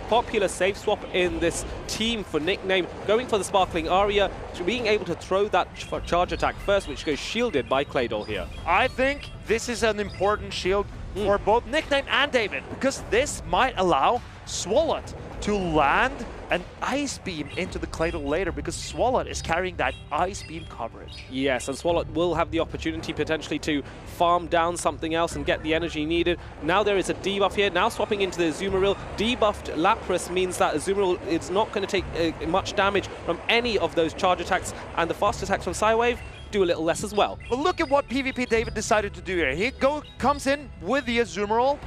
popular safe swap in this team for Nickname, going for the Sparkling Aria, being able to throw that charge attack first, which goes shielded by Claydol here. I think this is an important shield for both Nickname and David, because this might allow Swalot to land an Ice Beam into the Claydol later, because Swalot is carrying that Ice Beam coverage. Yes, and Swalot will have the opportunity potentially to farm down something else and get the energy needed. Now there is a debuff here, now swapping into the Azumarill. Debuffed Lapras means that Azumarill is not going to take much damage from any of those charge attacks, and the fast attacks from Psywave do a little less as well. But look at what PvP David decided to do here. He comes in with the Azumarill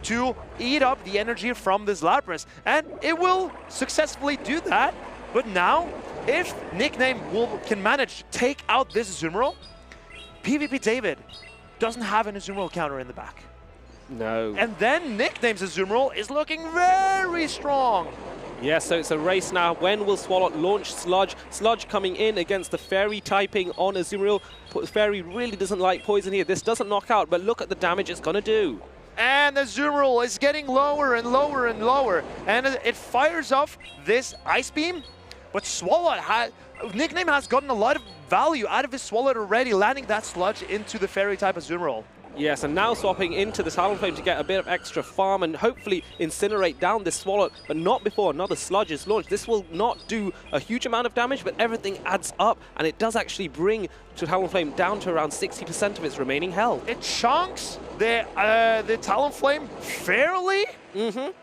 to eat up the energy from this Lapras, and it will successfully do that. But now, if Nickname can manage to take out this Azumarill, PvP David doesn't have an Azumarill counter in the back. No. And then Nickname's Azumarill is looking very strong. Yes, so it's a race now. When will Swalot launch Sludge? Sludge coming in against the Fairy typing on Azumarill. Fairy really doesn't like poison here. This doesn't knock out, but look at the damage it's going to do. And Azumarill is getting lower and lower and lower, and it fires off this Ice Beam. But Nickname has gotten a lot of value out of his Swalot already, landing that Sludge into the Fairy type Azumarill. Yes, and now swapping into the Talonflame to get a bit of extra farm and hopefully incinerate down this Swalot, but not before another Sludge is launched. This will not do a huge amount of damage, but everything adds up, and it does actually bring Talonflame down to around 60% of its remaining health. It chunks the Talonflame fairly.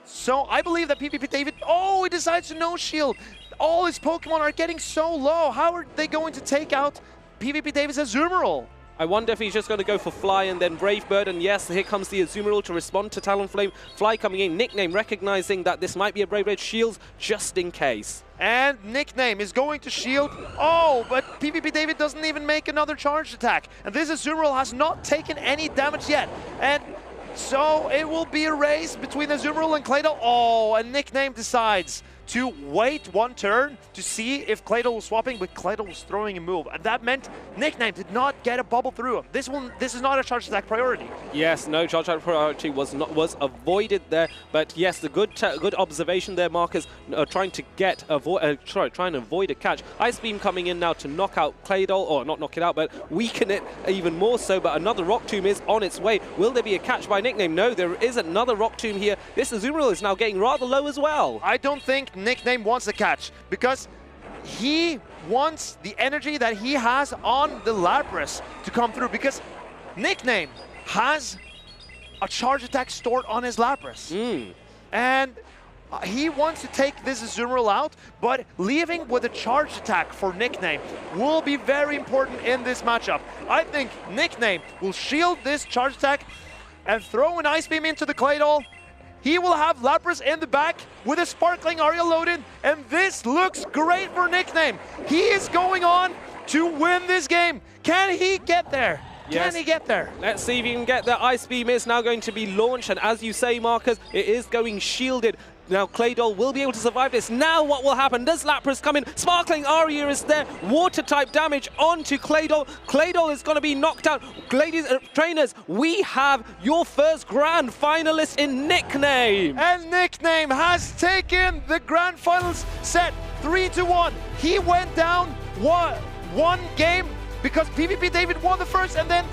So I believe that PvP David, he decides to no-shield. All his Pokemon are getting so low. How are they going to take out PvP David's Azumarill? I wonder if he's just going to go for Fly and then Brave Bird, and yes, here comes the Azumarill to respond to Talonflame. Fly coming in, Nickname recognizing that this might be a Brave Bird, shields just in case. And Nickname is going to shield. But PvP David doesn't even make another charged attack. And this Azumarill has not taken any damage yet. And so it will be a race between Azumarill and Claydol. And Nickname decides to wait one turn to see if Claydol was swapping, but Claydol was throwing a move. And that meant Nickname did not get a bubble through him. This is not a charge attack priority. Yes, no charge attack priority was avoided there. But yes, the good observation there, Marcus, trying to avoid a catch. Ice Beam coming in now to knock out Claydol, or not knock it out, but weaken it even more so. But another Rock Tomb is on its way. Will there be a catch by Nickname? No, there is another Rock Tomb here. This Azumarill is now getting rather low as well. I don't think Nickname wants a catch, because he wants the energy that he has on the Lapras to come through, because Nickname has a charge attack stored on his Lapras. And he wants to take this Azumarill out, but leaving with a charge attack for Nickname will be very important in this matchup. I think Nickname will shield this charge attack and throw an Ice Beam into the Claydol. He will have Lapras in the back with a Sparkling Aria loaded, and this looks great for Nickname. He is going on to win this game. Can he get there? Yes. Can he get there? Let's see if he can get there. Ice Beam is now going to be launched, and as you say, Marcus, it is going shielded. Now Claydol will be able to survive this. Now what will happen? Does Lapras come in? Sparkling Aria is there. Water type damage onto Claydol. Claydol is going to be knocked out. Ladies trainers, we have your first grand finalist in Nickname. And Nickname has taken the grand finals set 3-1. He went down one game because PvP David won the first, and then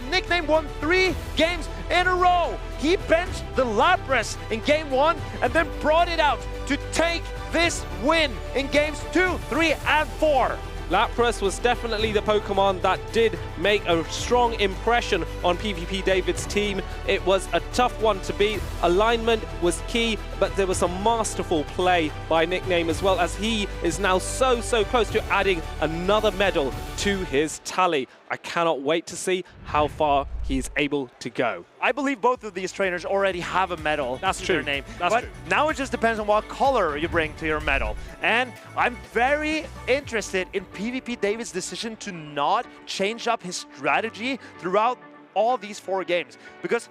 Nickname won 3 games in a row. He benched the Lapras in game 1 and then brought it out to take this win in games 2, 3, and 4. Lapras was definitely the Pokemon that did make a strong impression on PvP David's team. It was a tough one to beat. Alignment was key, but there was some masterful play by Nickname as well, as he is now so close to adding another medal to his tally. I cannot wait to see how far he's able to go. I believe both of these trainers already have a medal That's to true. their name. That's but true. now it just depends on what color you bring to your medal. And I'm very interested in PvP David's decision to not change up his strategy throughout all these 4 games, because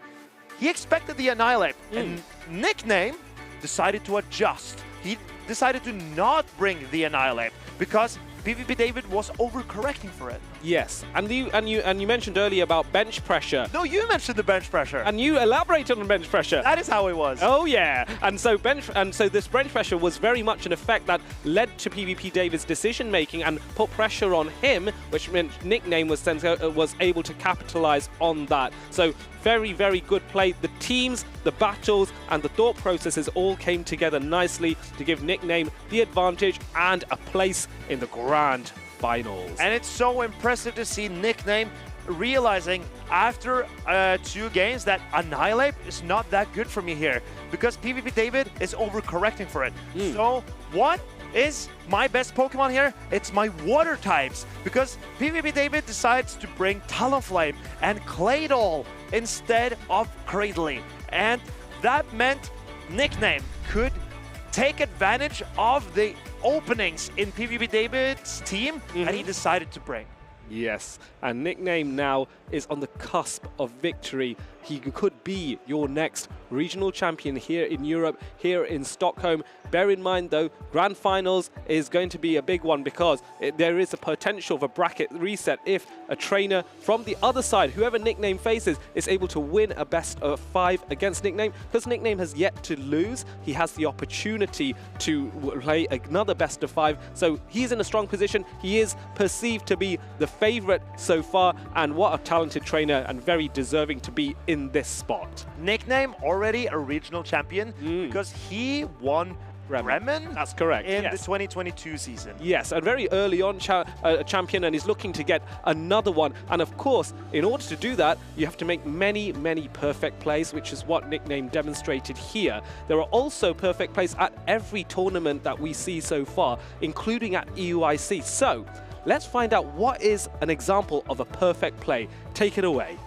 he expected the Annihilate, and Nickname decided to adjust. He decided to not bring the Annihilate because PvP David was overcorrecting for it. Yes, and you mentioned earlier about bench pressure. No, you mentioned the bench pressure. And you elaborated on bench pressure. That is how it was. Oh yeah, and so this bench pressure was very much an effect that led to PvP David's decision making and put pressure on him, which meant Nickname was able to capitalize on that. So very good play. The teams, the battles, and the thought processes all came together nicely to give Nickname the advantage and a place in the grand finals. And it's so impressive to see Nickname realizing after 2 games that Annihilate is not that good for me here, because PvP David is overcorrecting for it. So what is my best Pokemon here? It's my water types, because PvP David decides to bring Talonflame and Claydol instead of Cradily, and that meant Nickname could take advantage of the openings in PvP David's team that he decided to bring. Yes, and Nickname now is on the cusp of victory. He could be your next regional champion here in Europe, here in Stockholm. Bear in mind though, Grand Finals is going to be a big one, because there is a potential for bracket reset if a trainer from the other side, whoever Nickname faces, is able to win a best of 5 against Nickname. Because Nickname has yet to lose, he has the opportunity to play another best of 5. So he's in a strong position. He is perceived to be the favorite so far, and what a talented trainer, and very deserving to be in this spot. Nickname already a regional champion because he won Bremen? That's correct. In the 2022 season. Yes, a very early on champion, and he's looking to get another one. And of course, in order to do that, you have to make many perfect plays, which is what Nickname demonstrated here. There are also perfect plays at every tournament that we see so far, including at EUIC. So let's find out what is an example of a perfect play. Take it away.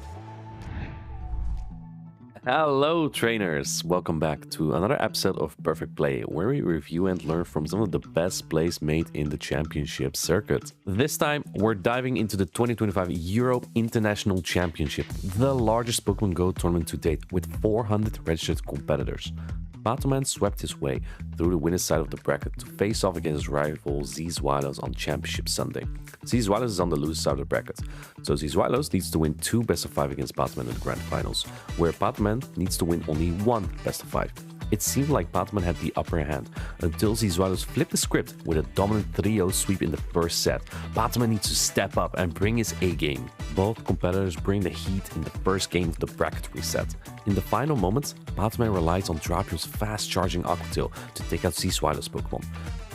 Hello trainers, welcome back to another episode of Perfect Play, where we review and learn from some of the best plays made in the championship circuit. This time we're diving into the 2025 Europe International Championship, the largest Pokemon Go tournament to date with 400 registered competitors. Batman swept his way through the winner's side of the bracket to face off against his rival Z-Zwilos on Championship Sunday. Z-Zwilos is on the loser side of the bracket, so Z-Zwilos needs to win 2 best of 5 against Batman in the grand finals, where Batman needs to win only 1 best of 5. It seemed like Batman had the upper hand until Z-Zwilos flipped the script with a dominant 3-0 sweep in the first set. Batman needs to step up and bring his A-game. Both competitors bring the heat in the first game of the bracket reset. In the final moments, Batman relies on Drapion's fast-charging Aqua Tail to take out Z-Zwilos' Pokemon.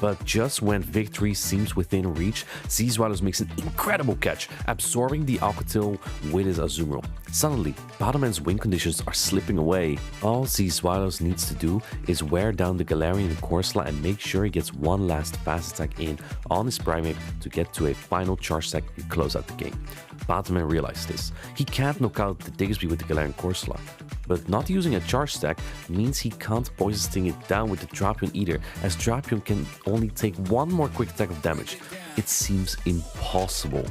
But just when victory seems within reach, Z-Zwilos makes an incredible catch, absorbing the Aqua Tail with his Azumarill. Suddenly, Batman's win conditions are slipping away. All Z-Zwilos needs to do is wear down the Galarian and Corsola and make sure he gets one last fast attack in on his Primeape to get to a final charge attack and close out the game. Batman realized this. He can't knock out the Diggersby with the Galarian Corsola, but not using a charge stack means he can't Poison Sting it down with the Drapion either, as Drapion can only take one more quick attack of damage. It seems impossible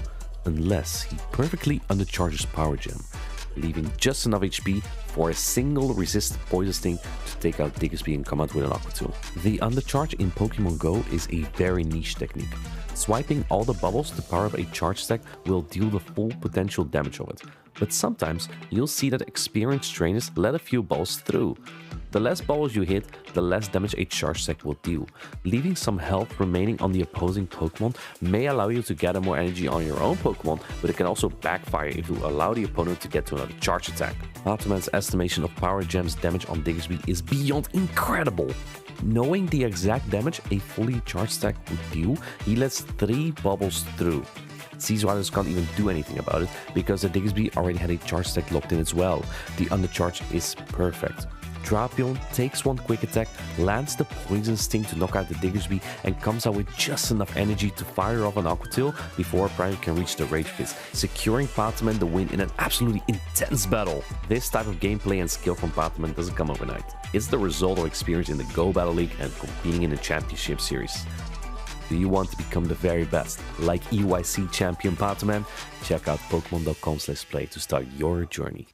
unless he perfectly undercharges Power Gem, leaving just enough HP for a single resisted Poison Sting to take out Diggersby and come out with an Aqua Tail. The undercharge in Pokemon Go is a very niche technique. Swiping all the bubbles to power up a charge stack will deal the full potential damage of it, but sometimes you'll see that experienced trainers let a few balls through. The less balls you hit, the less damage a charge stack will deal. Leaving some health remaining on the opposing Pokemon may allow you to gather more energy on your own Pokemon, but it can also backfire if you allow the opponent to get to another charge attack. Batman's estimation of Power Gem's damage on Diggersby is beyond incredible. Knowing the exact damage a fully charged stack would deal, he lets 3 bubbles through. Sea Riders can't even do anything about it because the Diggersby already had a charge stack locked in as well. The undercharge is perfect. Drapion takes one quick attack, lands the Poison Sting to knock out the Diggersby, and comes out with just enough energy to fire off an Aqua Tail before Prime can reach the Rage Fist, securing Pataman the win in an absolutely intense battle. This type of gameplay and skill from Pataman doesn't come overnight. It's the result of experience in the Go Battle League and competing in the Championship Series. Do you want to become the very best, like EYC champion Pataman? Check out Pokemon.com/play to start your journey.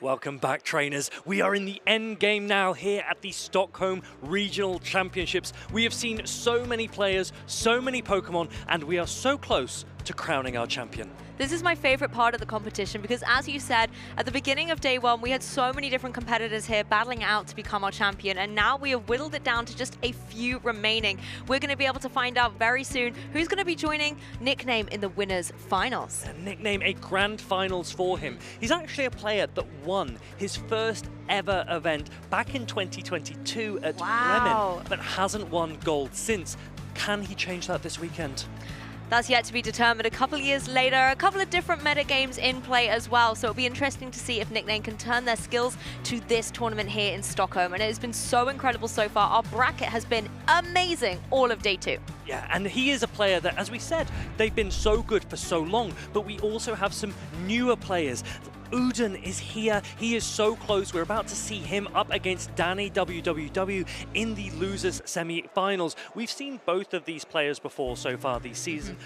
Welcome back, trainers. We are in the end game now here at the Stockholm Regional Championships. We have seen so many players, so many Pokemon, and we are so close to crowning our champion. This is my favorite part of the competition because, as you said, at the beginning of day one, we had so many different competitors here battling out to become our champion, and now we have whittled it down to just a few remaining. We're going to be able to find out very soon who's going to be joining Nickname in the winners finals. And Nickname, a grand finals for him. He's actually a player that won his first ever event back in 2022 at Bremen, but hasn't won gold since. Can he change that this weekend? That's yet to be determined. A couple of years later, a couple of different meta games in play as well. So it'll be interesting to see if Nickname can turn their skills to this tournament here in Stockholm. And it has been so incredible so far. Our bracket has been amazing all of day 2. Yeah, and he is a player that, as we said, they've been so good for so long, but we also have some newer players. Uden is here. He is so close. We're about to see him up against DanneWWW in the losers semi-finals. We've seen both of these players before so far this season.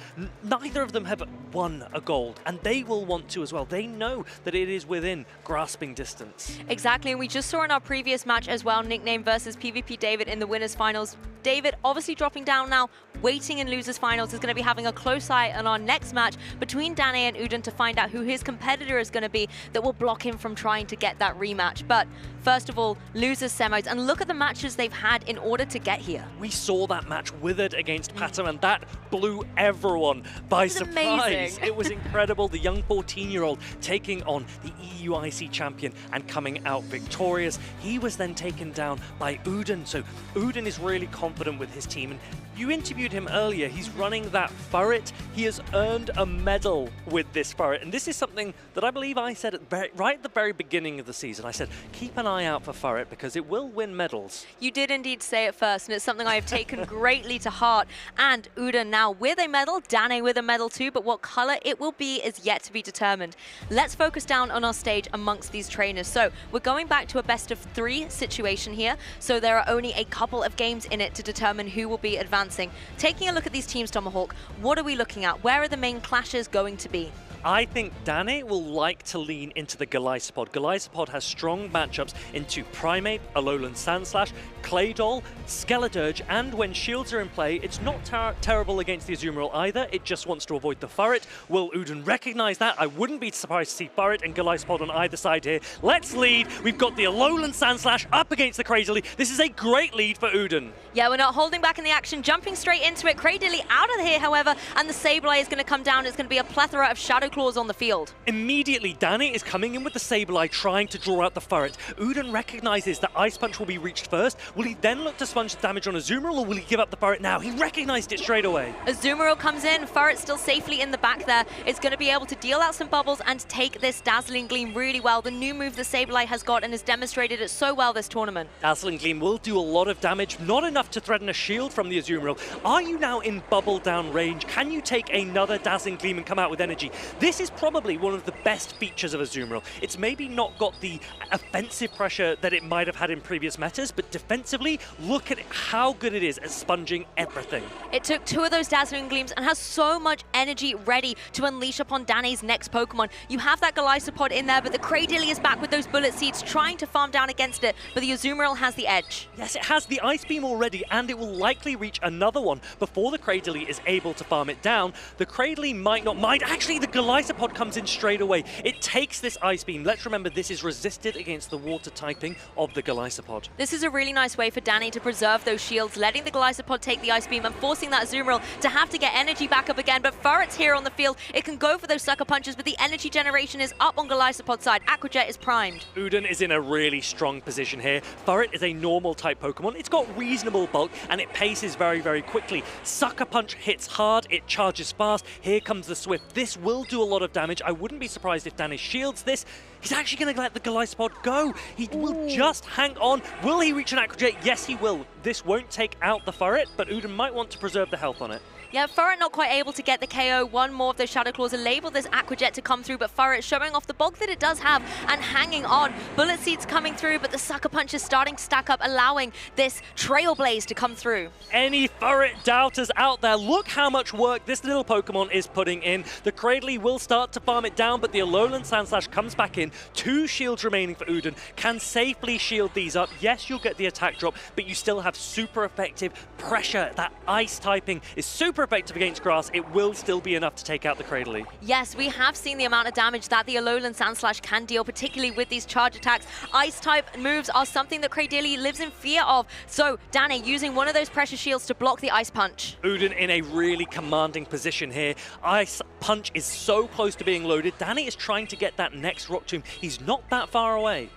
Neither of them have won a gold, and they will want to as well. They know that it is within grasping distance. Exactly, and we just saw in our previous match as well, Nickname versus PvP David in the winners finals. David obviously dropping down now, waiting in losers finals, is going to be having a close eye on our next match between Danne and Uden to find out who his competitor is going to be that will block him from trying to get that rematch. But first of all, losers semis, and look at the matches they've had in order to get here. We saw that match Withered against Pato, and that blew everyone by surprise. It was incredible. The young 14-year-old taking on the EUIC champion and coming out victorious. He was then taken down by Uden, so Uden is really confident with his team. And you interviewed him earlier. He's running that Furret. He has earned a medal with this Furret, and this is something that I believe I said right at the very beginning of the season. I said, keep an eye out for Furret because it will win medals. You did indeed say it first, and it's something I have taken greatly to heart. And Uden now with a medal, Danne with a medal too, but what color it will be is yet to be determined. Let's focus down on our stage amongst these trainers. So we're going back to a best of 3 situation here, so there are only a couple of games in it to determine who will be advancing. Taking a look at these teams, Tomahawk, what are we looking at? Where are the main clashes going to be? I think Danne will like to lean into the Galaxkopol. Galaxkopol has strong matchups into Primate, Alolan Sandslash, Claydol, Skeledirge, and when shields are in play, it's not terrible against the Azumarill either. It just wants to avoid the Furret. Will Uden recognize that? I wouldn't be surprised to see Furret and Galaxkopol on either side here. Let's lead. We've got the Alolan Sandslash up against the Crazily. This is a great lead for Uden. Yeah, we're not holding back in the action, jumping straight into it. Cradily out of here, however, and the Sableye is going to come down. It's going to be a plethora of Shadow Claws on the field. Immediately, Danne is coming in with the Sableye, trying to draw out the Furret. Uden recognizes that Ice Punch will be reached first. Will he then look to sponge the damage on Azumarill, or will he give up the Furret now? He recognized it straight away. Azumarill comes in, Furret still safely in the back there. It's going to be able to deal out some bubbles and take this Dazzling Gleam really well. The new move the Sableye has got and has demonstrated it so well this tournament. Dazzling Gleam will do a lot of damage, not enough to threaten a shield from the Azumarill. Are you now in bubble down range? Can you take another Dazzling Gleam and come out with energy? This is probably one of the best features of Azumarill. It's maybe not got the offensive pressure that it might have had in previous metas, but defensively, look at how good it is at sponging everything. It took 2 of those Dazzling Gleams and has so much energy ready to unleash upon Danne's next Pokemon. You have that Galaxkopol in there, but the Cradily is back with those Bullet Seeds, trying to farm down against it, but the Azumarill has the edge. Yes, it has the Ice Beam already, and it will likely reach another one before the Cradily is able to farm it down. The Cradily might not mind. Actually, the Galaxkopol Galaxkopod comes in straight away. It takes this Ice Beam. Let's remember this is resisted against the water typing of the Galaxkopod. This is a really nice way for Danny to preserve those shields, letting the Galaxkopod take the Ice Beam and forcing that Azumarill to have to get energy back up again. But Furret's here on the field. It can go for those sucker punches, but the energy generation is up on Galaxkopod's side. Aqua Jet is primed. Uden is in a really strong position here. Furret is a normal type Pokemon. It's got reasonable bulk and it paces very, very quickly. Sucker Punch hits hard, it charges fast. Here comes the Swift. This will do a lot of damage. I wouldn't be surprised if Danny shields this. He's actually going to let the Galaxkopod go. He will just hang on. Will he reach an Aqua Jet? Yes, he will. This won't take out the Furret, but Uden might want to preserve the health on it. Yeah, Furret not quite able to get the KO. One more of those Shadow Claws enable this Aqua Jet to come through, but Furret showing off the bulk that it does have and hanging on. Bullet Seeds coming through, but the Sucker Punch is starting to stack up, allowing this Trailblaze to come through. Any Furret doubters out there, look how much work this little Pokemon is putting in. The Cradley will start to farm it down, but the Alolan Sandslash comes back in. 2 shields remaining for Uden. Can safely shield these up. Yes, you'll get the attack drop, but you still have super effective pressure. That Ice typing is super effective against grass. It will still be enough to take out the Cradley. Yes, we have seen the amount of damage that the Alolan Sandslash can deal, particularly with these charge attacks. Ice type moves are something that Cradley lives in fear of. So Danny using one of those pressure shields to block the Ice Punch. Uden in a really commanding position here. Ice Punch is so close to being loaded. Danny is trying to get that next Rock Tomb. He's not that far away.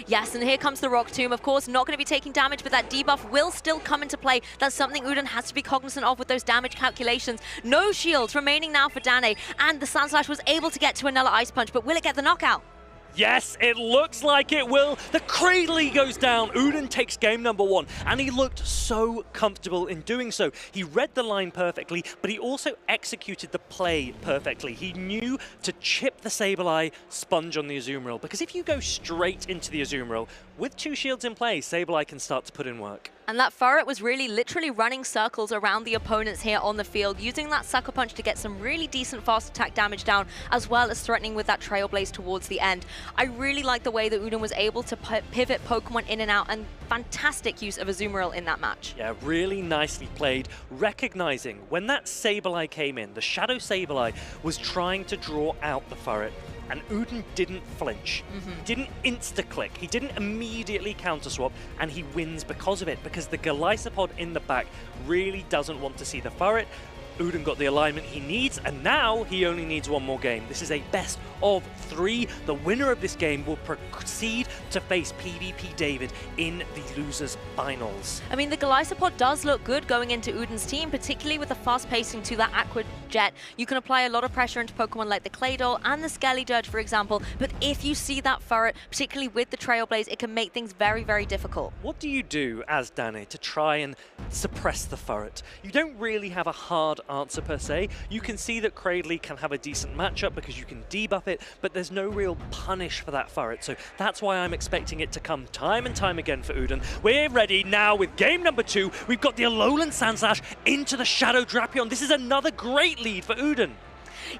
Yes, and here comes the Rock Tomb. Of course, not going to be taking damage, but that debuff will still come into play. That's something Uden has to be cognizant of with those damage calculations. No shields remaining now for Danny, and the Sandslash was able to get to another Ice Punch, but will it get the knockout? Yes, it looks like it will. The Cradley goes down. Uden takes game number 1, and he looked so comfortable in doing so. He read the line perfectly, but he also executed the play perfectly. He knew to chip the Sableye sponge on the Azumarill, because if you go straight into the Azumarill, with 2 shields in play, Sableye can start to put in work. And that Furret was really literally running circles around the opponents here on the field, using that Sucker Punch to get some really decent fast attack damage down, as well as threatening with that Trailblaze towards the end. I really like the way that Uden was able to pivot Pokemon in and out, and fantastic use of Azumarill in that match. Yeah, really nicely played, recognizing when that Sableye came in, the Shadow Sableye was trying to draw out the Furret. And Uden didn't flinch, didn't insta-click, he didn't immediately counter-swap, and he wins because of it, because the Galaxkopod in the back really doesn't want to see the Furret. Uden got the alignment he needs, and now he only needs 1 more game. This is a best of 3. The winner of this game will proceed to face PvP David in the losers finals. I mean, the Galaxkopod does look good going into Uden's team, particularly with the fast pacing to that Aqua Jet. You can apply a lot of pressure into Pokemon like the Claydol and the Skellydirge, for example, but if you see that Furret, particularly with the Trailblaze, it can make things very, very difficult. What do you do as Danny to try and suppress the Furret? You don't really have a hard answer per se. You can see that Cradley can have a decent matchup because you can debuff it, but there's no real punish for that Furret, so that's why I'm expecting it to come time and time again for Uden. We're ready now with game number 2. We've got the Alolan Sandslash into the Shadow Drapion. This is another great lead for Uden.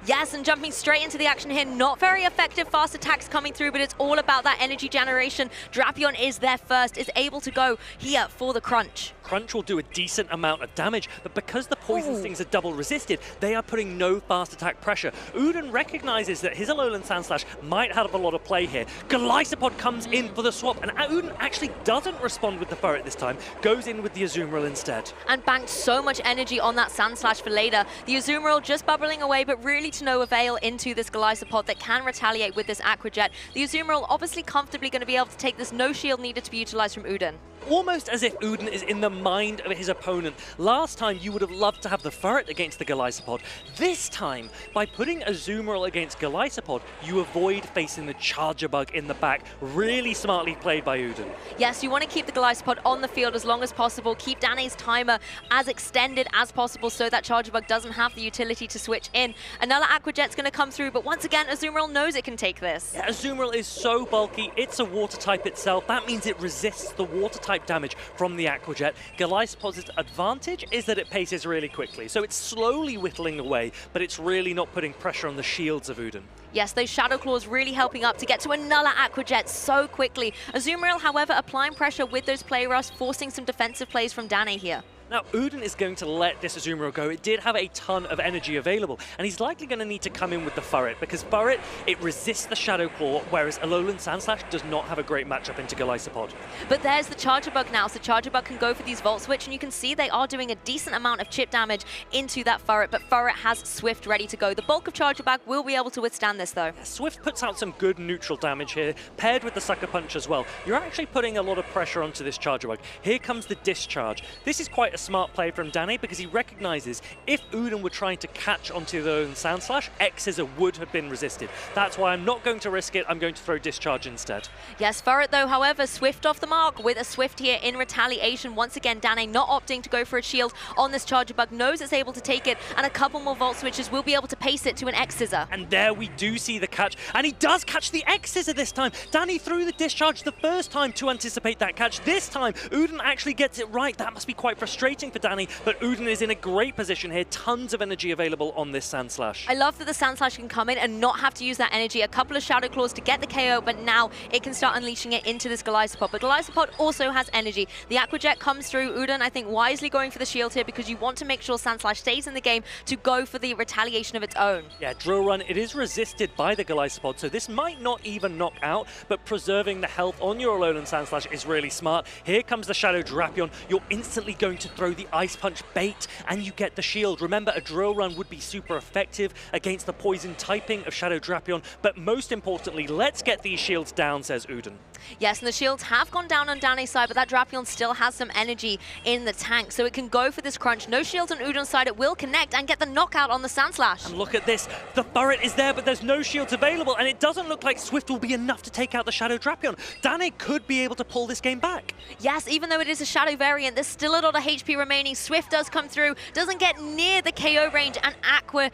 Yes, and jumping straight into the action here. Not very effective fast attacks coming through, but it's all about that energy generation. Drapion is there first, is able to go here for the Crunch. Crunch will do a decent amount of damage, but because the Poison Stings are double resisted, they are putting no fast attack pressure. Uden recognizes that his Alolan Sandslash might have a lot of play here. Galaxkopod comes in for the swap, and Uden actually doesn't respond with the Furret this time, goes in with the Azumarill instead. And banked so much energy on that Sandslash for later. The Azumarill just bubbling away, but really to no avail into this Galaxkopod that can retaliate with this Aqua Jet. The Azumarill obviously comfortably going to be able to take this. No shield needed to be utilized from Uden. Almost as if Uden is in the mind of his opponent. Last time, you would have loved to have the Furret against the Galaxkopod. This time, by putting Azumarill against Galaxkopod, you avoid facing the Charger Bug in the back. Really smartly played by Uden. Yes, you want to keep the Galaxkopod on the field as long as possible. Keep Danny's timer as extended as possible so that Charger Bug doesn't have the utility to switch in. Another Aqua Jet's going to come through, but once again, Azumarill knows it can take this. Yeah, Azumarill is so bulky. It's a water type itself. That means it resists the water type damage from the Aqua Jet. Galaxkopod's advantage is that it paces really quickly, so it's slowly whittling away, but it's really not putting pressure on the shields of Uden. Yes, those Shadow Claws really helping up to get to another Aqua Jet so quickly. Azumarill, however, applying pressure with those play rush, forcing some defensive plays from Danny here. Now, Uden is going to let this Azumarill go. It did have a ton of energy available, and he's likely going to need to come in with the Furret, because Furret, it resists the Shadow Claw, whereas Alolan Sandslash does not have a great matchup into Galaxapod. But there's the Charger Bug now, so Charger Bug can go for these Volt Switch, and you can see they are doing a decent amount of chip damage into that Furret, but Furret has Swift ready to go. The bulk of Charger Bug will be able to withstand this, though. Swift puts out some good neutral damage here, paired with the Sucker Punch as well. You're actually putting a lot of pressure onto this Charger Bug. Here comes the Discharge. This is quite a smart play from Danny, because he recognizes if Uden were trying to catch onto the own Sandslash, X-Scissor would have been resisted. That's why I'm not going to risk it. I'm going to throw Discharge instead. Yes, Furret though, however, Swift off the mark with a Swift here in retaliation. Once again, Danny not opting to go for a shield on this Charger Bug, knows it's able to take it, and a couple more Volt Switches will be able to pace it to an X-Scissor. And there we do see the catch, and he does catch the X-Scissor this time. Danny threw the Discharge the first time to anticipate that catch. This time, Uden actually gets it right. That must be quite frustrating for Danny, but Uden is in a great position here. Tons of energy available on this Sandslash. I love that the Sandslash can come in and not have to use that energy. A couple of Shadow Claws to get the KO, but now it can start unleashing it into this Galaxapod. But Galaxapod also has energy. The Aqua Jet comes through. Uden, I think, wisely going for the shield here, because you want to make sure Sandslash stays in the game to go for the retaliation of its own. Yeah, Drill Run, it is resisted by the Galaxapod, so this might not even knock out, but preserving the health on your Alolan Sandslash is really smart. Here comes the Shadow Drapion. You're instantly going to throw the Ice Punch bait, and you get the shield. Remember, a Drill Run would be super effective against the poison typing of Shadow Drapion, but most importantly, let's get these shields down, says Uden. Yes, and the shields have gone down on Danny's side, but that Drapion still has some energy in the tank, so it can go for this crunch. No shields on Uden's side, it will connect and get the knockout on the Sandslash. And look at this, the Furret is there, but there's no shields available, and it doesn't look like Swift will be enough to take out the Shadow Drapion. Danny could be able to pull this game back. Yes, even though it is a Shadow variant, there's still a lot of HP remaining. Swift does come through, doesn't get near the KO range, and Aqua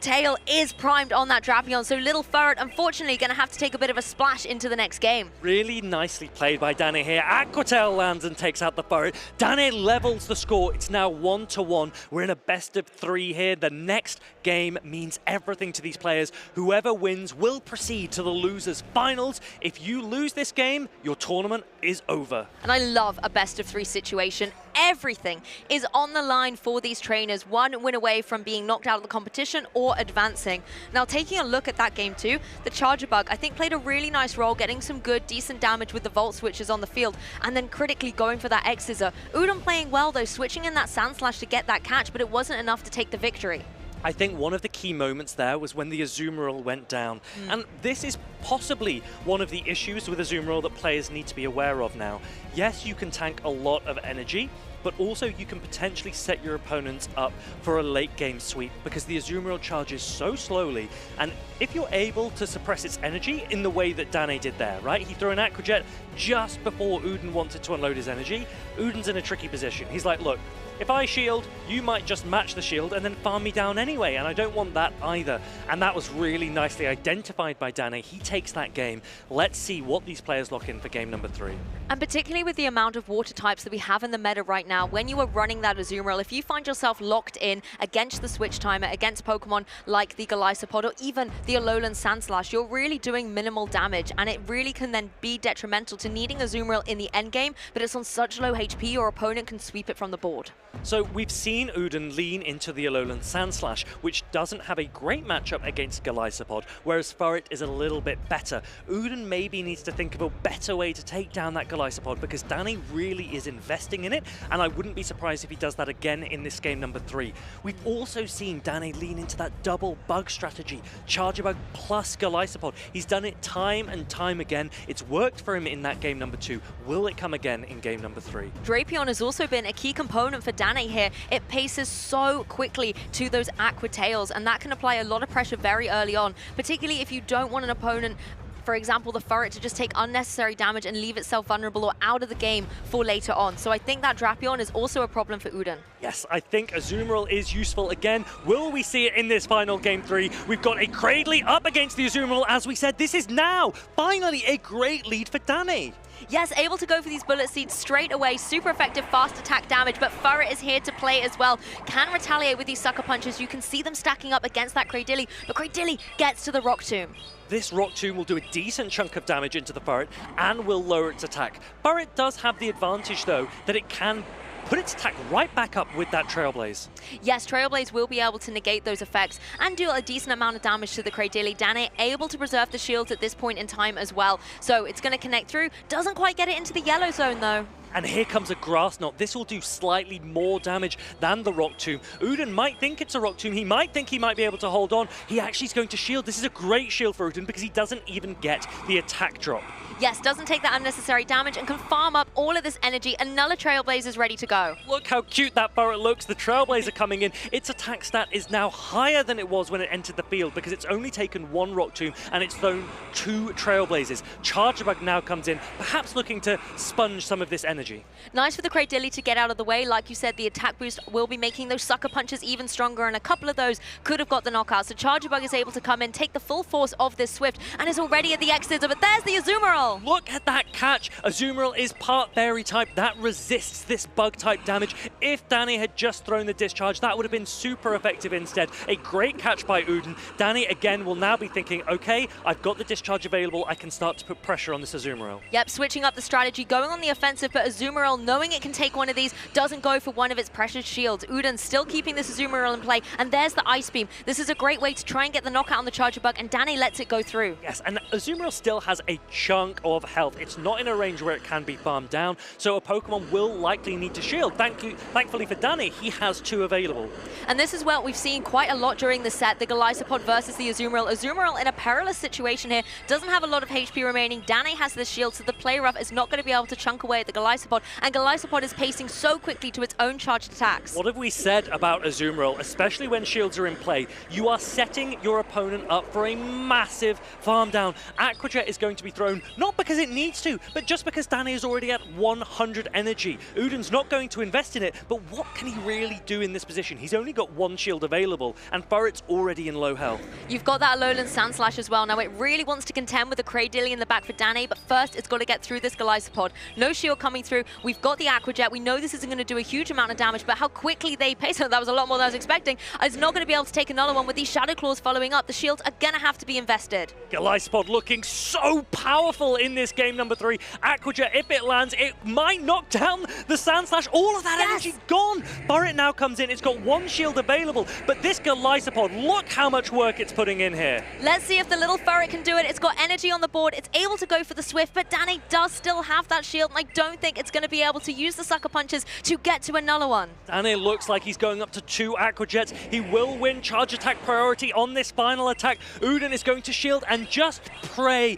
Tail is primed on that Drapion, so little Furret, unfortunately, going to have to take a bit of a splash into the next game. Really nicely played by Danny here. Aqua Tail lands and takes out the Furret. Danny levels the score. It's now 1-1. We're in a best of 3 here. The next game means everything to these players. Whoever wins will proceed to the losers finals. If you lose this game, your tournament is over. And I love a best of 3 situation. Everything is on the line for these trainers. One win away from being knocked out of the competition or advancing. Now, taking a look at that game too, the Charger Bug, I think, played a really nice role, getting some good, decent damage with the Volt Switches on the field, and then critically going for that X-Scissor. Uden playing well though, switching in that Sandslash to get that catch, but it wasn't enough to take the victory. I think one of the key moments there was when the Azumarill went down. And this is possibly one of the issues with Azumarill that players need to be aware of now. Yes, you can tank a lot of energy, but also you can potentially set your opponents up for a late game sweep, because the Azumarill charges so slowly, and if you're able to suppress its energy in the way that Danny did there, right? He threw an Aqua Jet just before Uden wanted to unload his energy. Uden's in a tricky position. He's like, look, if I shield, you might just match the shield and then farm me down anyway, and I don't want that either. And that was really nicely identified by Danny. He takes that game. Let's see what these players lock in for game number 3. And particularly with the amount of water types that we have in the meta right now, when you are running that Azumarill, if you find yourself locked in against the switch timer, against Pokemon like the Galaxapod or even the Alolan Sandslash, you're really doing minimal damage, and it really can then be detrimental to needing Azumarill in the end game, but it's on such low HP your opponent can sweep it from the board. So we've seen Uden lean into the Alolan Sandslash, which doesn't have a great matchup against Galaxapod, whereas Furret is a little bit better. Uden maybe needs to think of a better way to take down that Galaxapod, because Danny really is investing in it, and I wouldn't be surprised if he does that again in this game number 3. We've also seen Danny lean into that double bug strategy, Charger Bug plus Galaxapod. He's done it time and time again. It's worked for him in that game number 2. Will it come again in game number 3? Drapion has also been a key component for Danny here. It paces so quickly to those Aqua Tails, and that can apply a lot of pressure very early on, particularly if you don't want an opponent, for example, the Furret, to just take unnecessary damage and leave itself vulnerable or out of the game for later on. So I think that Drapion is also a problem for Uden. Yes, I think Azumarill is useful again. Will we see it in this final game 3? We've got a Cradley up against the Azumarill. As we said, this is now finally a great lead for Danny. Yes, able to go for these bullet seeds straight away. Super effective, fast attack damage, but Furret is here to play as well. Can retaliate with these sucker punches. You can see them stacking up against that Cradilly, but Cradilly gets to the Rock Tomb. This Rock Tomb will do a decent chunk of damage into the Furret and will lower its attack. Furret does have the advantage, though, that it can put its attack right back up with that Trailblaze. Yes, Trailblaze will be able to negate those effects and do a decent amount of damage to the Cradily. Danne able to preserve the shields at this point in time as well. So it's going to connect through. Doesn't quite get it into the yellow zone though. And here comes a Grass Knot. This will do slightly more damage than the Rock Tomb. Uden might think it's a Rock Tomb. He might think he might be able to hold on. He actually is going to shield. This is a great shield for Uden because he doesn't even get the attack drop. Yes, doesn't take that unnecessary damage and can farm up all of this energy. Another Trailblaze is ready to go. Look how cute that Burret looks. The Trailblazer coming in. Its attack stat is now higher than it was when it entered the field because it's only taken one Rock Tomb and it's thrown 2 Trailblazers. Charger Bug now comes in, perhaps looking to sponge some of this energy. Nice for the Cradily to get out of the way. Like you said, the attack boost will be making those sucker punches even stronger, and a couple of those could have got the knockout. So Charger Bug is able to come in, take the full force of this Swift, and is already at the X's of it. There's the Azumarill. Look at that catch. Azumarill is part Fairy type. That resists this bug type damage. If Danne had just thrown the discharge, that would have been super effective instead. A great catch by Uden. Danne again will now be thinking, okay, I've got the discharge available. I can start to put pressure on this Azumarill. Yep, switching up the strategy, going on the offensive, but Azumarill, knowing it can take one of these, doesn't go for one of its precious shields. Uden still keeping this Azumarill in play, and there's the Ice Beam. This is a great way to try and get the knockout on the Charger Bug, and Danne lets it go through. Yes, and Azumarill still has a chunk of health. It's not in a range where it can be farmed down, so a Pokemon will likely need to shield. Thankfully for Danne, he has 2 available. And this is what we've seen quite a lot during the set, the Galaxkobalt versus the Azumarill. Azumarill in a perilous situation here, doesn't have a lot of HP remaining. Danne has this shield, so the play rough is not going to be able to chunk away at the Galaxkobalt, and Galaxkobalt is pacing so quickly to its own charged attacks. What have we said about Azumarill, especially when shields are in play? You are setting your opponent up for a massive farm down. Aqua Jet is going to be thrown, not because it needs to, but just because Danne is already at 100 energy. Uden's not going to invest in it, but what can he really do in this position? He's only got 1 shield available, and Burret's already in low health. You've got that Alolan Sandslash as well. Now it really wants to contend with the Cradily in the back for Danne, but first it's got to get through this Galaxkobalt. No shield coming through. We've got the Aqua Jet. We know this isn't going to do a huge amount of damage, but how quickly they pace, that was a lot more than I was expecting. It's not going to be able to take another one with these Shadow Claws following up. The shields are going to have to be invested. Galaxkobalt looking so powerful in this game number 3. Aqua Jet, if it lands, it might knock down the Sandslash. All of that energy gone. Burret now comes in. It's got 1 shield available, but this Galaxkobalt, look how much work it's putting in here. Let's see if the little Ferret can do it. It's got energy on the board. It's able to go for the Swift, but Danne does still have that shield, and I don't think it's going to be able to use the sucker punches to get to another one. Danne looks like he's going up to 2 Aqua Jets. He will win charge attack priority on this final attack. Uden is going to shield and just pray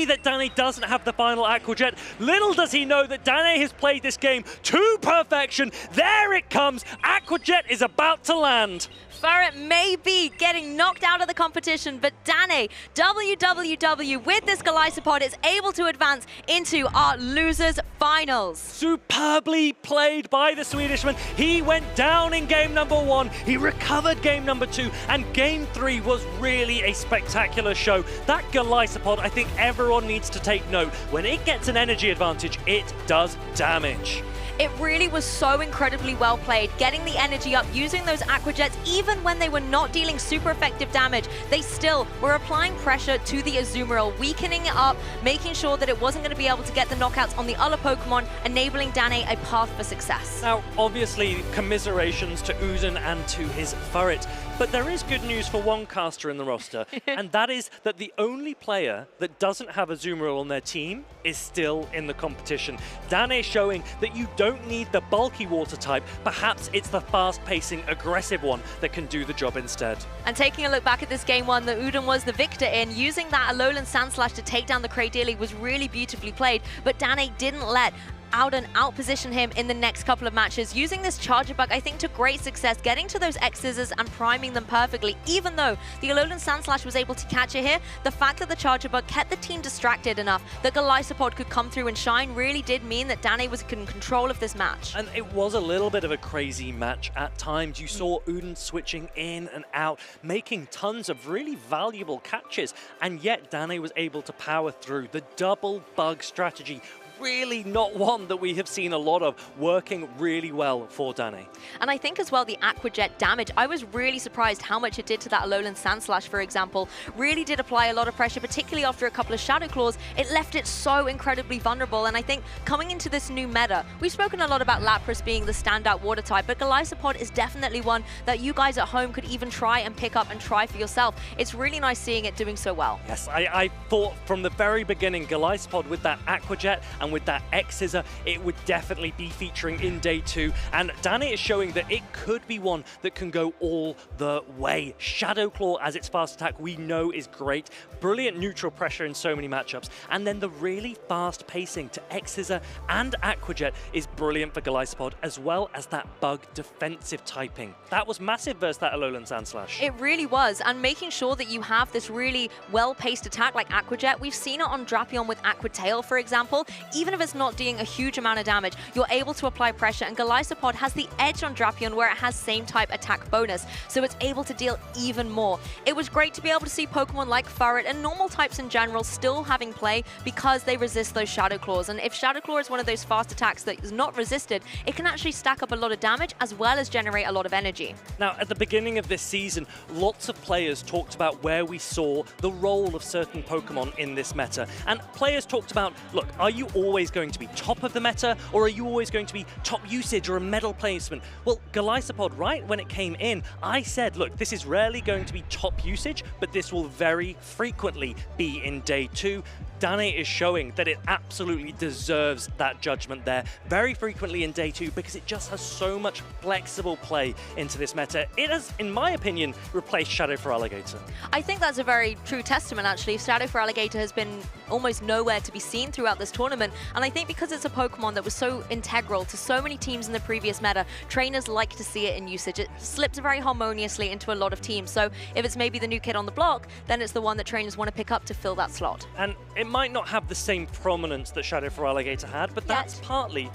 that Danne doesn't have the final Aqua Jet. Little does he know that Danne has played this game to perfection. There it comes. Aqua Jet is about to land. Ferret may be getting knocked out of the competition, but DanneWWW with this Galaxkobalt is able to advance into our losers finals. Superbly played by the Swedishman. He went down in game number 1, he recovered game number 2, and game 3 was really a spectacular show. That Galaxkobalt, I think everyone needs to take note. When it gets an energy advantage, it does damage. It really was so incredibly well played, getting the energy up, using those Aqua Jets, even when they were not dealing super effective damage, they still were applying pressure to the Azumarill, weakening it up, making sure that it wasn't going to be able to get the knockouts on the other Pokemon, enabling Danne a path for success. Now, obviously, commiserations to Uden and to his Ferret, but there is good news for one caster in the roster, and that is that the only player that doesn't have Azumarill on their team is still in the competition. Danne showing that you don't need the bulky water type, perhaps it's the fast-pacing, aggressive one that can do the job instead. And taking a look back at this game 1 that Uden was the victor in, using that Alolan Sandslash to take down the Cradily was really beautifully played, but Danne didn't let out-position him in the next couple of matches, using this Charger Bug, I think, to great success, getting to those X-Scissors and priming them perfectly. Even though the Alolan Sandslash was able to catch it here, the fact that the Charger Bug kept the team distracted enough that Galaxkobalt could come through and shine really did mean that Danne was in control of this match. And it was a little bit of a crazy match at times. You saw Uden switching in and out, making tons of really valuable catches, and yet Danne was able to power through the double bug strategy. really not one that we have seen a lot of working really well for Danny. And I think as well the Aquajet damage, I was really surprised how much it did to that Alolan Sandslash, for example. Really did apply a lot of pressure, particularly after a couple of Shadow Claws. It left it so incredibly vulnerable, and I think coming into this new meta, we've spoken a lot about Lapras being the standout water type, but Galaxkobolten is definitely one that you guys at home could even try and pick up and try for yourself. It's really nice seeing it doing so well. Yes, I thought from the very beginning, Galaxkobolten with that Aquajet and with that X-Scissor, it would definitely be featuring in day 2. And Danny is showing that it could be one that can go all the way. Shadow Claw as its fast attack, we know is great. Brilliant neutral pressure in so many matchups. And then the really fast pacing to X-Scissor and Aquajet is brilliant for Galaxkobolten, as well as that bug defensive typing. That was massive versus that Alolan Sandslash. It really was, and making sure that you have this really well-paced attack like Aquajet. We've seen it on Drapion with Aqua Tail, for example. Even if it's not doing a huge amount of damage, you're able to apply pressure, and Galaxkobolten has the edge on Drapion where it has same type attack bonus, so it's able to deal even more. It was great to be able to see Pokemon like Furret and normal types in general still having play because they resist those Shadow Claws, and if Shadow Claw is one of those fast attacks that is not resisted, it can actually stack up a lot of damage as well as generate a lot of energy. Now, at the beginning of this season, lots of players talked about where we saw the role of certain Pokemon in this meta. And players talked about, look, are you always going to be top of the meta, or are you always going to be top usage or a medal placement? Well, Galaxkobolten, right when it came in, I said, look, this is rarely going to be top usage, but this will very frequently be in day 2. Danny is showing that it absolutely deserves that judgment there very frequently in day 2 because it just has so much flexible play into this meta. It has, in my opinion, replaced Shadow for Alligator. I think that's a very true testament, actually. Shadow for Alligator has been almost nowhere to be seen throughout this tournament, and I think because it's a Pokemon that was so integral to so many teams in the previous meta, trainers like to see it in usage. It slips very harmoniously into a lot of teams, so if it's maybe the new kid on the block, then it's the one that trainers want to pick up to fill that slot. And it might not have the same prominence that Shadow for Alligator had, but that's partly,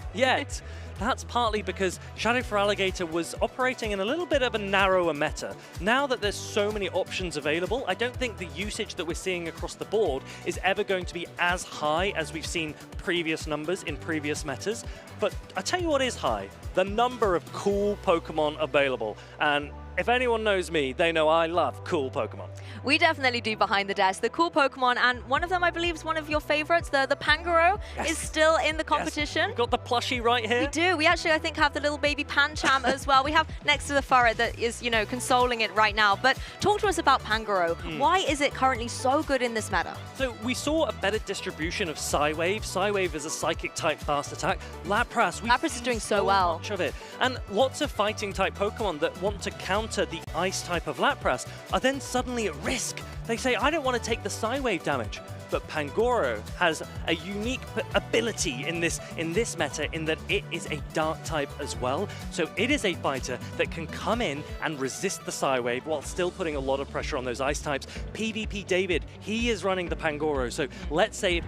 that's partly because Shadow for Alligator was operating in a little bit of a narrower meta. Now that there's so many options available, I don't think the usage that we're seeing across the board is ever going to be as high as we've seen previous numbers in previous metas. But I tell you what is high, the number of cool Pokemon available. And if anyone knows me, they know I love cool Pokemon. We definitely do behind the desk. The cool Pokemon, and one of them I believe is one of your favorites, the Pangoro, is still in the competition. Yes. We've got the plushie right here. We do. We actually, I think, have the little baby Pancham as well. We have next to the Furret that is, you know, consoling it right now. But talk to us about Pangoro. Why is it currently so good in this meta? So we saw a better distribution of Psywave. Psywave is a psychic type fast attack. Lapras is doing so well. Much of it. And lots of fighting type Pokemon that want to counter the ice type of Lapras are then suddenly at risk. They say, I don't want to take the Psywave damage. But Pangoro has a unique ability in this meta in that it is a dark type as well. So it is a fighter that can come in and resist the Psywave while still putting a lot of pressure on those ice types. PvP David, he is running the Pangoro. So let's see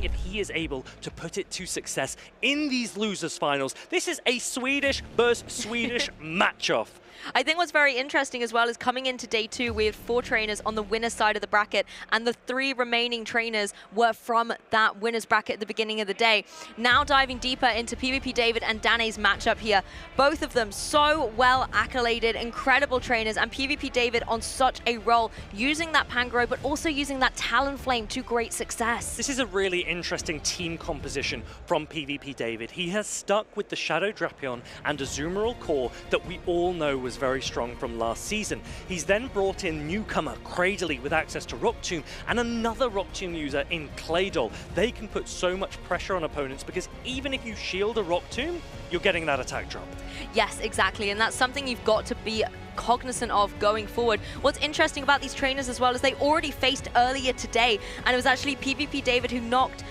if he is able to put it to success in these losers finals. This is a Swedish versus Swedish match-off. I think what's very interesting as well is coming into day 2, we had 4 trainers on the winner's side of the bracket, and the 3 remaining trainers were from that winner's bracket at the beginning of the day. Now diving deeper into PvP David and Danny's matchup here. Both of them so well accoladed, incredible trainers, and PvP David on such a roll, using that Pangoro, but also using that Talonflame to great success. This is a really interesting team composition from PvP David. He has stuck with the Shadow Drapion and Azumarill core that we all know was very strong from last season. He's then brought in newcomer Cradily with access to Rock Tomb and another Rock Tomb user in Claydol. They can put so much pressure on opponents because even if you shield a Rock Tomb, you're getting that attack drop. Yes, exactly, and that's something you've got to be cognizant of going forward. What's interesting about these trainers as well is they already faced earlier today, and it was actually PvP David who knocked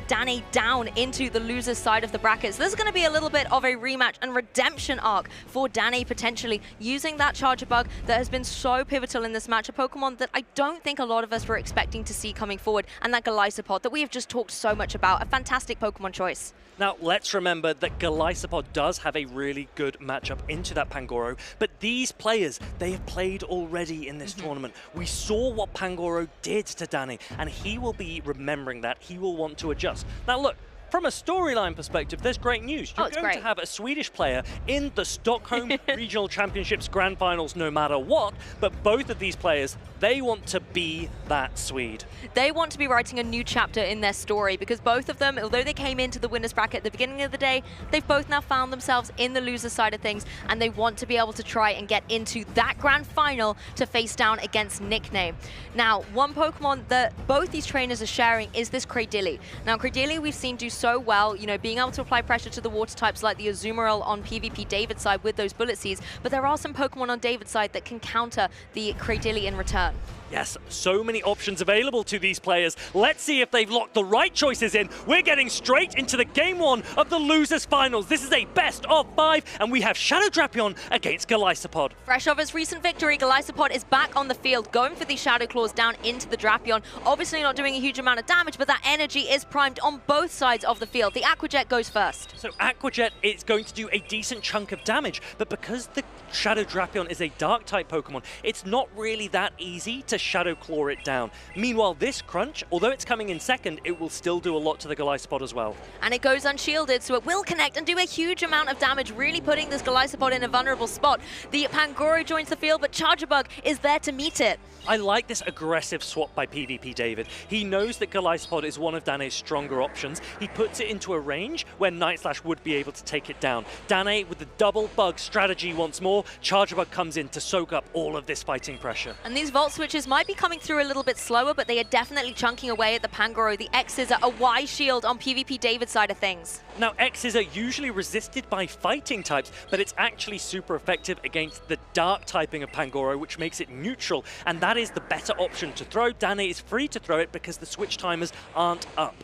Danny down into the loser's side of the bracket. So this is going to be a little bit of a rematch and redemption arc for Danny, potentially using that Charger Bug that has been so pivotal in this match, a Pokemon that I don't think a lot of us were expecting to see coming forward, and that Galaxkobolten that we have just talked so much about. A fantastic Pokemon choice. Now, let's remember that Galaxkobolten does have a really good matchup into that Pangoro, but these players, they have played already in this tournament. We saw what Pangoro did to Danny, and he will be remembering that. He will want to adjust. Now, look, From a storyline perspective, there's great news. You're going to have a Swedish player in the Stockholm Regional Championships Grand Finals no matter what, but both of these players, they want to be that Swede. They want to be writing a new chapter in their story because both of them, although they came into the winner's bracket at the beginning of the day, they've both now found themselves in the loser side of things, and they want to be able to try and get into that grand final to face down against Nickname. Now, one Pokemon that both these trainers are sharing is this Cradily. Now, Cradily we've seen do so well, you know, being able to apply pressure to the water types like the Azumarill on PvP David's side with those Bullet Seeds, but there are some Pokemon on David's side that can counter the Cradily in return. Yes, so many options available to these players. Let's see if they've locked the right choices in. We're getting straight into the game 1 of the losers finals. This is a best of 5, and we have Shadow Drapion against Galaxkopolten. Fresh off its recent victory, Galaxkopolten is back on the field, going for these Shadow Claws down into the Drapion. Obviously not doing a huge amount of damage, but that energy is primed on both sides of the field. The Aqua Jet goes first. So Aqua Jet is going to do a decent chunk of damage, but because the Shadow Drapion is a Dark-type Pokemon, it's not really that easy to Shadow Claw it down. Meanwhile, this Crunch, although it's coming in second, it will still do a lot to the Galaxkopolten as well. And it goes unshielded, so it will connect and do a huge amount of damage, really putting this Galaxkopolten in a vulnerable spot. The Pangoro joins the field, but Charjabug is there to meet it. I like this aggressive swap by PvP David. He knows that Galaxkopolten is one of Danne's stronger options. He puts it into a range where Night Slash would be able to take it down. Danne with the double bug strategy once more. Charjabug comes in to soak up all of this fighting pressure. And these Volt Switches might be coming through a little bit slower, but they are definitely chunking away at the Pangoro. The X's are a Y shield on PvP David's side of things. Now, X's are usually resisted by fighting types, but it's actually super effective against the dark typing of Pangoro, which makes it neutral, and that is the better option to throw. Danne is free to throw it because the switch timers aren't up.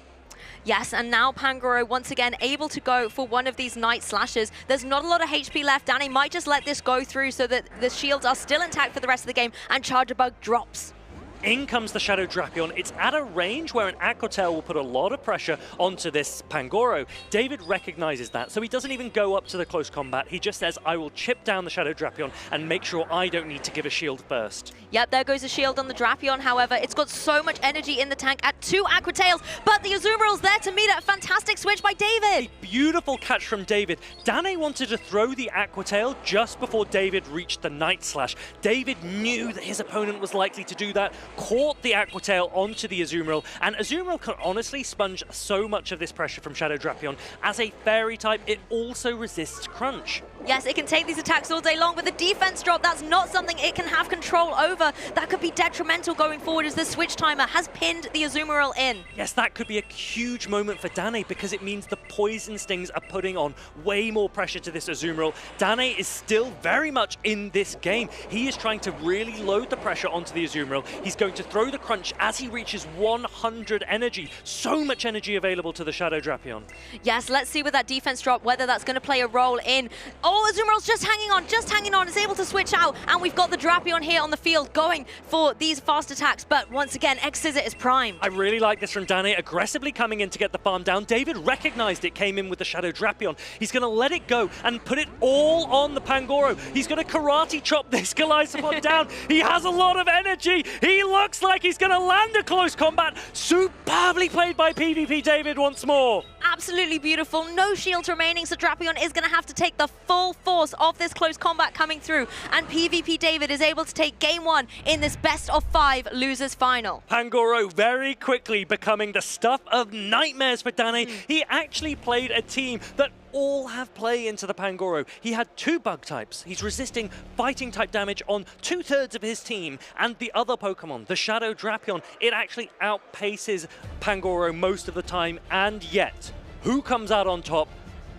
Yes, and now Pangoro once again able to go for one of these Night Slashes. There's not a lot of HP left. Danne might just let this go through so that the shields are still intact for the rest of the game, and Charjabug drops. In comes the Shadow Drapion. It's at a range where an Aqua Tail will put a lot of pressure onto this Pangoro. David recognizes that, so he doesn't even go up to the close combat. He just says, I will chip down the Shadow Drapion and make sure I don't need to give a shield burst. Yep, there goes a shield on the Drapion. However, it's got so much energy in the tank at 2 Aqua Tails, but the Azumarill's there to meet it. A fantastic switch by David. A beautiful catch from David. Danne wanted to throw the Aqua Tail just before David reached the Night Slash. David knew that his opponent was likely to do that, caught the Aqua Tail onto the Azumarill, and Azumarill can honestly sponge so much of this pressure from Shadow Drapion. As a fairy type, it also resists Crunch. Yes, it can take these attacks all day long, but the defense drop, that's not something it can have control over. That could be detrimental going forward as the switch timer has pinned the Azumarill in. Yes, that could be a huge moment for Danne because it means the Poison Stings are putting on way more pressure to this Azumarill. Danne is still very much in this game. He is trying to really load the pressure onto the Azumarill. He's going to throw the Crunch as he reaches 100 energy. So much energy available to the Shadow Drapion. Yes, let's see with that defense drop whether that's going to play a role in... Oh, Azumarill's just hanging on. It's able to switch out, and we've got the Drapion here on the field going for these fast attacks, but once again, X-Scissor is primed. I really like this from Danne, aggressively coming in to get the farm down. David recognized it, came in with the Shadow Drapion. He's going to let it go and put it all on the Pangoro. He's going to karate chop this Galaxkopolten down. He has a lot of energy. He looks like he's going to land a close combat. Superbly played by PvP David once more. Absolutely beautiful. No shields remaining, so Drapion is going to have to take the full force of this close combat coming through, and PvP David is able to take game 1 in this best of 5 losers final. Pangoro very quickly becoming the stuff of nightmares for Danne. He actually played a team that all have play into the Pangoro. He had 2 bug types. He's resisting fighting type damage on 2/3 of his team, and the other Pokemon, the Shadow Drapion, it actually outpaces Pangoro most of the time, and yet, who comes out on top?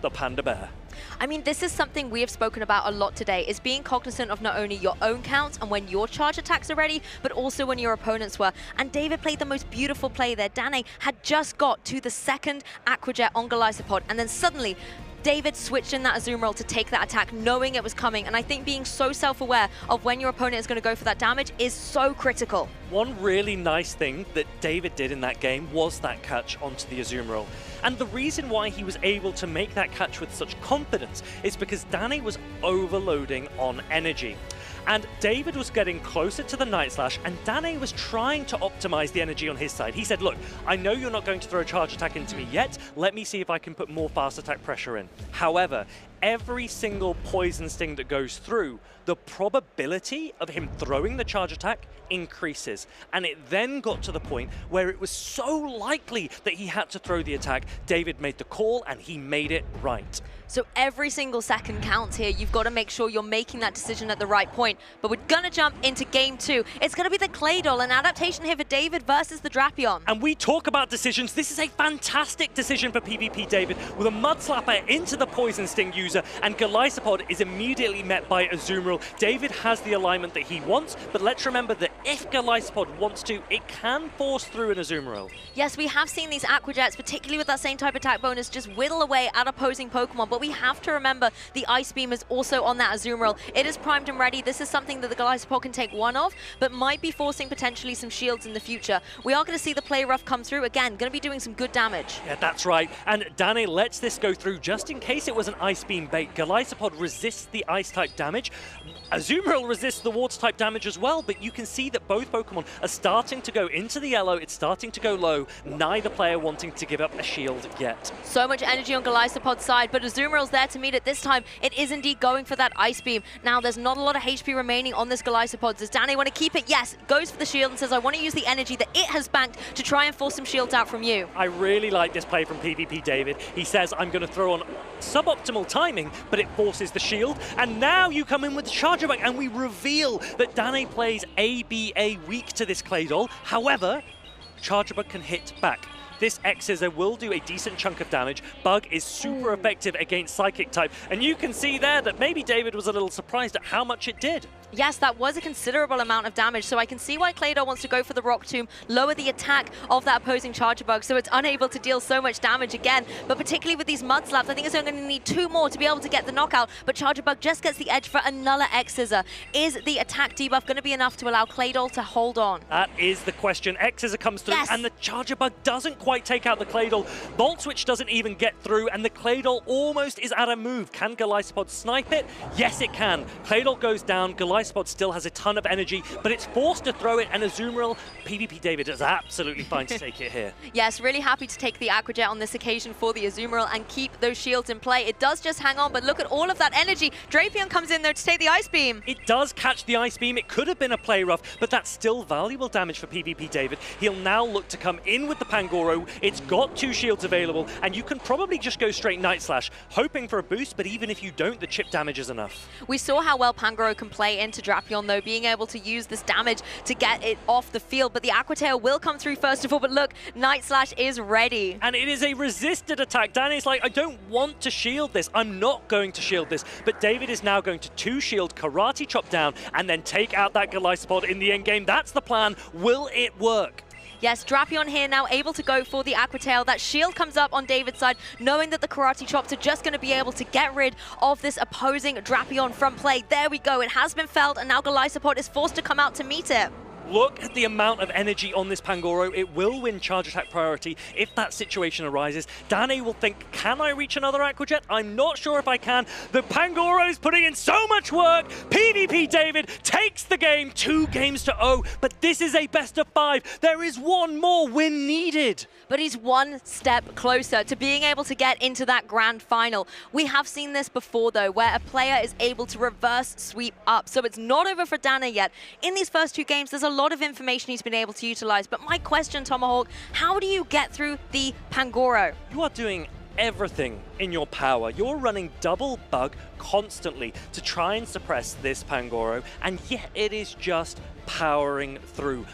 The Panda Bear. I mean, this is something we have spoken about a lot today, is being cognizant of not only your own counts and when your charge attacks are ready, but also when your opponents were. And David played the most beautiful play there. Danne had just got to the 2nd Aqua Jet on Galaxkopolten, and then suddenly David switched in that Azumarill to take that attack, knowing it was coming. And I think being so self-aware of when your opponent is going to go for that damage is so critical. One really nice thing that David did in that game was that catch onto the Azumarill. And the reason why he was able to make that catch with such confidence is because Danne was overloading on energy. And David was getting closer to the Night Slash, and Danne was trying to optimize the energy on his side. He said, look, I know you're not going to throw a charge attack into me yet. Let me see if I can put more fast attack pressure in. However, every single poison sting that goes through, the probability of him throwing the charge attack increases. And it then got to the point where it was so likely that he had to throw the attack. David made the call and he made it right. So every single second counts here. You've got to make sure you're making that decision at the right point. But we're going to jump into game 2. It's going to be the Claydol, an adaptation here for David versus the Drapion. And we talk about decisions. This is a fantastic decision for PvP David with a Mud Slapper into the Poison Sting user, and Galaxkopolten is immediately met by Azumarill. David has the alignment that he wants, but let's remember that if Galaxkopolten wants to, it can force through an Azumarill. Yes, we have seen these Aqua Jets, particularly with that same type attack bonus, just whittle away at opposing Pokemon. But we have to remember the Ice Beam is also on that Azumarill. It is primed and ready. This is something that the Galaxkopolten can take one of, but might be forcing potentially some shields in the future. We are going to see the Play Rough come through. Again, going to be doing some good damage. Yeah, that's right. And Danne lets this go through just in case it was an Ice Beam bait. Galaxkopolten resists the Ice-type damage. Azumarill resists the Water-type damage as well, but you can see that both Pokemon are starting to go into the yellow. It's starting to go low. Neither player wanting to give up a shield yet. So much energy on Galaxkopolten's side, but Azumarill's there to meet it. This time, it is indeed going for that Ice Beam. Now, there's not a lot of HP remaining on this Galaxkopolten. Does Danne want to keep it? Yes, goes for the shield and says, I want to use the energy that it has banked to try and force some shields out from you. I really like this play from PvP David. He says, I'm going to throw on suboptimal timing, but it forces the shield. And now you come in with the Charger Bug, and we reveal that Danne plays ABA weak to this Claydol. However, Charger Bug can hit back. This X-Scissor will do a decent chunk of damage. Bug is super effective against Psychic type. And you can see there that maybe David was a little surprised at how much it did. Yes, that was a considerable amount of damage, so I can see why Claydol wants to go for the Rock Tomb, lower the attack of that opposing Charger Bug, so it's unable to deal so much damage again. But particularly with these Mud Slaps, I think it's only going to need 2 more to be able to get the knockout, but Charger Bug just gets the edge for another X-Scissor. Is the attack debuff going to be enough to allow Claydol to hold on? That is the question. X-Scissor comes through, and the Charger Bug doesn't quite take out the Claydol. Volt Switch doesn't even get through, and the Claydol almost is out of move. Can Galaxkopolten snipe it? Yes, it can. Claydol goes down. Galaxkopolten still has a ton of energy, but it's forced to throw it, and Azumarill, PvP David is absolutely fine to take it here. Yes, really happy to take the Aqua Jet on this occasion for the Azumarill and keep those shields in play. It does just hang on, but look at all of that energy. Drapion comes in there to take the Ice Beam. It does catch the Ice Beam. It could have been a Play Rough, but that's still valuable damage for PvP David. He'll now look to come in with the Pangoro. It's got 2 shields available, and you can probably just go straight Night Slash, hoping for a boost, but even if you don't, the chip damage is enough. We saw how well Pangoro can play into Drapion, though, being able to use this damage to get it off the field, but the Aqua Tail will come through first of all, but look, Night Slash is ready. And it is a resisted attack. Danny's like, I don't want to shield this. I'm not going to shield this. But David is now going to 2-shield, Karate Chop down, and then take out that Galaxkopolten in the end game. That's the plan. Will it work? Yes, Drapion here now able to go for the Aqua Tail. That shield comes up on David's side, knowing that the Karate Chops are just going to be able to get rid of this opposing Drapion from play. There we go. It has been felled, and now Galaxkopolten is forced to come out to meet it. Look at the amount of energy on this Pangoro. It will win charge attack priority if that situation arises. Danne will think, can I reach another Aqua Jet? I'm not sure if I can. The Pangoro is putting in so much work. PvP David takes the game 2-0, but this is a best of 5. There is one more win needed. But he's one step closer to being able to get into that grand final. We have seen this before, though, where a player is able to reverse sweep up. So it's not over for Danne yet. In these first 2 games, there's a lot of information he's been able to utilize. But my question, Tomahawk, how do you get through the Pangoro? You are doing everything in your power. You're running double bug constantly to try and suppress this Pangoro, and yet it is just powering through.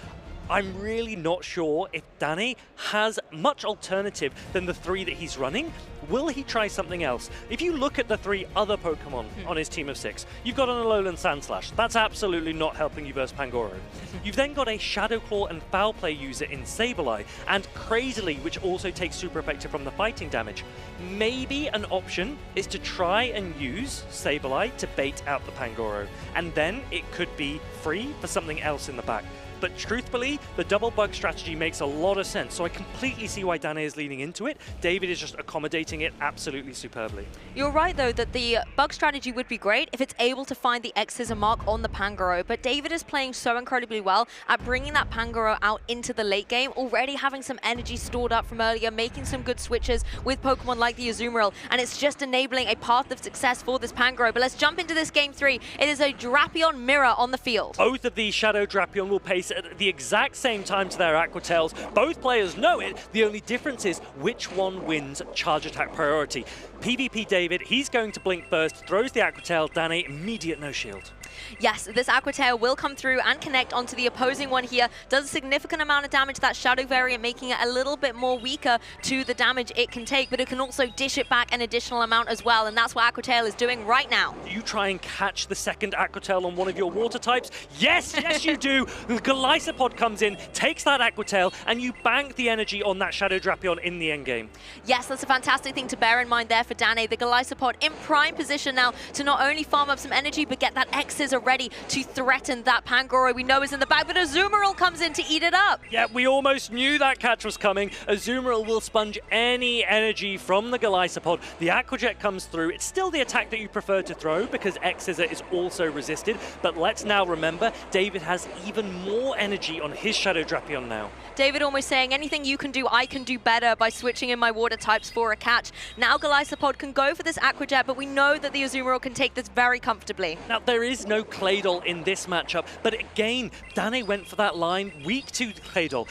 I'm really not sure if Danne has much alternative than the 3 that he's running. Will he try something else? If you look at the 3 other Pokemon on his team of 6, you've got an Alolan Sandslash. That's absolutely not helping you versus Pangoro. You've then got a Shadow Claw and Foul Play user in Sableye, and Crazily, which also takes super effective from the fighting damage. Maybe an option is to try and use Sableye to bait out the Pangoro, and then it could be free for something else in the back. but truthfully, the double bug strategy makes a lot of sense, so I completely see why Danne is leaning into it. David is just accommodating it absolutely superbly. You're right, though, that the bug strategy would be great if it's able to find the X-Scissor mark on the Pangoro, but David is playing so incredibly well at bringing that Pangoro out into the late game, already having some energy stored up from earlier, making some good switches with Pokemon like the Azumarill, and it's just enabling a path of success for this Pangoro. But let's jump into this game 3. It is a Drapion mirror on the field. Both of these Shadow Drapion will pace at the exact same time to their Aqua Tails. Both players know it. The only difference is which one wins charge attack priority. PvP David, he's going to blink first, throws the Aqua Tail, Danne, immediate no shield. Yes, this Aqua Tail will come through and connect onto the opposing one here. Does a significant amount of damage to that Shadow variant, making it a little bit more weaker to the damage it can take, but it can also dish it back an additional amount as well, and that's what Aqua Tail is doing right now. Do you try and catch the second Aqua Tail on one of your water types? Yes, yes you do! The Galaxkobolten comes in, takes that Aqua Tail, and you bank the energy on that Shadow Drapion in the endgame. Yes, that's a fantastic thing to bear in mind there for Danne. The Galaxkobolten in prime position now to not only farm up some energy, but get that X-Scissor ready to threaten that Pangoro we know is in the back, but Azumarill comes in to eat it up. Yeah, we almost knew that catch was coming. Azumarill will sponge any energy from the Galaxkobolten. The Aqua Jet comes through. It's still the attack that you prefer to throw because X-Scissor is also resisted, but let's now remember, David has even more energy on his Shadow Drapion now. David almost saying, anything you can do, I can do better by switching in my water types for a catch. Now Galaxkobolten can go for this Aqua Jet, but we know that the Azumarill can take this very comfortably. Now, there is no Claydol in this matchup, but again, Danne went for that line, weak to Claydol.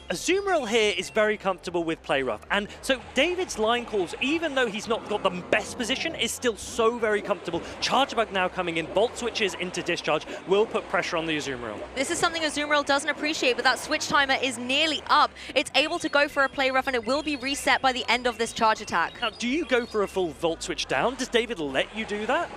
Azumarill here is very comfortable with Play Rough, and so David's line calls, even though he's not got the best position, is still so very comfortable. Charge Bug now coming in, Volt switches into Discharge, will put pressure on the Azumarill. This is something Azumarill doesn't appreciate, but that switch timer is nearly up. It's able to go for a Play Rough, and it will be reset by the end of this charge attack. Now, do you go for a full Volt switch down? Does David let you do that?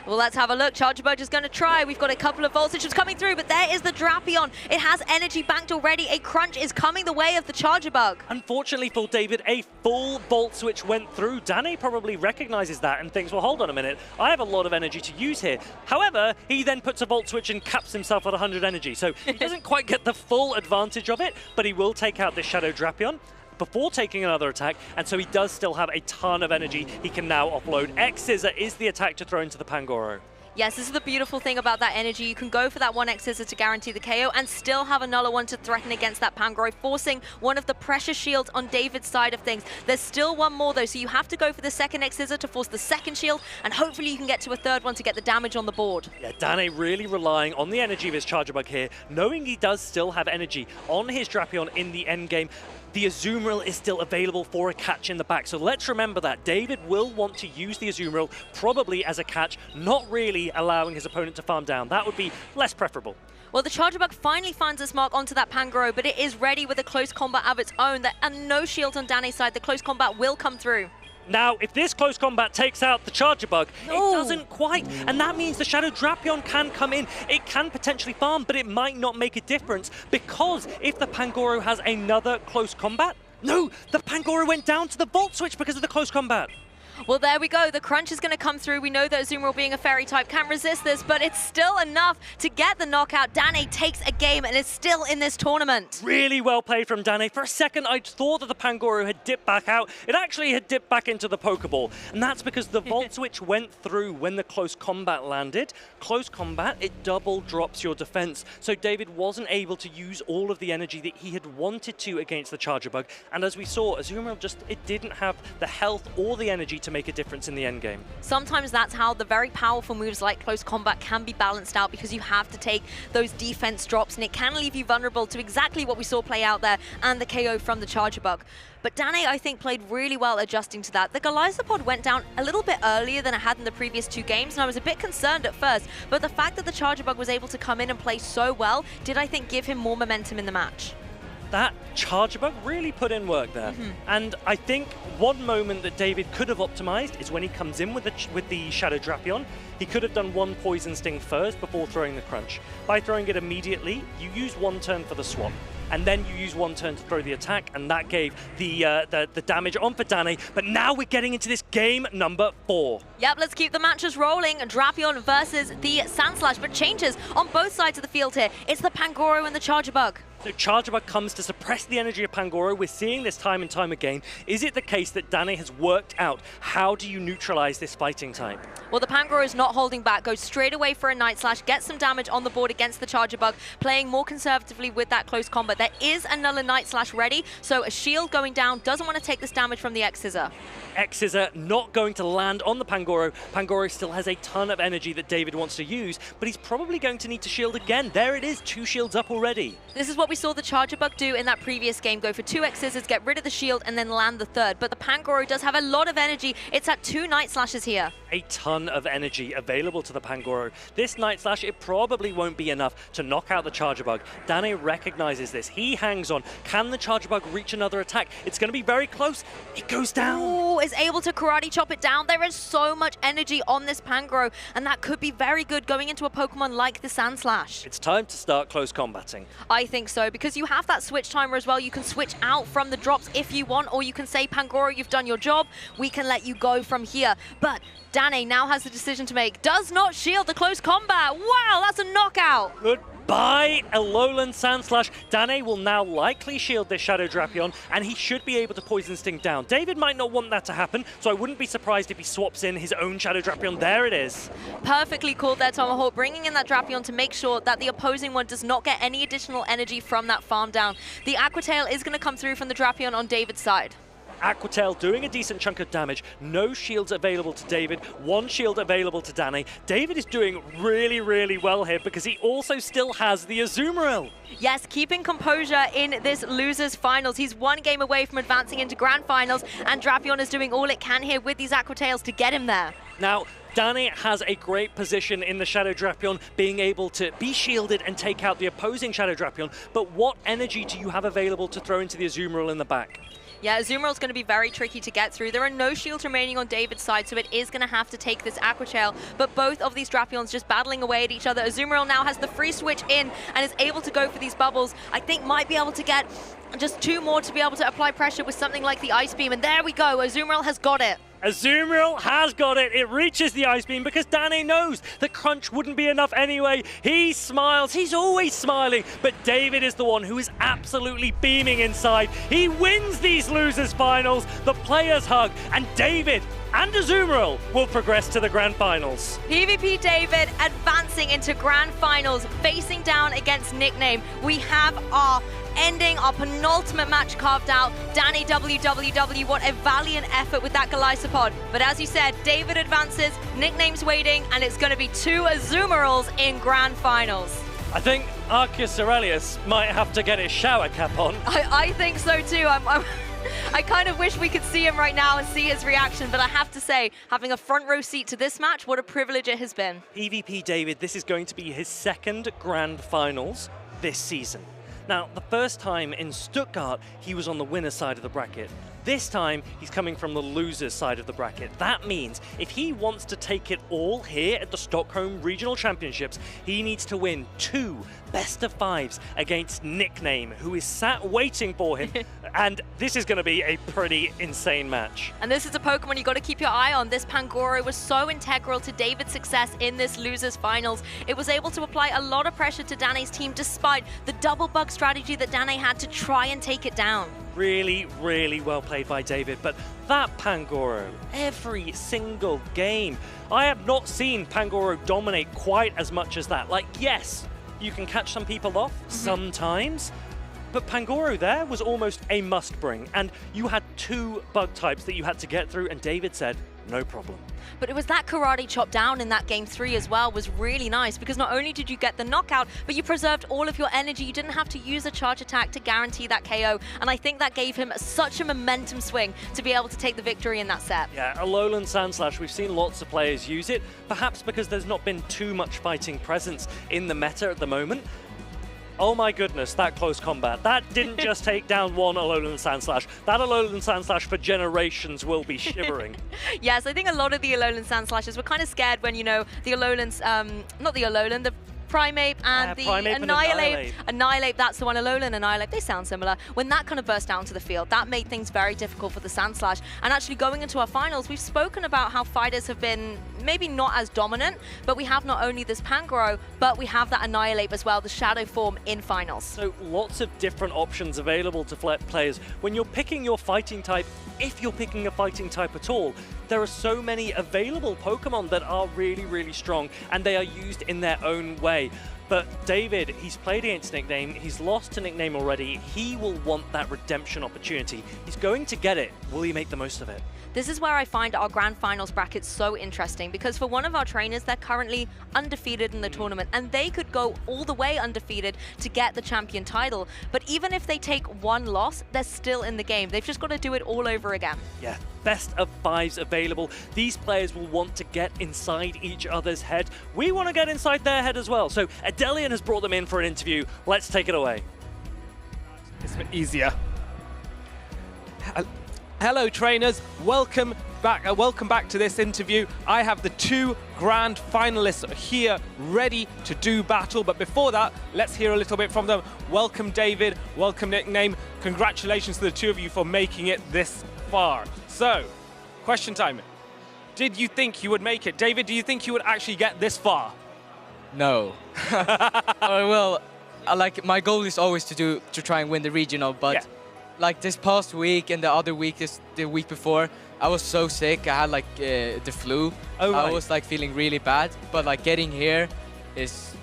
Well, let's have a look. Charge Bug is going to try. We've got a couple of Volt switches coming through, but there is the Drapion. It has energy banked already. A crunch is coming the way of the Charger Bug. Unfortunately for David, a full Volt switch went through. Danne probably recognizes that and thinks, well, hold on a minute. I have a lot of energy to use here. However, he then puts a Volt switch and caps himself at 100 energy. So he doesn't quite get the full advantage of it, but he will take out this Shadow Drapion before taking another attack, and so he does still have a ton of energy he can now offload. X-Scissor is the attack to throw into the Pangoro. Yes, this is the beautiful thing about that energy. You can go for that one X-Scissor to guarantee the KO and still have another one to threaten against that Pangoro, forcing one of the pressure shields on David's side of things. There's still one more though, so you have to go for the second X-Scissor to force the second shield, and hopefully you can get to a third one to get the damage on the board. Yeah, Danne really relying on the energy of his Charger Bug here, knowing he does still have energy on his Drapion in the endgame. The Azumarill is still available for a catch in the back, so let's remember that. David will want to use the Azumarill probably as a catch, not really allowing his opponent to farm down. That would be less preferable. Well, the Charger Bug finally finds its mark onto that Pangoro, but it is ready with a close combat of its own. And no shield on Danne's side. The close combat will come through. Now, if this close combat takes out the Charger Bug, it doesn't quite, and that means the Shadow Drapion can come in. It can potentially farm, but it might not make a difference, because if the Pangoro has another close combat, no, the Pangoro went down to the Volt switch because of the close combat. Well, there we go. The crunch is going to come through. We know that Azumarill, being a fairy type, can't resist this, but it's still enough to get the knockout. Danne takes a game and is still in this tournament. Really well played from Danne. For a second, I thought that the Pangoro had dipped back out. It actually had dipped back into the Pokeball, and that's because the Volt Switch went through when the close combat landed. Close combat, it double drops your defense, so David wasn't able to use all of the energy that he had wanted to against the Charger Bug, and as we saw, Azumarill it didn't have the health or the energy to make a difference in the end game. Sometimes that's how the very powerful moves like close combat can be balanced out, because you have to take those defense drops and it can leave you vulnerable to exactly what we saw play out there and the KO from the Charger Bug. But Danne, I think, played really well adjusting to that. The Galaxkobolten went down a little bit earlier than it had in the previous two games, and I was a bit concerned at first, but the fact that the Charger Bug was able to come in and play so well did, I think, give him more momentum in the match. That Charger Bug really put in work there. And I think one moment that David could have optimized is when he comes in with the Shadow Drapion. He could have done one Poison Sting first before throwing the Crunch. By throwing it immediately, you use one turn for the swap. and then you use one turn to throw the attack, and that gave the damage on for Danne. But now we're getting into this game number 4. Yep, let's keep the matches rolling. Drapion versus the Sandslash, but changes on both sides of the field here. It's the Pangoro and the Charger Bug. So Charger Bug comes to suppress the energy of Pangoro. We're seeing this time and time again. Is it the case that Danne has worked out how do you neutralize this fighting type? Well, the Pangoro is not holding back, goes straight away for a Night Slash, gets some damage on the board against the Charger Bug, playing more conservatively with that close combat. There is another Night Slash ready, so a shield going down, doesn't want to take this damage from the X-Scissor. X-Scissor not going to land on the Pangoro. Pangoro still has a ton of energy that David wants to use, but he's probably going to need to shield again. There it is, 2 shields up already. This is what we saw the Charger Bug do in that previous game, go for 2 X-Scissors, get rid of the shield, and then land the third. But the Pangoro does have a lot of energy. It's at 2 Night Slashes here. A ton of energy available to the Pangoro. This Night Slash, it probably won't be enough to knock out the Charger Bug. Danne recognizes this. He hangs on. Can the Charger Bug reach another attack? It's going to be very close. It goes down. Ooh, is able to karate chop it down. There is so much energy on this Pangoro, and that could be very good going into a Pokemon like the Sandslash. It's time to start close combating. I think so, because you have that switch timer as well. You can switch out from the drops if you want, or you can say, Pangoro, you've done your job. We can let you go from here. But Danne now has the decision to make. Does not shield the close combat. Wow, that's a knockout. Goodbye, Alolan Sandslash. Danne will now likely shield this Shadow Drapion, and he should be able to Poison Sting down. David might not want that to happen, so I wouldn't be surprised if he swaps in his own Shadow Drapion. There it is. Perfectly called there, Tomahawk, bringing in that Drapion to make sure that the opposing one does not get any additional energy from that farm down. The Aqua Tail is going to come through from the Drapion on David's side. Aqua Tail doing a decent chunk of damage. No shields available to David. 1 shield available to Danne. David is doing really, really well here because he also still has the Azumarill. Yes, keeping composure in this losers finals. He's 1 game away from advancing into grand finals, and Drapion is doing all it can here with these Aqua Tails to get him there. Now, Danne has a great position in the Shadow Drapion, being able to be shielded and take out the opposing Shadow Drapion, but what energy do you have available to throw into the Azumarill in the back? Yeah, Azumarill going to be very tricky to get through. There are no shields remaining on David's side, so it is going to have to take this Aqua Tail. But both of these Drapions just battling away at each other. Azumarill now has the free switch in and is able to go for these bubbles. I think might be able to get just 2 more to be able to apply pressure with something like the Ice Beam. And there we go, Azumarill has got it. Azumarill has got it. It reaches the Ice Beam because Danne knows the crunch wouldn't be enough anyway. He smiles. He's always smiling. But David is the one who is absolutely beaming inside. He wins these losers finals. The players hug. And David and Azumarill will progress to the grand finals. PvP David advancing into grand finals, facing down against Nickname. We have our ending, our penultimate match carved out. DanneWWW, what a valiant effort with that Galaxkobol. But as you said, David advances, Nickname's waiting, and it's going to be 2 Azumarills in grand finals. I think Arceus Aurelius might have to get his shower cap on. I think so too. I kind of wish we could see him right now and see his reaction, but I have to say, having a front row seat to this match, what a privilege it has been. PvP David, this is going to be his 2nd grand finals this season. Now, the first time in Stuttgart, he was on the winner's side of the bracket. This time, he's coming from the loser's side of the bracket. That means if he wants to take it all here at the Stockholm Regional Championships, he needs to win 2 best-of-5s against Nickname, who is sat waiting for him. And this is going to be a pretty insane match. And this is a Pokemon you got to keep your eye on. This Pangoro was so integral to David's success in this losers finals. It was able to apply a lot of pressure to Danne's team despite the double bug strategy that Danne had to try and take it down. Really, really well played by David, but that Pangoro, every single game, I have not seen Pangoro dominate quite as much as that. Like, yes, you can catch some people off sometimes, but Pangoro there was almost a must-bring, and you had 2 bug types that you had to get through, and David said, no problem. But it was that karate chop down in that game 3 as well was really nice, because not only did you get the knockout, but you preserved all of your energy. You didn't have to use a charge attack to guarantee that KO, and I think that gave him such a momentum swing to be able to take the victory in that set. Yeah, Alolan Sandslash, we've seen lots of players use it, perhaps because there's not been too much fighting presence in the meta at the moment. Oh my goodness, that close combat. That didn't just take down 1 Alolan Sandslash. That Alolan Sandslash for generations will be shivering. Yes, I think a lot of the Alolan Sandslashes were kind of scared when, you know, the Alolans, not the Alolan, the Primeape and the Primeape and Annihilate. Annihilate. Annihilate, that's the one. Alolan and Annihilate, they sound similar. When that kind of burst down to the field, that made things very difficult for the Sandslash. And actually going into our finals, we've spoken about how fighters have been maybe not as dominant, but we have not only this Pangoro, but we have that Annihilate as well, the Shadow form in finals. So lots of different options available to players. When you're picking your fighting type, if you're picking a fighting type at all, there are so many available Pokemon that are really, really strong, and they are used in their own way. But David, he's played against Nickname, he's lost to Nickname already, he will want that redemption opportunity. He's going to get it. Will he make the most of it? This is where I find our grand finals bracket so interesting, because for one of our trainers, they're currently undefeated in the tournament, and they could go all the way undefeated to get the champion title. But even if they take one loss, they're still in the game. They've just got to do it all over again. Yeah, best of 5s available. These players will want to get inside each other's head. We want to get inside their head as well. So Adelian has brought them in for an interview. Let's take it away. It's a bit easier. Hello trainers, welcome back to this interview. I have the 2 grand finalists here ready to do battle, but before that, let's hear a little bit from them. Welcome David, welcome Nickname. Congratulations to the 2 of you for making it this far. So, question time. Did you think you would make it? David, do you think you would actually get this far? No. Well, like my goal is always to try and win the regional, but yeah. Like this past week and the other week, the week before, I was so sick. I had like the flu. Oh, right. I was like feeling really bad, but like getting here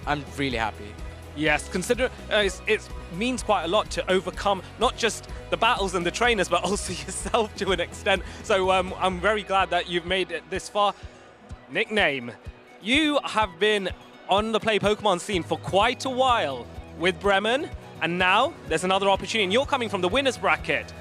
I'm really happy. Yes, consider it means quite a lot to overcome not just the battles and the trainers, but also yourself to an extent. So I'm very glad that you've made it this far. Nickname, you have been on the Play Pokemon scene for quite a while with Bremen, and now there's another opportunity, and you're coming from the winner's bracket.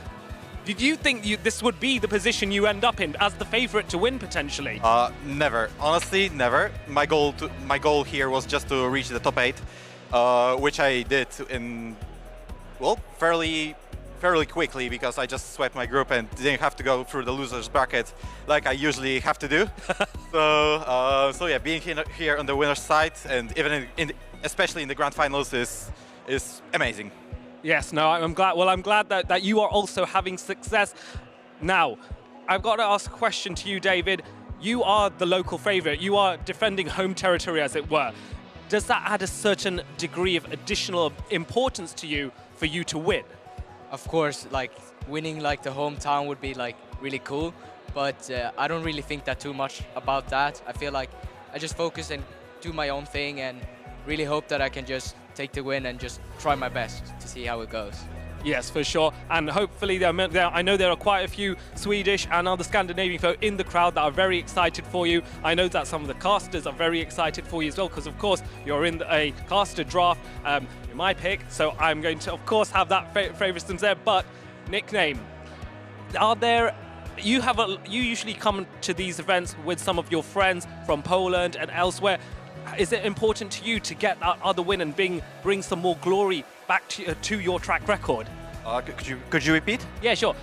Did you think this would be the position you end up in as the favorite to win potentially? Never. Honestly, never. My goal here was just to reach the top 8, which I did in, well, fairly quickly, because I just swept my group and didn't have to go through the loser's bracket like I usually have to do. So yeah, being here on the winner's side, and even especially in the grand finals is amazing. Yes, no, I'm glad. Well, I'm glad that you are also having success. Now, I've got to ask a question to you, David. You are the local favorite. You are defending home territory, as it were. Does that add a certain degree of additional importance to you for you to win? Of course, like winning like the hometown would be like really cool, but I don't really think that too much about that. I feel like I just focus and do my own thing and really hope that I can just take the win and just try my best to see how it goes. Yes, for sure. And hopefully, I know there are quite a few Swedish and other Scandinavian folk in the crowd that are very excited for you. I know that some of the casters are very excited for you as well, because of course you're in a caster draft, in my pick, so I'm going to of course have that favoritism there. But Nickname, you usually come to these events with some of your friends from Poland and elsewhere. Is it important to you to get that other win and bring some more glory back to your track record? Could you repeat? Yeah, sure.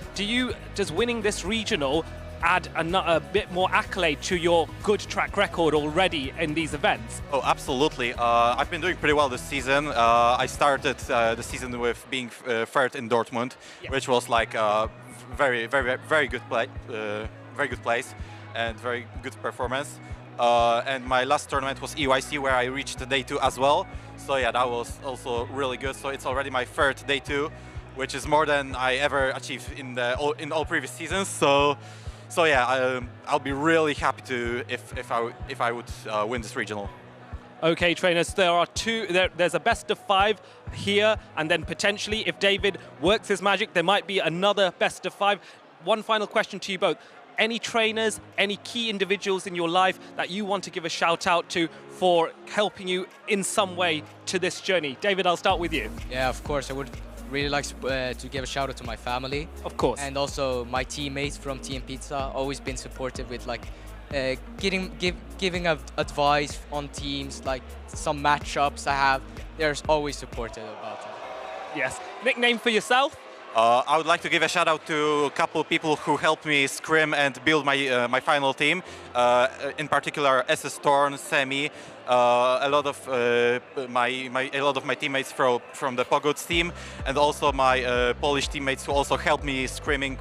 Does winning this regional add a bit more accolade to your good track record already in these events? Oh, absolutely. I've been doing pretty well this season. I started the season with being third in Dortmund, which was like a very good place and very good performance. And my last tournament was EYC, where I reached day 2 as well. So yeah, that was also really good. So it's already my 3rd day 2, which is more than I ever achieved in all previous seasons. So yeah, I'll be really happy to if I would win this regional. Okay, trainers, there's a best of 5 here, and then potentially, if David works his magic, there might be another best of 5. One final question to you both. Any trainers, any key individuals in your life that you want to give a shout out to for helping you in some way to this journey? David, I'll start with you. Yeah, of course. I would really like to give a shout out to my family. Of course. And also my teammates from Team Pizza, always been supportive with like giving advice on teams, like some matchups I have. They're always supportive about it. Yes. Nickname for yourself? I would like to give a shout out to a couple of people who helped me scrim and build my my final team. In particular, SS Storm, Semi, a lot of my teammates from the Pogods team, and also my Polish teammates who also helped me scrimming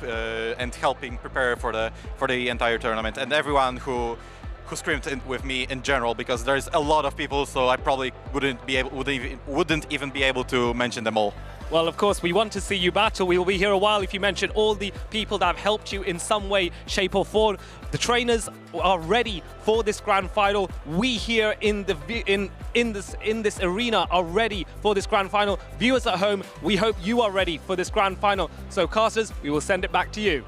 and helping prepare for the entire tournament, and everyone who scrimmed with me in general, because there's a lot of people, so I probably wouldn't even be able to mention them all. Well, of course, we want to see you battle. We will be here a while if you mention all the people that have helped you in some way, shape or form. The trainers are ready for this grand final. We here in this arena are ready for this grand final. Viewers at home, we hope you are ready for this grand final. So casters, we will send it back to you.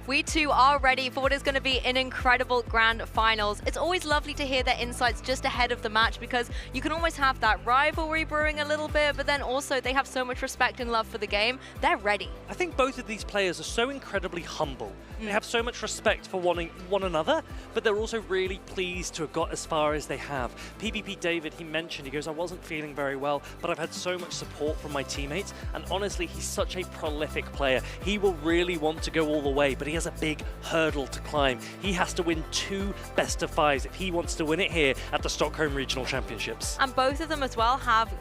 We too are ready for what is going to be an incredible grand finals. It's always lovely to hear their insights just ahead of the match, because you can almost have that rivalry brewing a little bit, but then also they have so much respect and love for the game. They're ready. I think both of these players are so incredibly humble. They have so much respect for one another, but they're also really pleased to have got as far as they have. PvP David, he mentioned, he goes, I wasn't feeling very well, but I've had so much support from my teammates, and honestly, he's such a prolific player. He will really want to go all the way, but he has a big hurdle to climb. He has to win 2 best of 5s if he wants to win it here at the Stockholm Regional Championships. And both of them as well have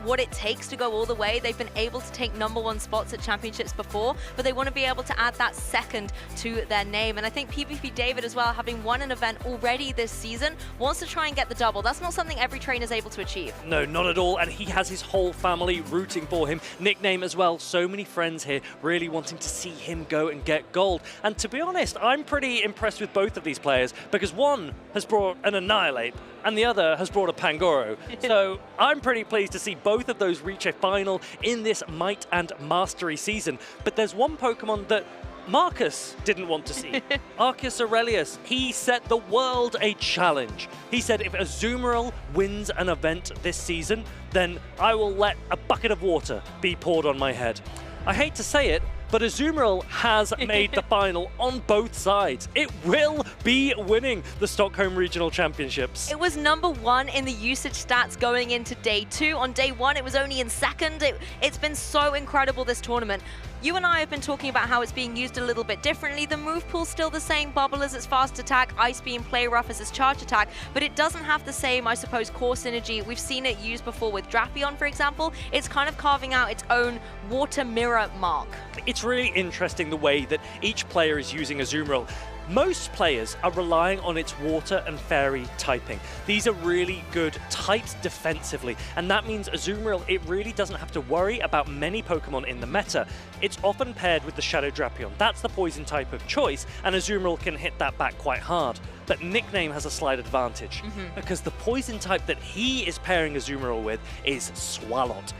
what it takes to go all the way. They've been able to take #1 spots at championships before, but they want to be able to add that second to their name. And I think PvP David as well, having won an event already this season, wants to try and get the double. That's not something every trainer is able to achieve. No, not at all. And he has his whole family rooting for him. Nickname as well. So many friends here really wanting to see him go and get gold. And to be honest, I'm pretty impressed with both of these players, because one has brought an Annihilate and the other has brought a Pangoro. So I'm pretty pleased to see both of those reach a final in this Might and Mastery season. But there's one Pokemon that Marcus didn't want to see. Arceus Aurelius, he set the world a challenge. He said, if Azumarill wins an event this season, then I will let a bucket of water be poured on my head. I hate to say it, but Azumarill has made the final on both sides. It will be winning the Stockholm Regional Championships. It was #1 in the usage stats going into day 2. On day 1, it was only in second. It's been so incredible, this tournament. You and I have been talking about how it's being used a little bit differently. The move pool's still the same. Bubble as its fast attack, Ice Beam, Play Rough as its charge attack, but it doesn't have the same, I suppose, core synergy. We've seen it used before with Drapion, for example. It's kind of carving out its own water mirror mark. It's really interesting the way that each player is using Azumarill. Most players are relying on its water and fairy typing. These are really good types defensively, and that means Azumarill, it really doesn't have to worry about many Pokemon in the meta. It's often paired with the Shadow Drapion. That's the poison type of choice, and Azumarill can hit that back quite hard. But Nickname has a slight advantage, because the poison type that he is pairing Azumarill with is Swalot.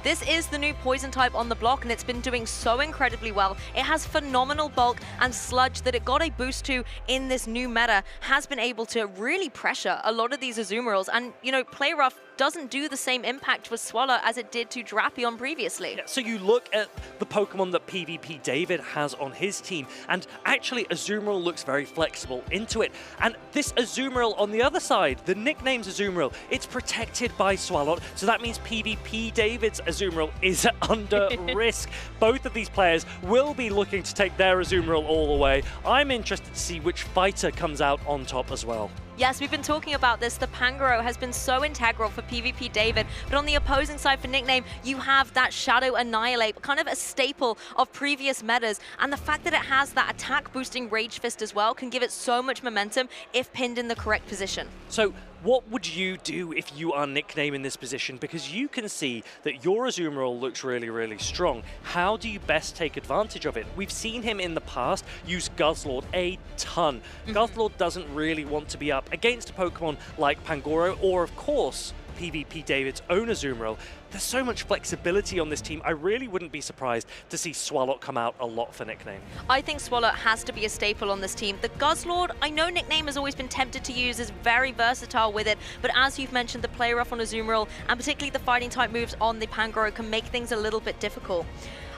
This is the new poison type on the block, and it's been doing so incredibly well. It has phenomenal bulk, and Sludge that it got a boost to in this new meta has been able to really pressure a lot of these Azumarills. And, you know, Play Rough doesn't do the same impact with Swallow as it did to Drapion previously. Yeah, so you look at the Pokemon that PvP David has on his team, and actually Azumarill looks very flexible into it. And this Azumarill on the other side, the Nickname's Azumarill, it's protected by Swalot, so that means PvP David's Azumarill is under risk. Both of these players will be looking to take their Azumarill all the way. I'm interested to see which fighter comes out on top as well. Yes, we've been talking about this. The Pangoro has been so integral for PvP David, but on the opposing side for Nickname, you have that Shadow Annihilate, kind of a staple of previous metas, and the fact that it has that attack boosting Rage Fist as well can give it so much momentum if pinned in the correct position. So what would you do if you are Nickname in this position? Because you can see that your Azumarill looks really, really strong. How do you best take advantage of it? We've seen him in the past use Guzzlord a ton. Guzzlord doesn't really want to be up against a Pokemon like Pangoro or, of course, PvP David's own Azumarill. There's so much flexibility on this team. I really wouldn't be surprised to see Swalot come out a lot for Nickname. I think Swalot has to be a staple on this team. The Guzzlord, I know Nickname has always been tempted to use, is very versatile with it, but as you've mentioned, the Play Rough on Azumarill, and particularly the fighting type moves on the Pangoro, can make things a little bit difficult.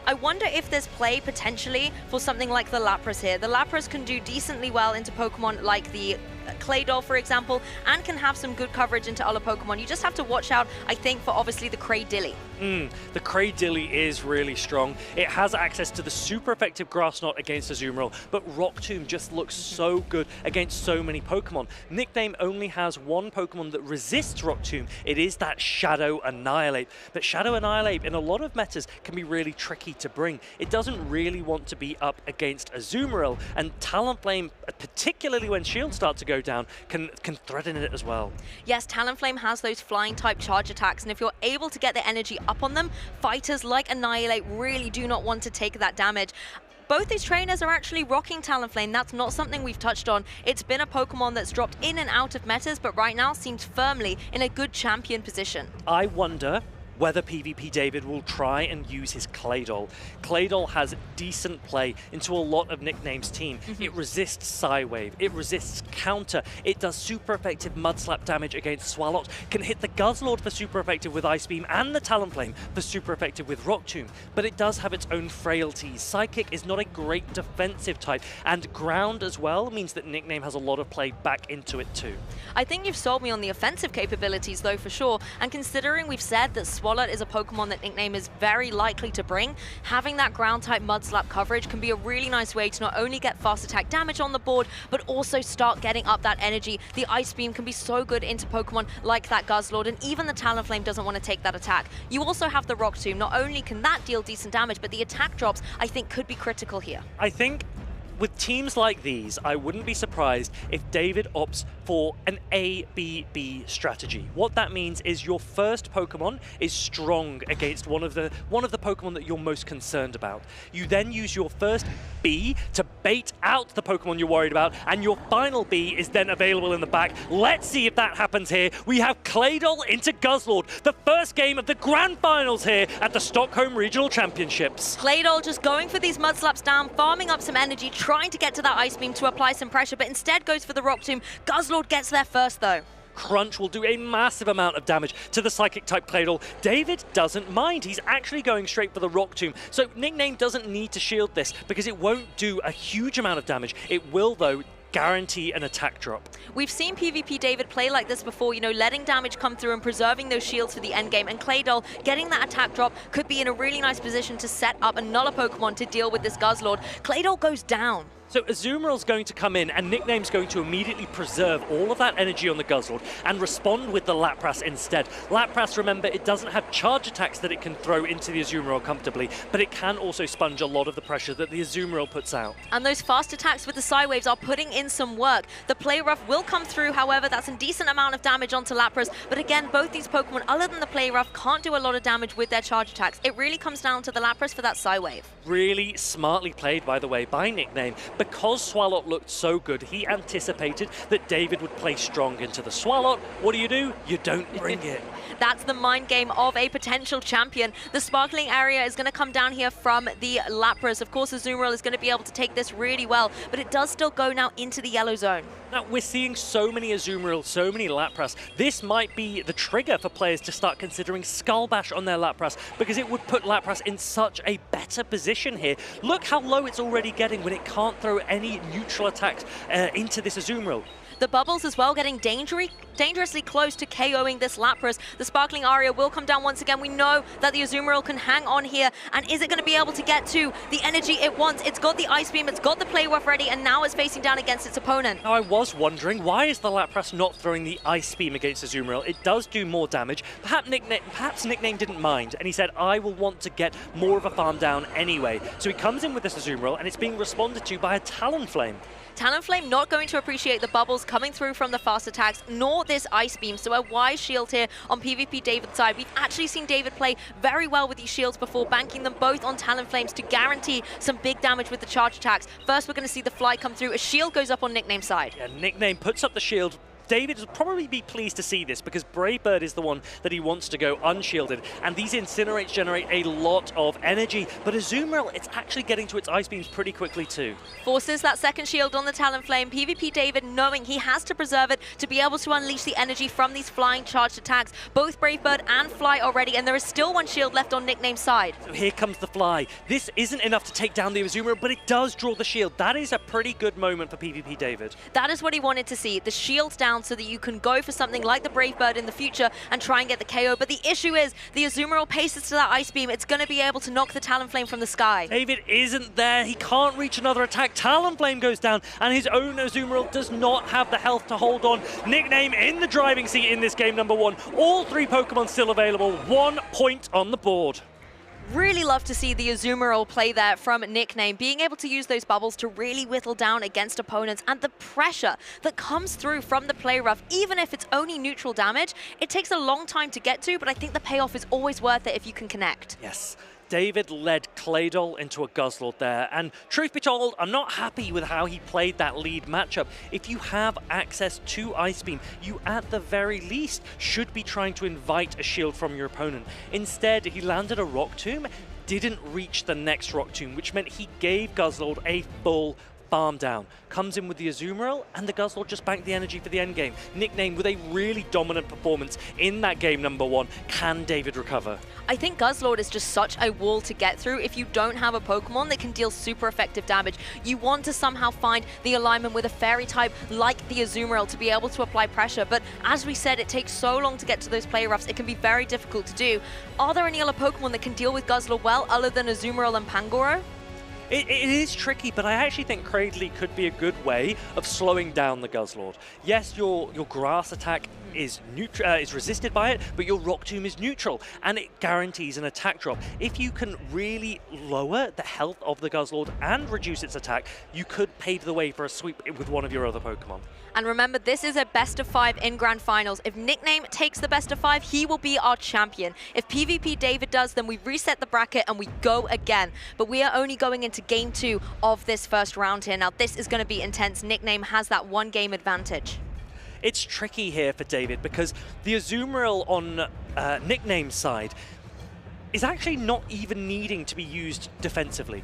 I wonder if there's play potentially for something like the Lapras here. The Lapras can do decently well into Pokemon like the Claydol, for example, and can have some good coverage into other Pokemon. You just have to watch out, I think, for obviously the Cradilly. The Cradilly is really strong. It has access to the super effective Grass Knot against Azumarill, but Rock Tomb just looks so good against so many Pokemon. Nickname only has one Pokemon that resists Rock Tomb. It is that Shadow Annihilate. But Shadow Annihilate in a lot of metas can be really tricky to bring. It doesn't really want to be up against Azumarill, and Talonflame, particularly when shields start to go down, can threaten it as well. Yes, Talonflame has those flying type charge attacks, and if you're able to get the energy up on them, fighters like Annihilate really do not want to take that damage. Both these trainers are actually rocking Talonflame. That's not something we've touched on. It's been a Pokemon that's dropped in and out of metas, but right now seems firmly in a good champion position. I wonder whether PvP David will try and use his Claydol. Claydol has decent play into a lot of Nickname's team. It resists Psywave, it resists Counter, it does super effective Mudslap damage against Swalot, can hit the Guzzlord for super effective with Ice Beam and the Talonflame for super effective with Rock Tomb, but it does have its own frailties. Psychic is not a great defensive type, and Ground as well means that Nickname has a lot of play back into it too. I think you've sold me on the offensive capabilities though, for sure, and considering we've said that Swalot is a Pokemon that Nickname is very likely to bring, having that ground type Mudslap coverage can be a really nice way to not only get fast attack damage on the board, but also start getting up that energy. The Ice Beam can be so good into Pokemon like that Guzzlord, and even the Talonflame doesn't want to take that attack. You also have the Rock Tomb. Not only can that deal decent damage, but the attack drops, I think, could be critical here. I think with teams like these, I wouldn't be surprised if David opts for an ABB strategy. What that means is your first Pokemon is strong against one of the Pokemon that you're most concerned about. You then use your first B to bait out the Pokemon you're worried about, and your final B is then available in the back. Let's see if that happens here. We have Claydol into Guzzlord, the first game of the Grand Finals here at the Stockholm Regional Championships. Claydol just going for these Mudslaps down, farming up some energy, trying to get to that Ice Beam to apply some pressure, but instead goes for the Rock Tomb. Guzzlord gets there first though. Crunch will do a massive amount of damage to the Psychic-type Claydol. David doesn't mind. He's actually going straight for the Rock Tomb. So Nickname doesn't need to shield this because it won't do a huge amount of damage. It will, though, guarantee an attack drop. We've seen PvP David play like this before, you know, letting damage come through and preserving those shields for the end game, and Claydol getting that attack drop could be in a really nice position to set up another Pokemon to deal with this Guzzlord. Claydol goes down. So Azumarill's going to come in, and Nickname's going to immediately preserve all of that energy on the Guzzlord and respond with the Lapras instead. Lapras, remember, it doesn't have charge attacks that it can throw into the Azumarill comfortably, but it can also sponge a lot of the pressure that the Azumarill puts out. And those fast attacks with the Psywaves are putting in some work. The Play Rough will come through, however, that's a decent amount of damage onto Lapras, but again, both these Pokemon, other than the Play Rough, can't do a lot of damage with their charge attacks. It really comes down to the Lapras for that Psywave. Really smartly played, by the way, by Nickname. Because Swalot looked so good, he anticipated that David would play strong into the Swalot. What do? You don't bring it. That's the mind game of a potential champion. The Sparkling area is going to come down here from the Lapras. Of course, Azumarill is going to be able to take this really well, but it does still go now into the yellow zone. Now, we're seeing so many Azumarill, so many Lapras. This might be the trigger for players to start considering Skull Bash on their Lapras, because it would put Lapras in such a better position here. Look how low it's already getting when it can't throw any neutral attacks into this Azumarill. The bubbles as well getting dangerously close to KOing this Lapras. The Sparkling Aria will come down once again. We know that the Azumarill can hang on here. And is it going to be able to get to the energy it wants? It's got the Ice Beam, it's got the Play Rough ready, and now it's facing down against its opponent. Now, I was wondering, why is the Lapras not throwing the Ice Beam against Azumarill? It does do more damage. Perhaps Nickname didn't mind, and he said, I will want to get more of a farm down anyway. So he comes in with this Azumarill, and it's being responded to by a Talonflame. Talonflame not going to appreciate the bubbles coming through from the fast attacks, nor this Ice Beam, so a wise shield here on PvP David's side. We've actually seen David play very well with these shields before, banking them both on Talonflames to guarantee some big damage with the charge attacks. First, we're going to see the fly come through. A shield goes up on Nickname's side. Yeah, Nickname puts up the shield David will probably be pleased to see this because Brave Bird is the one that he wants to go unshielded, and these Incinerates generate a lot of energy, but Azumarill, it's actually getting to its Ice Beams pretty quickly too. Forces that second shield on the Talonflame. PvP David knowing he has to preserve it to be able to unleash the energy from these flying charged attacks. Both Brave Bird and Fly already, and there is still one shield left on Nickname's side. So here comes the Fly. This isn't enough to take down the Azumarill, but it does draw the shield. That is a pretty good moment for PvP David. That is what he wanted to see, the shield down so that you can go for something like the Brave Bird in the future and try and get the KO. But the issue is the Azumarill paces to that Ice Beam. It's going to be able to knock the Talonflame from the sky. David isn't there. He can't reach another attack. Talonflame goes down, and his own Azumarill does not have the health to hold on. Nickname in the driving seat in this game number 1. All 3 Pokemon still available. 1 point on the board. Really love to see the Azumarill play there from Nickname, being able to use those bubbles to really whittle down against opponents, and the pressure that comes through from the play rough, even if it's only neutral damage, it takes a long time to get to, but I think the payoff is always worth it if you can connect. Yes. David led Claydol into a Guzzlord there, and truth be told, I'm not happy with how he played that lead matchup. If you have access to Ice Beam, you at the very least should be trying to invite a shield from your opponent. Instead, he landed a Rock Tomb, didn't reach the next Rock Tomb, which meant he gave Guzzlord a full farm down. Comes in with the Azumarill, and the Guzzlord just banked the energy for the endgame. Nickname with a really dominant performance in that game number 1. Can David recover? I think Guzzlord is just such a wall to get through if you don't have a Pokemon that can deal super effective damage. You want to somehow find the alignment with a Fairy type like the Azumarill to be able to apply pressure, but as we said, it takes so long to get to those play roughs, it can be very difficult to do. Are there any other Pokemon that can deal with Guzzlord well other than Azumarill and Pangoro? It is tricky, but I actually think Cradley could be a good way of slowing down the Guzzlord. Yes, your grass attack is resisted by it, but your Rock Tomb is neutral, and it guarantees an attack drop. If you can really lower the health of the Guzzlord and reduce its attack, you could pave the way for a sweep with one of your other Pokemon. And remember, this is a best of 5 in Grand Finals. If Nickname takes the best of 5, he will be our champion. If PvP David does, then we reset the bracket and we go again. But we are only going into game 2 of this first round here. Now, this is going to be intense. Nickname has that 1 game advantage. It's tricky here for David because the Azumarill on Nickname's side is actually not even needing to be used defensively,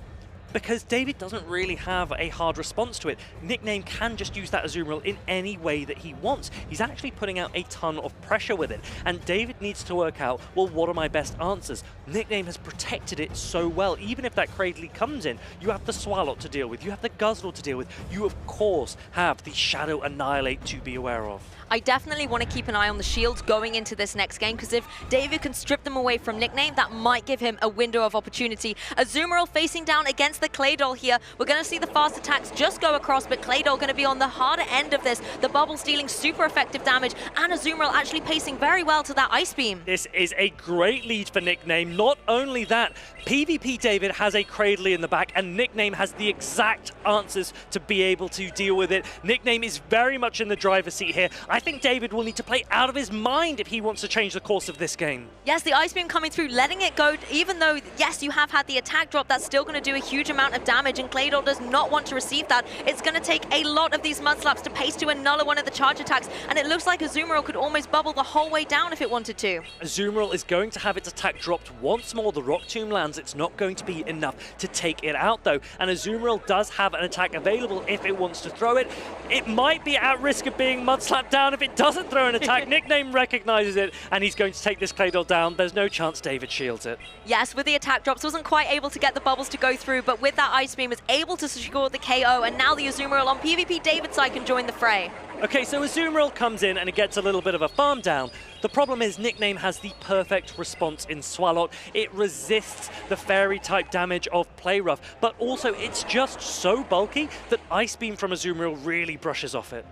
because David doesn't really have a hard response to it. Nickname can just use that Azumarill in any way that he wants. He's actually putting out a ton of pressure with it, and David needs to work out, well, what are my best answers? Nickname has protected it so well. Even if that Cradley comes in, you have the Swalot to deal with, you have the Guzzlord to deal with, you of course have the Shadow Annihilate to be aware of. I definitely want to keep an eye on the shields going into this next game, because if David can strip them away from Nickname, that might give him a window of opportunity. Azumarill facing down against the Claydol here. We're going to see the fast attacks just go across, but Claydol going to be on the harder end of this. The bubbles dealing super effective damage, and Azumarill actually pacing very well to that Ice Beam. This is a great lead for Nickname. Not only that, PvP David has a Cradley in the back, and Nickname has the exact answers to be able to deal with it. Nickname is very much in the driver's seat here. I think David will need to play out of his mind if he wants to change the course of this game. Yes, the Ice Beam coming through, letting it go, even though, yes, you have had the attack drop, that's still going to do a huge amount of damage, and Claydol does not want to receive that. It's going to take a lot of these Mud Slaps to pace to another one of the charge attacks, and it looks like Azumarill could almost bubble the whole way down if it wanted to. Azumarill is going to have its attack dropped once more. The Rock Tomb lands. It's not going to be enough to take it out, though, and Azumarill does have an attack available if it wants to throw it. It might be at risk of being Mud Slapped down if it doesn't throw an attack. Nickname recognizes it, and he's going to take this Claydol down. There's no chance David shields it. Yes, with the attack drops, wasn't quite able to get the bubbles to go through, but with that Ice Beam, is able to secure the KO, and now the Azumarill on PvP David's side can join the fray. Okay, so Azumarill comes in and it gets a little bit of a farm down. The problem is Nickname has the perfect response in Swalot. It resists the Fairy type damage of Play Rough, but also it's just so bulky that Ice Beam from Azumarill really brushes off it.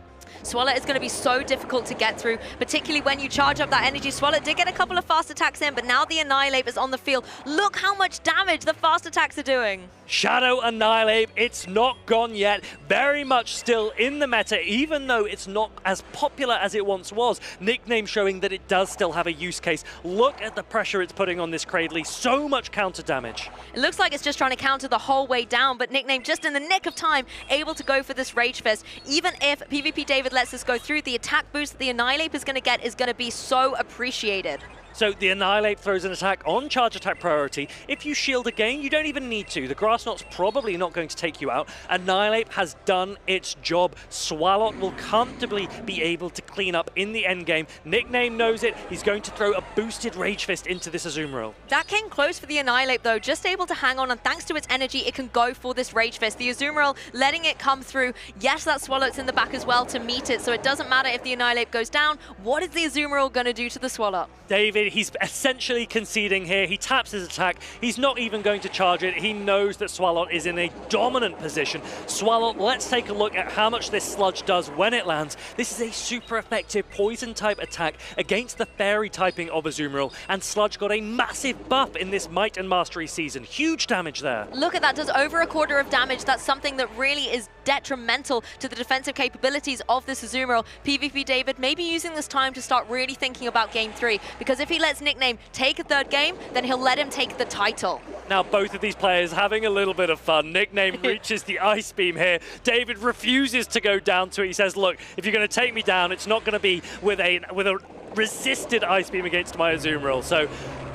Swalot is going to be so difficult to get through, particularly when you charge up that energy. Swalot did get a couple of fast attacks in, but now the Annihilate is on the field. Look how much damage the fast attacks are doing. Shadow Annihilate, it's not gone yet. Very much still in the meta, even though it's not as popular as it once was. Nickname showing that it does still have a use case. Look at the pressure it's putting on this Cradley. So much counter damage. It looks like it's just trying to counter the whole way down, but Nickname just in the nick of time able to go for this Rage Fist. Even if PvP David David lets this go through, the attack boost that the Annihilate is going to get is going to be so appreciated. So the Annihilate throws an attack on charge attack priority. If you shield again, you don't even need to. The Grass Knot's probably not going to take you out. Annihilate has done its job. Swalot will comfortably be able to clean up in the endgame. Nickname knows it. He's going to throw a boosted Rage Fist into this Azumarill. That came close for the Annihilate though, just able to hang on, and thanks to its energy, it can go for this Rage Fist. The Azumarill letting it come through. Yes, that Swalot's in the back as well to meet it, so it doesn't matter if the Annihilate goes down. What is the Azumarill going to do to the Swalot? David, he's essentially conceding here. He taps his attack. He's not even going to charge it. He knows that Swalot is in a dominant position. Swalot, let's take a look at how much this Sludge does when it lands. This is a super effective poison type attack against the fairy typing of Azumarill, and Sludge got a massive buff in this Might and Mastery season. Huge damage there. Look at that, does over a quarter of damage. That's something that really is detrimental to the defensive capabilities of this Azumarill. PvP David maybe using this time to start really thinking about game 3, because if he lets Nickname take a third game, then he'll let him take the title. Now both of these players having a little bit of fun. Nickname reaches the Ice Beam here. David refuses to go down to it. He says, look, if you're going to take me down, it's not going to be with a resisted Ice Beam against my Azumarill. So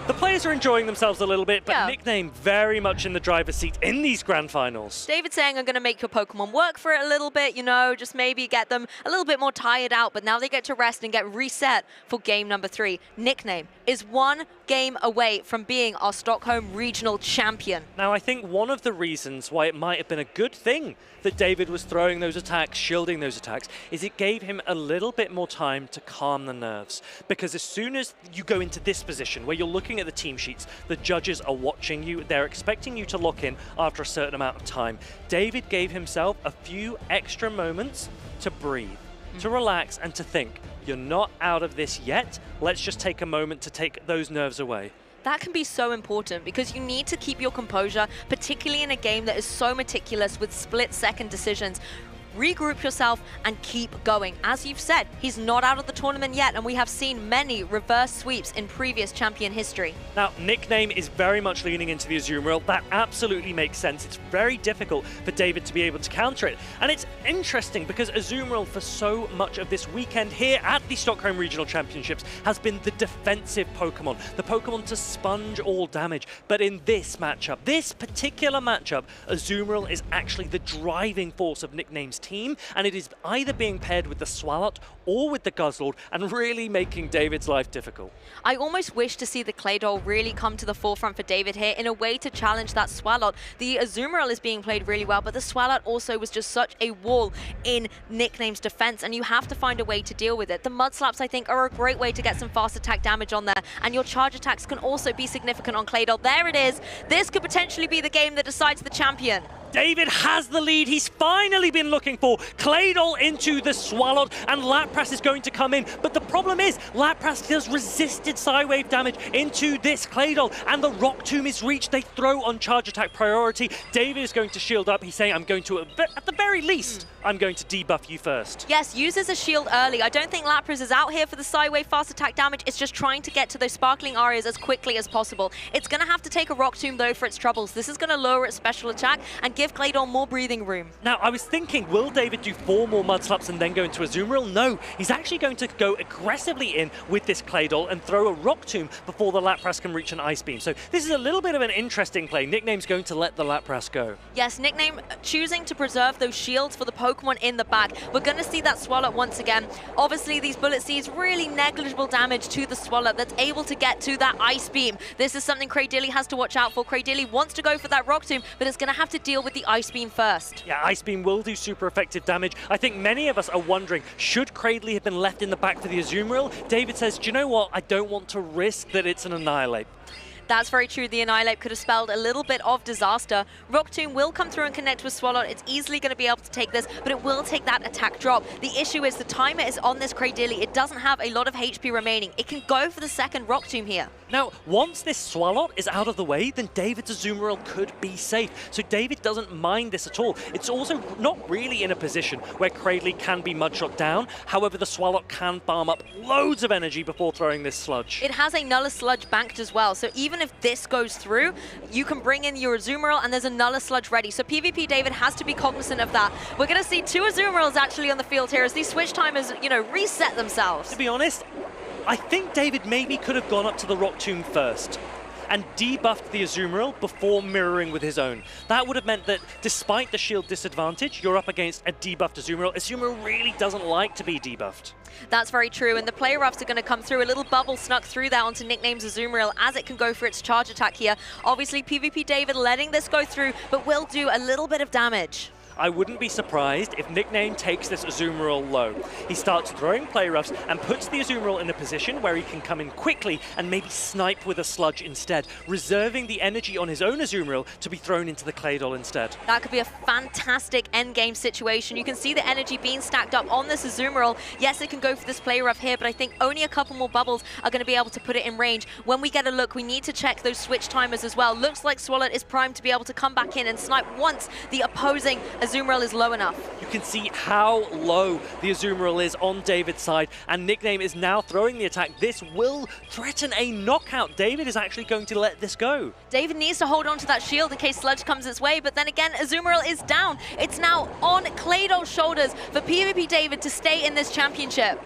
the players are enjoying themselves a little bit, but Yeah. Nickname very much in the driver's seat in these grand finals. David saying, I'm going to make your Pokemon work for it a little bit, you know, just maybe get them a little bit more tired out, but now they get to rest and get reset for game number 3. Nickname is 1 game away from being our Stockholm Regional Champion. Now, I think one of the reasons why it might have been a good thing that David was throwing those attacks, shielding those attacks, is it gave him a little bit more time to calm the nerves. Because as soon as you go into this position where you're looking at the team sheets, the judges are watching you, they're expecting you to lock in after a certain amount of time. David gave himself a few extra moments to breathe, to relax and to think, you're not out of this yet, let's just take a moment to take those nerves away. That can be so important because you need to keep your composure, particularly in a game that is so meticulous with split-second decisions. Regroup yourself and keep going. As you've said, he's not out of the tournament yet, and we have seen many reverse sweeps in previous champion history. Now, Nickname is very much leaning into the Azumarill. That absolutely makes sense. It's very difficult for David to be able to counter it. And it's interesting because Azumarill, for so much of this weekend here at the Stockholm Regional Championships, has been the defensive Pokemon, the Pokemon to sponge all damage. But in this matchup, this particular matchup, Azumarill is actually the driving force of Nickname's team, and it is either being paired with the Swalot or with the Guzzlord, and really making David's life difficult. I almost wish to see the Claydol really come to the forefront for David here in a way to challenge that Swalot. The Azumarill is being played really well, but the Swalot also was just such a wall in Nickname's defense, and you have to find a way to deal with it. The Mud Slaps, I think, are a great way to get some fast attack damage on there, and your charge attacks can also be significant on Claydol. There it is. This could potentially be the game that decides the champion. David has the lead. He's finally been looking for. Claydol into the Swalot, and Lapras is going to come in. But the problem is, Lapras does resisted Psywave damage into this Claydol, and the Rock Tomb is reached. They throw on charge attack priority. David is going to shield up. He's saying, I'm going to, at the very least, I'm going to debuff you first. Yes, uses a shield early. I don't think Lapras is out here for the Psywave fast attack damage. It's just trying to get to those sparkling areas as quickly as possible. It's going to have to take a Rock Tomb, though, for its troubles. This is going to lower its special attack and give Claydol more breathing room. Now, I was thinking, will David do 4 more Mud Slaps and then go into Azumarill? No, he's actually going to go aggressively in with this Claydol and throw a Rock Tomb before the Lapras can reach an Ice Beam. So this is a little bit of an interesting play. Nickname's going to let the Lapras go. Yes, Nickname choosing to preserve those shields for the Pokemon in the back. We're going to see that Swalot once again. Obviously, these Bullet Seeds, really negligible damage to the Swalot that's able to get to that Ice Beam. This is something Cradilly has to watch out for. Cradilly wants to go for that Rock Tomb, but it's going to have to deal with the Ice Beam first. Yeah, Ice Beam will do super effective damage. I think many of us are wondering, should Cradley have been left in the back for the Azumarill? David says, do you know what? I don't want to risk that it's an Annihilate. That's very true. The Annihilate could have spelled a little bit of disaster. Rock Tomb will come through and connect with Swalot. It's easily going to be able to take this, but it will take that attack drop. The issue is the timer is on this Cradilly. It doesn't have a lot of HP remaining. It can go for the second Rock Tomb here. Now, once this Swalot is out of the way, then David's Azumarill could be safe. So David doesn't mind this at all. It's also not really in a position where Cradley can be mudshot down. However, the Swalot can farm up loads of energy before throwing this Sludge. It has a Nullus Sludge banked as well, so even even if this goes through, you can bring in your Azumarill and there's another Sludge ready. So PvP David has to be cognizant of that. We're going to see 2 Azumarills actually on the field here as these switch timers, you know, reset themselves. To be honest, I think David maybe could have gone up to the Rock Tomb first and debuffed the Azumarill before mirroring with his own. That would have meant that despite the shield disadvantage, you're up against a debuffed Azumarill. Azumarill really doesn't like to be debuffed. That's very true, and the player roughs are going to come through. A little bubble snuck through that onto Nickname's Azumarill as it can go for its charge attack here. Obviously, PvP David letting this go through, but will do a little bit of damage. I wouldn't be surprised if Nickname takes this Azumarill low. He starts throwing play roughs and puts the Azumarill in a position where he can come in quickly and maybe snipe with a Sludge instead, reserving the energy on his own Azumarill to be thrown into the Claydol instead. That could be a fantastic endgame situation. You can see the energy being stacked up on this Azumarill. Yes, it can go for this play rough here, but I think only a couple more bubbles are going to be able to put it in range. When we get a look, we need to check those switch timers as well. Looks like Swalot is primed to be able to come back in and snipe once the opposing Azumarill is low enough. You can see how low the Azumarill is on David's side, and Nickname is now throwing the attack. This will threaten a knockout. David is actually going to let this go. David needs to hold on to that shield in case Sludge comes its way, but then again, Azumarill is down. It's now on Claydol's shoulders for PvP David to stay in this championship.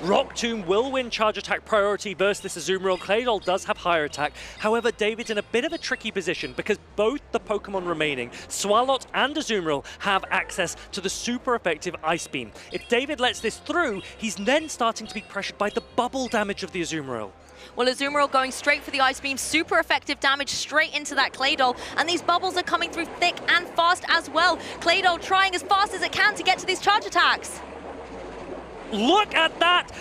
Rock Tomb will win charge attack priority versus this Azumarill. Claydol does have higher attack. However, David's in a bit of a tricky position because both the Pokemon remaining, Swalot and Azumarill, have access to the super effective Ice Beam. If David lets this through, he's then starting to be pressured by the bubble damage of the Azumarill. Well, Azumarill going straight for the Ice Beam, super effective damage straight into that Claydol, and these bubbles are coming through thick and fast as well. Claydol trying as fast as it can to get to these charge attacks. Look at that!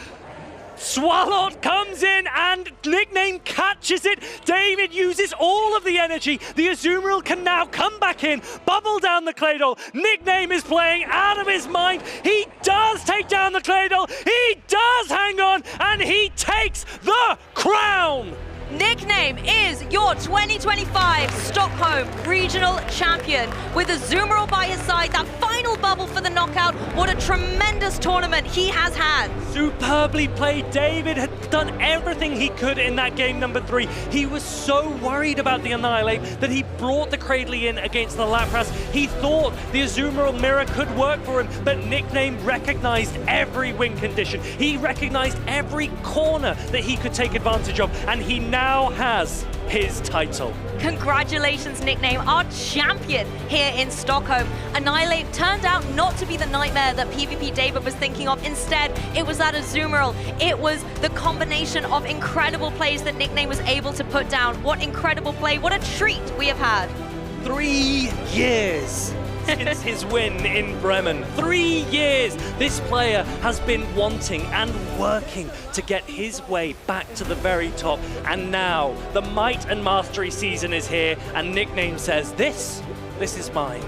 Swalot comes in and Nickname catches it. David uses all of the energy. The Azumarill can now come back in, bubble down the Claydol. Nickname is playing out of his mind. He does take down the Claydol. He does hang on, and he takes the crown. Nickname is your 2025 Stockholm Regional Champion. With Azumarill by his side, that final bubble for the knockout. What a tremendous tournament he has had. Superbly played. David had done everything he could in that game number 3. He was so worried about the Annihilate that he brought the Cradley in against the Lapras. He thought the Azumarill mirror could work for him, but Nickname recognized every win condition. He recognized every corner that he could take advantage of, and he now has his title. Congratulations, Nickname, our champion here in Stockholm. Annihilate turned out not to be the nightmare that PvP David was thinking of. Instead, it was that Azumarill. It was the combination of incredible plays that Nickname was able to put down. What incredible play, what a treat we have had. 3 years since his win in Bremen. 3 years this player has been wanting and working to get his way back to the very top. And now the Might and Mastery season is here, and Nickname says, this is mine.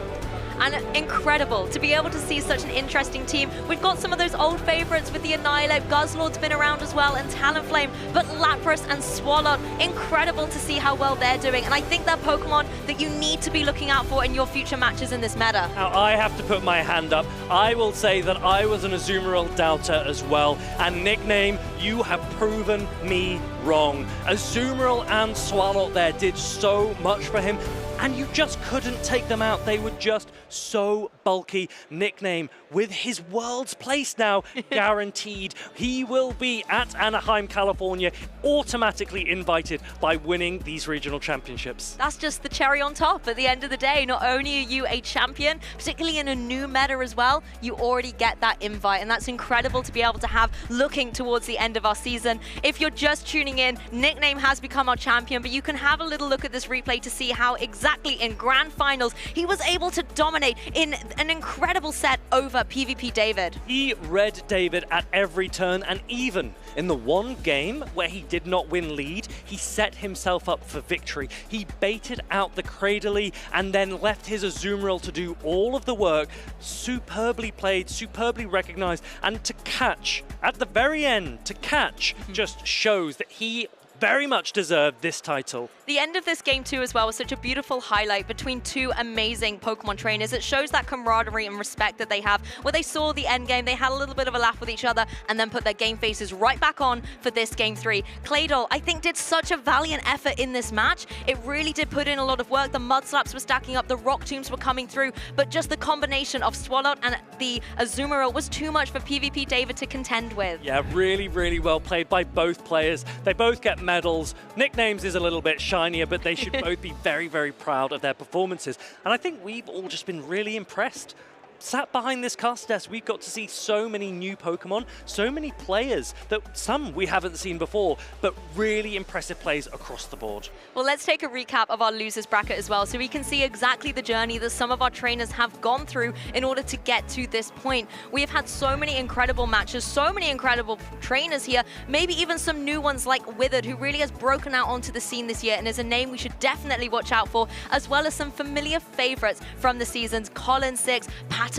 And incredible to be able to see such an interesting team. We've got some of those old favorites with the Annihilate. Guzzlord's been around as well, and Talonflame, but Lapras and Swalot, incredible to see how well they're doing. And I think they're Pokemon that you need to be looking out for in your future matches in this meta. Now, I have to put my hand up. I will say that I was an Azumarill doubter as well. And Nickname, you have proven me wrong. Azumarill and Swalot there did so much for him, and you just couldn't take them out. They were just so bulky. Nickname, with his world's place now guaranteed, he will be at Anaheim, California, automatically invited by winning these regional championships. That's just the cherry on top. At the end of the day, not only are you a champion, particularly in a new meta as well, you already get that invite, and that's incredible to be able to have looking towards the end of our season. If you're just tuning in, Nickname has become our champion, but you can have a little look at this replay to see how exactly in grand finals he was able to dominate in an incredible set over PvP David. He read David at every turn, and even in the one game where he did not win lead, he set himself up for victory. He baited out the Cradley and then left his Azumarill to do all of the work. Superbly played, superbly recognized, and to catch at the very end, just shows that he very much deserve this title. The end of this game too as well was such a beautiful highlight between two amazing Pokemon trainers. It shows that camaraderie and respect that they have. Where they saw the end game, they had a little bit of a laugh with each other and then put their game faces right back on for this game 3. Claydol, I think, did such a valiant effort in this match. It really did put in a lot of work. The Mud Slaps were stacking up, the Rock Tombs were coming through, but just the combination of Swalot and the Azumarill was too much for PvP David to contend with. Yeah, really, really well played by both players. They both get medals. Nicknames is a little bit shinier, but they should both be very, very proud of their performances. And I think we've all just been really impressed. Sat behind this cast desk, we've got to see so many new Pokemon, so many players that some we haven't seen before, but really impressive plays across the board. Well, let's take a recap of our losers bracket as well, so we can see exactly the journey that some of our trainers have gone through in order to get to this point. We have had so many incredible matches, so many incredible trainers here, maybe even some new ones like Withered, who really has broken out onto the scene this year and is a name we should definitely watch out for, as well as some familiar favorites from the seasons, Colin 6,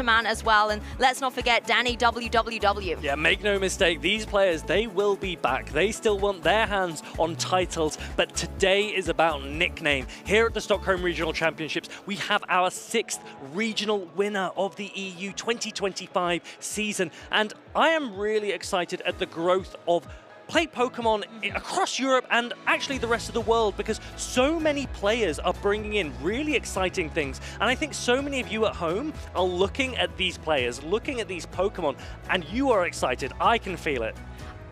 Man as well, and let's not forget DanneWWW. Yeah, make no mistake, these players, they will be back. They still want their hands on titles, but today is about nickname. Here at the Stockholm Regional Championships, we have our 6th regional winner of the EU 2025 season, and I am really excited at the growth of play Pokemon across Europe and actually the rest of the world, because so many players are bringing in really exciting things. And I think so many of you at home are looking at these players, looking at these Pokemon, and you are excited. I can feel it.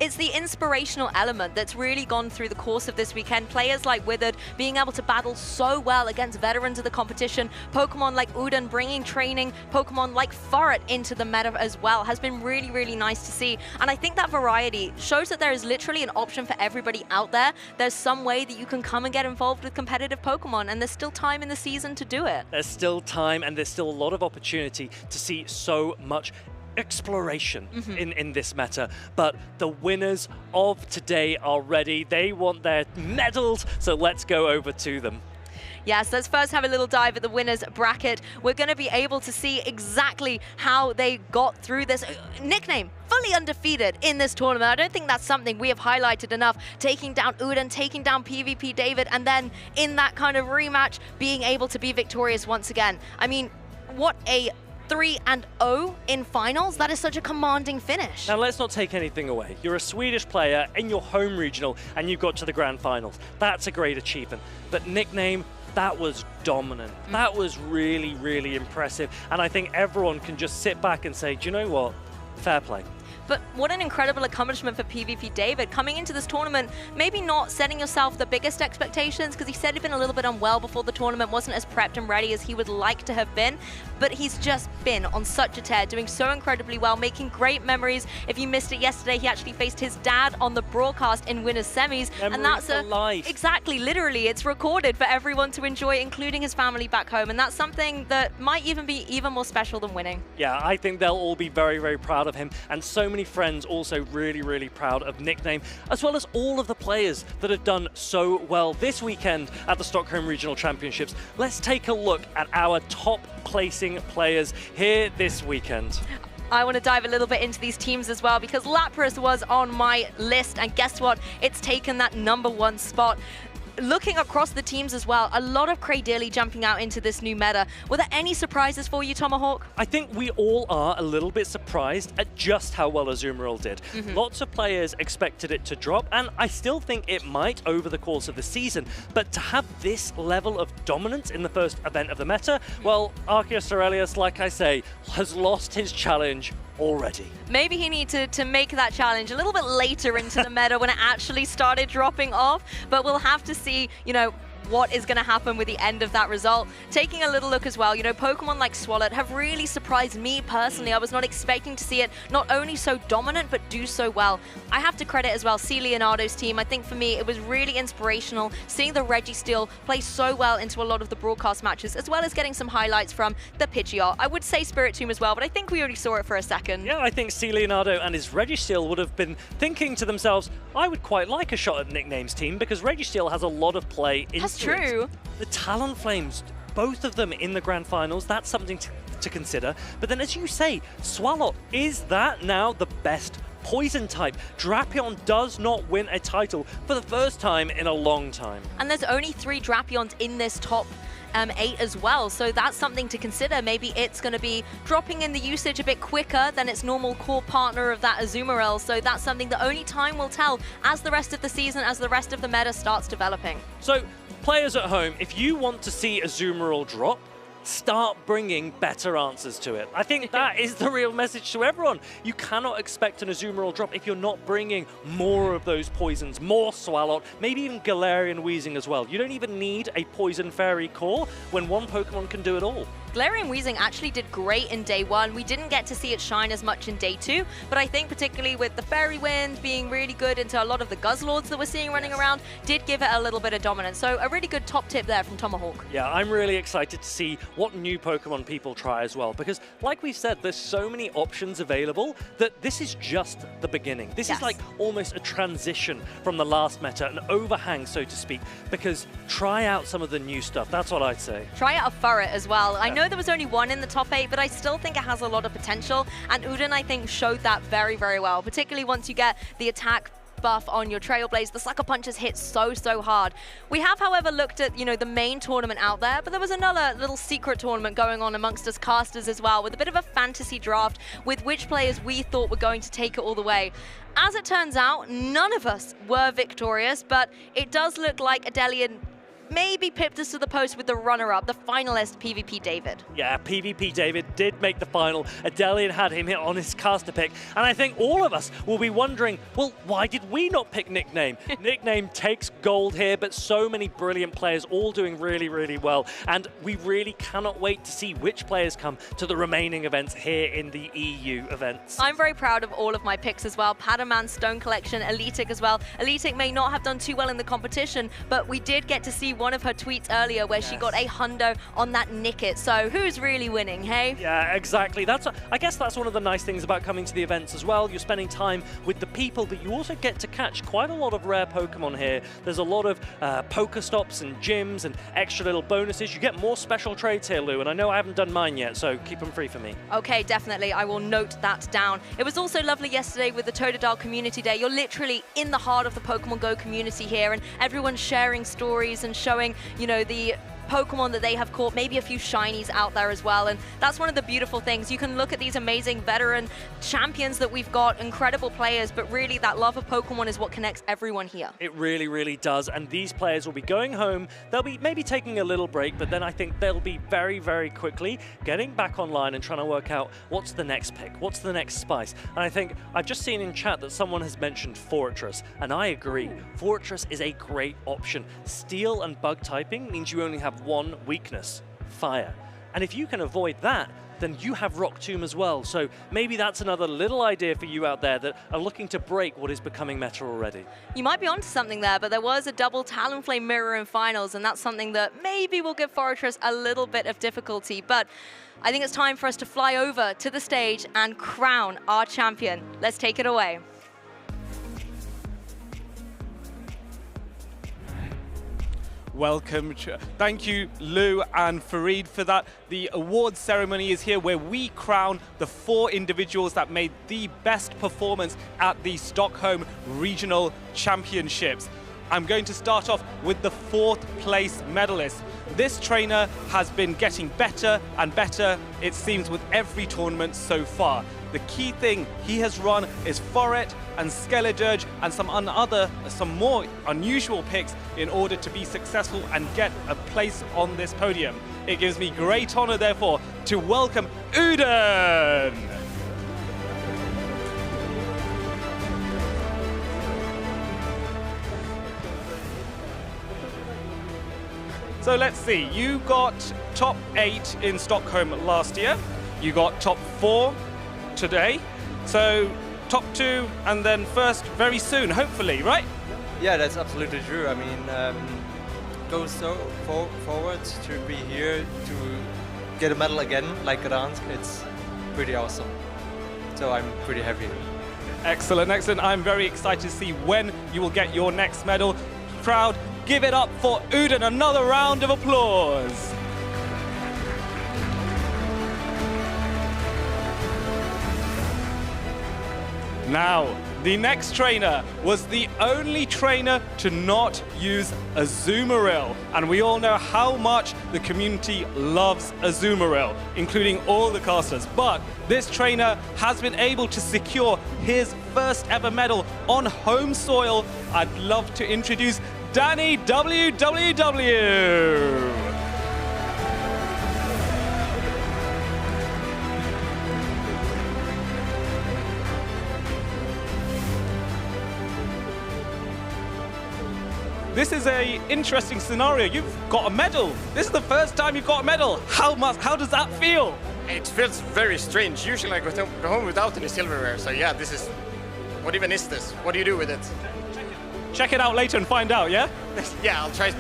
It's the inspirational element that's really gone through the course of this weekend. Players like Withered being able to battle so well against veterans of the competition. Pokemon like Uden bringing training. Pokemon like Furret into the meta as well has been really, really nice to see. And I think that variety shows that there is literally an option for everybody out there. There's some way that you can come and get involved with competitive Pokemon, and there's still time in the season to do it. There's still time, and there's still a lot of opportunity to see so much exploration in this meta, but the winners of today are ready. They want their medals, so let's go over to them. Yes, let's first have a little dive at the winners bracket. We're going to be able to see exactly how they got through this. Nickname, fully undefeated in this tournament. I don't think that's something we have highlighted enough. Taking down Uden, taking down PvP David, and then in that kind of rematch, being able to be victorious once again. I mean, what a 3-0 in finals. That is such a commanding finish. Now, let's not take anything away. You're a Swedish player in your home regional and you got to the grand finals. That's a great achievement. But nickname, that was dominant. That was really, really impressive. And I think everyone can just sit back and say, do you know what? Fair play. But what an incredible accomplishment for PvP David. Coming into this tournament, maybe not setting yourself the biggest expectations, because he said he'd been a little bit unwell before the tournament, wasn't as prepped and ready as he would like to have been. But he's just been on such a tear, doing so incredibly well, making great memories. If you missed it yesterday, he actually faced his dad on the broadcast in winners semis. And that's a life. Exactly, literally, it's recorded for everyone to enjoy, including his family back home. And that's something that might even be even more special than winning. Yeah, I think they'll all be very, very proud of him. And so many friends also really, really proud of nickname, as well as all of the players that have done so well this weekend at the Stockholm Regional Championships. Let's take a look at our top placing players here this weekend. I want to dive a little bit into these teams as well, because Lapras was on my list, and guess what? It's taken that #1 spot. Looking across the teams as well, a lot of Cradily jumping out into this new meta. Were there any surprises for you, Tomahawk? I think we all are a little bit surprised at just how well Azumarill did. Lots of players expected it to drop, and I still think it might over the course of the season. But to have this level of dominance in the first event of the meta, well, Arceus Aurelius, like I say, has lost his challenge already. Maybe he needed to make that challenge a little bit later into the meta when it actually started dropping off, but we'll have to see, you know, what is going to happen with the end of that result. Taking a little look as well, you know, Pokemon like Swalot have really surprised me personally. I was not expecting to see it not only so dominant, but do so well. I have to credit as well C. Leonardo's team. I think for me, it was really inspirational seeing the Registeel play so well into a lot of the broadcast matches, as well as getting some highlights from the Pidgeot. I would say Spiritomb as well, but I think we already saw it for a second. Yeah, I think C. Leonardo and his Registeel would have been thinking to themselves, I would quite like a shot at Nickname's team, because Registeel has a lot of play into That's true. The Talonflames, both of them in the grand finals, that's something to consider. But then, as you say, Swalot, is that now the best poison type. Drapion does not win a title for the first time in a long time. And there's only 3 Drapions in this top 8 as well, so that's something to consider. Maybe it's going to be dropping in the usage a bit quicker than its normal core partner of that Azumarill, so that's something that only time will tell as the rest of the season, as the rest of the meta starts developing. So, players at home, if you want to see Azumarill drop, start bringing better answers to it. I think that is the real message to everyone. You cannot expect an Azumarill drop if you're not bringing more of those poisons, more Swalot, maybe even Galarian Weezing as well. You don't even need a Poison Fairy core when one Pokemon can do it all. Galarian Weezing actually did great in day 1. We didn't get to see it shine as much in day 2, but I think particularly with the Fairy Wind being really good into a lot of the Guzzlords that we're seeing running around, did give it a little bit of dominance. So a really good top tip there from Tomahawk. Yeah, I'm really excited to see what new Pokemon people try as well, because like we've said, there's so many options available that this is just the beginning. This is like almost a transition from the last meta, an overhang, so to speak, because try out some of the new stuff. That's what I'd say. Try out a Furret as well. I know there was only 1 in the top 8, but I still think it has a lot of potential, and Uden, I think, showed that very, very well, particularly once you get the attack buff on your Trailblaze. The Sucker Punches hit so hard. We have, however, looked at, the main tournament out there, but there was another little secret tournament going on amongst us casters as well, with a bit of a fantasy draft with which players we thought were going to take it all the way. As it turns out, none of us were victorious, but it does look like Adelian maybe pipped us to the post with the runner-up, the finalist, PvP David. Yeah, PvP David did make the final. Adelian had him hit on his caster pick, and I think all of us will be wondering, well, why did we not pick Nickname? Nickname takes gold here, but so many brilliant players all doing really, really well, and we really cannot wait to see which players come to the remaining events here in the EU events. I'm very proud of all of my picks as well. Padaman, Stone Collection, Elitic as well. Elitic may not have done too well in the competition, but we did get to see one of her tweets earlier where she got a hundo on that Nickit. So who's really winning, hey? Yeah, exactly. I guess that's one of the nice things about coming to the events as well. You're spending time with the people, but you also get to catch quite a lot of rare Pokemon here. There's a lot of Pokestops and gyms and extra little bonuses. You get more special trades here, Lou, and I know I haven't done mine yet, so keep them free for me. Okay, definitely. I will note that down. It was also lovely yesterday with the Totodile Community Day. You're literally in the heart of the Pokemon Go community here, and everyone's sharing stories and showing, the Pokemon that they have caught, maybe a few shinies out there as well, and that's one of the beautiful things. You can look at these amazing veteran champions that we've got, incredible players, but really that love of Pokemon is what connects everyone here. It really, really does, and these players will be going home. They'll be maybe taking a little break, but then I think they'll be very, very quickly getting back online and trying to work out what's the next pick, what's the next spice. And I think I've just seen in chat that someone has mentioned Fortress, and I agree. Fortress is a great option. Steel and bug typing means you only have one weakness, fire. And if you can avoid that, then you have Rock Tomb as well. So maybe that's another little idea for you out there that are looking to break what is becoming meta already. You might be onto something there, but there was a double Talonflame mirror in finals, and that's something that maybe will give Fortress a little bit of difficulty. But I think it's time for us to fly over to the stage and crown our champion. Let's take it away. Welcome. Thank you, Lou and Fareed, for that. The awards ceremony is here where we crown the 4 individuals that made the best performance at the Stockholm Regional Championships. I'm going to start off with the 4th place medalist. This trainer has been getting better and better, it seems, with every tournament so far. The key thing he has run is Forret and Skeledirge and some more unusual picks in order to be successful and get a place on this podium. It gives me great honor, therefore, to welcome Uden! So let's see, you got top 8 in Stockholm last year, you got top 4 today, so top 2 and then first very soon, hopefully, right? Yeah, that's absolutely true. I mean, go so forward to be here to get a medal again, like Gdansk, it's pretty awesome. So I'm pretty happy. Excellent, excellent. I'm very excited to see when you will get your next medal. Crowd, give it up for Uden. Another round of applause. Now, the next trainer was the only trainer to not use Azumarill, and we all know how much the community loves Azumarill, including all the casters. But this trainer has been able to secure his first ever medal on home soil. I'd love to introduce DanneWWW. This is a interesting scenario. You've got a medal. This is the first time you've got a medal. How does that feel? It feels very strange. Usually I go home without any silverware. So yeah, this is... What even is this? What do you do with it? Check it out later and find out, yeah? Yeah, I'll try.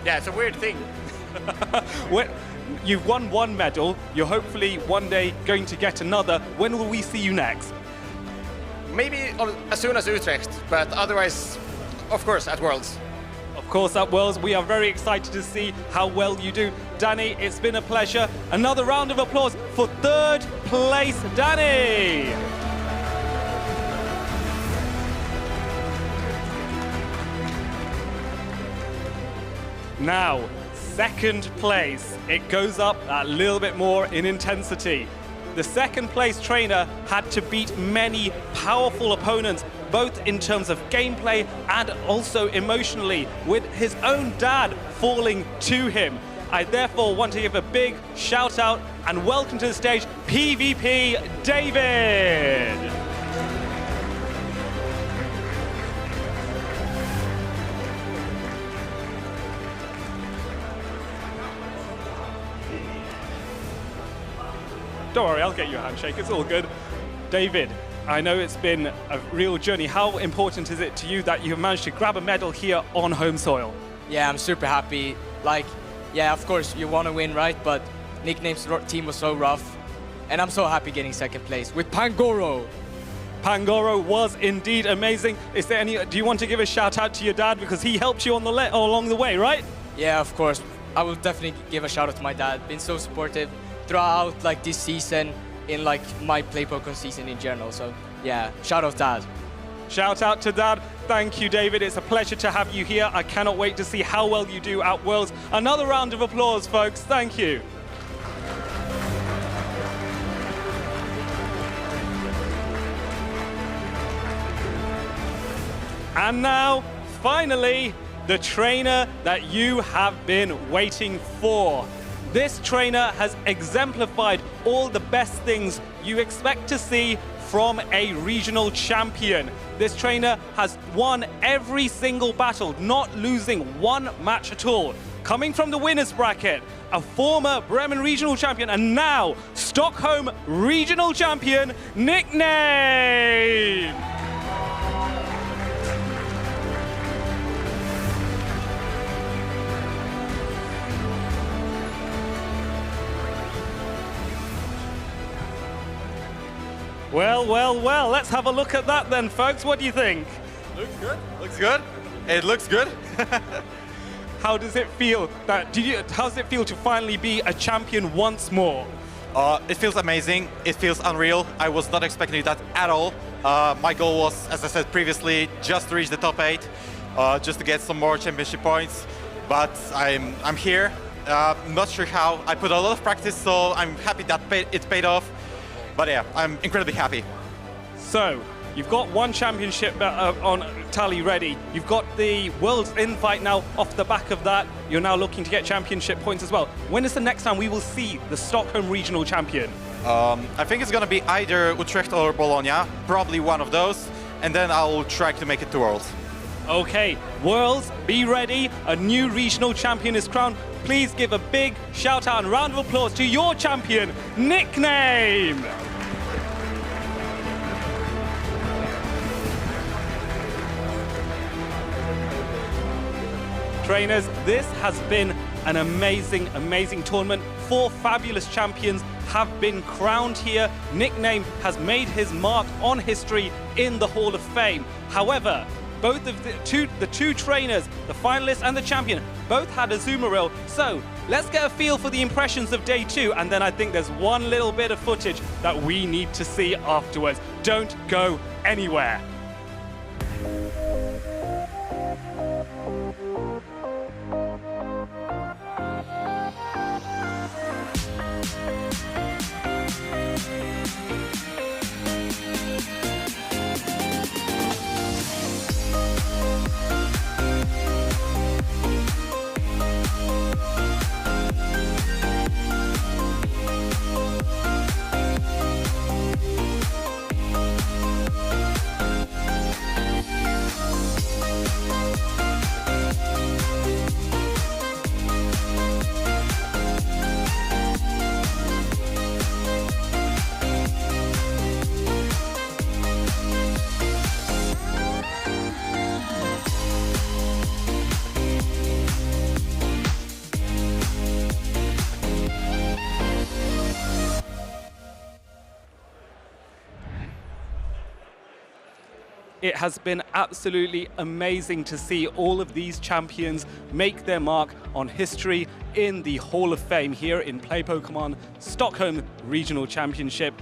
Yeah, it's a weird thing. You've won one medal. You're hopefully one day going to get another. When will we see you next? Maybe as soon as Utrecht, but otherwise... Of course, at Worlds. Of course, at Worlds. We are very excited to see how well you do. Danny, it's been a pleasure. Another round of applause for third place, Danny. Now, second place. It goes up a little bit more in intensity. The second place trainer had to beat many powerful opponents, both in terms of gameplay and also emotionally, with his own dad falling to him. I therefore want to give a big shout out and welcome to the stage PvP David. Don't worry, I'll get you a handshake, it's all good. David, I know it's been a real journey. How important is it to you that you've managed to grab a medal here on home soil? Yeah, I'm super happy. Like, yeah, of course, you want to win, right? But Nickname's team was so rough. And I'm so happy getting second place with Pangoro. Pangoro was indeed amazing. Is there any? Do you want to give a shout out to your dad because he helped you on along the way, right? Yeah, of course. I will definitely give a shout out to my dad. Been so supportive throughout like this season, in like my Play Pokemon season in general. So yeah, shout out Dad. Shout out to Dad. Thank you, David. It's a pleasure to have you here. I cannot wait to see how well you do at Worlds. Another round of applause, folks. Thank you. And now, finally, the trainer that you have been waiting for. This trainer has exemplified all the best things you expect to see from a regional champion. This trainer has won every single battle, not losing one match at all. Coming from the winners bracket, a former Bremen regional champion and now Stockholm regional champion, Nickname! Well, well, well, let's have a look at that then, folks. What do you think? Looks good. Looks good. It looks good. How does it feel? How does it feel to finally be a champion once more? It feels amazing. It feels unreal. I was not expecting that at all. My goal was, as I said previously, just to reach the top 8, just to get some more championship points. But I'm here. Not sure how. I put a lot of practice, so I'm happy that it paid off. But yeah, I'm incredibly happy. So, you've got one championship on tally ready. You've got the World's invite now off the back of that. You're now looking to get championship points as well. When is the next time we will see the Stockholm regional champion? I think it's going to be either Utrecht or Bologna, probably one of those. And then I'll try to make it to Worlds. Okay, Worlds, be ready. A new regional champion is crowned. Please give a big shout out and round of applause to your champion, Nickname. Trainers, this has been an amazing, amazing tournament. 4 fabulous champions have been crowned here. Nickname has made his mark on history in the Hall of Fame. However, both of the two trainers, the finalists and the champion, both had Azumarill. So let's get a feel for the impressions of day 2, and then I think there's one little bit of footage that we need to see afterwards. Don't go anywhere. It has been absolutely amazing to see all of these champions make their mark on history in the Hall of Fame here in Play Pokemon Stockholm Regional Championship.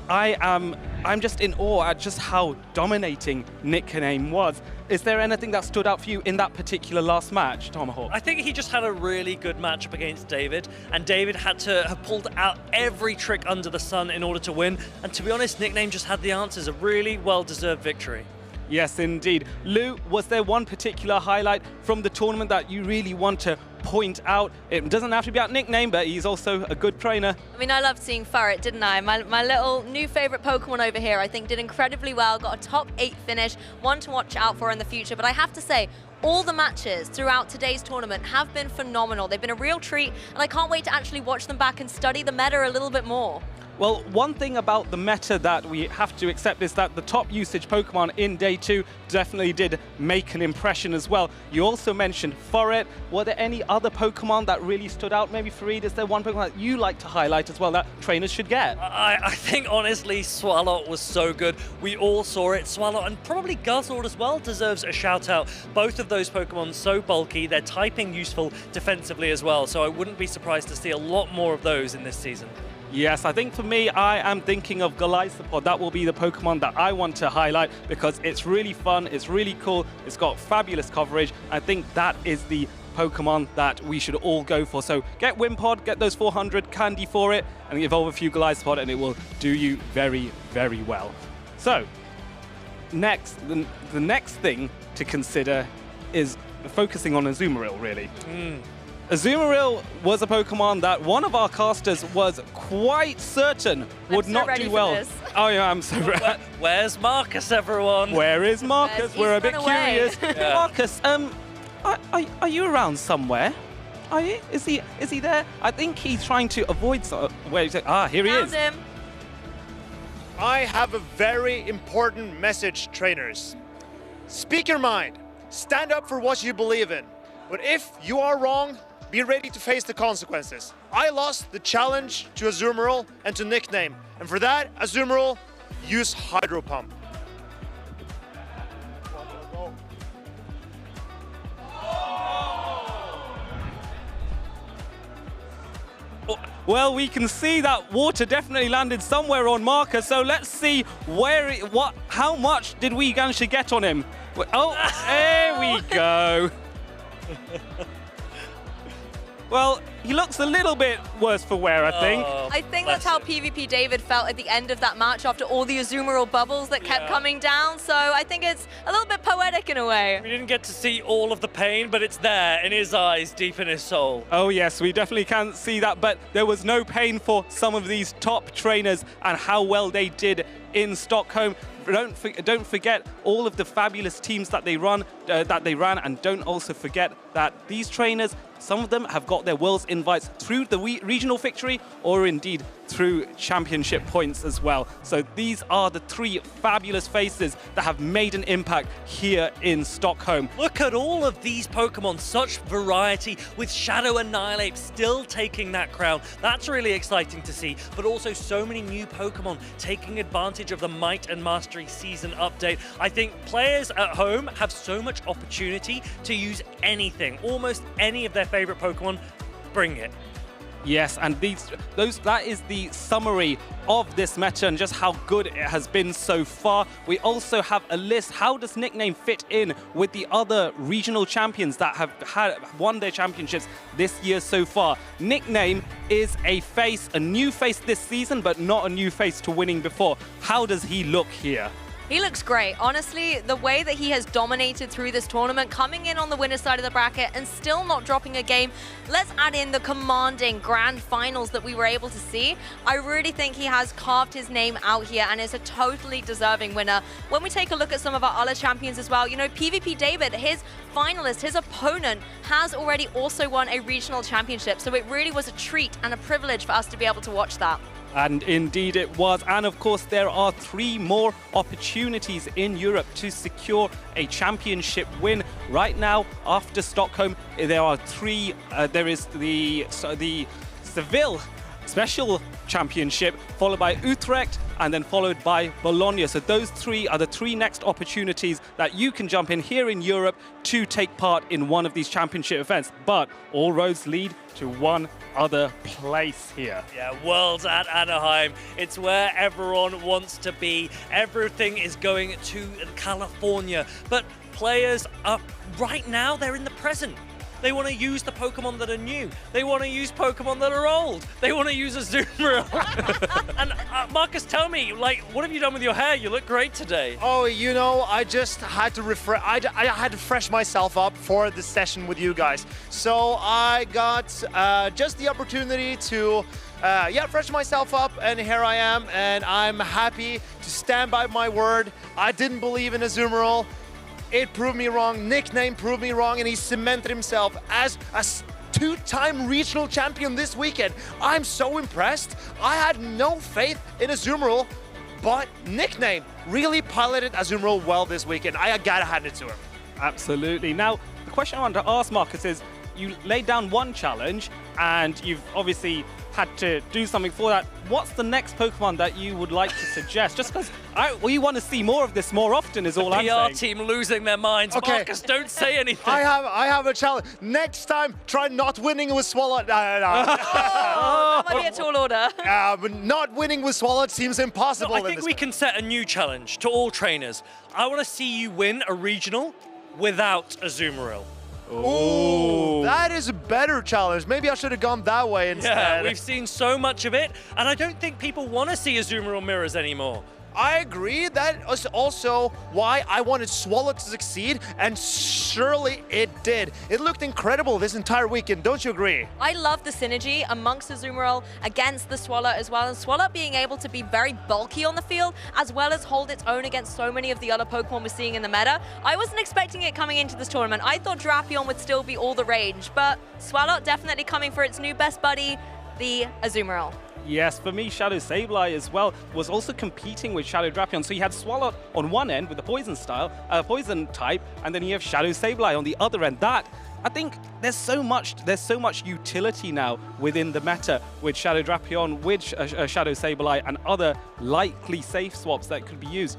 I'm just in awe at just how dominating Nickname was. Is there anything that stood out for you in that particular last match, Tomahawk? I think he just had a really good matchup against David, and David had to have pulled out every trick under the sun in order to win. And to be honest, Nickname just had the answers. A really well-deserved victory. Yes, indeed. Lou, was there one particular highlight from the tournament that you really want to point out? It doesn't have to be about Nickname, but he's also a good trainer. I mean, I loved seeing Furret, didn't I? My little new favorite Pokemon over here, I think, did incredibly well, got a top 8 finish, one to watch out for in the future. But I have to say, all the matches throughout today's tournament have been phenomenal. They've been a real treat, and I can't wait to actually watch them back and study the meta a little bit more. Well, one thing about the meta that we have to accept is that the top usage Pokemon in day 2 definitely did make an impression as well. You also mentioned Furret. Were there any other Pokemon that really stood out? Maybe Fareed, is there one Pokemon that you like to highlight as well that trainers should get? I think, honestly, Swalot was so good. We all saw it. Swalot and probably Guzzlord as well deserves a shout out. Both of those Pokemon so bulky, they're typing useful defensively as well. So I wouldn't be surprised to see a lot more of those in this season. Yes, I think for me, I am thinking of Galaxkobolten. That will be the Pokemon that I want to highlight because it's really fun, it's really cool, it's got fabulous coverage. I think that is the Pokemon that we should all go for. So get Wimpod, get those 400 candy for it, and evolve a few Galaxkobolten, and it will do you very, very well. So, next, the next thing to consider is focusing on Azumarill, really. Azumarill was a Pokemon that one of our casters was quite certain would not do well. Oh yeah, I'm so ready. Where's Marcus, everyone? Where is Marcus? We're a bit curious. Yeah. Marcus, are you around somewhere? Are you? Is he there? I think he's trying to avoid where he's here he is. Found him. I have a very important message, trainers. Speak your mind. Stand up for what you believe in. But if you are wrong, be ready to face the consequences. I lost the challenge to Azumarill and to Nickname. And for that, Azumarill, use Hydro Pump. Well, we can see that water definitely landed somewhere on Marcus, so let's see how much did we manage to get on him? Oh, there we go. Well, he looks a little bit worse for wear, I think. I think that's how PvP David felt at the end of that match after all the Azumarill bubbles that kept coming down. So I think it's a little bit poetic in a way. We didn't get to see all of the pain, but it's there in his eyes, deep in his soul. Oh yes, we definitely can see that, but there was no pain for some of these top trainers and how well they did in Stockholm. Don't forget all of the fabulous teams that they ran, and don't also forget that these trainers, some of them have got their Worlds invites through the regional victory or indeed through championship points as well. So these are the 3 fabulous faces that have made an impact here in Stockholm. Look at all of these Pokemon, such variety, with Shadow Annihilate still taking that crown. That's really exciting to see, but also so many new Pokemon taking advantage of the Might and Mastery season update. I think players at home have so much opportunity to use anything anything, almost any of their favorite Pokemon, bring it. Yes, and that is the summary of this meta and just how good it has been so far. We also have a list. How does Nickname fit in with the other regional champions that have won their championships this year so far? Nickname is a new face this season, but not a new face to winning before. How does he look here? He looks great. Honestly, the way that he has dominated through this tournament, coming in on the winner's side of the bracket and still not dropping a game. Let's add in the commanding grand finals that we were able to see. I really think he has carved his name out here and is a totally deserving winner. When we take a look at some of our other champions as well, you know, PvP David, his finalist, his opponent, has already also won a regional championship. So it really was a treat and a privilege for us to be able to watch that. And indeed it was. And of course, there are 3 more opportunities in Europe to secure a championship win. Right now, after Stockholm, there are 3. There is the Seville Special Championship, followed by Utrecht, and then followed by Bologna. So those 3 are the 3 next opportunities that you can jump in here in Europe to take part in one of these championship events. But all roads lead to one other place here. Yeah, Worlds at Anaheim. It's where everyone wants to be. Everything is going to California. But players are, right now, they're in the present. They want to use the Pokemon that are new. They want to use Pokemon that are old. They want to use a Azumarill. And Marcus, tell me, like, what have you done with your hair? You look great today. Oh, you know, I just had to I had to fresh myself up for this session with you guys. So I got just the opportunity to fresh myself up, and here I am, and I'm happy to stand by my word. I didn't believe in Azumarill. It proved me wrong. Nickname proved me wrong, and he cemented himself as a 2-time regional champion this weekend. I'm so impressed. I had no faith in Azumarill, but Nickname really piloted Azumarill well this weekend. I gotta hand it to him. Absolutely. Now, the question I want to ask Marcus is, you laid down one challenge, and you've obviously had to do something for that. What's the next Pokemon that you would like to suggest? Just because we want to see more of this more often is all I'm saying. PR team losing their minds. Okay. Marcus, don't say anything. I have a challenge. Next time, try not winning with Swalot. No. That might be a tall order. But not winning with Swalot seems impossible. No, I think we can set a new challenge to all trainers. I want to see you win a regional without Azumarill. Ooh, that is a better challenge. Maybe I should have gone that way instead. Yeah, we've seen so much of it, and I don't think people want to see Azumarill mirrors anymore. I agree. That is also why I wanted Swalot to succeed, and surely it did. It looked incredible this entire weekend, don't you agree? I love the synergy amongst the Azumarill against the Swalot as well, and Swalot being able to be very bulky on the field, as well as hold its own against so many of the other Pokemon we're seeing in the meta. I wasn't expecting it coming into this tournament. I thought Drapion would still be all the rage, but Swalot definitely coming for its new best buddy, the Azumarill. Yes, for me, Shadow Sableye as well was also competing with Shadow Drapion. So you had Swalot on one end with the poison type, and then you have Shadow Sableye on the other end. I think there's so much utility now within the meta with Shadow Drapion, with Shadow Sableye, and other likely safe swaps that could be used.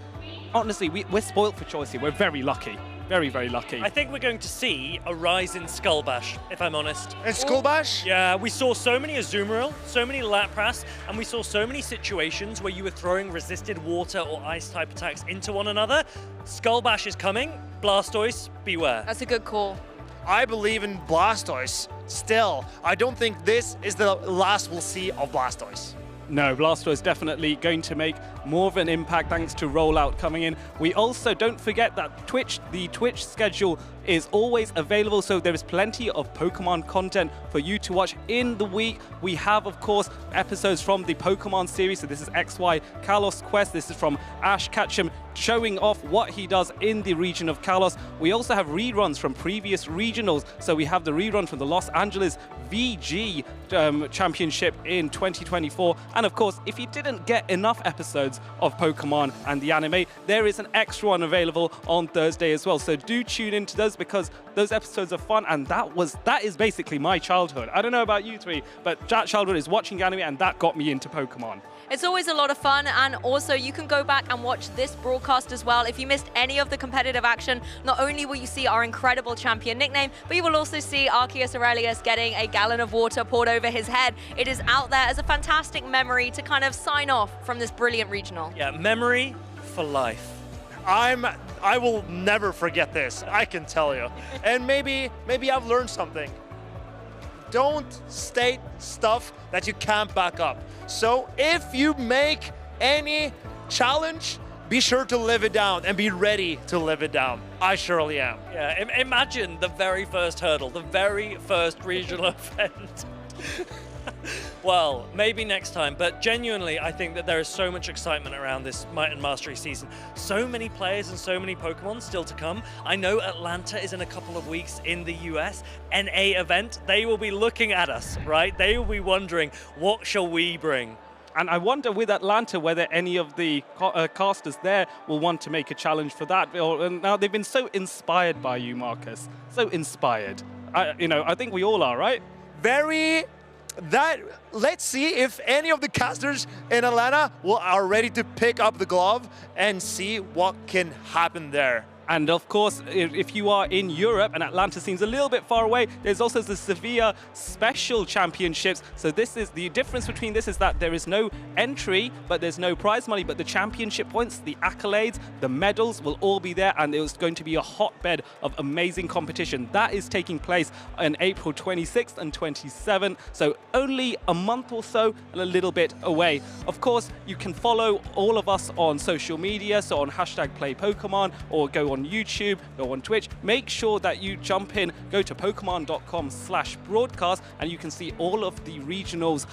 Honestly, we're spoiled for choice here. We're very lucky. Very, very lucky. I think we're going to see a rise in Skull Bash, if I'm honest. In Skull Bash? Yeah, we saw so many Azumarill, so many Lapras, and we saw so many situations where you were throwing resisted water or ice-type attacks into one another. Skull Bash is coming. Blastoise, beware. That's a good call. I believe in Blastoise still. I don't think this is the last we'll see of Blastoise. No, Blastoise definitely going to make more of an impact thanks to rollout coming in. We also don't forget that the Twitch schedule is always available, so there is plenty of Pokemon content for you to watch in the week. We have, of course, episodes from the Pokemon series. So this is XY Kalos Quest. This is from Ash Ketchum showing off what he does in the region of Kalos. We also have reruns from previous regionals. So we have the rerun from the Los Angeles VG Championship in 2024. And of course, if you didn't get enough episodes episodes of Pokemon and the anime. There is an extra one available on Thursday as well, so do tune into those because those episodes are fun, and that is basically my childhood. I don't know about you three, but that childhood is watching anime, and that got me into Pokemon. It's always a lot of fun, and also you can go back and watch this broadcast as well. If you missed any of the competitive action, not only will you see our incredible champion nickname, but you will also see Arceus Aurelius getting a gallon of water poured over his head. It is out there as a fantastic memory to kind of sign off from this brilliant regional. Yeah, memory for life. I will never forget this, I can tell you. And maybe I've learned something. Don't state stuff that you can't back up. So if you make any challenge, be sure to live it down and be ready to live it down. I surely am. Yeah, imagine the very first hurdle, the very first regional event. Well, maybe next time, but genuinely, I think that there is so much excitement around this Might and Mastery season. So many players and so many Pokemon still to come. I know Atlanta is in a couple of weeks in the US, NA event. They will be looking at us, right? They will be wondering, what shall we bring? And I wonder with Atlanta whether any of the casters there will want to make a challenge for that. Now, they've been so inspired by you, Marcus. So inspired. I think we all are, right? Let's see if any of the casters in Atlanta are ready to pick up the glove and see what can happen there. And of course, if you are in Europe and Atlanta seems a little bit far away, there's also the Sevilla Special Championships. So this is the difference between this is that there is no entry, but there's no prize money, but the championship points, the accolades, the medals will all be there, and it's going to be a hotbed of amazing competition. That is taking place on April 26th and 27th, so only a month or so and a little bit away. Of course, you can follow all of us on social media, so on #PlayPokemon, or go on YouTube, go on Twitch. Make sure that you jump in, go to Pokemon.com/broadcast, and you can see all of the regionals,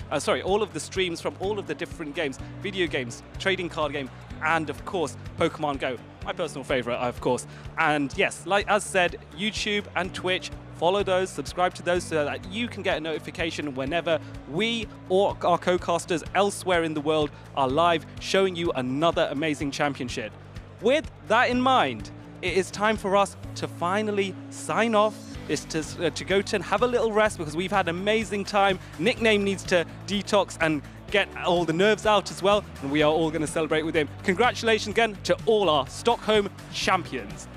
all of the streams from all of the different games, video games, trading card game, and of course, Pokemon Go, my personal favorite, of course. And yes, like as said, YouTube and Twitch, follow those, subscribe to those so that you can get a notification whenever we or our co-casters elsewhere in the world are live showing you another amazing championship. With that in mind, it is time for us to finally sign off. It's to go to have a little rest because we've had an amazing time. Nickname needs to detox and get all the nerves out as well, and we are all going to celebrate with him. Congratulations again to all our Stockholm champions.